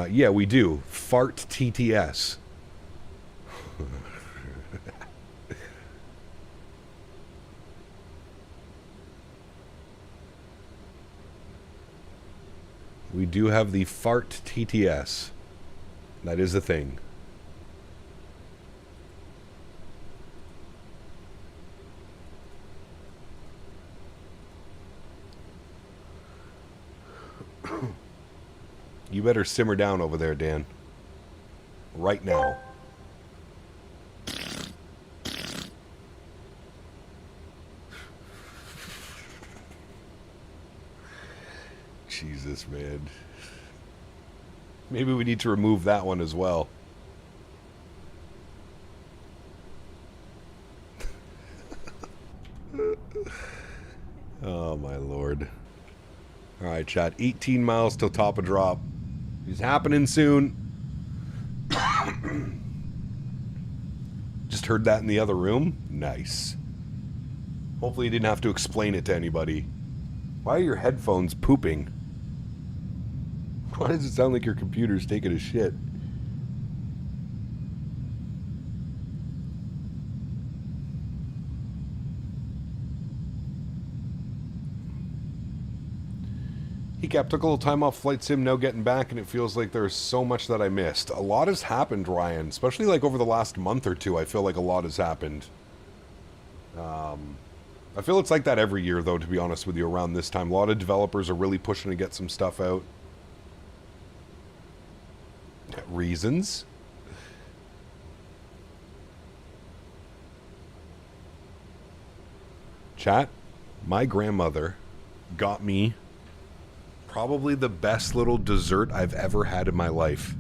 Yeah, we do. Fart TTS. We do have the fart TTS. That is a thing. You better simmer down over there, Dan. Right now. Jesus, man. Maybe we need to remove that one as well. Oh, my Lord. All right, chat. 18 miles till top of drop. He's happening soon. Just heard that in the other room. Nice. Hopefully you didn't have to explain it to anybody. Why are your headphones pooping? Why does it sound like your computer's taking a shit? Took a little time off flight sim, now getting back, and it feels like there's so much that I missed. A lot has happened, Ryan, especially like over the last month or two. I feel like a lot has happened. I feel it's like that every year, though, to be honest with you, around this time. A lot of developers are really pushing to get some stuff out. Reasons? Chat, my grandmother got me probably the best little dessert I've ever had in my life.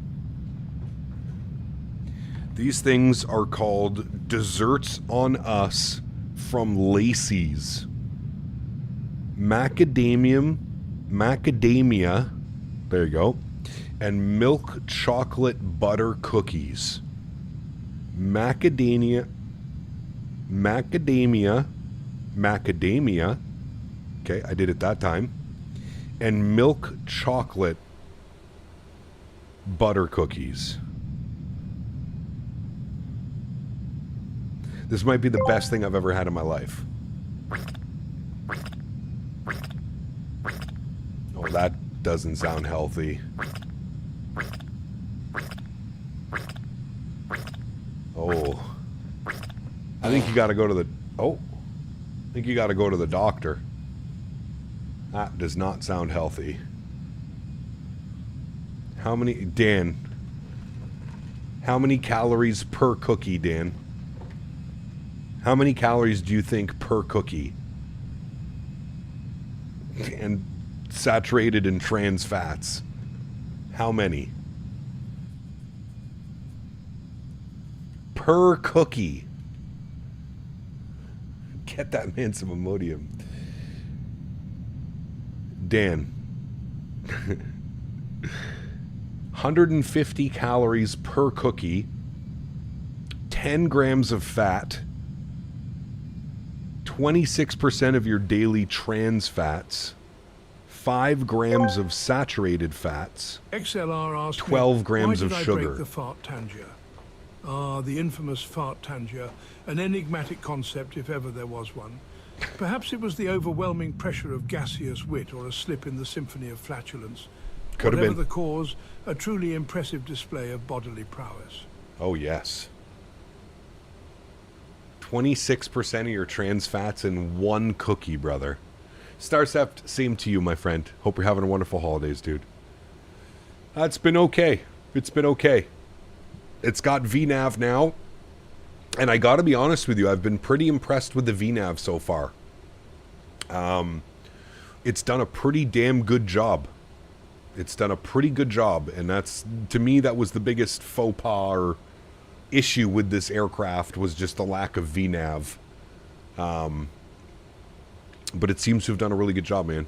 These things are called Desserts on Us from Lacey's. Macadamia, there you go, and milk chocolate butter cookies. Macadamia, okay, I did it that time. And milk chocolate butter cookies. This might be the best thing I've ever had in my life. Oh, that doesn't sound healthy. Oh. I think you gotta go to the... Oh. I think you gotta go to the doctor. That does not sound healthy. How many... Dan. How many calories per cookie, Dan? How many calories do you think per cookie? And saturated in trans fats. How many? Per cookie. Get that man some Imodium. Dan. 150 calories per cookie. 10 grams of fat. 26% of your daily trans fats. 5 grams of saturated fats. XLR asked 12 grams of why did I sugar. break the fart tangia? Ah, the infamous fart tangia, an enigmatic concept if ever there was one. Perhaps it was the overwhelming pressure of gaseous wit or a slip in the symphony of flatulence. Could have Whatever been. the cause, a truly impressive display of bodily prowess. Oh, yes. 26% of your trans fats in one cookie, brother. Starcept, same to you, my friend. Hope you're having a wonderful holidays, dude. It's been okay. It's been okay. It's got VNAV now. And I gotta be honest with you, I've been pretty impressed with the VNAV so far. It's done a pretty damn good job. It's done a pretty good job. And that's, to me, that was the biggest faux pas or issue with this aircraft, was just the lack of VNAV. But it seems to have done a really good job, man.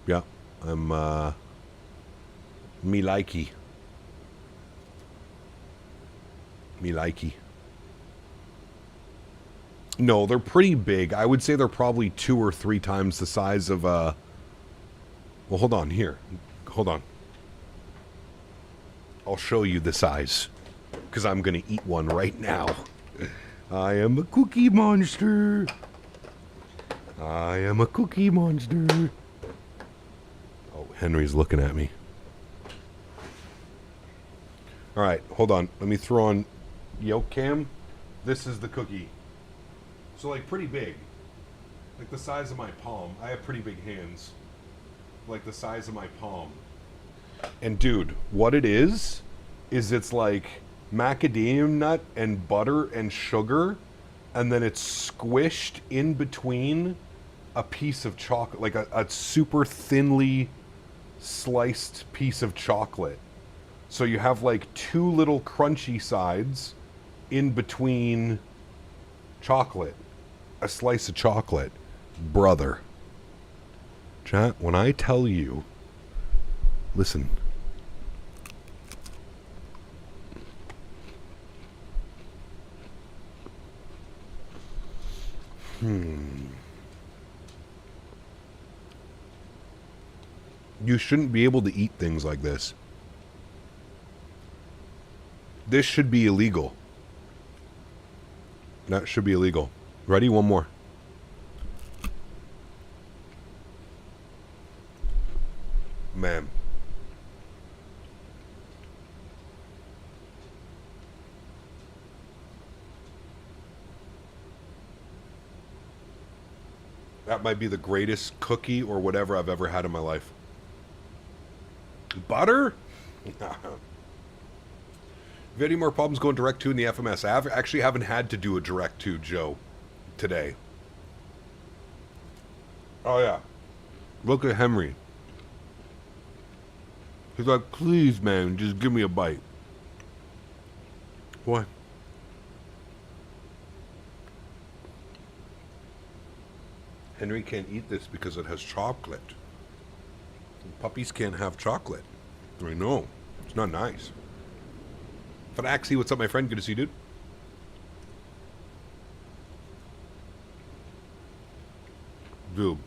Yeah, I'm, me likey. Me likey. No, they're pretty big. I would say they're probably 2 or 3 times the size of, well, hold on, here. Hold on. I'll show you the size, because I'm going to eat one right now. I am a cookie monster. I am a cookie monster. Oh, Henry's looking at me. All right, hold on. Let me throw on Yoke Cam. This is the cookie. So, like, pretty big. Like the size of my palm. I have pretty big hands. Like the size of my palm. And, dude, what it is it's like macadamia nut and butter and sugar, and then it's squished in between a piece of chocolate, like a super thinly sliced piece of chocolate. So you have like 2 little crunchy sides in between chocolate. A slice of chocolate. Brother. Chat, when I tell you, listen. You shouldn't be able to eat things like this. This should be illegal. That should be illegal. Ready? One more. Man. That might be the greatest cookie or whatever I've ever had in my life. Butter? Have any more problems going direct to in the FMS? I actually haven't had to do a direct to, Joe, today. Oh, yeah. Look at Henry. He's like, please, man, just give me a bite. What? Henry can't eat this because it has chocolate. Puppies can't have chocolate. I know. It's not nice. But Axie, what's up, my friend? Good to see you, dude. Dude.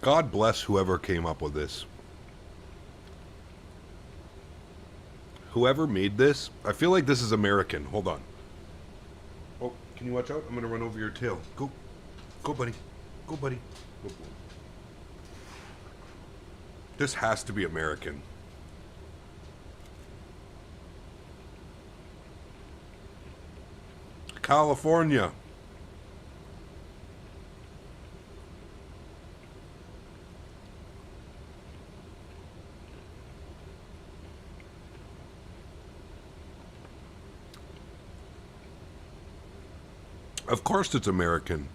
God bless whoever came up with this. Whoever made this, I feel like this is American. Hold on. Oh, can you watch out? I'm going to run over your tail. Go. Go, buddy. Go, buddy. Go, boy. This has to be American. California. Of course it's American.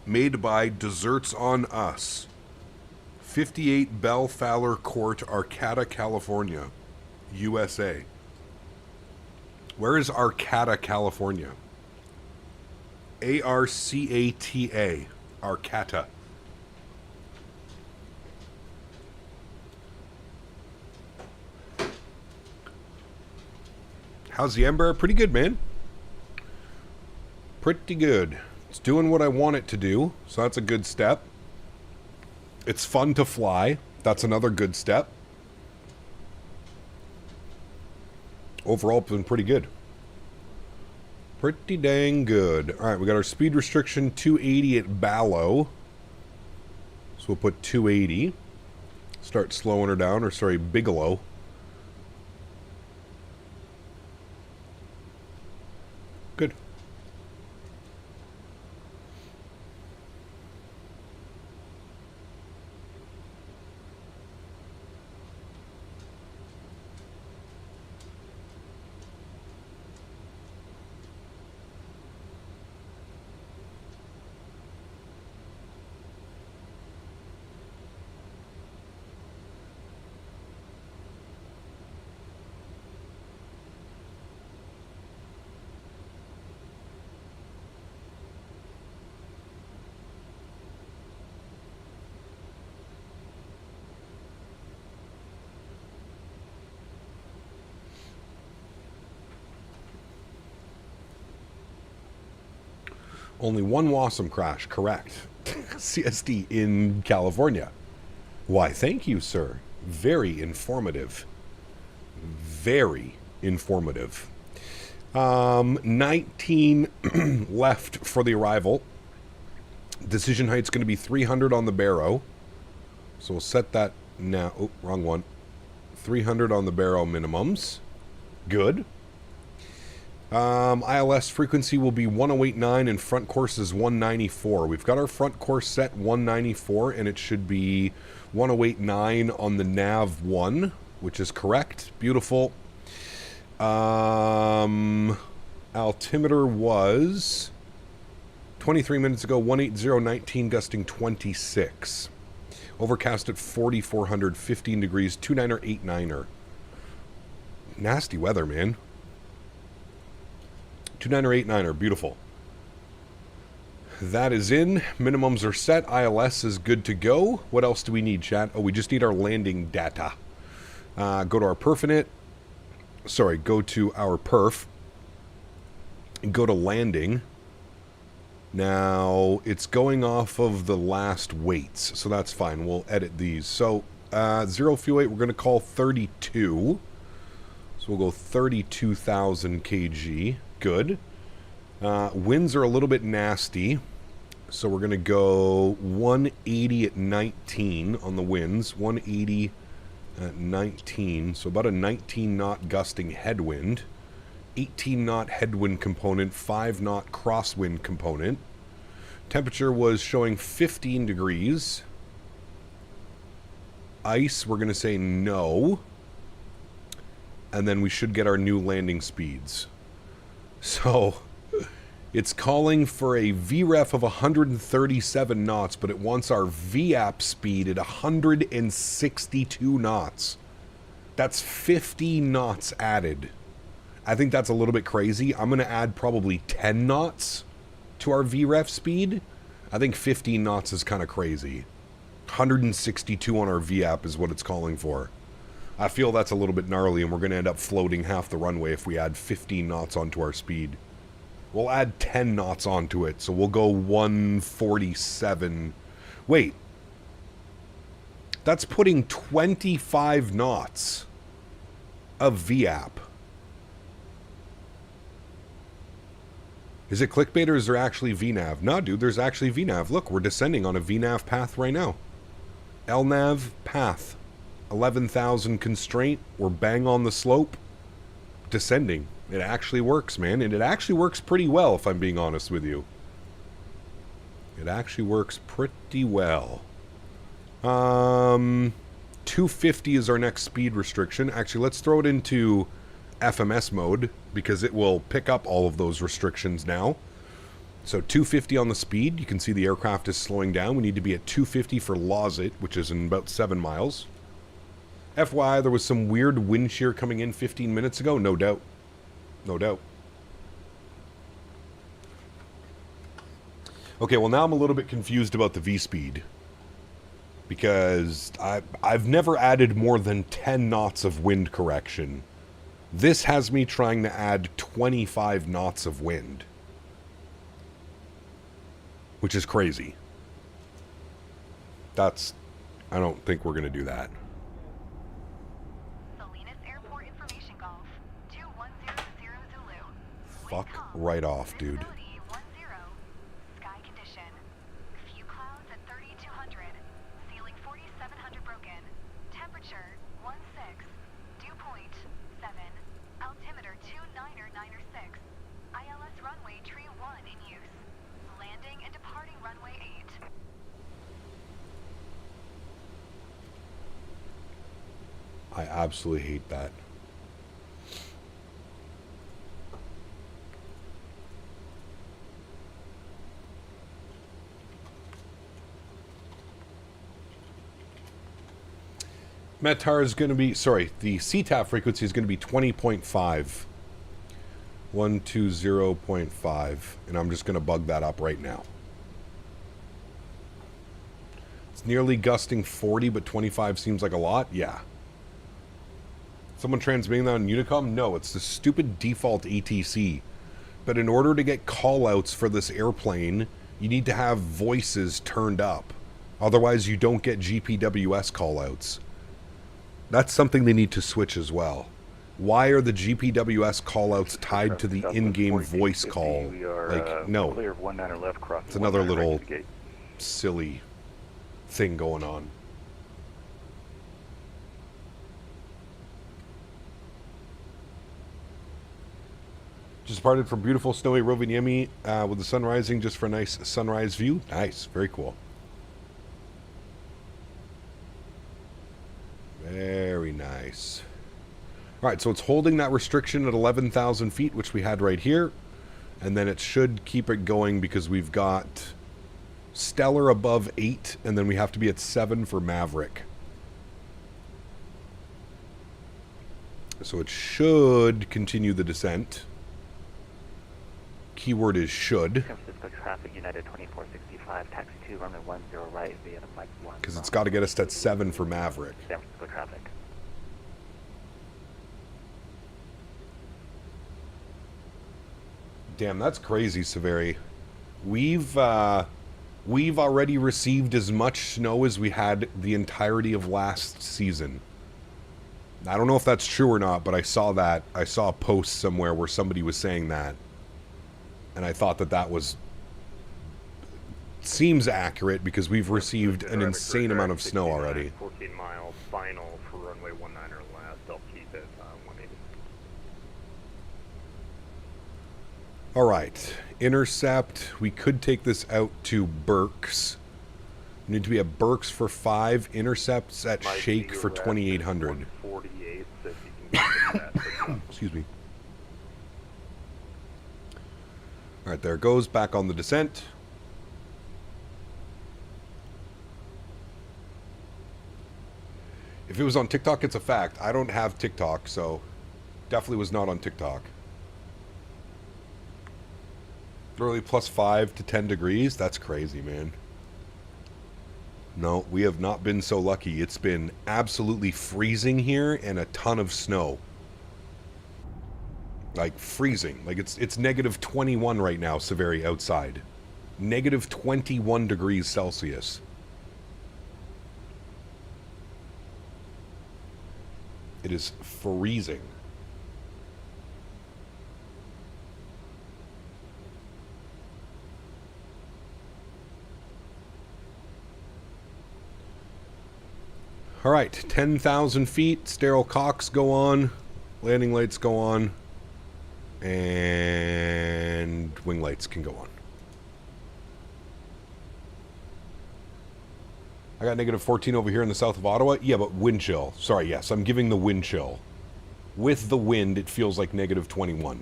Made by Desserts on Us. 58 Bell Fowler Court, Arcata, California, USA. Where is Arcata, California? A-R-C-A-T-A. Arcata. How's the Embraer? Pretty good, man. Pretty good. It's doing what I want it to do, so that's a good step. It's fun to fly. That's another good step. Overall, it's been pretty good. Pretty dang good. All right, we got our speed restriction 280 at Ballo. So we'll put 280. Start slowing her down, or sorry, Bigelow. Good. Only one Wassum crash, correct. CSD in California. Why, thank you, sir. Very informative. Very informative. 19 left for the arrival. Decision height's going to be 300 on the Barrow. So we'll set that now. Oh, wrong one. 300 on the Barrow minimums. Good. ILS frequency will be 1089 and front course is 194. We've got our front course set 194 and it should be 1089 on the nav 1, which is correct. Beautiful. Altimeter was 23 minutes ago 18019 gusting 26. Overcast at 4400, 15 degrees, 29er, 89er. Nasty weather, man. 29er, 89er, beautiful. That is in. Minimums are set. ILS is good to go. What else do we need, chat? Oh, we just need our landing data. Go to our perfinite. Sorry, go to our perf. Go to landing. Now, it's going off of the last weights, so that's fine. We'll edit these. So, 0 fuel weight, we're going to call 32. So we'll go 32,000 kg. Good. Winds are a little bit nasty, so we're going to go 180 at 19 on the winds. 180 at 19, so about a 19 knot gusting headwind. 18 knot headwind component, 5 knot crosswind component. Temperature was showing 15 degrees. Ice, we're going to say no. And then we should get our new landing speeds. So, it's calling for a VREF of 137 knots, but it wants our VAP speed at 162 knots. That's 50 knots added. I think that's a little bit crazy. I'm going to add probably 10 knots to our VREF speed. I think 15 knots is kind of crazy. 162 on our VAP is what it's calling for. I feel that's a little bit gnarly, and we're going to end up floating half the runway if we add 15 knots onto our speed. We'll add 10 knots onto it, so we'll go 147. Wait. That's putting 25 knots of VAP. Is it clickbait or is there actually VNAV? No, dude, there's actually VNAV. Look, we're descending on a VNAV path right now. LNAV path. 11,000 constraint. We're bang on the slope. Descending. It actually works, man. And it actually works pretty well, if I'm being honest with you. It actually works pretty well. 250 is our next speed restriction. Actually, let's throw it into FMS mode, because it will pick up all of those restrictions now. So 250 on the speed. You can see the aircraft is slowing down. We need to be at 250 for Lawsit, which is in about 7 miles. FYI, there was some weird wind shear coming in 15 minutes ago. No doubt. No doubt. Okay, well now I'm a little bit confused about the V-speed. Because I've never added more than 10 knots of wind correction. This has me trying to add 25 knots of wind. Which is crazy. I don't think we're going to do that. fuck right off, dude. Sky condition. Few clouds at 3200. Ceiling 4700 broken. Temperature 16. Dew point 7. Altimeter 2996. ILS runway tree 1 in use. Landing and departing runway 8. I absolutely hate that. METAR is going to be, sorry, the CTAF frequency is going to be 20.5. 120.5. And I'm just going to bug that up right now. It's nearly gusting 40, but 25 seems like a lot. Yeah. Someone transmitting that on Unicom? No, it's the stupid default ATC. But in order to get callouts for this airplane, you need to have voices turned up. Otherwise, you don't get GPWS callouts. That's something they need to switch as well. Why are the GPWS callouts tied to the in-game voice call? Like, no. It's another little silly thing going on. Just departed from beautiful snowy Rovaniemi with the sun rising just for a nice sunrise view. Nice. Very cool. Very nice. All right, so it's holding that restriction at 11,000 feet, which we had right here. And then it should keep it going because we've got Stellar above 8, and then we have to be at 7 for Maverick. So it should continue the descent. Keyword is should. San Francisco traffic, United 2465, taxi 2, runway 10 right via the flight 1. Because it's got to get us at 7 for Maverick. San Francisco traffic. Damn, that's crazy, Severi. We've already received as much snow as we had the entirety of last season. I don't know if that's true or not, but I saw that. I saw a post somewhere where somebody was saying that. And I thought that that was... seems accurate because we've received an insane amount of snow already. 14 mile final for runway 19 or last. I'll keep it 180. Alright. Intercept. We could take this out to Berks. We need to be at Berks for 5. Intercepts at Shake for 2,800. 48, so if you can get that. Excuse me. Alright, there it goes. Back on the descent. If it was on TikTok, it's a fact. I don't have TikTok, so definitely was not on TikTok. Literally plus 5 to 10 degrees. That's crazy, man. No, we have not been so lucky. It's been absolutely freezing here and a ton of snow. Like freezing. Like it's negative 21 right now, Severi, outside. Negative 21 degrees Celsius. It is freezing. All right, 10,000 feet. Sterile cocks go on. Landing lights go on. And wing lights can go on. I got negative 14 over here in the south of Ottawa. Yeah, but wind chill. Sorry, yes, I'm giving the wind chill. With the wind, it feels like negative 21.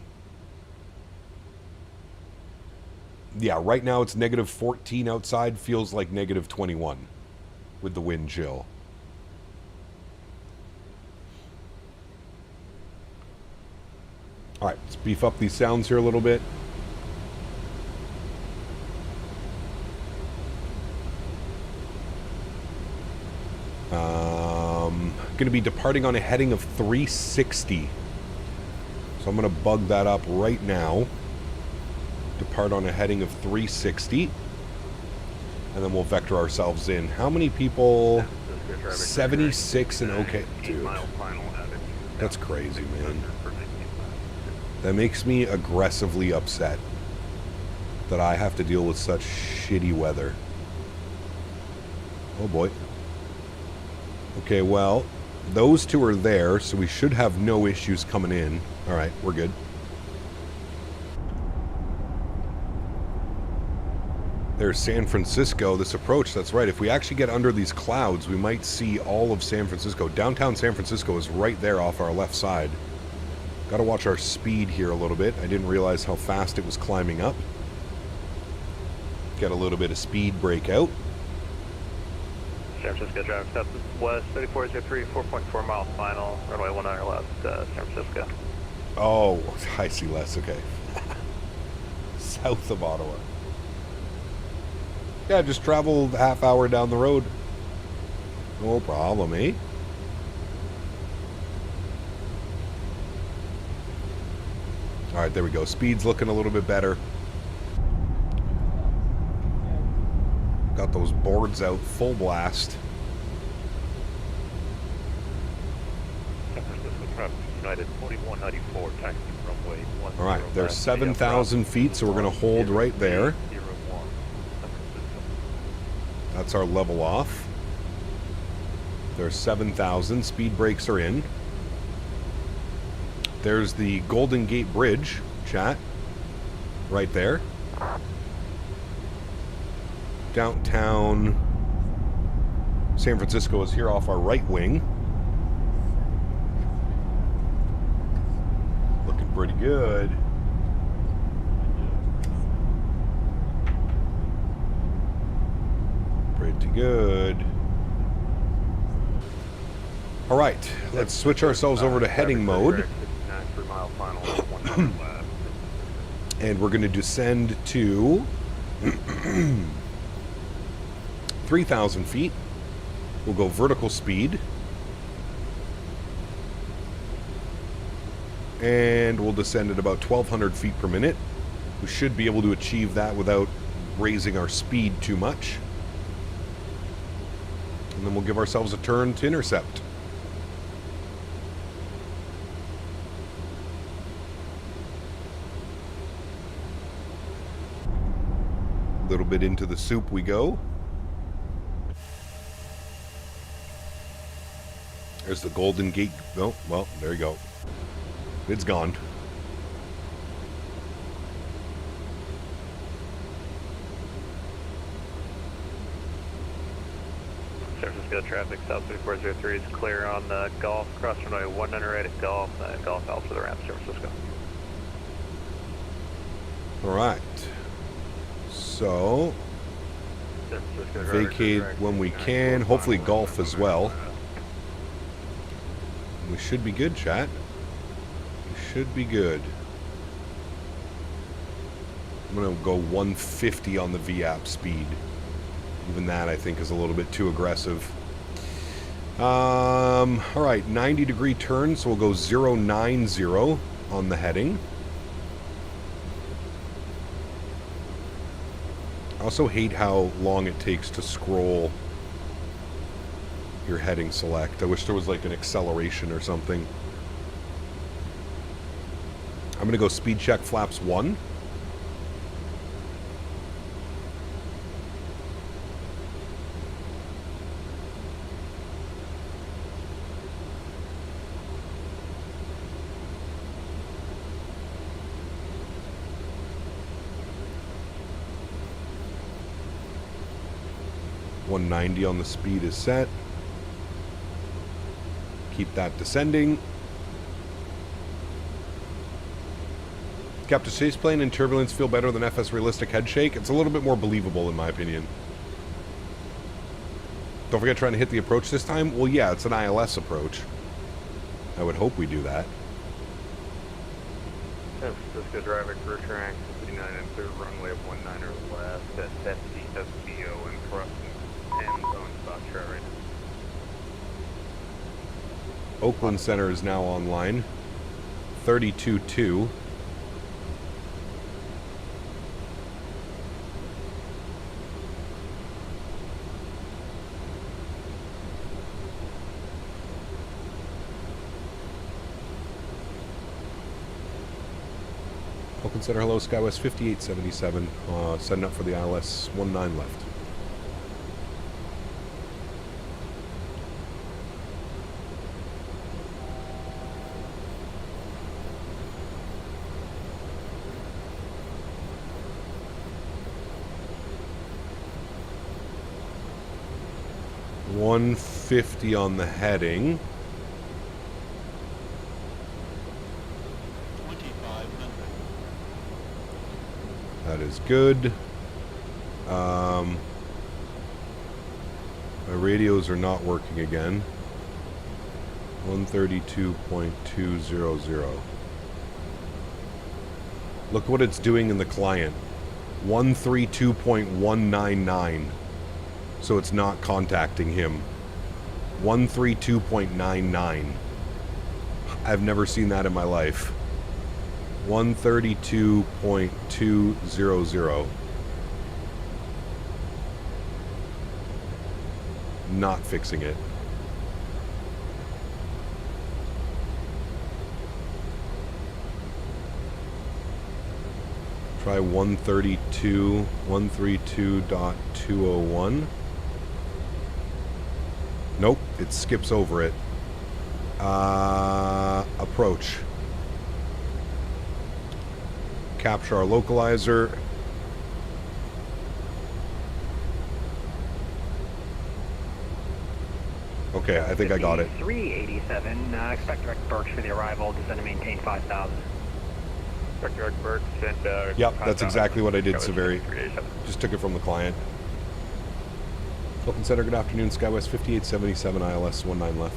Yeah, right now it's negative 14 outside. Feels like negative 21 with the wind chill. All right, let's beef up these sounds here a little bit. Going to be departing on a heading of 360. So I'm going to bug that up right now. Depart on a heading of 360. And then we'll vector ourselves in. How many people? 76 and okay. Dude, that's crazy, man. That makes me aggressively upset that I have to deal with such shitty weather. Oh boy. Okay, well, those two are there, so we should have no issues coming in. Alright, we're good. There's San Francisco, this approach, that's right. If we actually get under these clouds, we might see all of San Francisco. Downtown San Francisco is right there off our left side. Gotta watch our speed here a little bit. I didn't realize how fast it was climbing up. Get a little bit of speed breakout. San Francisco driver, southwest 3403, 4.4 miles final, runway 19 left, San Francisco. Oh, I see less, okay. South of Ottawa. Yeah, just traveled half hour down the road. No problem, eh? Alright, there we go. Speed's looking a little bit better. Got those boards out full blast. San Francisco traffic, United 4194, taxi runway 10. Alright, there's 7,000 feet, so we're going to hold right there. That's our level off. There's 7,000. Speed brakes are in. There's the Golden Gate Bridge, chat. Right there. Downtown San Francisco is here off our right wing. Looking pretty good. Pretty good. All right, let's switch ourselves over to heading mode. And we're going to descend to 3,000 feet. We'll go vertical speed. And we'll descend at about 1,200 feet per minute. We should be able to achieve that without raising our speed too much. And then we'll give ourselves a turn to intercept. A little bit into the soup we go. There's the Golden Gate. Oh, well, there you go. It's gone. San Francisco traffic, South 3403 is clear on Golf, cross runway 108 at Golf, and Golf out for the ramp, San Francisco. All right. So, vacate when we can. Hopefully Golf as well. We should be good, chat. We should be good. I'm going to go 150 on the VAP speed. Even that, I think, is a little bit too aggressive. All right, 90-degree turn, so we'll go 090 on the heading. I also hate how long it takes to scroll your heading select. I wish there was like an acceleration or something. I'm going to go speed check flaps 1. .190 on the speed is set. Keep that descending. Captain Spaceplane and turbulence feel better than FS realistic head shake. It's a little bit more believable in my opinion. Don't forget trying to hit the approach this time. Well, yeah, it's an ILS approach. I would hope we do that. San Francisco driver crew track 59 and third runway 19 left at FCO and crossing 10 zone spot chart right now. Oakland Center is now online. 32.2. Oakland Center, hello, SkyWest 5877. Setting up for the ILS 19 left. $150 on the heading. 2,500. That is good. My radios are not working again. 132.200. Look what it's doing in the client. 132.199. So it's not contacting him. 132.99. I've never seen that in my life. 132.200. Not fixing it. Try 132.201. Nope, it skips over it. Approach. Capture our localizer. Okay, I think I got it. 387, expect direct Birch for the arrival, descend and maintain 5,000. Expect direct Birch and Yep, that's exactly what I did, Severi. Just took it from the client. Oakland Center, good afternoon. SkyWest 5877, ILS 19 left.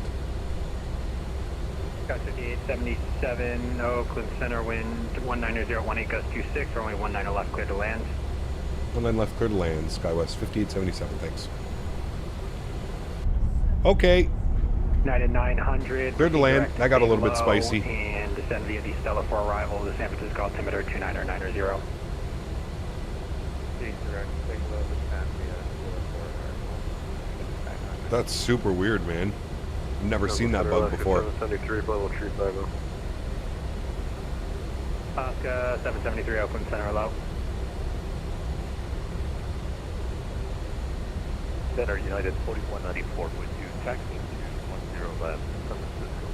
Sky 5877, Oakland Center, wind 190.18, gust 26, runway 19 left, clear to land. 19 left, clear to land. SkyWest 5877, thanks. Okay. United 900. Cleared to land. That got a little bit spicy. And descend via the Stella for arrival to San Francisco altimeter 29090. That's super weird, man. I've never seen that bug before. 773, level 350. Oscar 773, Oakland Center, hello. Center United 4194.2, taxi to 10 left, San Francisco.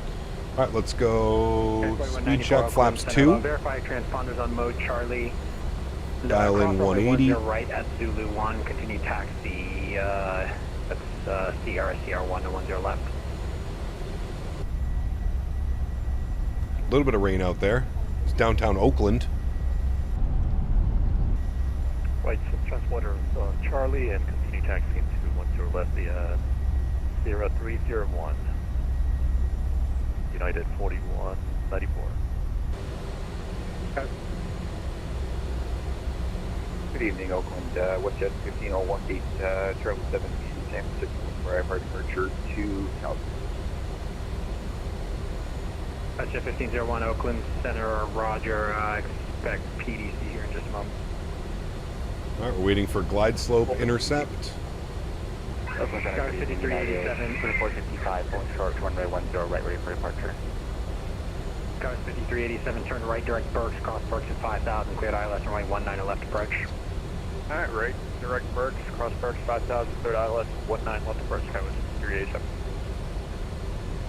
Alright, let's go speed check, flaps 2. Verify transponders on mode Charlie. Dial in 180. Right at Zulu 1, continue taxi, that's CR 1 to 10 left. A little bit of rain out there. It's downtown Oakland. Right, so transponder Charlie and continue taxiing to 10 left, the 0301. United 4194. Good evening, Oakland. WestJet 15018, Charlie 17, San Francisco, for airport departure to Castevens. WestJet 1501, Oakland Center, roger. Expect PDC here in just a moment. Alright, we're waiting for glide slope intercept. Oakland Center 5387, 2455, going short, runway 10, right ready for departure. Scott 5387, turn right, direct Berks, cross Berks at 5,000, cleared ILS, runway 19 left approach. Alright, right, direct Berks, cross Berks 5,000, cleared ILS, 19 left approach, Skywest 387.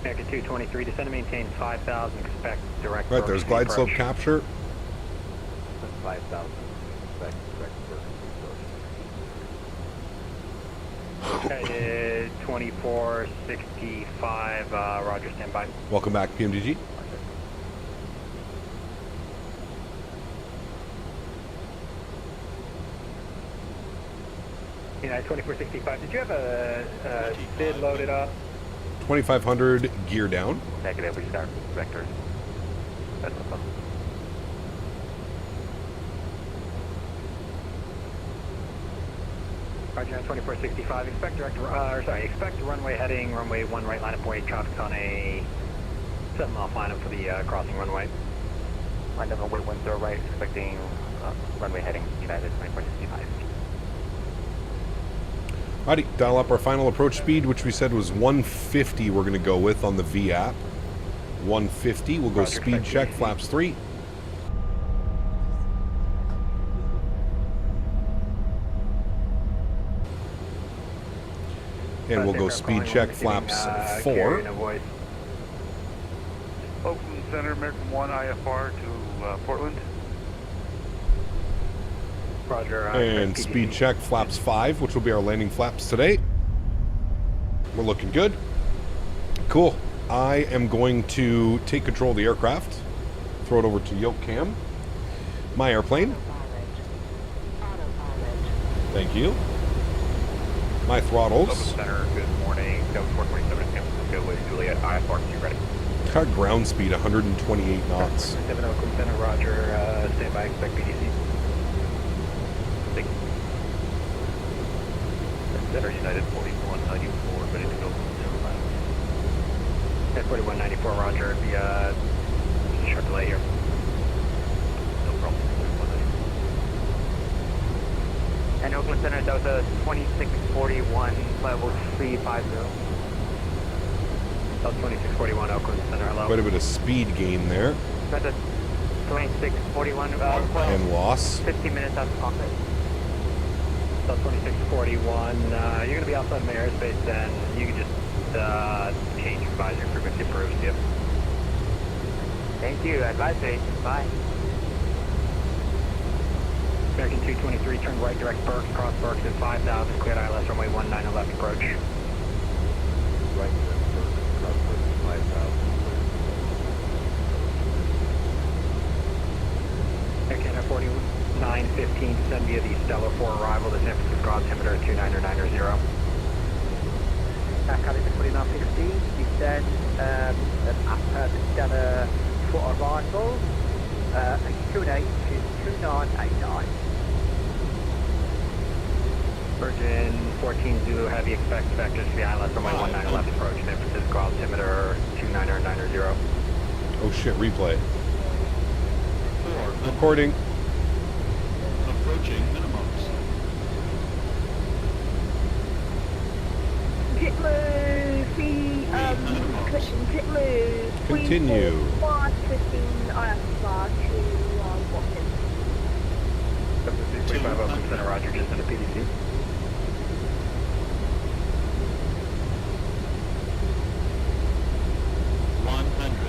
American 223, descend and maintain 5,000, expect direct Right, Berks there's glide approach. slope capture. 5,000, expect direct Berks. Headed 2465, roger, standby. Welcome back, PMDG. United 2465, did you have a bid loaded up? 2500 gear down. Negative, we start vectors. That's the fun. Roger, 2465, expect runway heading, runway 1 right line up way, traffic's on a 7 off lineup for the crossing runway. Line up runway 10 right, expecting runway heading, United 2465. Alrighty, dial up our final approach speed, which we said was 150 we're going to go with on the V app. 150, we'll go Roger, speed check, flaps 3. And we'll go speed check flaps 4. Oakland Center, American 1 IFR to Portland. Roger. And speed check flaps 5, which will be our landing flaps today. We're looking good. Cool. I am going to take control of the aircraft. Throw it over to yoke cam. My airplane. Thank you. My throttles. Oakland Center, good morning. That was 427 San Francisco with Juliet IFR. You ready? Car ground speed 128 knots. 7 Oakland Center, roger. Stand by, expect PDC. Center United 4194, ready to go. At 4194, roger. Be a short delay here. No problem. And Oakland Center, that was a 2641, level 350. That's 2641, Oakland Center, hello. Quite a bit of speed gain there. That's a 2641, And loss. 15 minutes out of cockpit. So 2641, you're going to be outside of my airspace, then you can just change advisory frequency approved, yep. Thank you, advisory, bye. American 223, turn right, direct Burks, cross Burks at 5,000, cleared ILS runway 19 left approach. Right, cross Burks 5,000. American 4915, descend via the Stellar 4 arrival to San Francisco, altimeter 29990. Caliber 4915, descend at the Stellar 4 arrival, altitude 2989. Virgin 14 Zulu Heavy, expect vectors to the ILS runway 19 left approach, San Francisco, altimeter 29990. Oh shit, replay. Recording. Approaching minimums. Pit move, collection pit move. Continue. 515 IFR to Watson. 745 Oakland Center, roger, just in the PDC.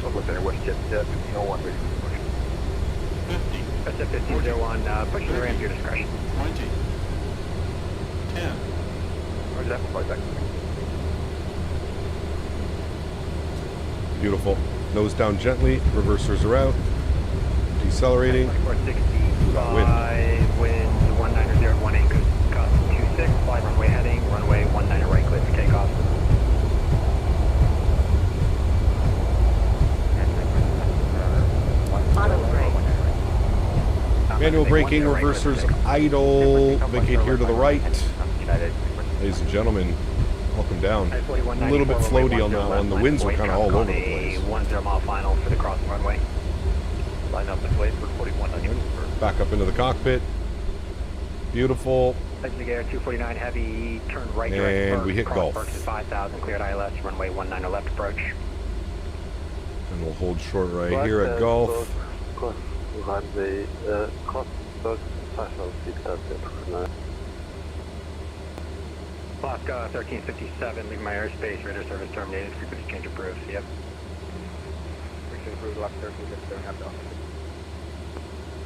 Oakland Center, WestJet 1501, ready for push. 50. That's at 1501, push the ramp to your discretion. 20. 10. Roger that, 5 seconds. Beautiful. Nose down gently. Reversers are out. Decelerating. 465, wind 190 at 18, gust 26, fly runway heading, runway 19 right, clear for takeoff. Manual braking, reversers idle. Vacate here to the right. Ladies and gentlemen, welcome down. A little bit floaty on that one. The winds were kind of all over the place. 10 mile final for the crossing runway. Line up and wait for 4190. Back up into the cockpit. Beautiful. Exit air 249 heavy, turn right direct. And we hit Gulf. 5,000, cleared ILS, runway 19 left approach. And we'll hold short right here at Gulf. Runway, cross Burks 5,000 feet at Alaska 1357, leaving my airspace, radar service terminated, frequency change approved, yep. Frequency approved, Alaska 1357, have to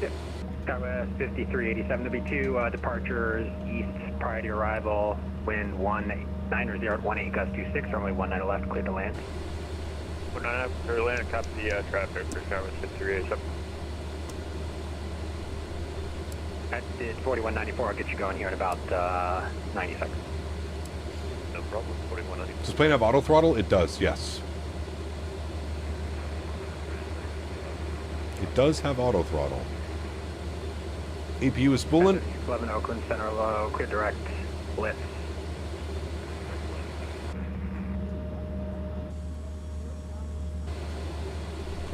Yep. Skywest 5387, there'll be 2 departures east prior to your arrival, wind 19 at 18, gust 26, runway 19 left, clear to land. 19 clear to land, copy the traffic for Skywest 5387. At 4194, I'll get you going here in about 90 seconds. No problem, 4194. Does this plane have auto throttle? It does, yes. It does have auto throttle. APU is spooling. 11 Oakland Center low, clear direct, lift.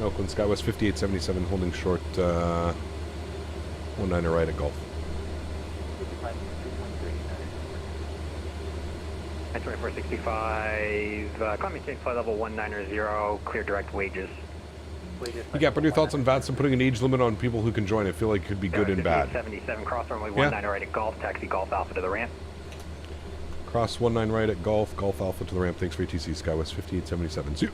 Oakland Skywest 5877 holding short 19 right at Gulf. At 2465, call me take flight level 190, clear direct wages. Yeah, what are your thoughts on VATS putting an age limit on people who can join? I feel like it could be good and bad. 77 cross runway Yeah. 19 right at Gulf, taxi Golf Alpha to the ramp. Cross 19 right at Golf. Golf Alpha to the ramp. Thanks for ATC. Skywest 5877. See you.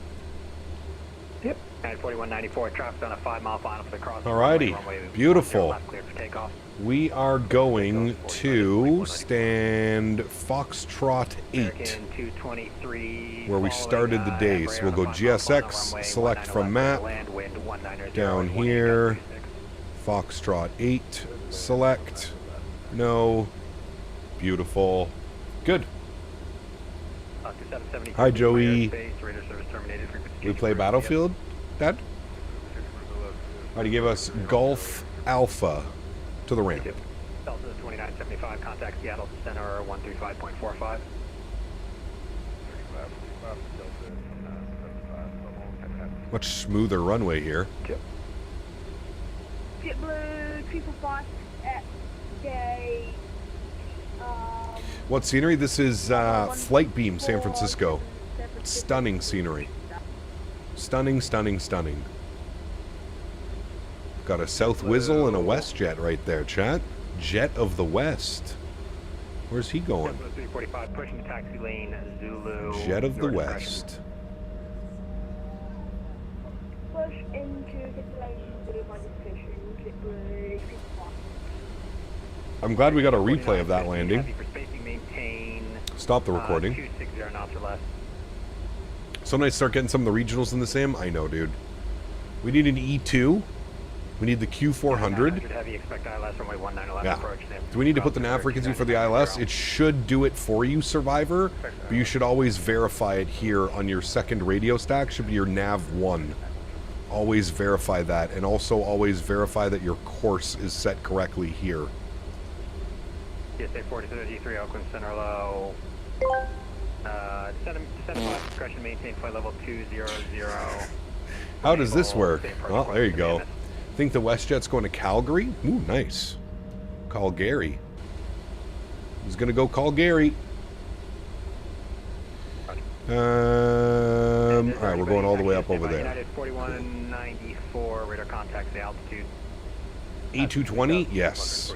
Yep. And 4194, traffic on a 5-mile final for the cross. Alrighty. Beautiful. Clear for takeoff. We are going to stand Foxtrot 8, where we started the day. So we'll go GSX, select from map, down here, Foxtrot 8, select, no, beautiful, good. Hi Joey, we play Battlefield, Dad? Alright, he gave us Golf Alpha to the ramp. Delta 2975, contact Seattle Center 135.45. Much smoother runway here. JetBlue 345 at gate. What scenery? This is Flight Beam, San Francisco. Stunning scenery. Stunning, stunning, stunning. Got a South Whizzle and a WestJet right there, chat. Jet of the West. Where's he going? 345, pushing taxi lane, Zulu. Jet of the West. Push into the lane to my destination. JetBlue 345. I'm glad we got a replay of that landing. Stop the recording. 260 knots or less. Some nights start getting some of the regionals in the sim. I know, dude. We need an E2. We need the Q400. Heavy, expect ILS runway 19 Yeah. approach. Do we need to put the nav frequency for the ILS? It should do it for you, Survivor, but you should always verify it here on your second radio stack. Should be your nav 1. Always verify that, and also always verify that your course is set correctly here. PSA 4033, Oakland Center low. Descend 5, discretion, maintain flight level 200. How does this work? Well, there you go. I think the WestJet's going to Calgary. Ooh, nice. Call Gary. He's going to go call Gary. All right, we're going all the way up over there. United 4194, radar contacts the altitude. A220? Yes.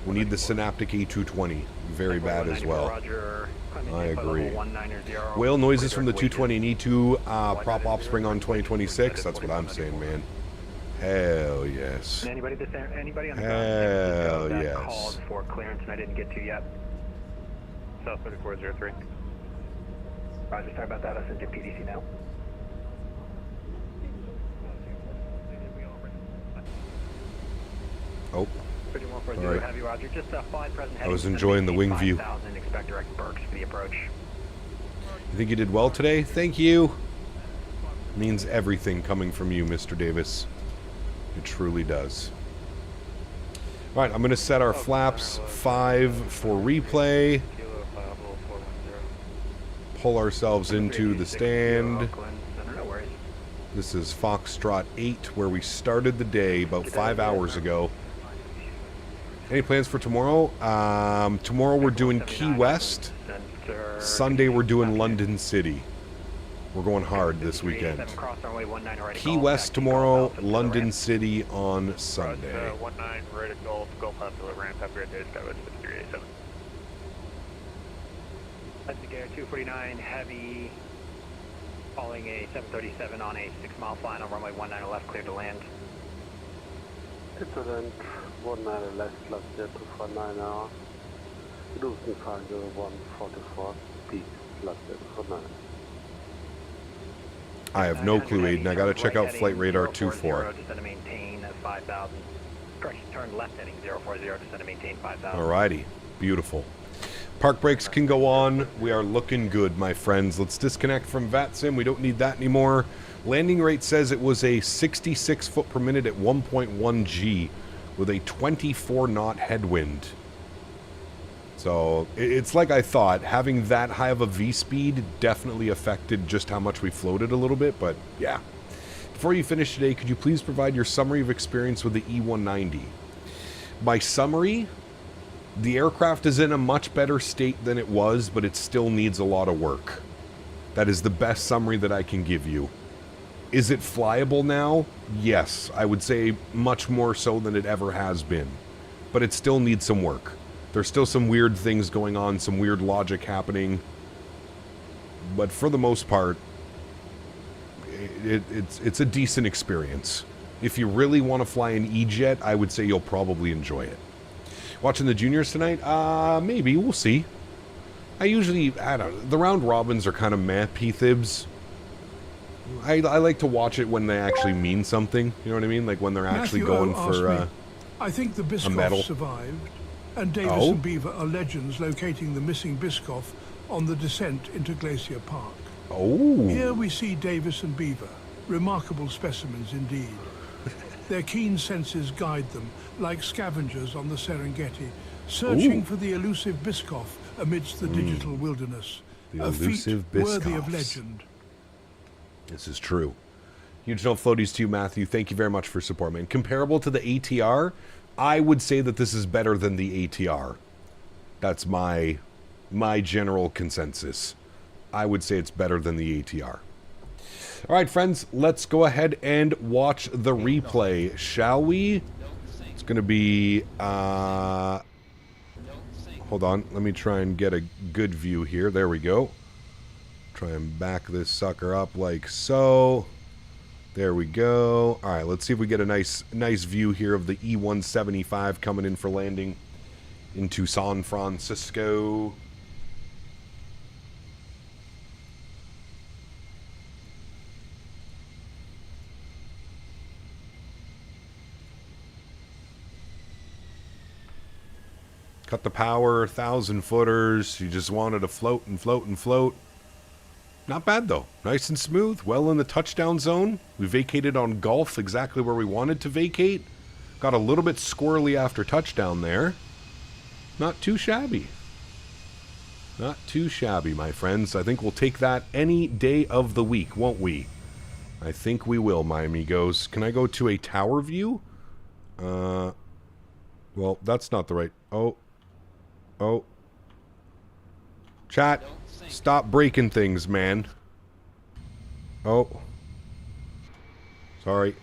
We need the Synaptic A220. Very bad as well. I agree. Whale noises from the 220 and E2 prop ops bring on 2026. That's what I'm saying, man. Hell yes. Anybody on the Hell ground yes. called for clearance and I didn't get to yet. South 3403. Roger, sorry about that. I'll send you PDC now. Oh. All right. Heavy, Roger. Just fly present. I was enjoying the wing view. Expect direct Berks for the approach. You think you did well today? Thank you. Means everything coming from you, Mr. Davis. It truly does. All right, I'm going to set our flaps 5 for replay. Pull ourselves into the stand. This is Foxtrot 8, where we started the day about 5 hours ago. Any plans for tomorrow? Tomorrow we're doing Key West. Sunday we're doing London City. We're going hard this weekend. Key West tomorrow, London City on Sunday. 19 right at Golf, Golf out to the ramp, have a great day, Skywest 5387. That's the Air 249 heavy, following a 737 on a 6-mile final, runway 19 left, clear to land. Different 19 left, plus 249 hour. Losing 144, peak, plus 249. I have no clue, Aiden. I gotta check out Flight Radar 24. Descend to maintain 5,000. Correction, turn left heading 040, descend to maintain 5,000. Alrighty, beautiful. Park brakes can go on. We are looking good, my friends. Let's disconnect from VATSIM. We don't need that anymore. Landing rate says it was a 66 foot per minute at 1.1 G with a 24 knot headwind. So it's like I thought. Having that high of a V speed definitely affected just how much we floated a little bit, but yeah. Before you finish today, could you please provide your summary of experience with the E190? My summary, the aircraft is in a much better state than it was, but it still needs a lot of work. That is the best summary that I can give you. Is it flyable now? Yes, I would say much more so than it ever has been. But it still needs some work. There's still some weird things going on, some weird logic happening. But for the most part, it's a decent experience. If you really want to fly an E-Jet, I would say you'll probably enjoy it. Watching the juniors tonight? Maybe. We'll see. I don't know. The round robins are kind of meh, P-Thibs. I like to watch it when they actually mean something. You know what I mean? Like when they're actually going for I think the a medal. Biscoff survived, and Davis and Beaver are legends locating the missing Biscoff on the descent into Glacier Park. Oh. Here we see Davis and Beaver, remarkable specimens indeed. Their keen senses guide them, like scavengers on the Serengeti, searching for the elusive Biscoff amidst the digital wilderness. A feat worthy of legend. This is true. Huge no floaties to you, Matthew. Thank you very much for support, man. Comparable to the ATR, I would say that this is better than the ATR. That's my general consensus. I would say it's better than the ATR. All right, friends, let's go ahead and watch the replay, shall we? It's going to be... hold on. Let me try and get a good view here. There we go. Try and back this sucker up like so. There we go. All right, let's see if we get a nice view here of the E-175 coming in for landing into San Francisco. Cut the power, 1,000 footers. You just wanted to float and float and float. Not bad, though. Nice and smooth. Well in the touchdown zone. We vacated on Gulf exactly where we wanted to vacate. Got a little bit squirrely after touchdown there. Not too shabby. Not too shabby, my friends. I think we'll take that any day of the week, won't we? I think we will, my amigos. Can I go to a tower view? Well, that's not the right... Oh. Chat, stop breaking things, man. Oh. Sorry.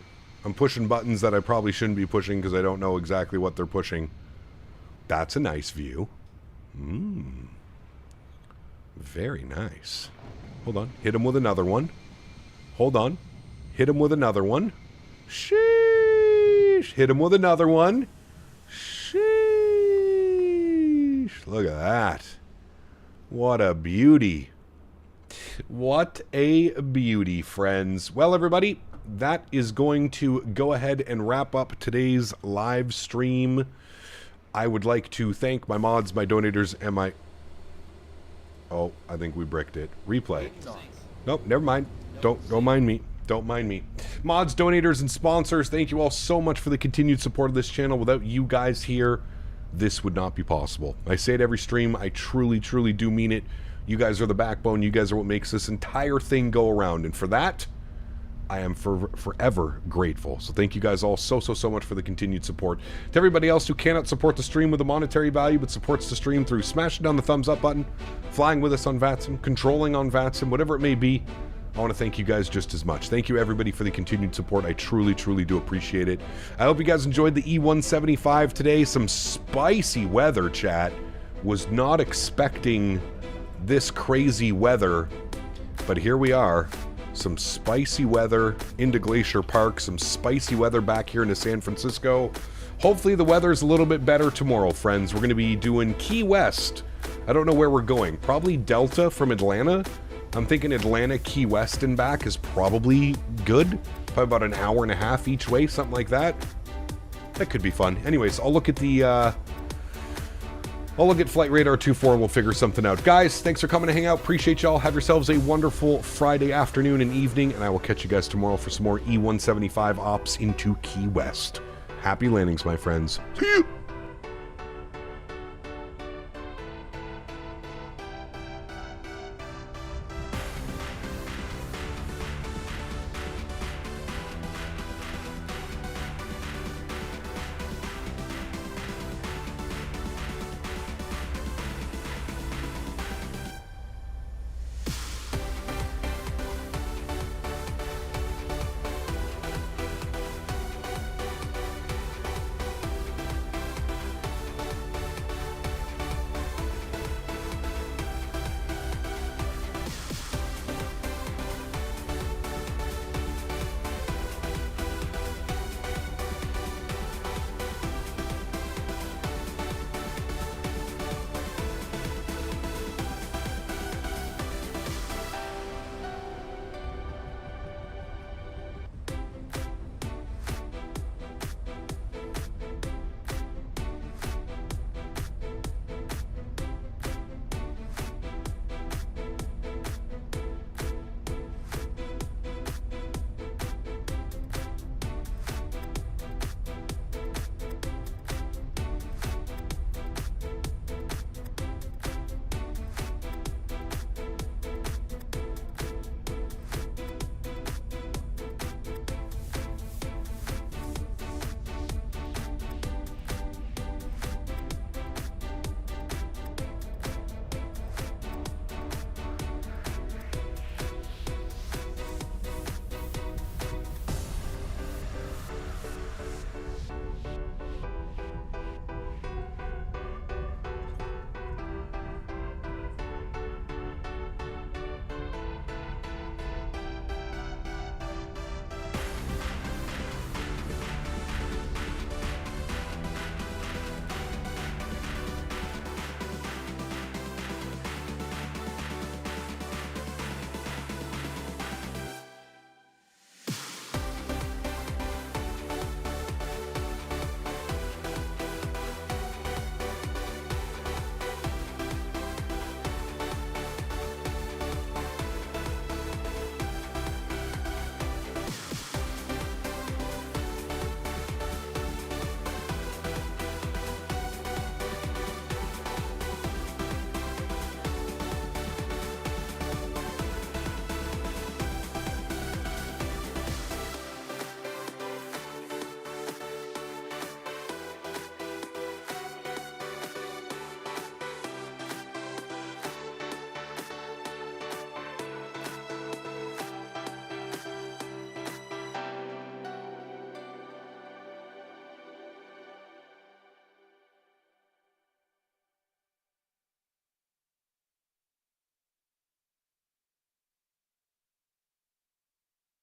I'm pushing buttons that I probably shouldn't be pushing because I don't know exactly what they're pushing. That's a nice view. Very nice. Hold on. Hit him with another one. Hold on. Hit him with another one. Sheesh. Hit him with another one. Look at that. What a beauty. What a beauty, friends. Well, everybody, that is going to go ahead and wrap up today's live stream. I would like to thank my mods, my donators, and my... Oh, I think we bricked it. Replay. Nope, never mind. Don't mind me. Don't mind me. Mods, donators, and sponsors, thank you all so much for the continued support of this channel. Without you guys here, this would not be possible. I say it every stream. I truly, truly do mean it. You guys are the backbone. You guys are what makes this entire thing go around. And for that, I am forever grateful. So thank you guys all so much for the continued support. To everybody else who cannot support the stream with a monetary value, but supports the stream through smashing down the thumbs up button, flying with us on VATSIM, controlling on VATSIM, whatever it may be, I want to thank you guys just as much. Thank you, everybody, for the continued support. I truly, truly do appreciate it. I hope you guys enjoyed the E-175 today. Some spicy weather, chat. Was not expecting this crazy weather, but here we are. Some spicy weather into Glacier Park. Some spicy weather back here into San Francisco. Hopefully the weather's a little bit better tomorrow, friends. We're going to be doing Key West. I don't know where we're going. Probably Delta from Atlanta. I'm thinking Atlanta, Key West, and back is probably good. Probably about an hour and a half each way, something like that. That could be fun. Anyways, I'll look at Flight Radar 24 and we'll figure something out. Guys, thanks for coming to hang out. Appreciate y'all. Have yourselves a wonderful Friday afternoon and evening, and I will catch you guys tomorrow for some more E-175 ops into Key West. Happy landings, my friends. See you.